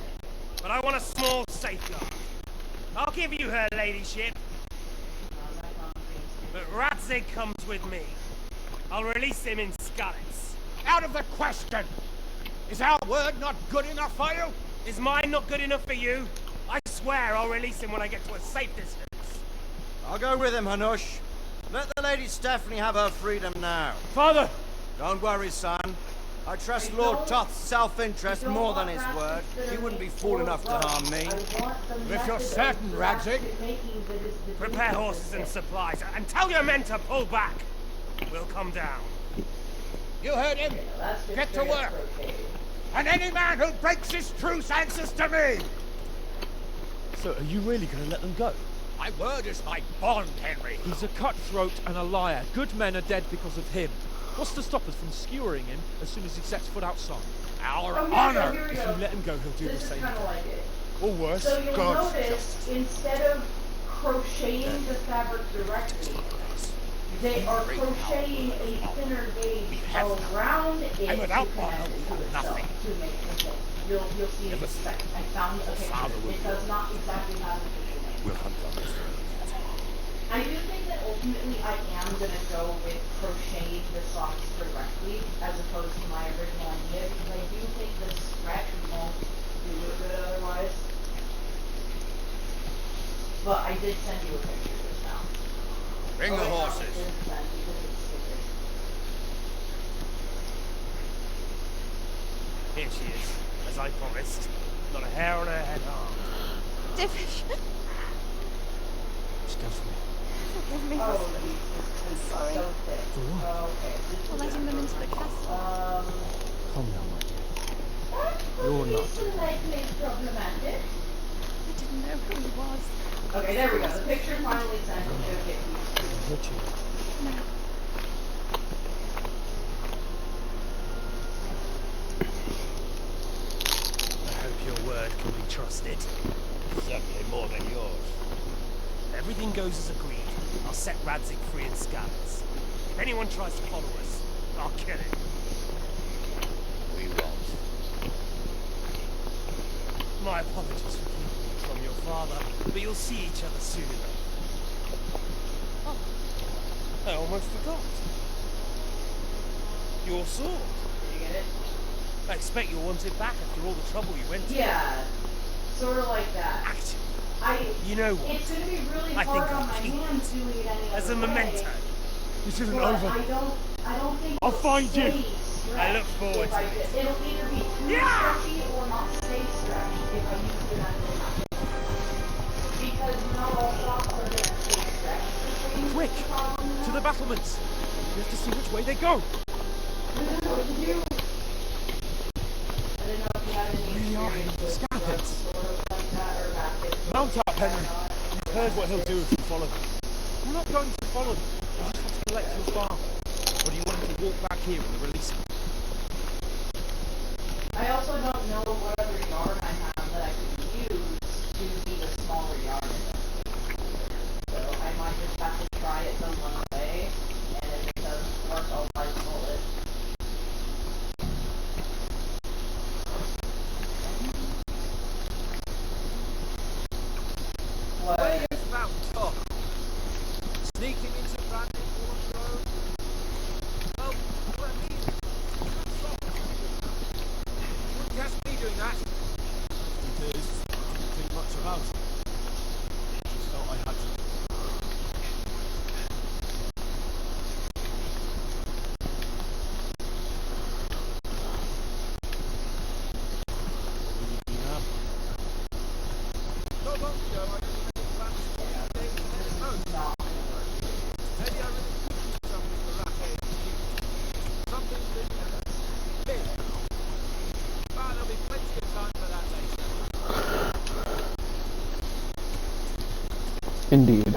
but I want a small safeguard. I'll give you her ladyship. But Radzig comes with me. I'll release him in Skalitz. Out of the question! Is our word not good enough for you? Is mine not good enough for you? I swear I'll release him when I get to a safe distance. I'll go with him, Hanush. Let the Lady Stephanie have her freedom now. Father! Don't worry, son. I trust Lord Toth's self-interest more than his word. He wouldn't be fool enough to harm me. If you're certain, Radzig. Prepare horses and supplies, and tell your men to pull back. We'll come down. You heard him. Get to work. And any man who breaks this truce answers to me. So, are you really going to let them go? My word is my bond, Henry. He's a cutthroat and a liar. Good men are dead because of him. What's to stop us from skewering him as soon as he sets foot outside? Our honor! If you let him go, he'll do the same. Or worse, So you'll God's notice, justice. instead of crocheting the fabric directly, they are crocheting a thinner gauge around it And without to honor, connect we it to have itself nothing. to make the thing. You'll see it. I found a picture. It does not exactly have an official name. We'll hunt on this. I do think that ultimately I am going to go with crocheting the socks directly as opposed to my original idea because I do think the stretch won't do it good otherwise. But I did send you a picture just now. Bring the horses. Here she is, as I promised. Not a hair on her head harmed. Divish. She goes for me. Forgive me, husband. I'm sorry. For letting them into the castle. Calm down, my dear. You're not. Slightly problematic. I didn't know who he was. Okay, there we go. The picture finally sent. It should get used Hurt you. No. I hope your word can be trusted. Certainly more than yours. If everything goes as agreed, I'll set Radzig free in Skalitz. If anyone tries to follow us, I'll kill him. We won't. My apologies for keeping you from your father, but you'll see each other soon enough. Oh, I almost forgot. Your sword. You get it? I expect you'll want it back after all the trouble you went to. Yeah, sort of like that. Actually, you know what? It's going to be really I think hard on I'll my keep hands doing it any as other a memento. way, This isn't but over. I don't think I'll it'll find you. stay I look stretched forward if to I it. did- It'll either be too stretchy or not stay stretched if I use it as a method. Because not all socks are going to stay stretched. Quick! To the battlements! We have to see which way they go! Really are heading for Skalitz. Mount up, Henry. You've heard what he'll do if you follow him. We're not going to follow them. We just have to collect your farm. Or do you want him to walk back here when we release him? I also don't know what other yarn I have that I can use to be the smaller yarn in this. So I might just have to try it some one way, and if it doesn't work, I'll bite the bullet. What? Where you found Tom? Sneaking into Brandon Wardrobe? Well, what I mean, Indeed.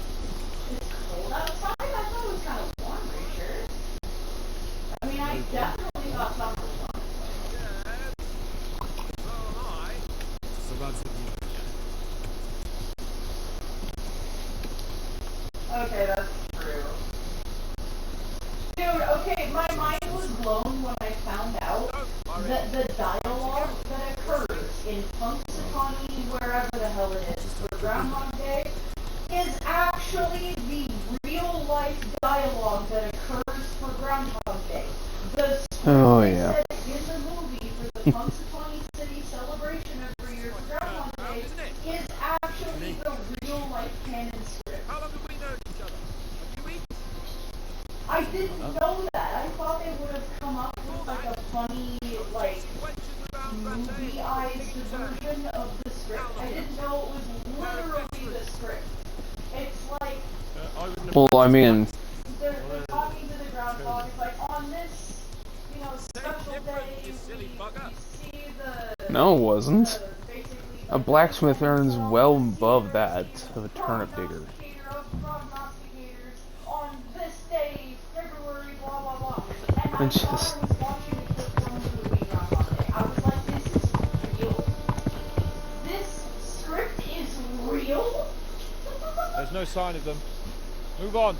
Cold outside? I thought it was kind of warm, are you sure? I mean, I definitely thought summer was on its way. So that's it. Okay, that's true. Dude, okay, my mind was blown when I found out that the dialogue that occurs in Punxsutawney, wherever the hell it is, for Groundhog Day, is actually the real-life dialogue that occurs for Groundhog Day. The Oh yeah. script in the movie for the Punxsutawney City celebration every year for Groundhog Day is actually the real-life canon script. How long have we known each other? A few weeks? I didn't know that. I thought they would have come up with like a funny, like, movie-ized version of the script. I didn't know it was literally the script. It's like, Well, I mean, they're talking to the groundhog. It's like, on this, you know, special day, we see the... no, it wasn't. basically, A blacksmith earns well above that of a turnip digger. On this day, February, blah blah blah. And my And just daughter was watching the clip from the movie Groundhog Day. I was like, this is real. This script is real. There's no sign of them. Move on.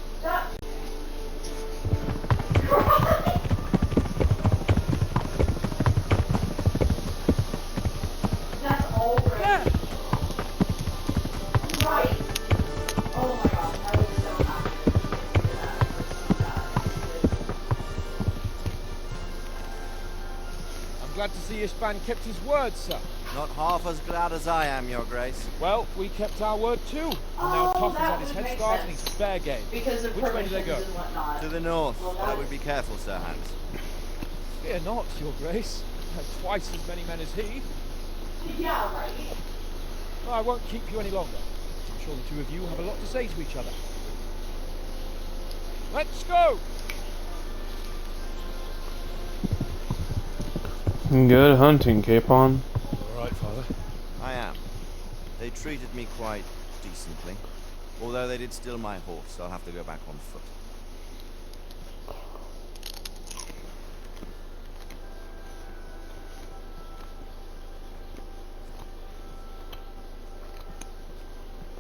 That's already. Yeah. Right. Oh my gosh, I was so happy. I'm glad to see Ishban kept his word, sir. Not half as glad as I am, Your Grace. Well, we kept our word too. And now Toth is on his head start and he's fair game. Because of Which way do they go? and whatnot. To the north. Well, I would be careful, Sir Hans. Fear not, Your Grace. Has twice as many men as he. Yeah, right. Well, I won't keep you any longer. I'm sure the two of you have a lot to say to each other. Let's go! Good hunting, Capon. All right, Father. I am. They treated me quite decently. Although they did steal my horse, so I'll have to go back on foot.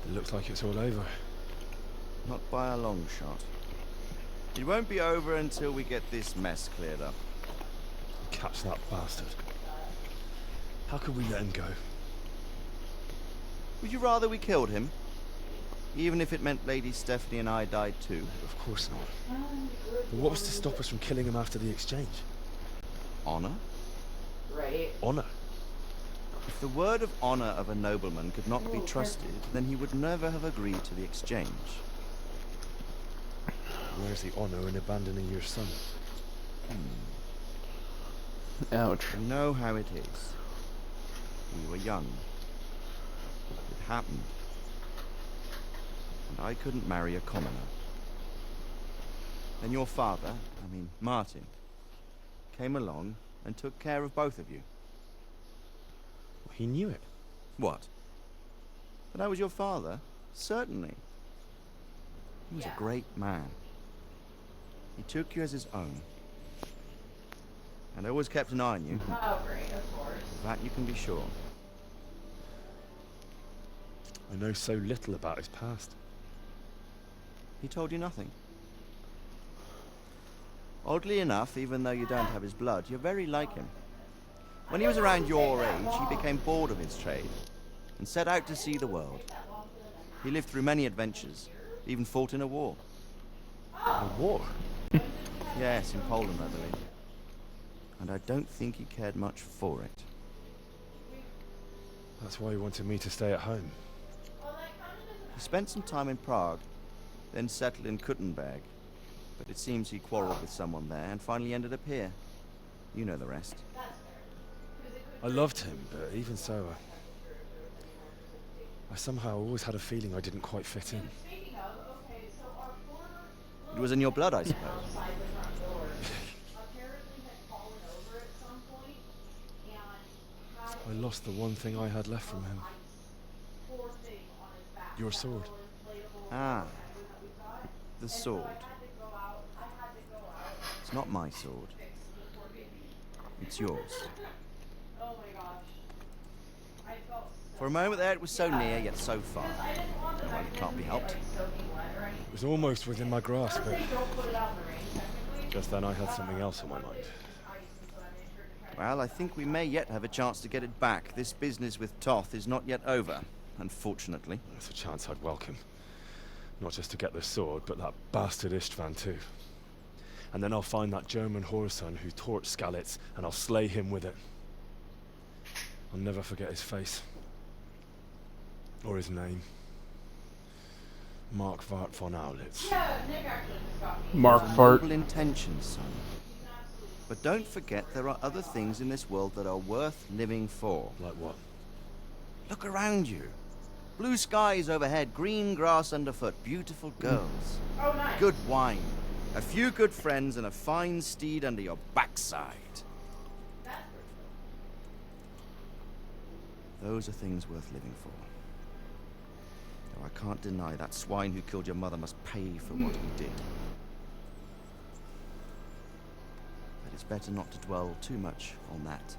It looks like it's all over. Not by a long shot. It won't be over until we get this mess cleared up. Catch that bastard. How could we let him go? Would you rather we killed him? Even if it meant Lady Stephanie and I died too? Of course not. But what was to stop us from killing him after the exchange? Honor? Right. Honor? If the word of honor of a nobleman could not be trusted, then he would never have agreed to the exchange. Where's the honor in abandoning your son? Ouch. You know how it is. We were young. It happened. And I couldn't marry a commoner. Then your father, Martin, came along and took care of both of you. He knew it. What? That I was your father? Certainly. He was a great man. He took you as his own. And always kept an eye on you. Oh, great, of course. Of that you can be sure. I know so little about his past. He told you nothing. Oddly enough, even though you don't have his blood, you're very like him. When he was around your age, he became bored of his trade and set out to see the world. He lived through many adventures, even fought in a war. A war? Yes, in Poland, I believe. And I don't think he cared much for it. That's why he wanted me to stay at home. He spent some time in Prague, then settled in Kuttenberg. But it seems he quarreled with someone there and finally ended up here. You know the rest. I loved him, but even so, I somehow always had a feeling I didn't quite fit in. It was in your blood, I suppose. I lost the one thing I had left from him. Your sword. Ah. The sword. It's not my sword. It's yours. For a moment there, it was so near, yet so far. Well, it can't be helped. It was almost within my grasp, but just then I had something else on my mind. Well, I think we may yet have a chance to get it back. This business with Toth is not yet over, unfortunately. That's a chance I'd welcome. Not just to get the sword, but that bastard Istvan too. And then I'll find that German whoreson who torched Skalitz, and I'll slay him with it. I'll never forget his face. Or his name. Mark Vart von Aulitz. Mark Vart. Noble intentions, son. But don't forget there are other things in this world that are worth living for. Like what? Look around you. Blue skies overhead, green grass underfoot, beautiful girls. Oh, nice. Good wine, a few good friends, and a fine steed under your backside. Those are things worth living for. Though I can't deny that swine who killed your mother must pay for what he did. But it's better not to dwell too much on that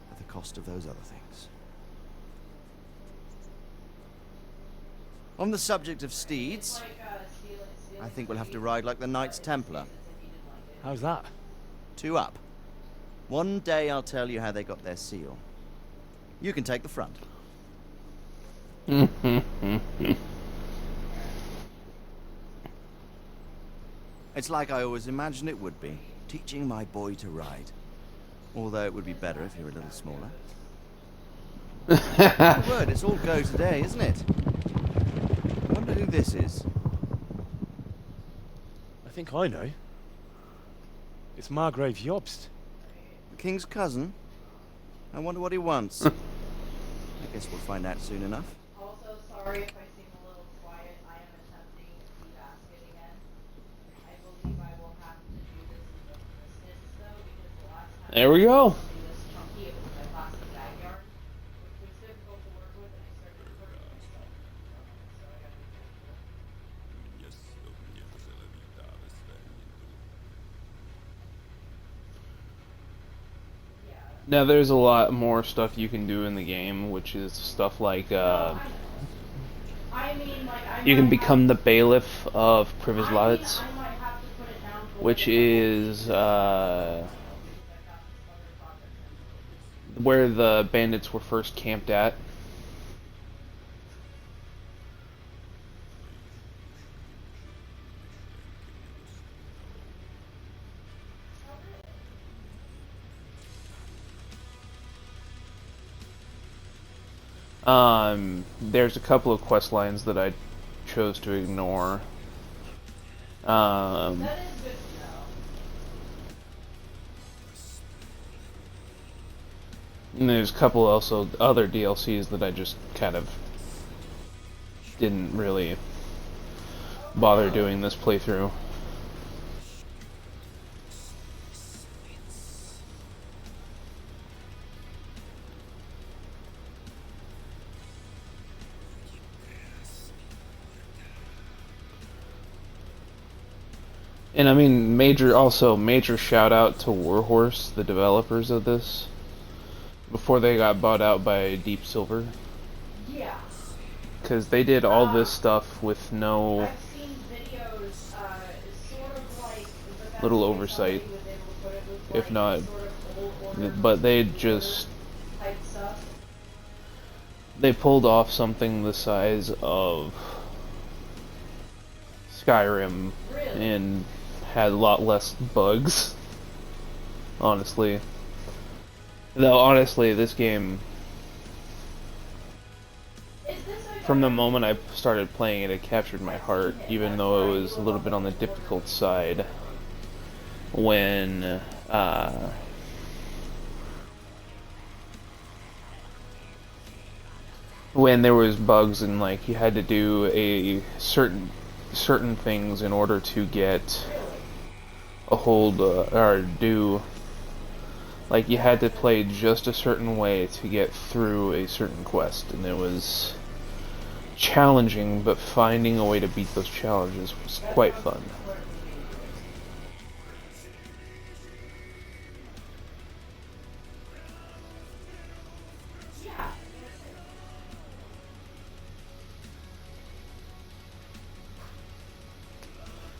at the cost of those other things. On the subject of steeds, I think we'll have to ride like the Knights Templar. How's that? 2 up. One day I'll tell you how they got their seal. You can take the front. It's like I always imagined it would be, teaching my boy to ride. Although it would be better if he were a little smaller. My word, it's all go today, isn't it? I wonder who this is. I think I know. It's Margrave Jobst. The king's cousin? I wonder what he wants. I guess we'll find out soon enough. Also, sorry if I seem a little quiet. I am attempting the basket again. I believe I will have to do this in the assist, though, because the last time There we go. I did this chunky, it was my plastic bag yarn, which was difficult to work with, and I started hurting myself. So I got to be careful. Now there's a lot more stuff you can do in the game, which is stuff like you can become the bailiff of Privislavitz, which is where the bandits were first camped at. There's a couple of quest lines that I chose to ignore. And there's a couple also other DLCs that I just kind of didn't really bother doing this playthrough. And I mean, major shout out to Warhorse, the developers of this, before they got bought out by Deep Silver. Yeah. Because they did all this stuff with no little oversight, if not, but they pulled off something the size of Skyrim and had a lot less bugs, honestly. Though honestly, this game, Is this a from the moment I started playing it, it captured my heart, even though it was a little bit on the difficult side. When there was bugs and like you had to do a certain things in order to get a hold or do, like you had to play just a certain way to get through a certain quest, and it was challenging, but finding a way to beat those challenges was quite fun.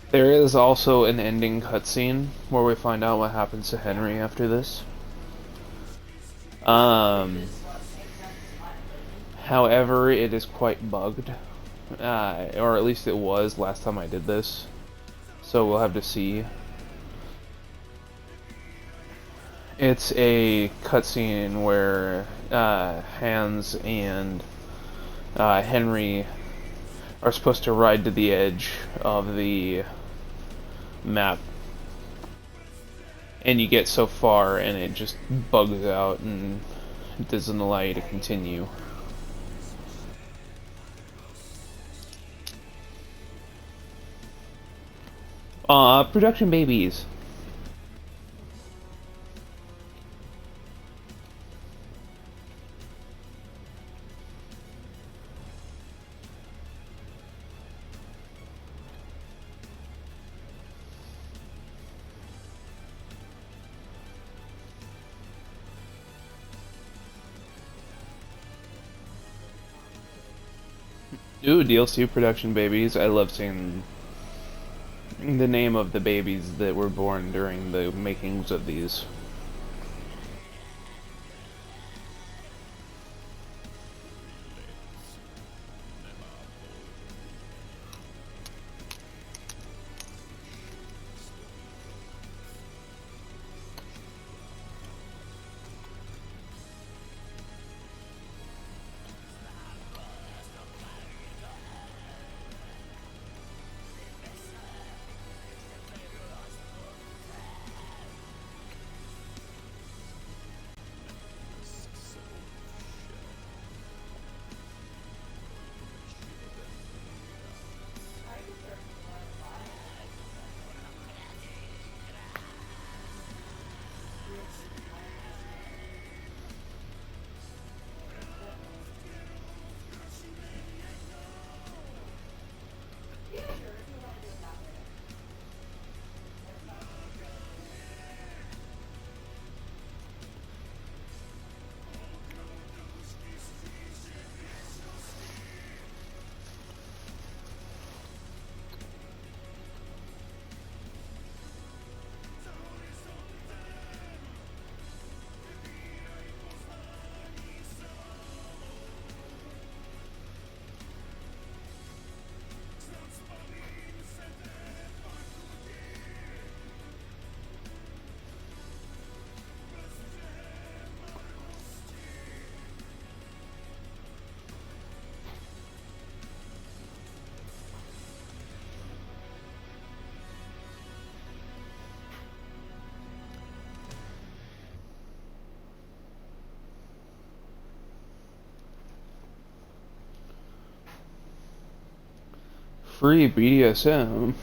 There is also an ending cutscene where we find out what happens to Henry after this. However, it is quite bugged, or at least it was last time I did this, so we'll have to see. It's a cutscene where Hans and Henry are supposed to ride to the edge of the map, and you get so far and it just bugs out and it doesn't allow you to continue. Production babies. Ooh, DLC production babies. I love seeing the name of the babies that were born during the makings of these. Free BDSM.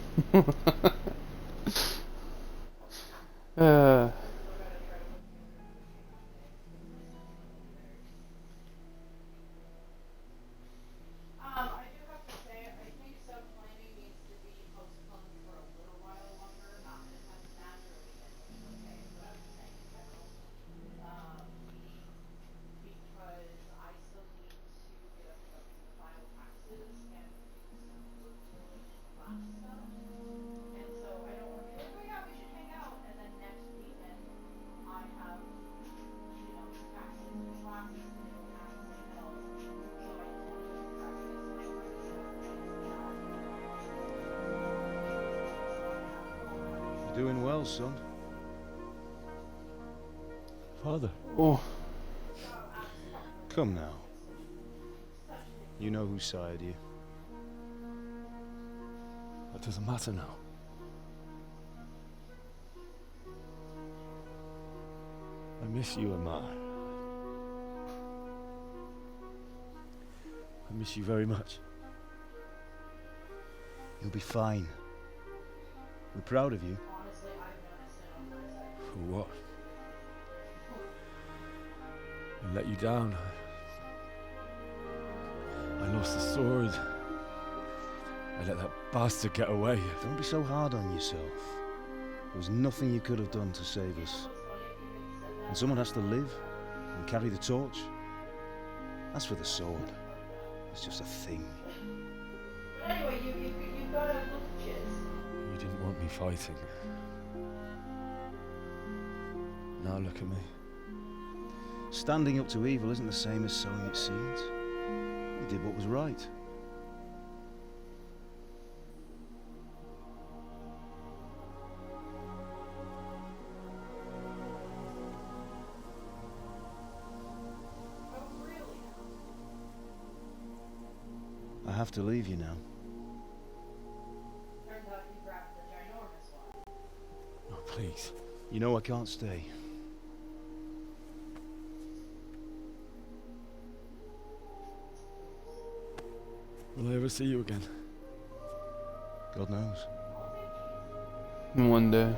Doing well, son. Father. Oh. Come now. You know whose side you. That doesn't matter now. I miss you, Amar. I miss you very much. You'll be fine. We're proud of you. For what? I let you down. I lost the sword. I let that bastard get away. Don't be so hard on yourself. There was nothing you could have done to save us. And someone has to live and carry the torch. As for the sword, it's just a thing. But anyway, you gotta look at Chiz. You didn't want me fighting. Now look at me. Standing up to evil isn't the same as sowing its seeds. You did what was right. I have to leave you now. Turns out you grabbed the ginormous one. Oh, please. You know I can't stay. Will I ever see you again? God knows. One day.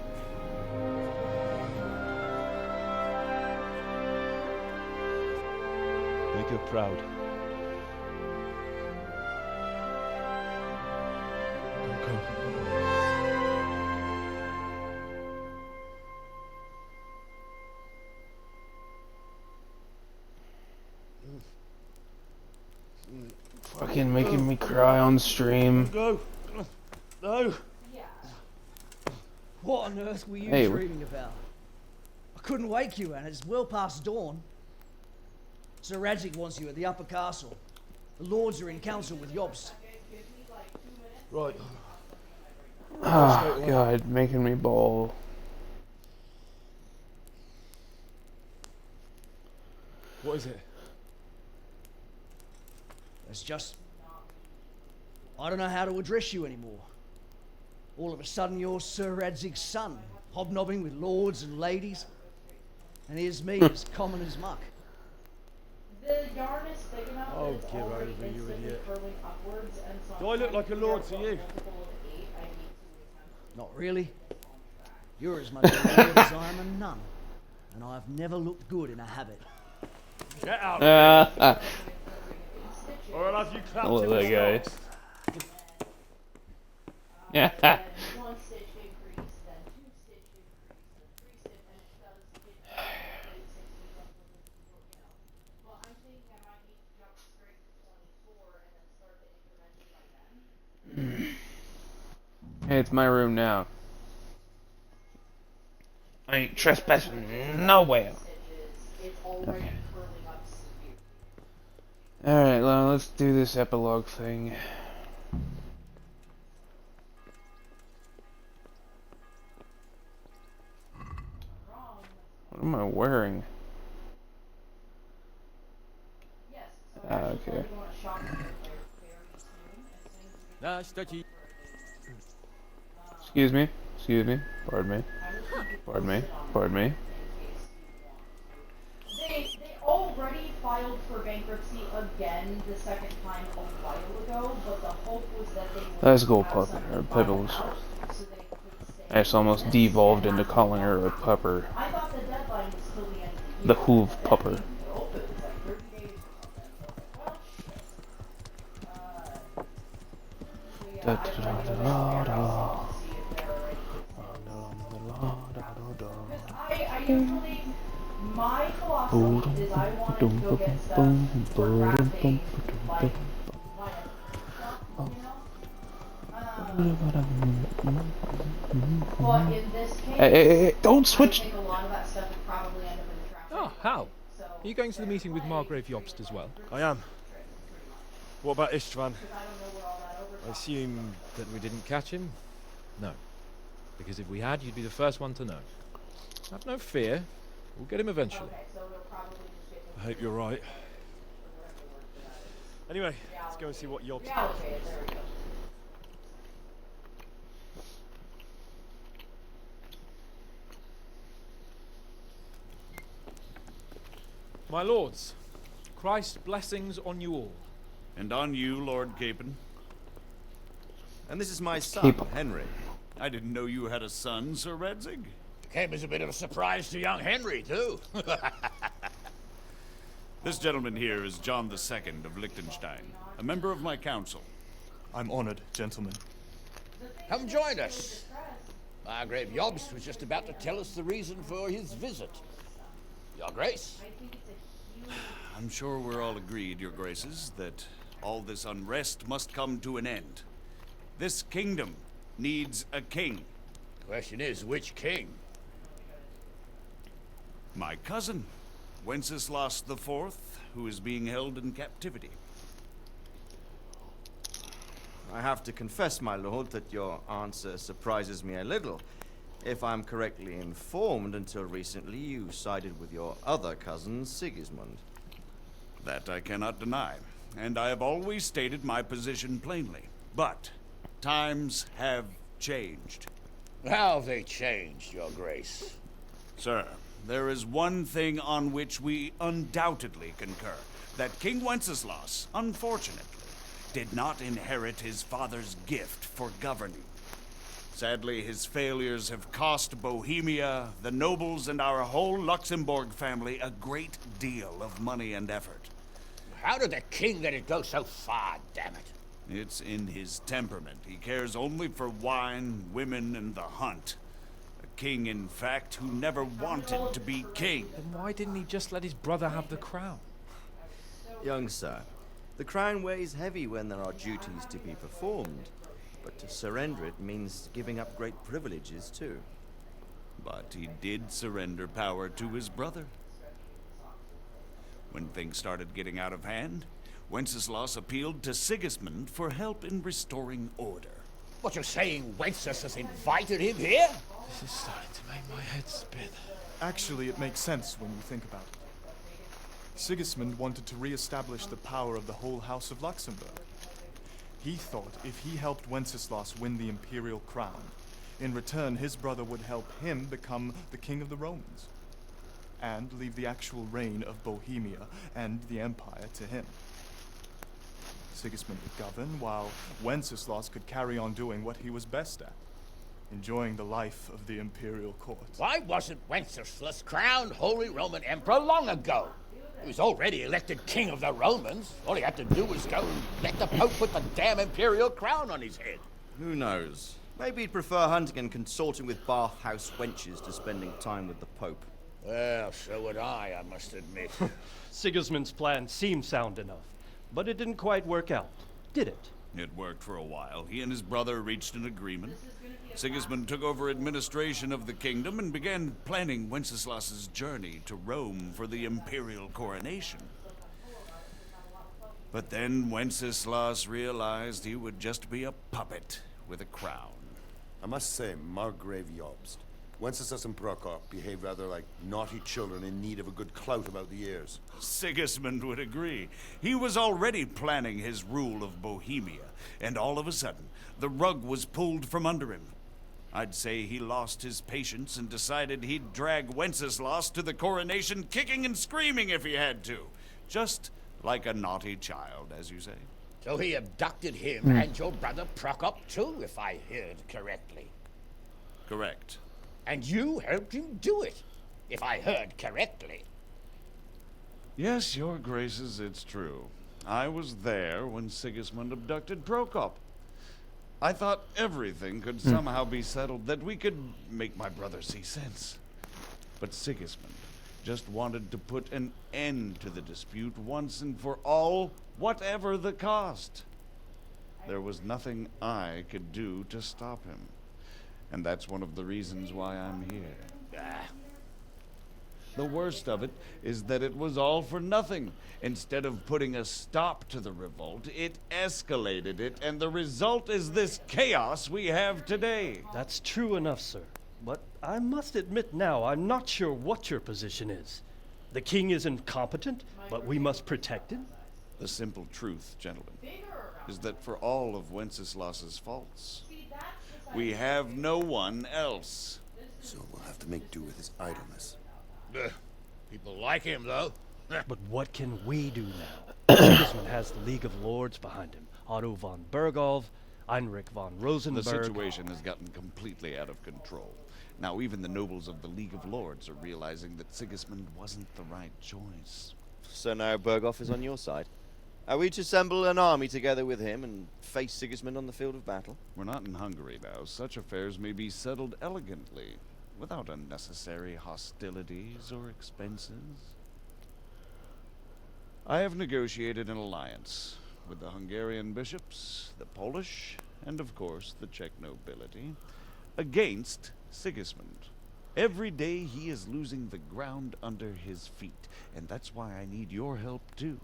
Make her proud. Fucking making me cry on stream. Go. No. What on earth were you Hey, dreaming about? I couldn't wake you, and it's well past dawn. Sir Radzig wants you at the upper castle. The lords are in council with Jobst. Right. Oh god, making me bawl. What is it? It's just... I don't know how to address you anymore. All of a sudden you're Sir Radzig's son, hobnobbing with lords and ladies. And here's me, as common as muck. The yarn is big enough that Oh, it's give already over, you instantly idiot. curling upwards, and so Do I look like a lord to you? Not really. You're as much a lord as I am a nun. And I've never looked good in a habit. Get out! Or I'll have you clapped I love in that the guy. stocks. Yeah. One stitch increase, then two stitch increase, then three stitch, and it does get 6 feet up with it, you know. Well, I'm thinking I might need to jump straight to 24 and then start the incrementing by then. Hey, it's my room now. I ain't trespassing nowhere. Okay. Alright, well, let's do this epilogue thing. What am I wearing? Okay. Nice touchy. Excuse me. Excuse me. Pardon me. Pardon me. Pardon me. They already filed for bankruptcy again the second time a while ago, but the hope was that they would Let's go, have puppet. something Or filed Pebbles. out, so they could say, I just almost devolved into calling her a pupper. I thought the deadline was till the end of the The year. hoof pupper. Nope, it was like 30 days or something. Da, da, da, da, da. I usually, my philosophy is I want to go get stuff for crafting, like, but in this case, Hey, don't switch! I think a lot of that stuff would probably end up in the trash. Oh, how? Are you going to the meeting with Margrave Jobst as well? I am. What about Istvan? I assume that we didn't catch him? No. Because if we had, you'd be the first one to know. Have no fear. We'll get him eventually. I hope you're right. Anyway, let's go and see what Yob's Yeah, okay, there we go. My lords, Christ's blessings on you all. And on you, Lord Capon. And this is my son, Henry. I didn't know you had a son, Sir Redzig. Came as a bit of a surprise to young Henry, too. This gentleman here is John II of Liechtenstein, a member of my council. I'm honored, gentlemen. Come join us. Margrave Jobst was just about to tell us the reason for his visit. Your Grace? I'm sure we're all agreed, Your Graces, that all this unrest must come to an end. This kingdom needs a king. The question is, which king? My cousin, Wenceslas IV, who is being held in captivity. I have to confess, my lord, that your answer surprises me a little. If I'm correctly informed, until recently you sided with your other cousin, Sigismund. That I cannot deny, and I have always stated my position plainly. But times have changed. How have they changed, Your Grace? Sir, there is one thing on which we undoubtedly concur. That King Wenceslas, unfortunately, did not inherit his father's gift for governing. Sadly, his failures have cost Bohemia, the nobles, and our whole Luxembourg family a great deal of money and effort. How did the king let it go so far, damn it? It's in his temperament. He cares only for wine, women, and the hunt. A king, in fact, who never wanted to be king. Then why didn't he just let his brother have the crown? Young sir, the crown weighs heavy when there are duties to be performed. But to surrender it means giving up great privileges, too. But he did surrender power to his brother. When things started getting out of hand, Wenceslas appealed to Sigismund for help in restoring order. What you're saying, Wenceslas has invited him here? This is starting to make my head spin. Actually, it makes sense when you think about it. Sigismund wanted to re-establish the power of the whole House of Luxembourg. He thought if he helped Wenceslas win the imperial crown, in return his brother would help him become the king of the Romans, and leave the actual reign of Bohemia and the empire to him. Sigismund would govern, while Wenceslas could carry on doing what he was best at, enjoying the life of the imperial court. Why wasn't Wenceslas crowned Holy Roman Emperor long ago? He was already elected king of the Romans. All he had to do was go and let the Pope put the damn imperial crown on his head. Who knows? Maybe he'd prefer hunting and consorting with bathhouse wenches to spending time with the Pope. Well, so would I must admit. Sigismund's plan seemed sound enough, but it didn't quite work out, did it? It worked for a while. He and his brother reached an agreement. Sigismund took over administration of the kingdom and began planning Wenceslas's journey to Rome for the imperial coronation. But then Wenceslas realized he would just be a puppet with a crown. I must say, Margrave Jobst, Wenceslas and Prokop behave rather like naughty children in need of a good clout about the ears. Sigismund would agree. He was already planning his rule of Bohemia, and all of a sudden, the rug was pulled from under him. I'd say he lost his patience and decided he'd drag Wenceslas to the coronation kicking and screaming if he had to. Just like a naughty child, as you say. So he abducted him and your brother Prokop too, if I heard correctly. Correct. And you helped him do it, if I heard correctly. Yes, Your Graces, it's true. I was there when Sigismund abducted Prokop. I thought everything could somehow be settled, that we could make my brother see sense. But Sigismund just wanted to put an end to the dispute once and for all, whatever the cost. There was nothing I could do to stop him. And that's one of the reasons why I'm here. The worst of it is that it was all for nothing. Instead of putting a stop to the revolt, it escalated it, and the result is this chaos we have today. That's true enough, sir. But I must admit now, I'm not sure what your position is. The king is incompetent, but we must protect him? The simple truth, gentlemen, is that for all of Wenceslas's faults, we have no one else. So we'll have to make do with his idleness. People like him, though. But what can we do now? Sigismund has the League of Lords behind him. Otto von Bergholf, Heinrich von Rosenberg. The situation has gotten completely out of control. Now even the nobles of the League of Lords are realizing that Sigismund wasn't the right choice. So now Berghoff is on your side. Are we to assemble an army together with him and face Sigismund on the field of battle? We're not in Hungary now. Such affairs may be settled elegantly, without unnecessary hostilities or expenses. I have negotiated an alliance with the Hungarian bishops, the Polish, and of course the Czech nobility, against Sigismund. Every day he is losing the ground under his feet, and that's why I need your help too.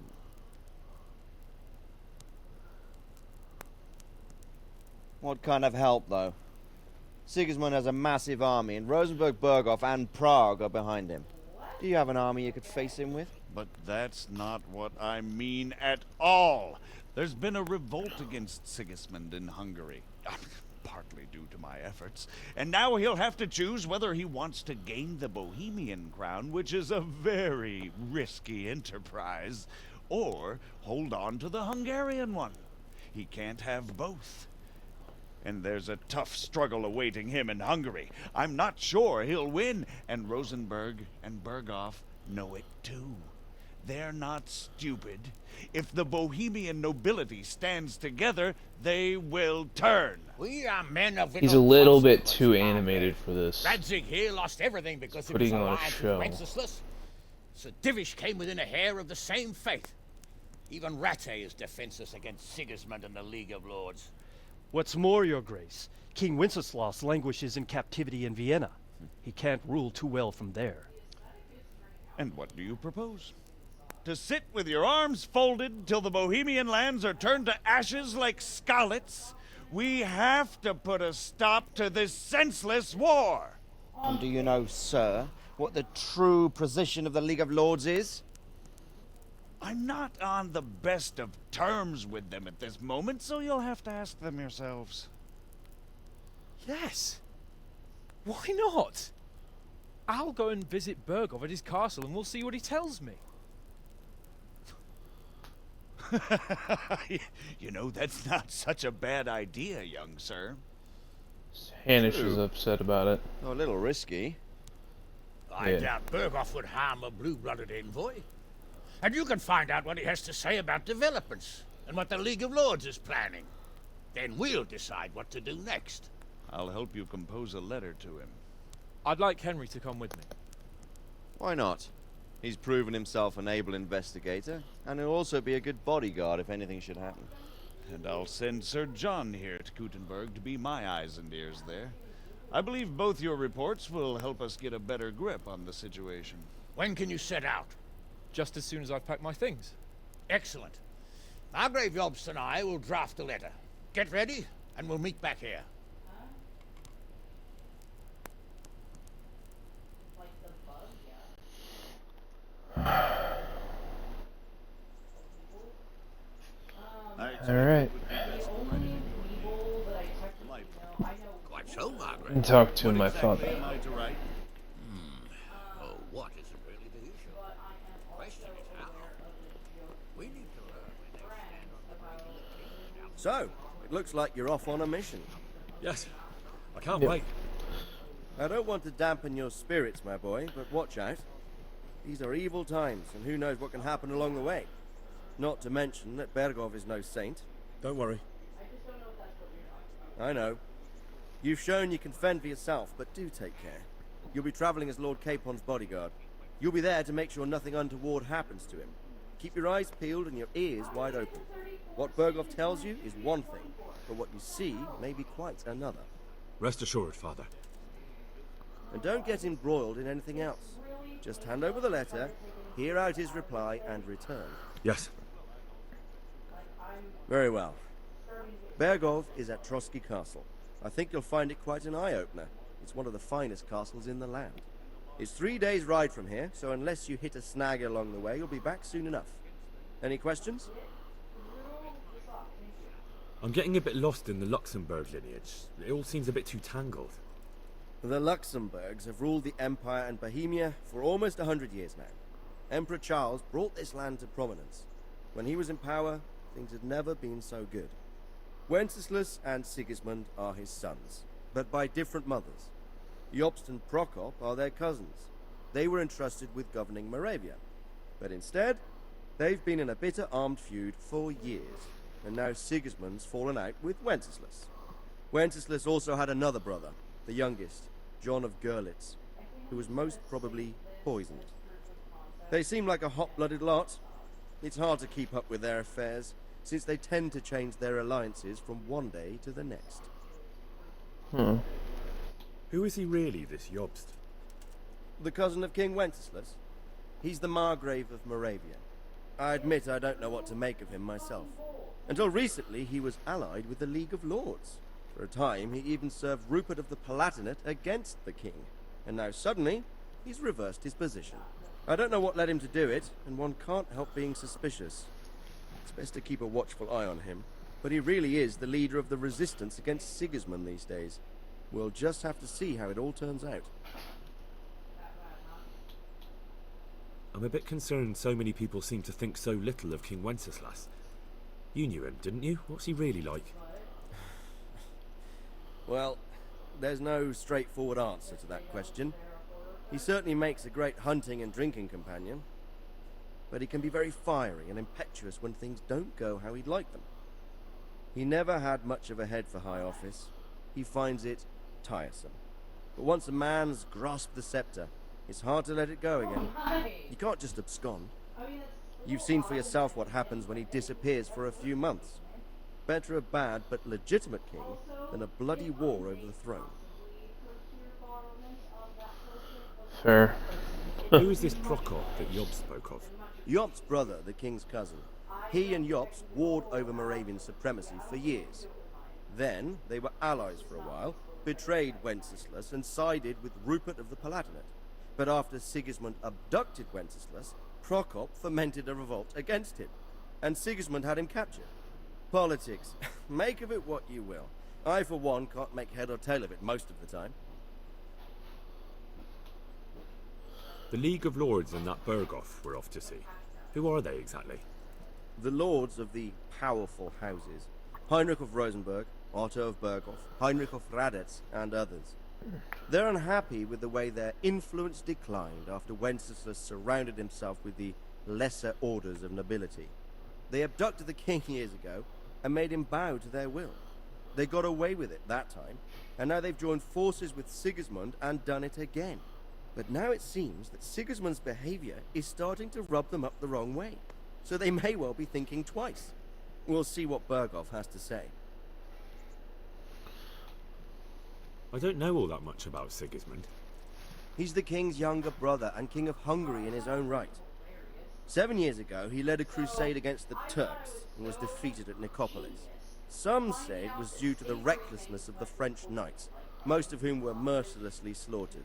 What kind of help, though? Sigismund has a massive army, and Rosenberg, Berghoff, and Prague are behind him. Do you have an army you could face him with? But that's not what I mean at all. There's been a revolt against Sigismund in Hungary, partly due to my efforts, and now he'll have to choose whether he wants to gain the Bohemian crown, which is a very risky enterprise, or hold on to the Hungarian one. He can't have both. And there's a tough struggle awaiting him in Hungary. I'm not sure he'll win, and Rosenberg and Berghoff know it too. They're not stupid. If the Bohemian nobility stands together, they will turn. We are men of He's a little bit too animated for this. Radzig here lost everything because of Putting his on a alliance show. with Wenceslas. Sir Divish came within a hair of the same fate. Even Rattay is defenseless against Sigismund and the League of Lords. What's more, Your Grace, King Wenceslas languishes in captivity in Vienna. He can't rule too well from there. And what do you propose? To sit with your arms folded till the Bohemian lands are turned to ashes like Skalitz? We have to put a stop to this senseless war. And do you know, sir, what the true position of the League of Lords is? I'm not on the best of terms with them at this moment, so you'll have to ask them yourselves. Yes. Why not? I'll go and visit Berghoff at his castle and we'll see what he tells me. You know, that's not such a bad idea, young sir. Hanish is upset about it. Oh, a little risky. I doubt Berghoff would harm a blue-blooded envoy. And you can find out what he has to say about developments and what the League of Lords is planning. Then we'll decide what to do next. I'll help you compose a letter to him. I'd like Henry to come with me. Why not? He's proven himself an able investigator, and he'll also be a good bodyguard if anything should happen. And I'll send Sir John here to Kuttenberg to be my eyes and ears there. I believe both your reports will help us get a better grip on the situation. When can you set out? Just as soon as I've packed my things. Excellent. Margrave Jobst and I will draft a letter. Get ready, and we'll meet back here. Alright. Quite so, Margaret. And talk to my father. Oh, what isn't really the issue? Question is how. We need to learn when they stand on the breaking the king's So, it looks like you're off on a mission. Yes, I can't wait. I don't want to dampen your spirits, my boy, but watch out. These are evil times, and who knows what can happen along the way. Not to mention that Berghoff is no saint. Don't worry. I know. You've shown you can fend for yourself, but do take care. You'll be traveling as Lord Capon's bodyguard. You'll be there to make sure nothing untoward happens to him. Keep your eyes peeled and your ears wide open. What Berghoff tells you is one thing, but what you see may be quite another. Rest assured, Father. And don't get embroiled in anything else. Just hand over the letter, hear out his reply, and return. Yes. Very well. Berghoff is at Trotsky Castle. I think you'll find it quite an eye-opener. It's one of the finest castles in the land. It's 3 days' ride from here, so unless you hit a snag along the way, you'll be back soon enough. Any questions? I'm getting a bit lost in the Luxembourg lineage. It all seems a bit too tangled. The Luxembourgs have ruled the Empire and Bohemia for almost 100 years now. Emperor Charles brought this land to prominence. When he was in power, things had never been so good. Wenceslas and Sigismund are his sons, but by different mothers. Jobst and Prokop are their cousins. They were entrusted with governing Moravia. But instead, they've been in a bitter armed feud for years, and now Sigismund's fallen out with Wenceslas. Wenceslas also had another brother, the youngest, John of Görlitz, who was most probably poisoned. They seem like a hot-blooded lot. It's hard to keep up with their affairs, since they tend to change their alliances from one day to the next. Who is he really, this Jobst? The cousin of King Wenceslas. He's the Margrave of Moravia. I admit I don't know what to make of him myself. Until recently, he was allied with the League of Lords. For a time, he even served Rupert of the Palatinate against the king. And now suddenly, he's reversed his position. I don't know what led him to do it, and one can't help being suspicious. It's best to keep a watchful eye on him, but he really is the leader of the resistance against Sigismund these days. We'll just have to see how it all turns out. I'm a bit concerned so many people seem to think so little of King Wenceslas. You knew him, didn't you? What's he really like? Well, there's no straightforward answer to that question. He certainly makes a great hunting and drinking companion, but he can be very fiery and impetuous when things don't go how he'd like them. He never had much of a head for high office. He finds it tiresome. But once a man's grasped the scepter, it's hard to let it go again. You can't just abscond. You've seen for yourself what happens when he disappears for a few months. Better a bad but legitimate king than a bloody war over the throne. Fair. Who is this Prokop that Jobst spoke of? Jobst's brother, the king's cousin. He and Jobst warred over Moravian supremacy for years. Then, they were allies for a while, betrayed Wenceslas and sided with Rupert of the Palatinate. But after Sigismund abducted Wenceslas, Prokop fomented a revolt against him, and Sigismund had him captured. Politics. Make of it what you will. I, for one, can't make head or tail of it most of the time. The League of Lords and that Berghoff we're off to see. Who are they exactly? The lords of the powerful houses. Heinrich of Rosenberg, Otto of Berghoff, Heinrich of Radetz, and others. They're unhappy with the way their influence declined after Wenceslas surrounded himself with the lesser orders of nobility. They abducted the king years ago and made him bow to their will. They got away with it that time, and now they've joined forces with Sigismund and done it again. But now it seems that Sigismund's behavior is starting to rub them up the wrong way, so they may well be thinking twice. We'll see what Berghoff has to say. I don't know all that much about Sigismund. He's the king's younger brother and king of Hungary in his own right. 7 years ago, he led a crusade against the Turks and was defeated at Nicopolis. Some say it was due to the recklessness of the French knights, most of whom were mercilessly slaughtered.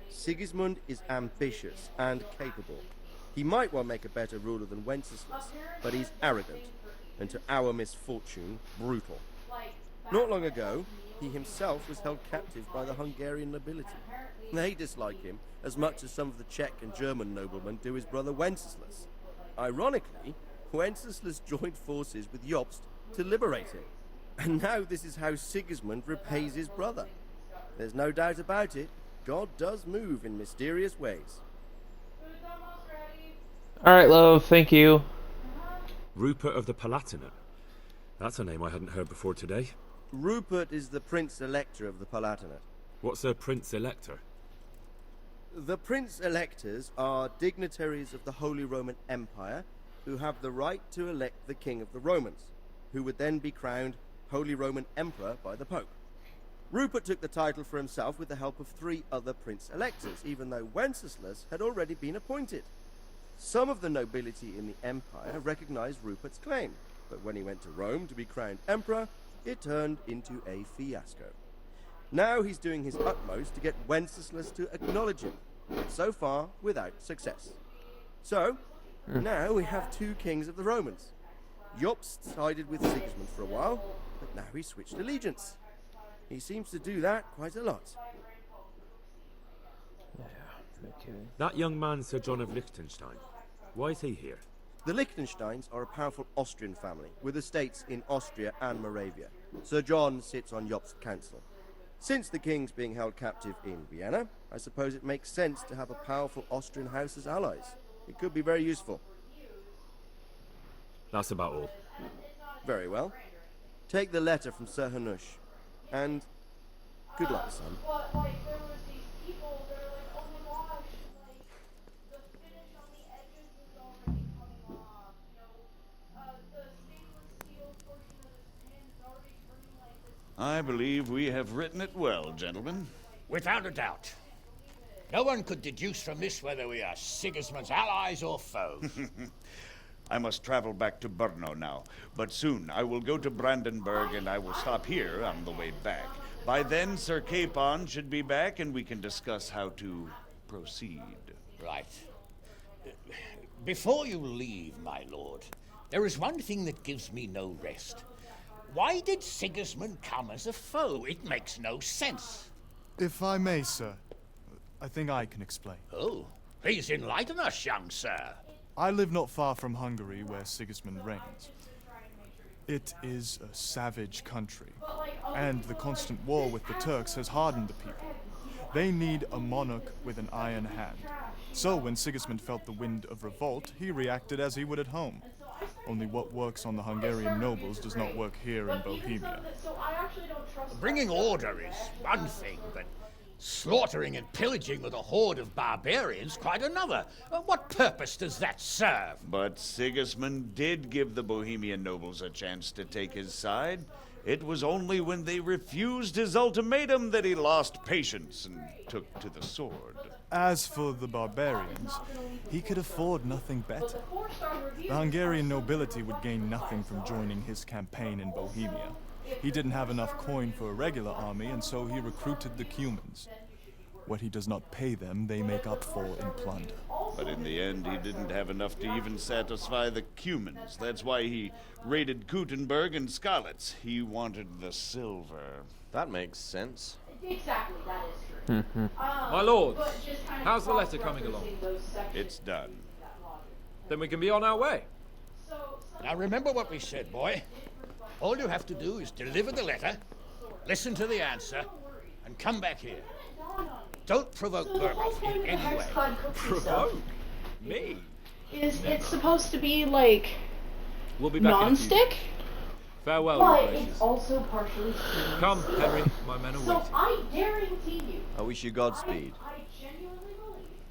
Sigismund is ambitious and capable. He might well make a better ruler than Wenceslas, but he's arrogant, and to our misfortune, brutal. Not long ago, he himself was held captive by the Hungarian nobility. They dislike him as much as some of the Czech and German noblemen do his brother Wenceslas. Ironically, Wenceslas joined forces with Jobst to liberate him. And now this is how Sigismund repays his brother. There's no doubt about it, God does move in mysterious ways. Alright, love, thank you. Rupert of the Palatinate. That's a name I hadn't heard before today. Rupert is the Prince Elector of the Palatinate. What's a Prince Elector? The Prince Electors are dignitaries of the Holy Roman Empire who have the right to elect the King of the Romans, who would then be crowned Holy Roman Emperor by the Pope. Rupert took the title for himself with the help of 3 other Prince Electors, even though Wenceslas had already been appointed. Some of the nobility in the empire recognized Rupert's claim, but when he went to Rome to be crowned emperor, it turned into a fiasco. Now he's doing his utmost to get Wenceslas to acknowledge him, but so far without success. So, Now we have two kings of the Romans. Jobst sided with Sigismund for a while, but now he's switched allegiance. He seems to do that quite a lot. That young man, Sir John of Liechtenstein. Why is he here? The Liechtensteins are a powerful Austrian family with estates in Austria and Moravia. Sir John sits on Jobst's council. Since the king's being held captive in Vienna, I suppose it makes sense to have a powerful Austrian house as allies. It could be very useful. That's about all. Very well. Take the letter from Sir Hanush, and good luck, son. I believe we have written it well, gentlemen. Without a doubt. No one could deduce from this whether we are Sigismund's allies or foes. I must travel back to Brno now, but soon I will go to Brandenburg and I will stop here on the way back. By then, Sir Capon should be back and we can discuss how to proceed. Right. Before you leave, my lord, there is one thing that gives me no rest. Why did Sigismund come as a foe? It makes no sense. If I may, sir, I think I can explain. Oh, please enlighten us, young sir. I live not far from Hungary, where Sigismund reigns. It is a savage country, and the constant war with the Turks has hardened the people. They need a monarch with an iron hand. So when Sigismund felt the wind of revolt, he reacted as he would at home. Only what works on the Hungarian nobles does not work here in Bohemia. Bringing order is one thing, but slaughtering and pillaging with a horde of barbarians quite another. What purpose does that serve? But Sigismund did give the Bohemian nobles a chance to take his side. It was only when they refused his ultimatum that he lost patience and took to the sword. As for the barbarians, he could afford nothing better. The Hungarian nobility would gain nothing from joining his campaign in Bohemia. He didn't have enough coin for a regular army, and so he recruited the Cumans. What he does not pay them, they make up for in plunder. But in the end, he didn't have enough to even satisfy the Cumans. That's why he raided Gutenberg and Skalitz. He wanted the silver. That makes sense. Exactly, that is true. My lord, how's the letter coming along? It's done. Then we can be on our way. Now remember what we said, boy. All you have to do is deliver the letter, listen to the answer, and come back here. Don't provoke Berghoff in any way. Provoke? Me? Is it supposed to be like We'll be back non-stick? Farewell, But your graces. it's also partially steamed. Come, Henry, my men are So waiting. I guarantee you, I wish you Godspeed. I genuinely believe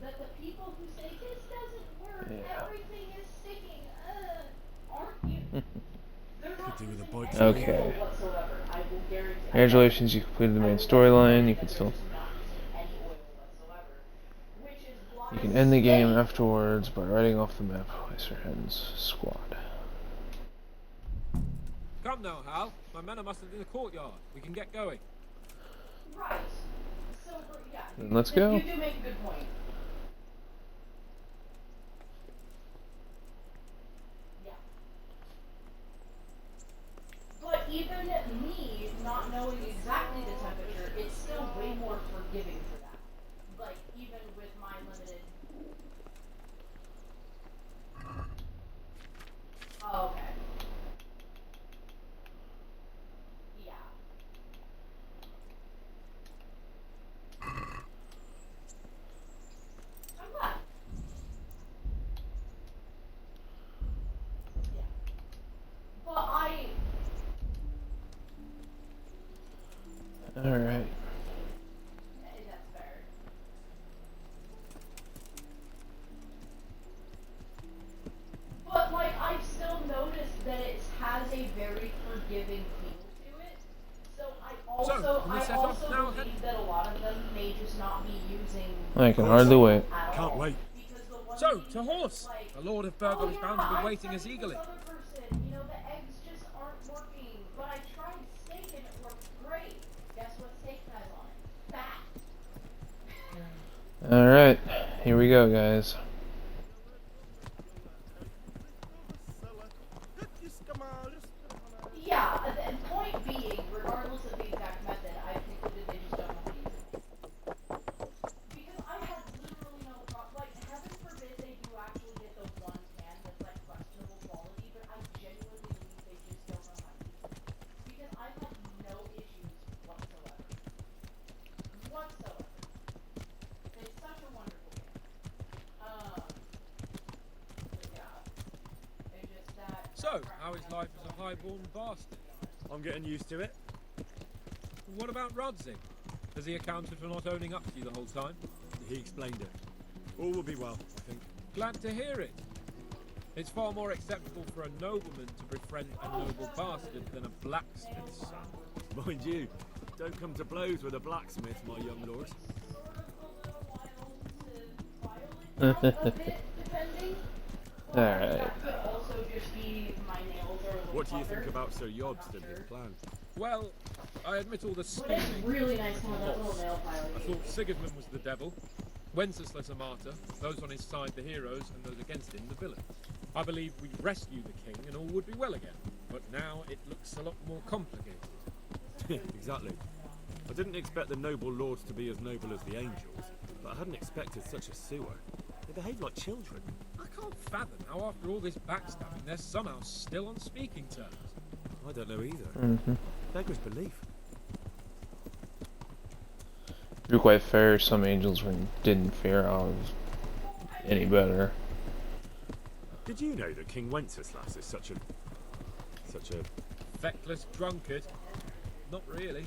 that the people who say this doesn't work, everything is sticking, aren't you? Could do with a bike. Okay. Congratulations, you completed the main storyline. You can still... You can end the game afterwards by writing off the map Oysterhead's squad. Come now, Hal. My men are mustered in the courtyard. We can get going. Right. So, yeah. Then let's go. You do make a good point. Yeah. But even me not knowing exactly the temperature, it's still way more forgiving for that. Like, even with my limited... Oh, okay. Yeah. I'm glad. Yeah. But Alright. That's fair. But, like, I've still noticed that it has a very forgiving feel to it. So can we set off now, believe that a lot of them may just not be using... I can hardly wait. Can't wait. So, to horse! The Lord of Burgo is bound to be waiting us eagerly. You know, the eggs just aren't working. But I tried steak and it worked great. Guess what steak has on it? Fat. Alright, here we go, guys. So, how is life as a highborn bastard? I'm getting used to it. What about Rodzig? Has he accounted for not owning up to you the whole time? He explained it. All will be well, I think. Glad to hear it. It's far more acceptable for a nobleman to befriend a noble bastard than a blacksmith's son. Mind you, don't come to blows with a blacksmith, my young lord. Alright. What do you think about Sir Yobst and his plan? Well, I admit all the scheming. Really nice to have that little nail file. I thought Sigismund was the devil, Wenceslas a martyr, those on his side the heroes, and those against him the villains. I believe we'd rescue the king and all would be well again. But now it looks a lot more complicated. Exactly. I didn't expect the noble lords to be as noble as the angels, but I hadn't expected such a sewer. They behave like children. I can't fathom how after all this backstabbing they're somehow still on speaking terms. I don't know either. Beggars belief. To be quite fair, some angels didn't fare out any better. Did you know that King Wenceslas is such a feckless drunkard? Not really.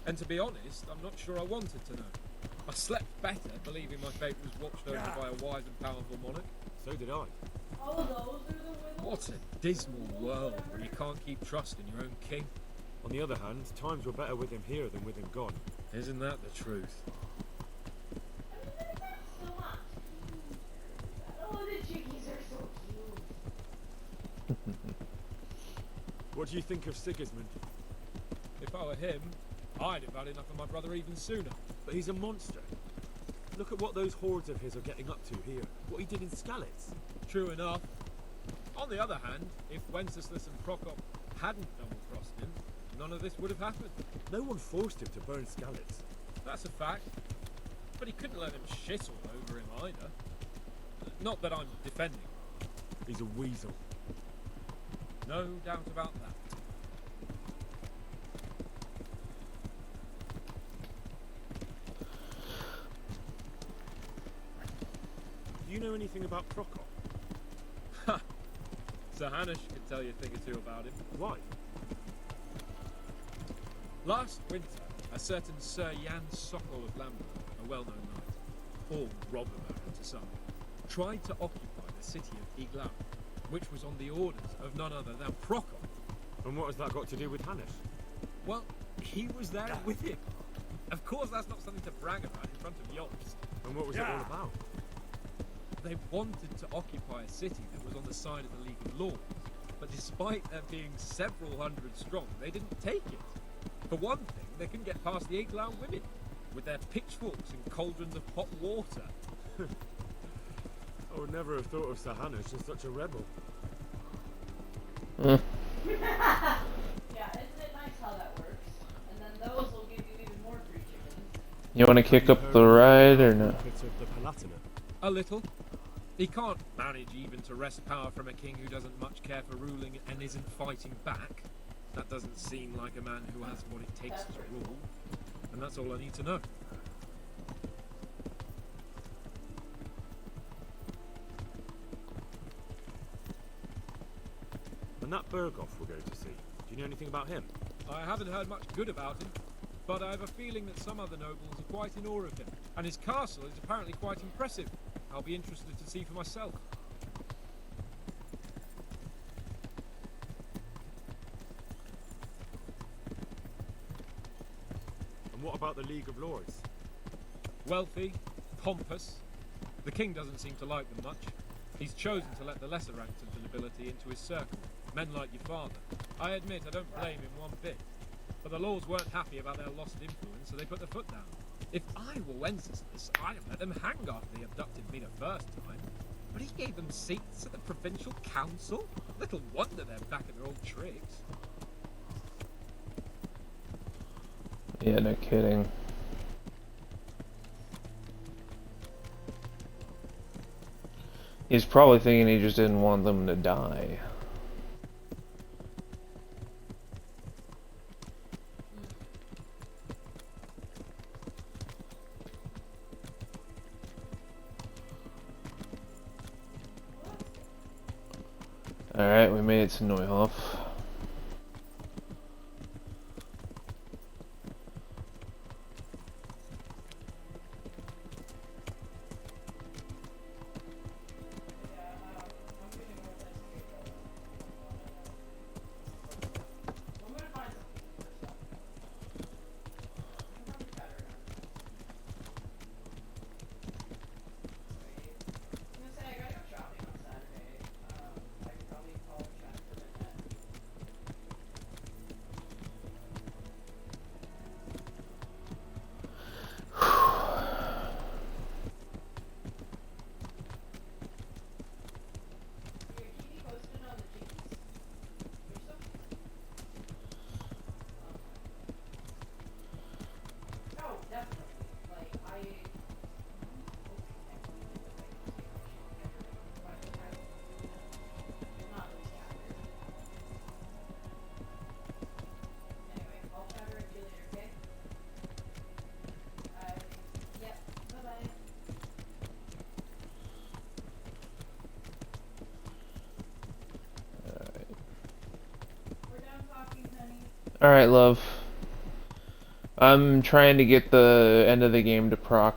And to be honest, I'm not sure I wanted to know. I slept better believing my fate was watched over by a wise and powerful monarch. So did I. What a dismal world where you can't keep trusting your own king. On the other hand, times were better with him here than with him gone. Isn't that the truth? What do you think of Sigismund? If I were him, I'd have had enough of my brother even sooner. But he's a monster. Look at what those hordes of his are getting up to here. What he did in Skalitz. True enough. On the other hand, if Wenceslas and Prokop hadn't double-crossed him, none of this would have happened. No one forced him to burn Skalitz. That's a fact. But he couldn't let them shit all over him either. Not that I'm defending. He's a weasel. No doubt about that. Do you know anything about Prokop? Ha! Sir Hanush could tell you a thing or two about him. Why? Last winter, a certain Sir Jan Sokol of Lambert, a well-known knight, or robber baron to some, tried to occupy the city of Iglau, which was on the orders of none other than Prokop. And what has that got to do with Hanush? Well, he was there with him. Of course that's not something to brag about in front of Jobst. And what was it all about? They wanted to occupy a city that was on the side of the League of Lords, but despite there being several hundred strong, they didn't take it. For one thing, they couldn't get past the Iglau women, with their pitchforks and cauldrons of hot water. I would never have thought of Sir Hanush as such a rebel. Yeah, isn't it nice how that works? And then those will give you even more free chickens. You want to kick up the ride or no? A little. He can't manage even to wrest power from a king who doesn't much care for ruling and isn't fighting back. That doesn't seem like a man who has what it takes to rule. And that's all I need to know. And that Berghoff we're going to see, do you know anything about him? I haven't heard much good about him, but I have a feeling that some other nobles are quite in awe of him. And his castle is apparently quite impressive. I'll be interested to see for myself. And what about the League of Lords? Wealthy, pompous. The king doesn't seem to like them much. He's chosen to let the lesser ranks of the nobility into his circle, men like your father. I admit I don't blame him one bit. But the lords weren't happy about their lost influence, so they put their foot down. If I were Wenceslas, I'd have let them hang after they abducted me the first time. But he gave them seats at the provincial council? Little wonder they're back at their old tricks. Yeah, no kidding. He's probably thinking he just didn't want them to die. Alright, we made it to Neuhof. Alright, love. I'm trying to get the end of the game to proc.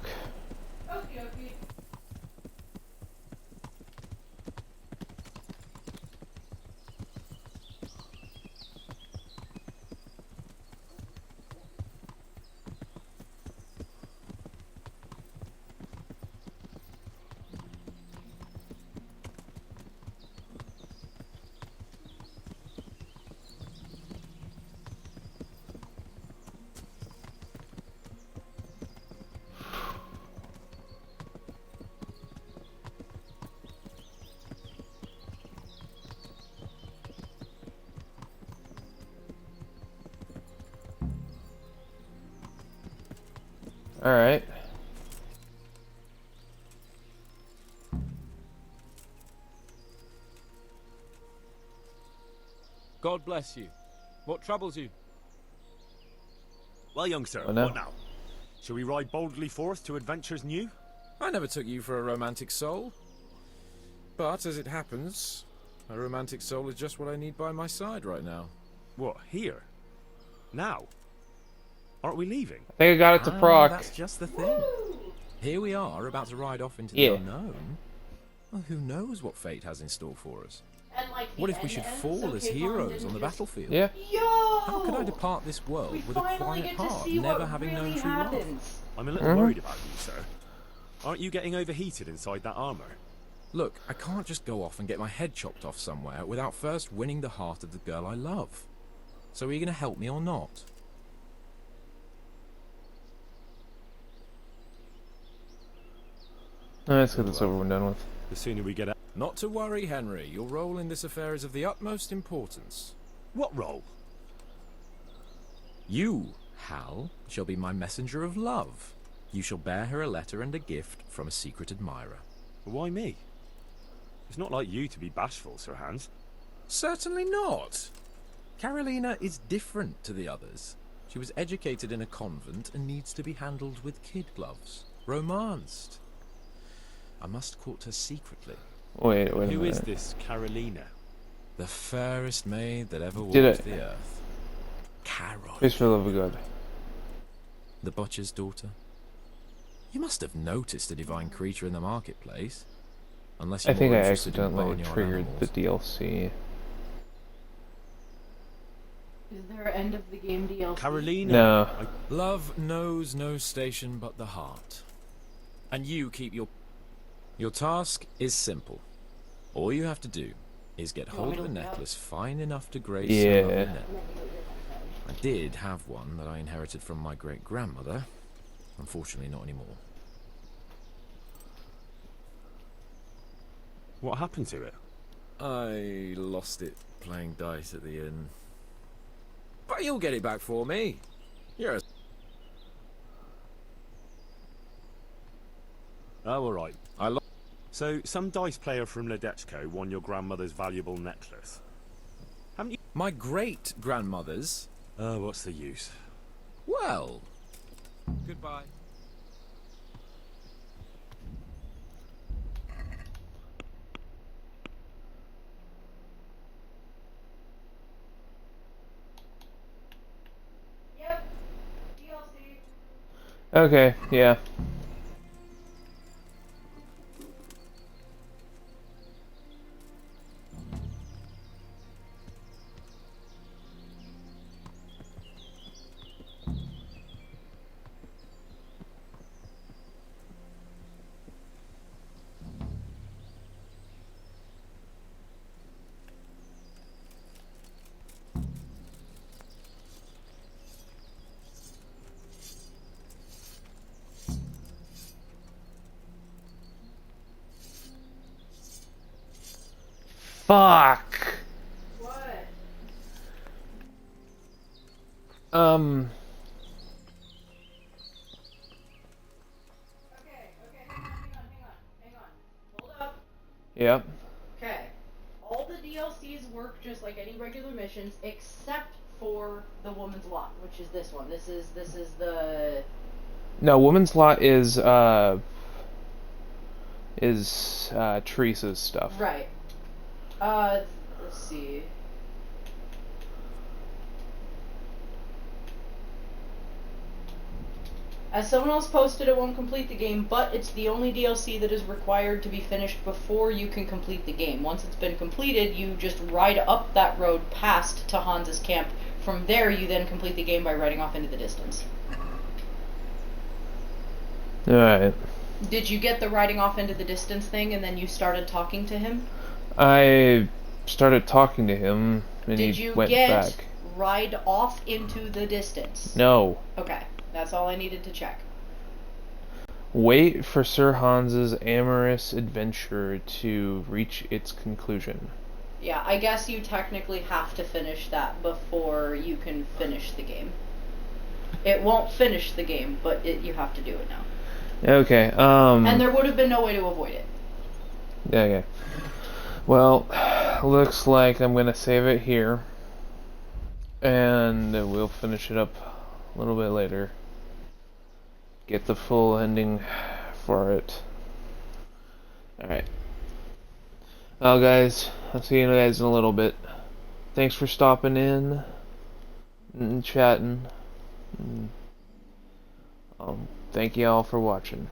Alright. God bless you. What troubles you? Well, young sir, Oh, no. what now? Shall we ride boldly forth to adventures new? I never took you for a romantic soul. But, as it happens, a romantic soul is just what I need by my side right now. What, here? Now? Aren't we leaving? I think I got it to proc. That's just the thing. Here we are, about to ride off into Yeah. the unknown. Well, who knows what fate has in store for us? And like What if we should fall as heroes on the battlefield? Yeah. Yo! How could I depart this world with a quiet heart, never having known true love? I'm a little worried about you, sir. Aren't you getting overheated inside that armor? Look, I can't just go off and get my head chopped off somewhere without first winning the heart of the girl I love. So are you going to help me or not? Let's get this over and done with. The sooner we get out. Not to worry, Henry. Your role in this affair is of the utmost importance. What role? You, Hal, shall be my messenger of love. You shall bear her a letter and a gift from a secret admirer. Why me? It's not like you to be bashful, Sir Hans. Certainly not. Carolina is different to the others. She was educated in a convent and needs to be handled with kid gloves. Romanced. I must court her secretly. Wait a minute. Who is this Carolina? The fairest maid that ever walked Did it. the earth. Carol. Please, for the love of God. The butcher's daughter. You must have noticed a divine creature in the marketplace. Unless you're I think more I interested in accidentally barnyard triggered animals. the DLC. Is there an end of the game DLC? Carolina. No. Love knows no station but the heart. And you keep your... Your task is simple. All you have to do is get hold of a necklace fine enough to grace a lovely neck. I did have one that I inherited from my great-grandmother. Unfortunately, not anymore. What happened to it? I lost it playing dice at the inn. But you'll get it back for me. You're a... Oh, all right. So, some dice player from Ledechko won your grandmother's valuable necklace. Haven't you... My great-grandmother's? Oh, what's the use? Well... Goodbye. Okay, yeah. Fuck. What? Yep. Okay. All the DLCs work just like any regular missions, except for the Woman's Lot, which is this one. This is the No, Woman's Lot is Teresa's stuff. right. Let's see. As someone else posted, it won't complete the game, but it's the only DLC that is required to be finished before you can complete the game. Once it's been completed, you just ride up that road past to Hans's camp. From there, you then complete the game by riding off into the distance. Alright. Did you get the riding off into the distance thing and then you started talking to him? I started talking to him and Did he you went get back. ride off into the distance? No. Okay, that's all I needed to check. Wait for Sir Hans's amorous adventure to reach its conclusion. Yeah, I guess you technically have to finish that before you can finish the game. It won't finish the game, but you have to do it now. Okay, And there would have been no way to avoid it. Okay. Well, looks like I'm gonna save it here. And we'll finish it up a little bit later. Get the full ending for it. Alright. Well, guys, I'll see you guys in a little bit. Thanks for stopping in and chatting. Thank you all for watching.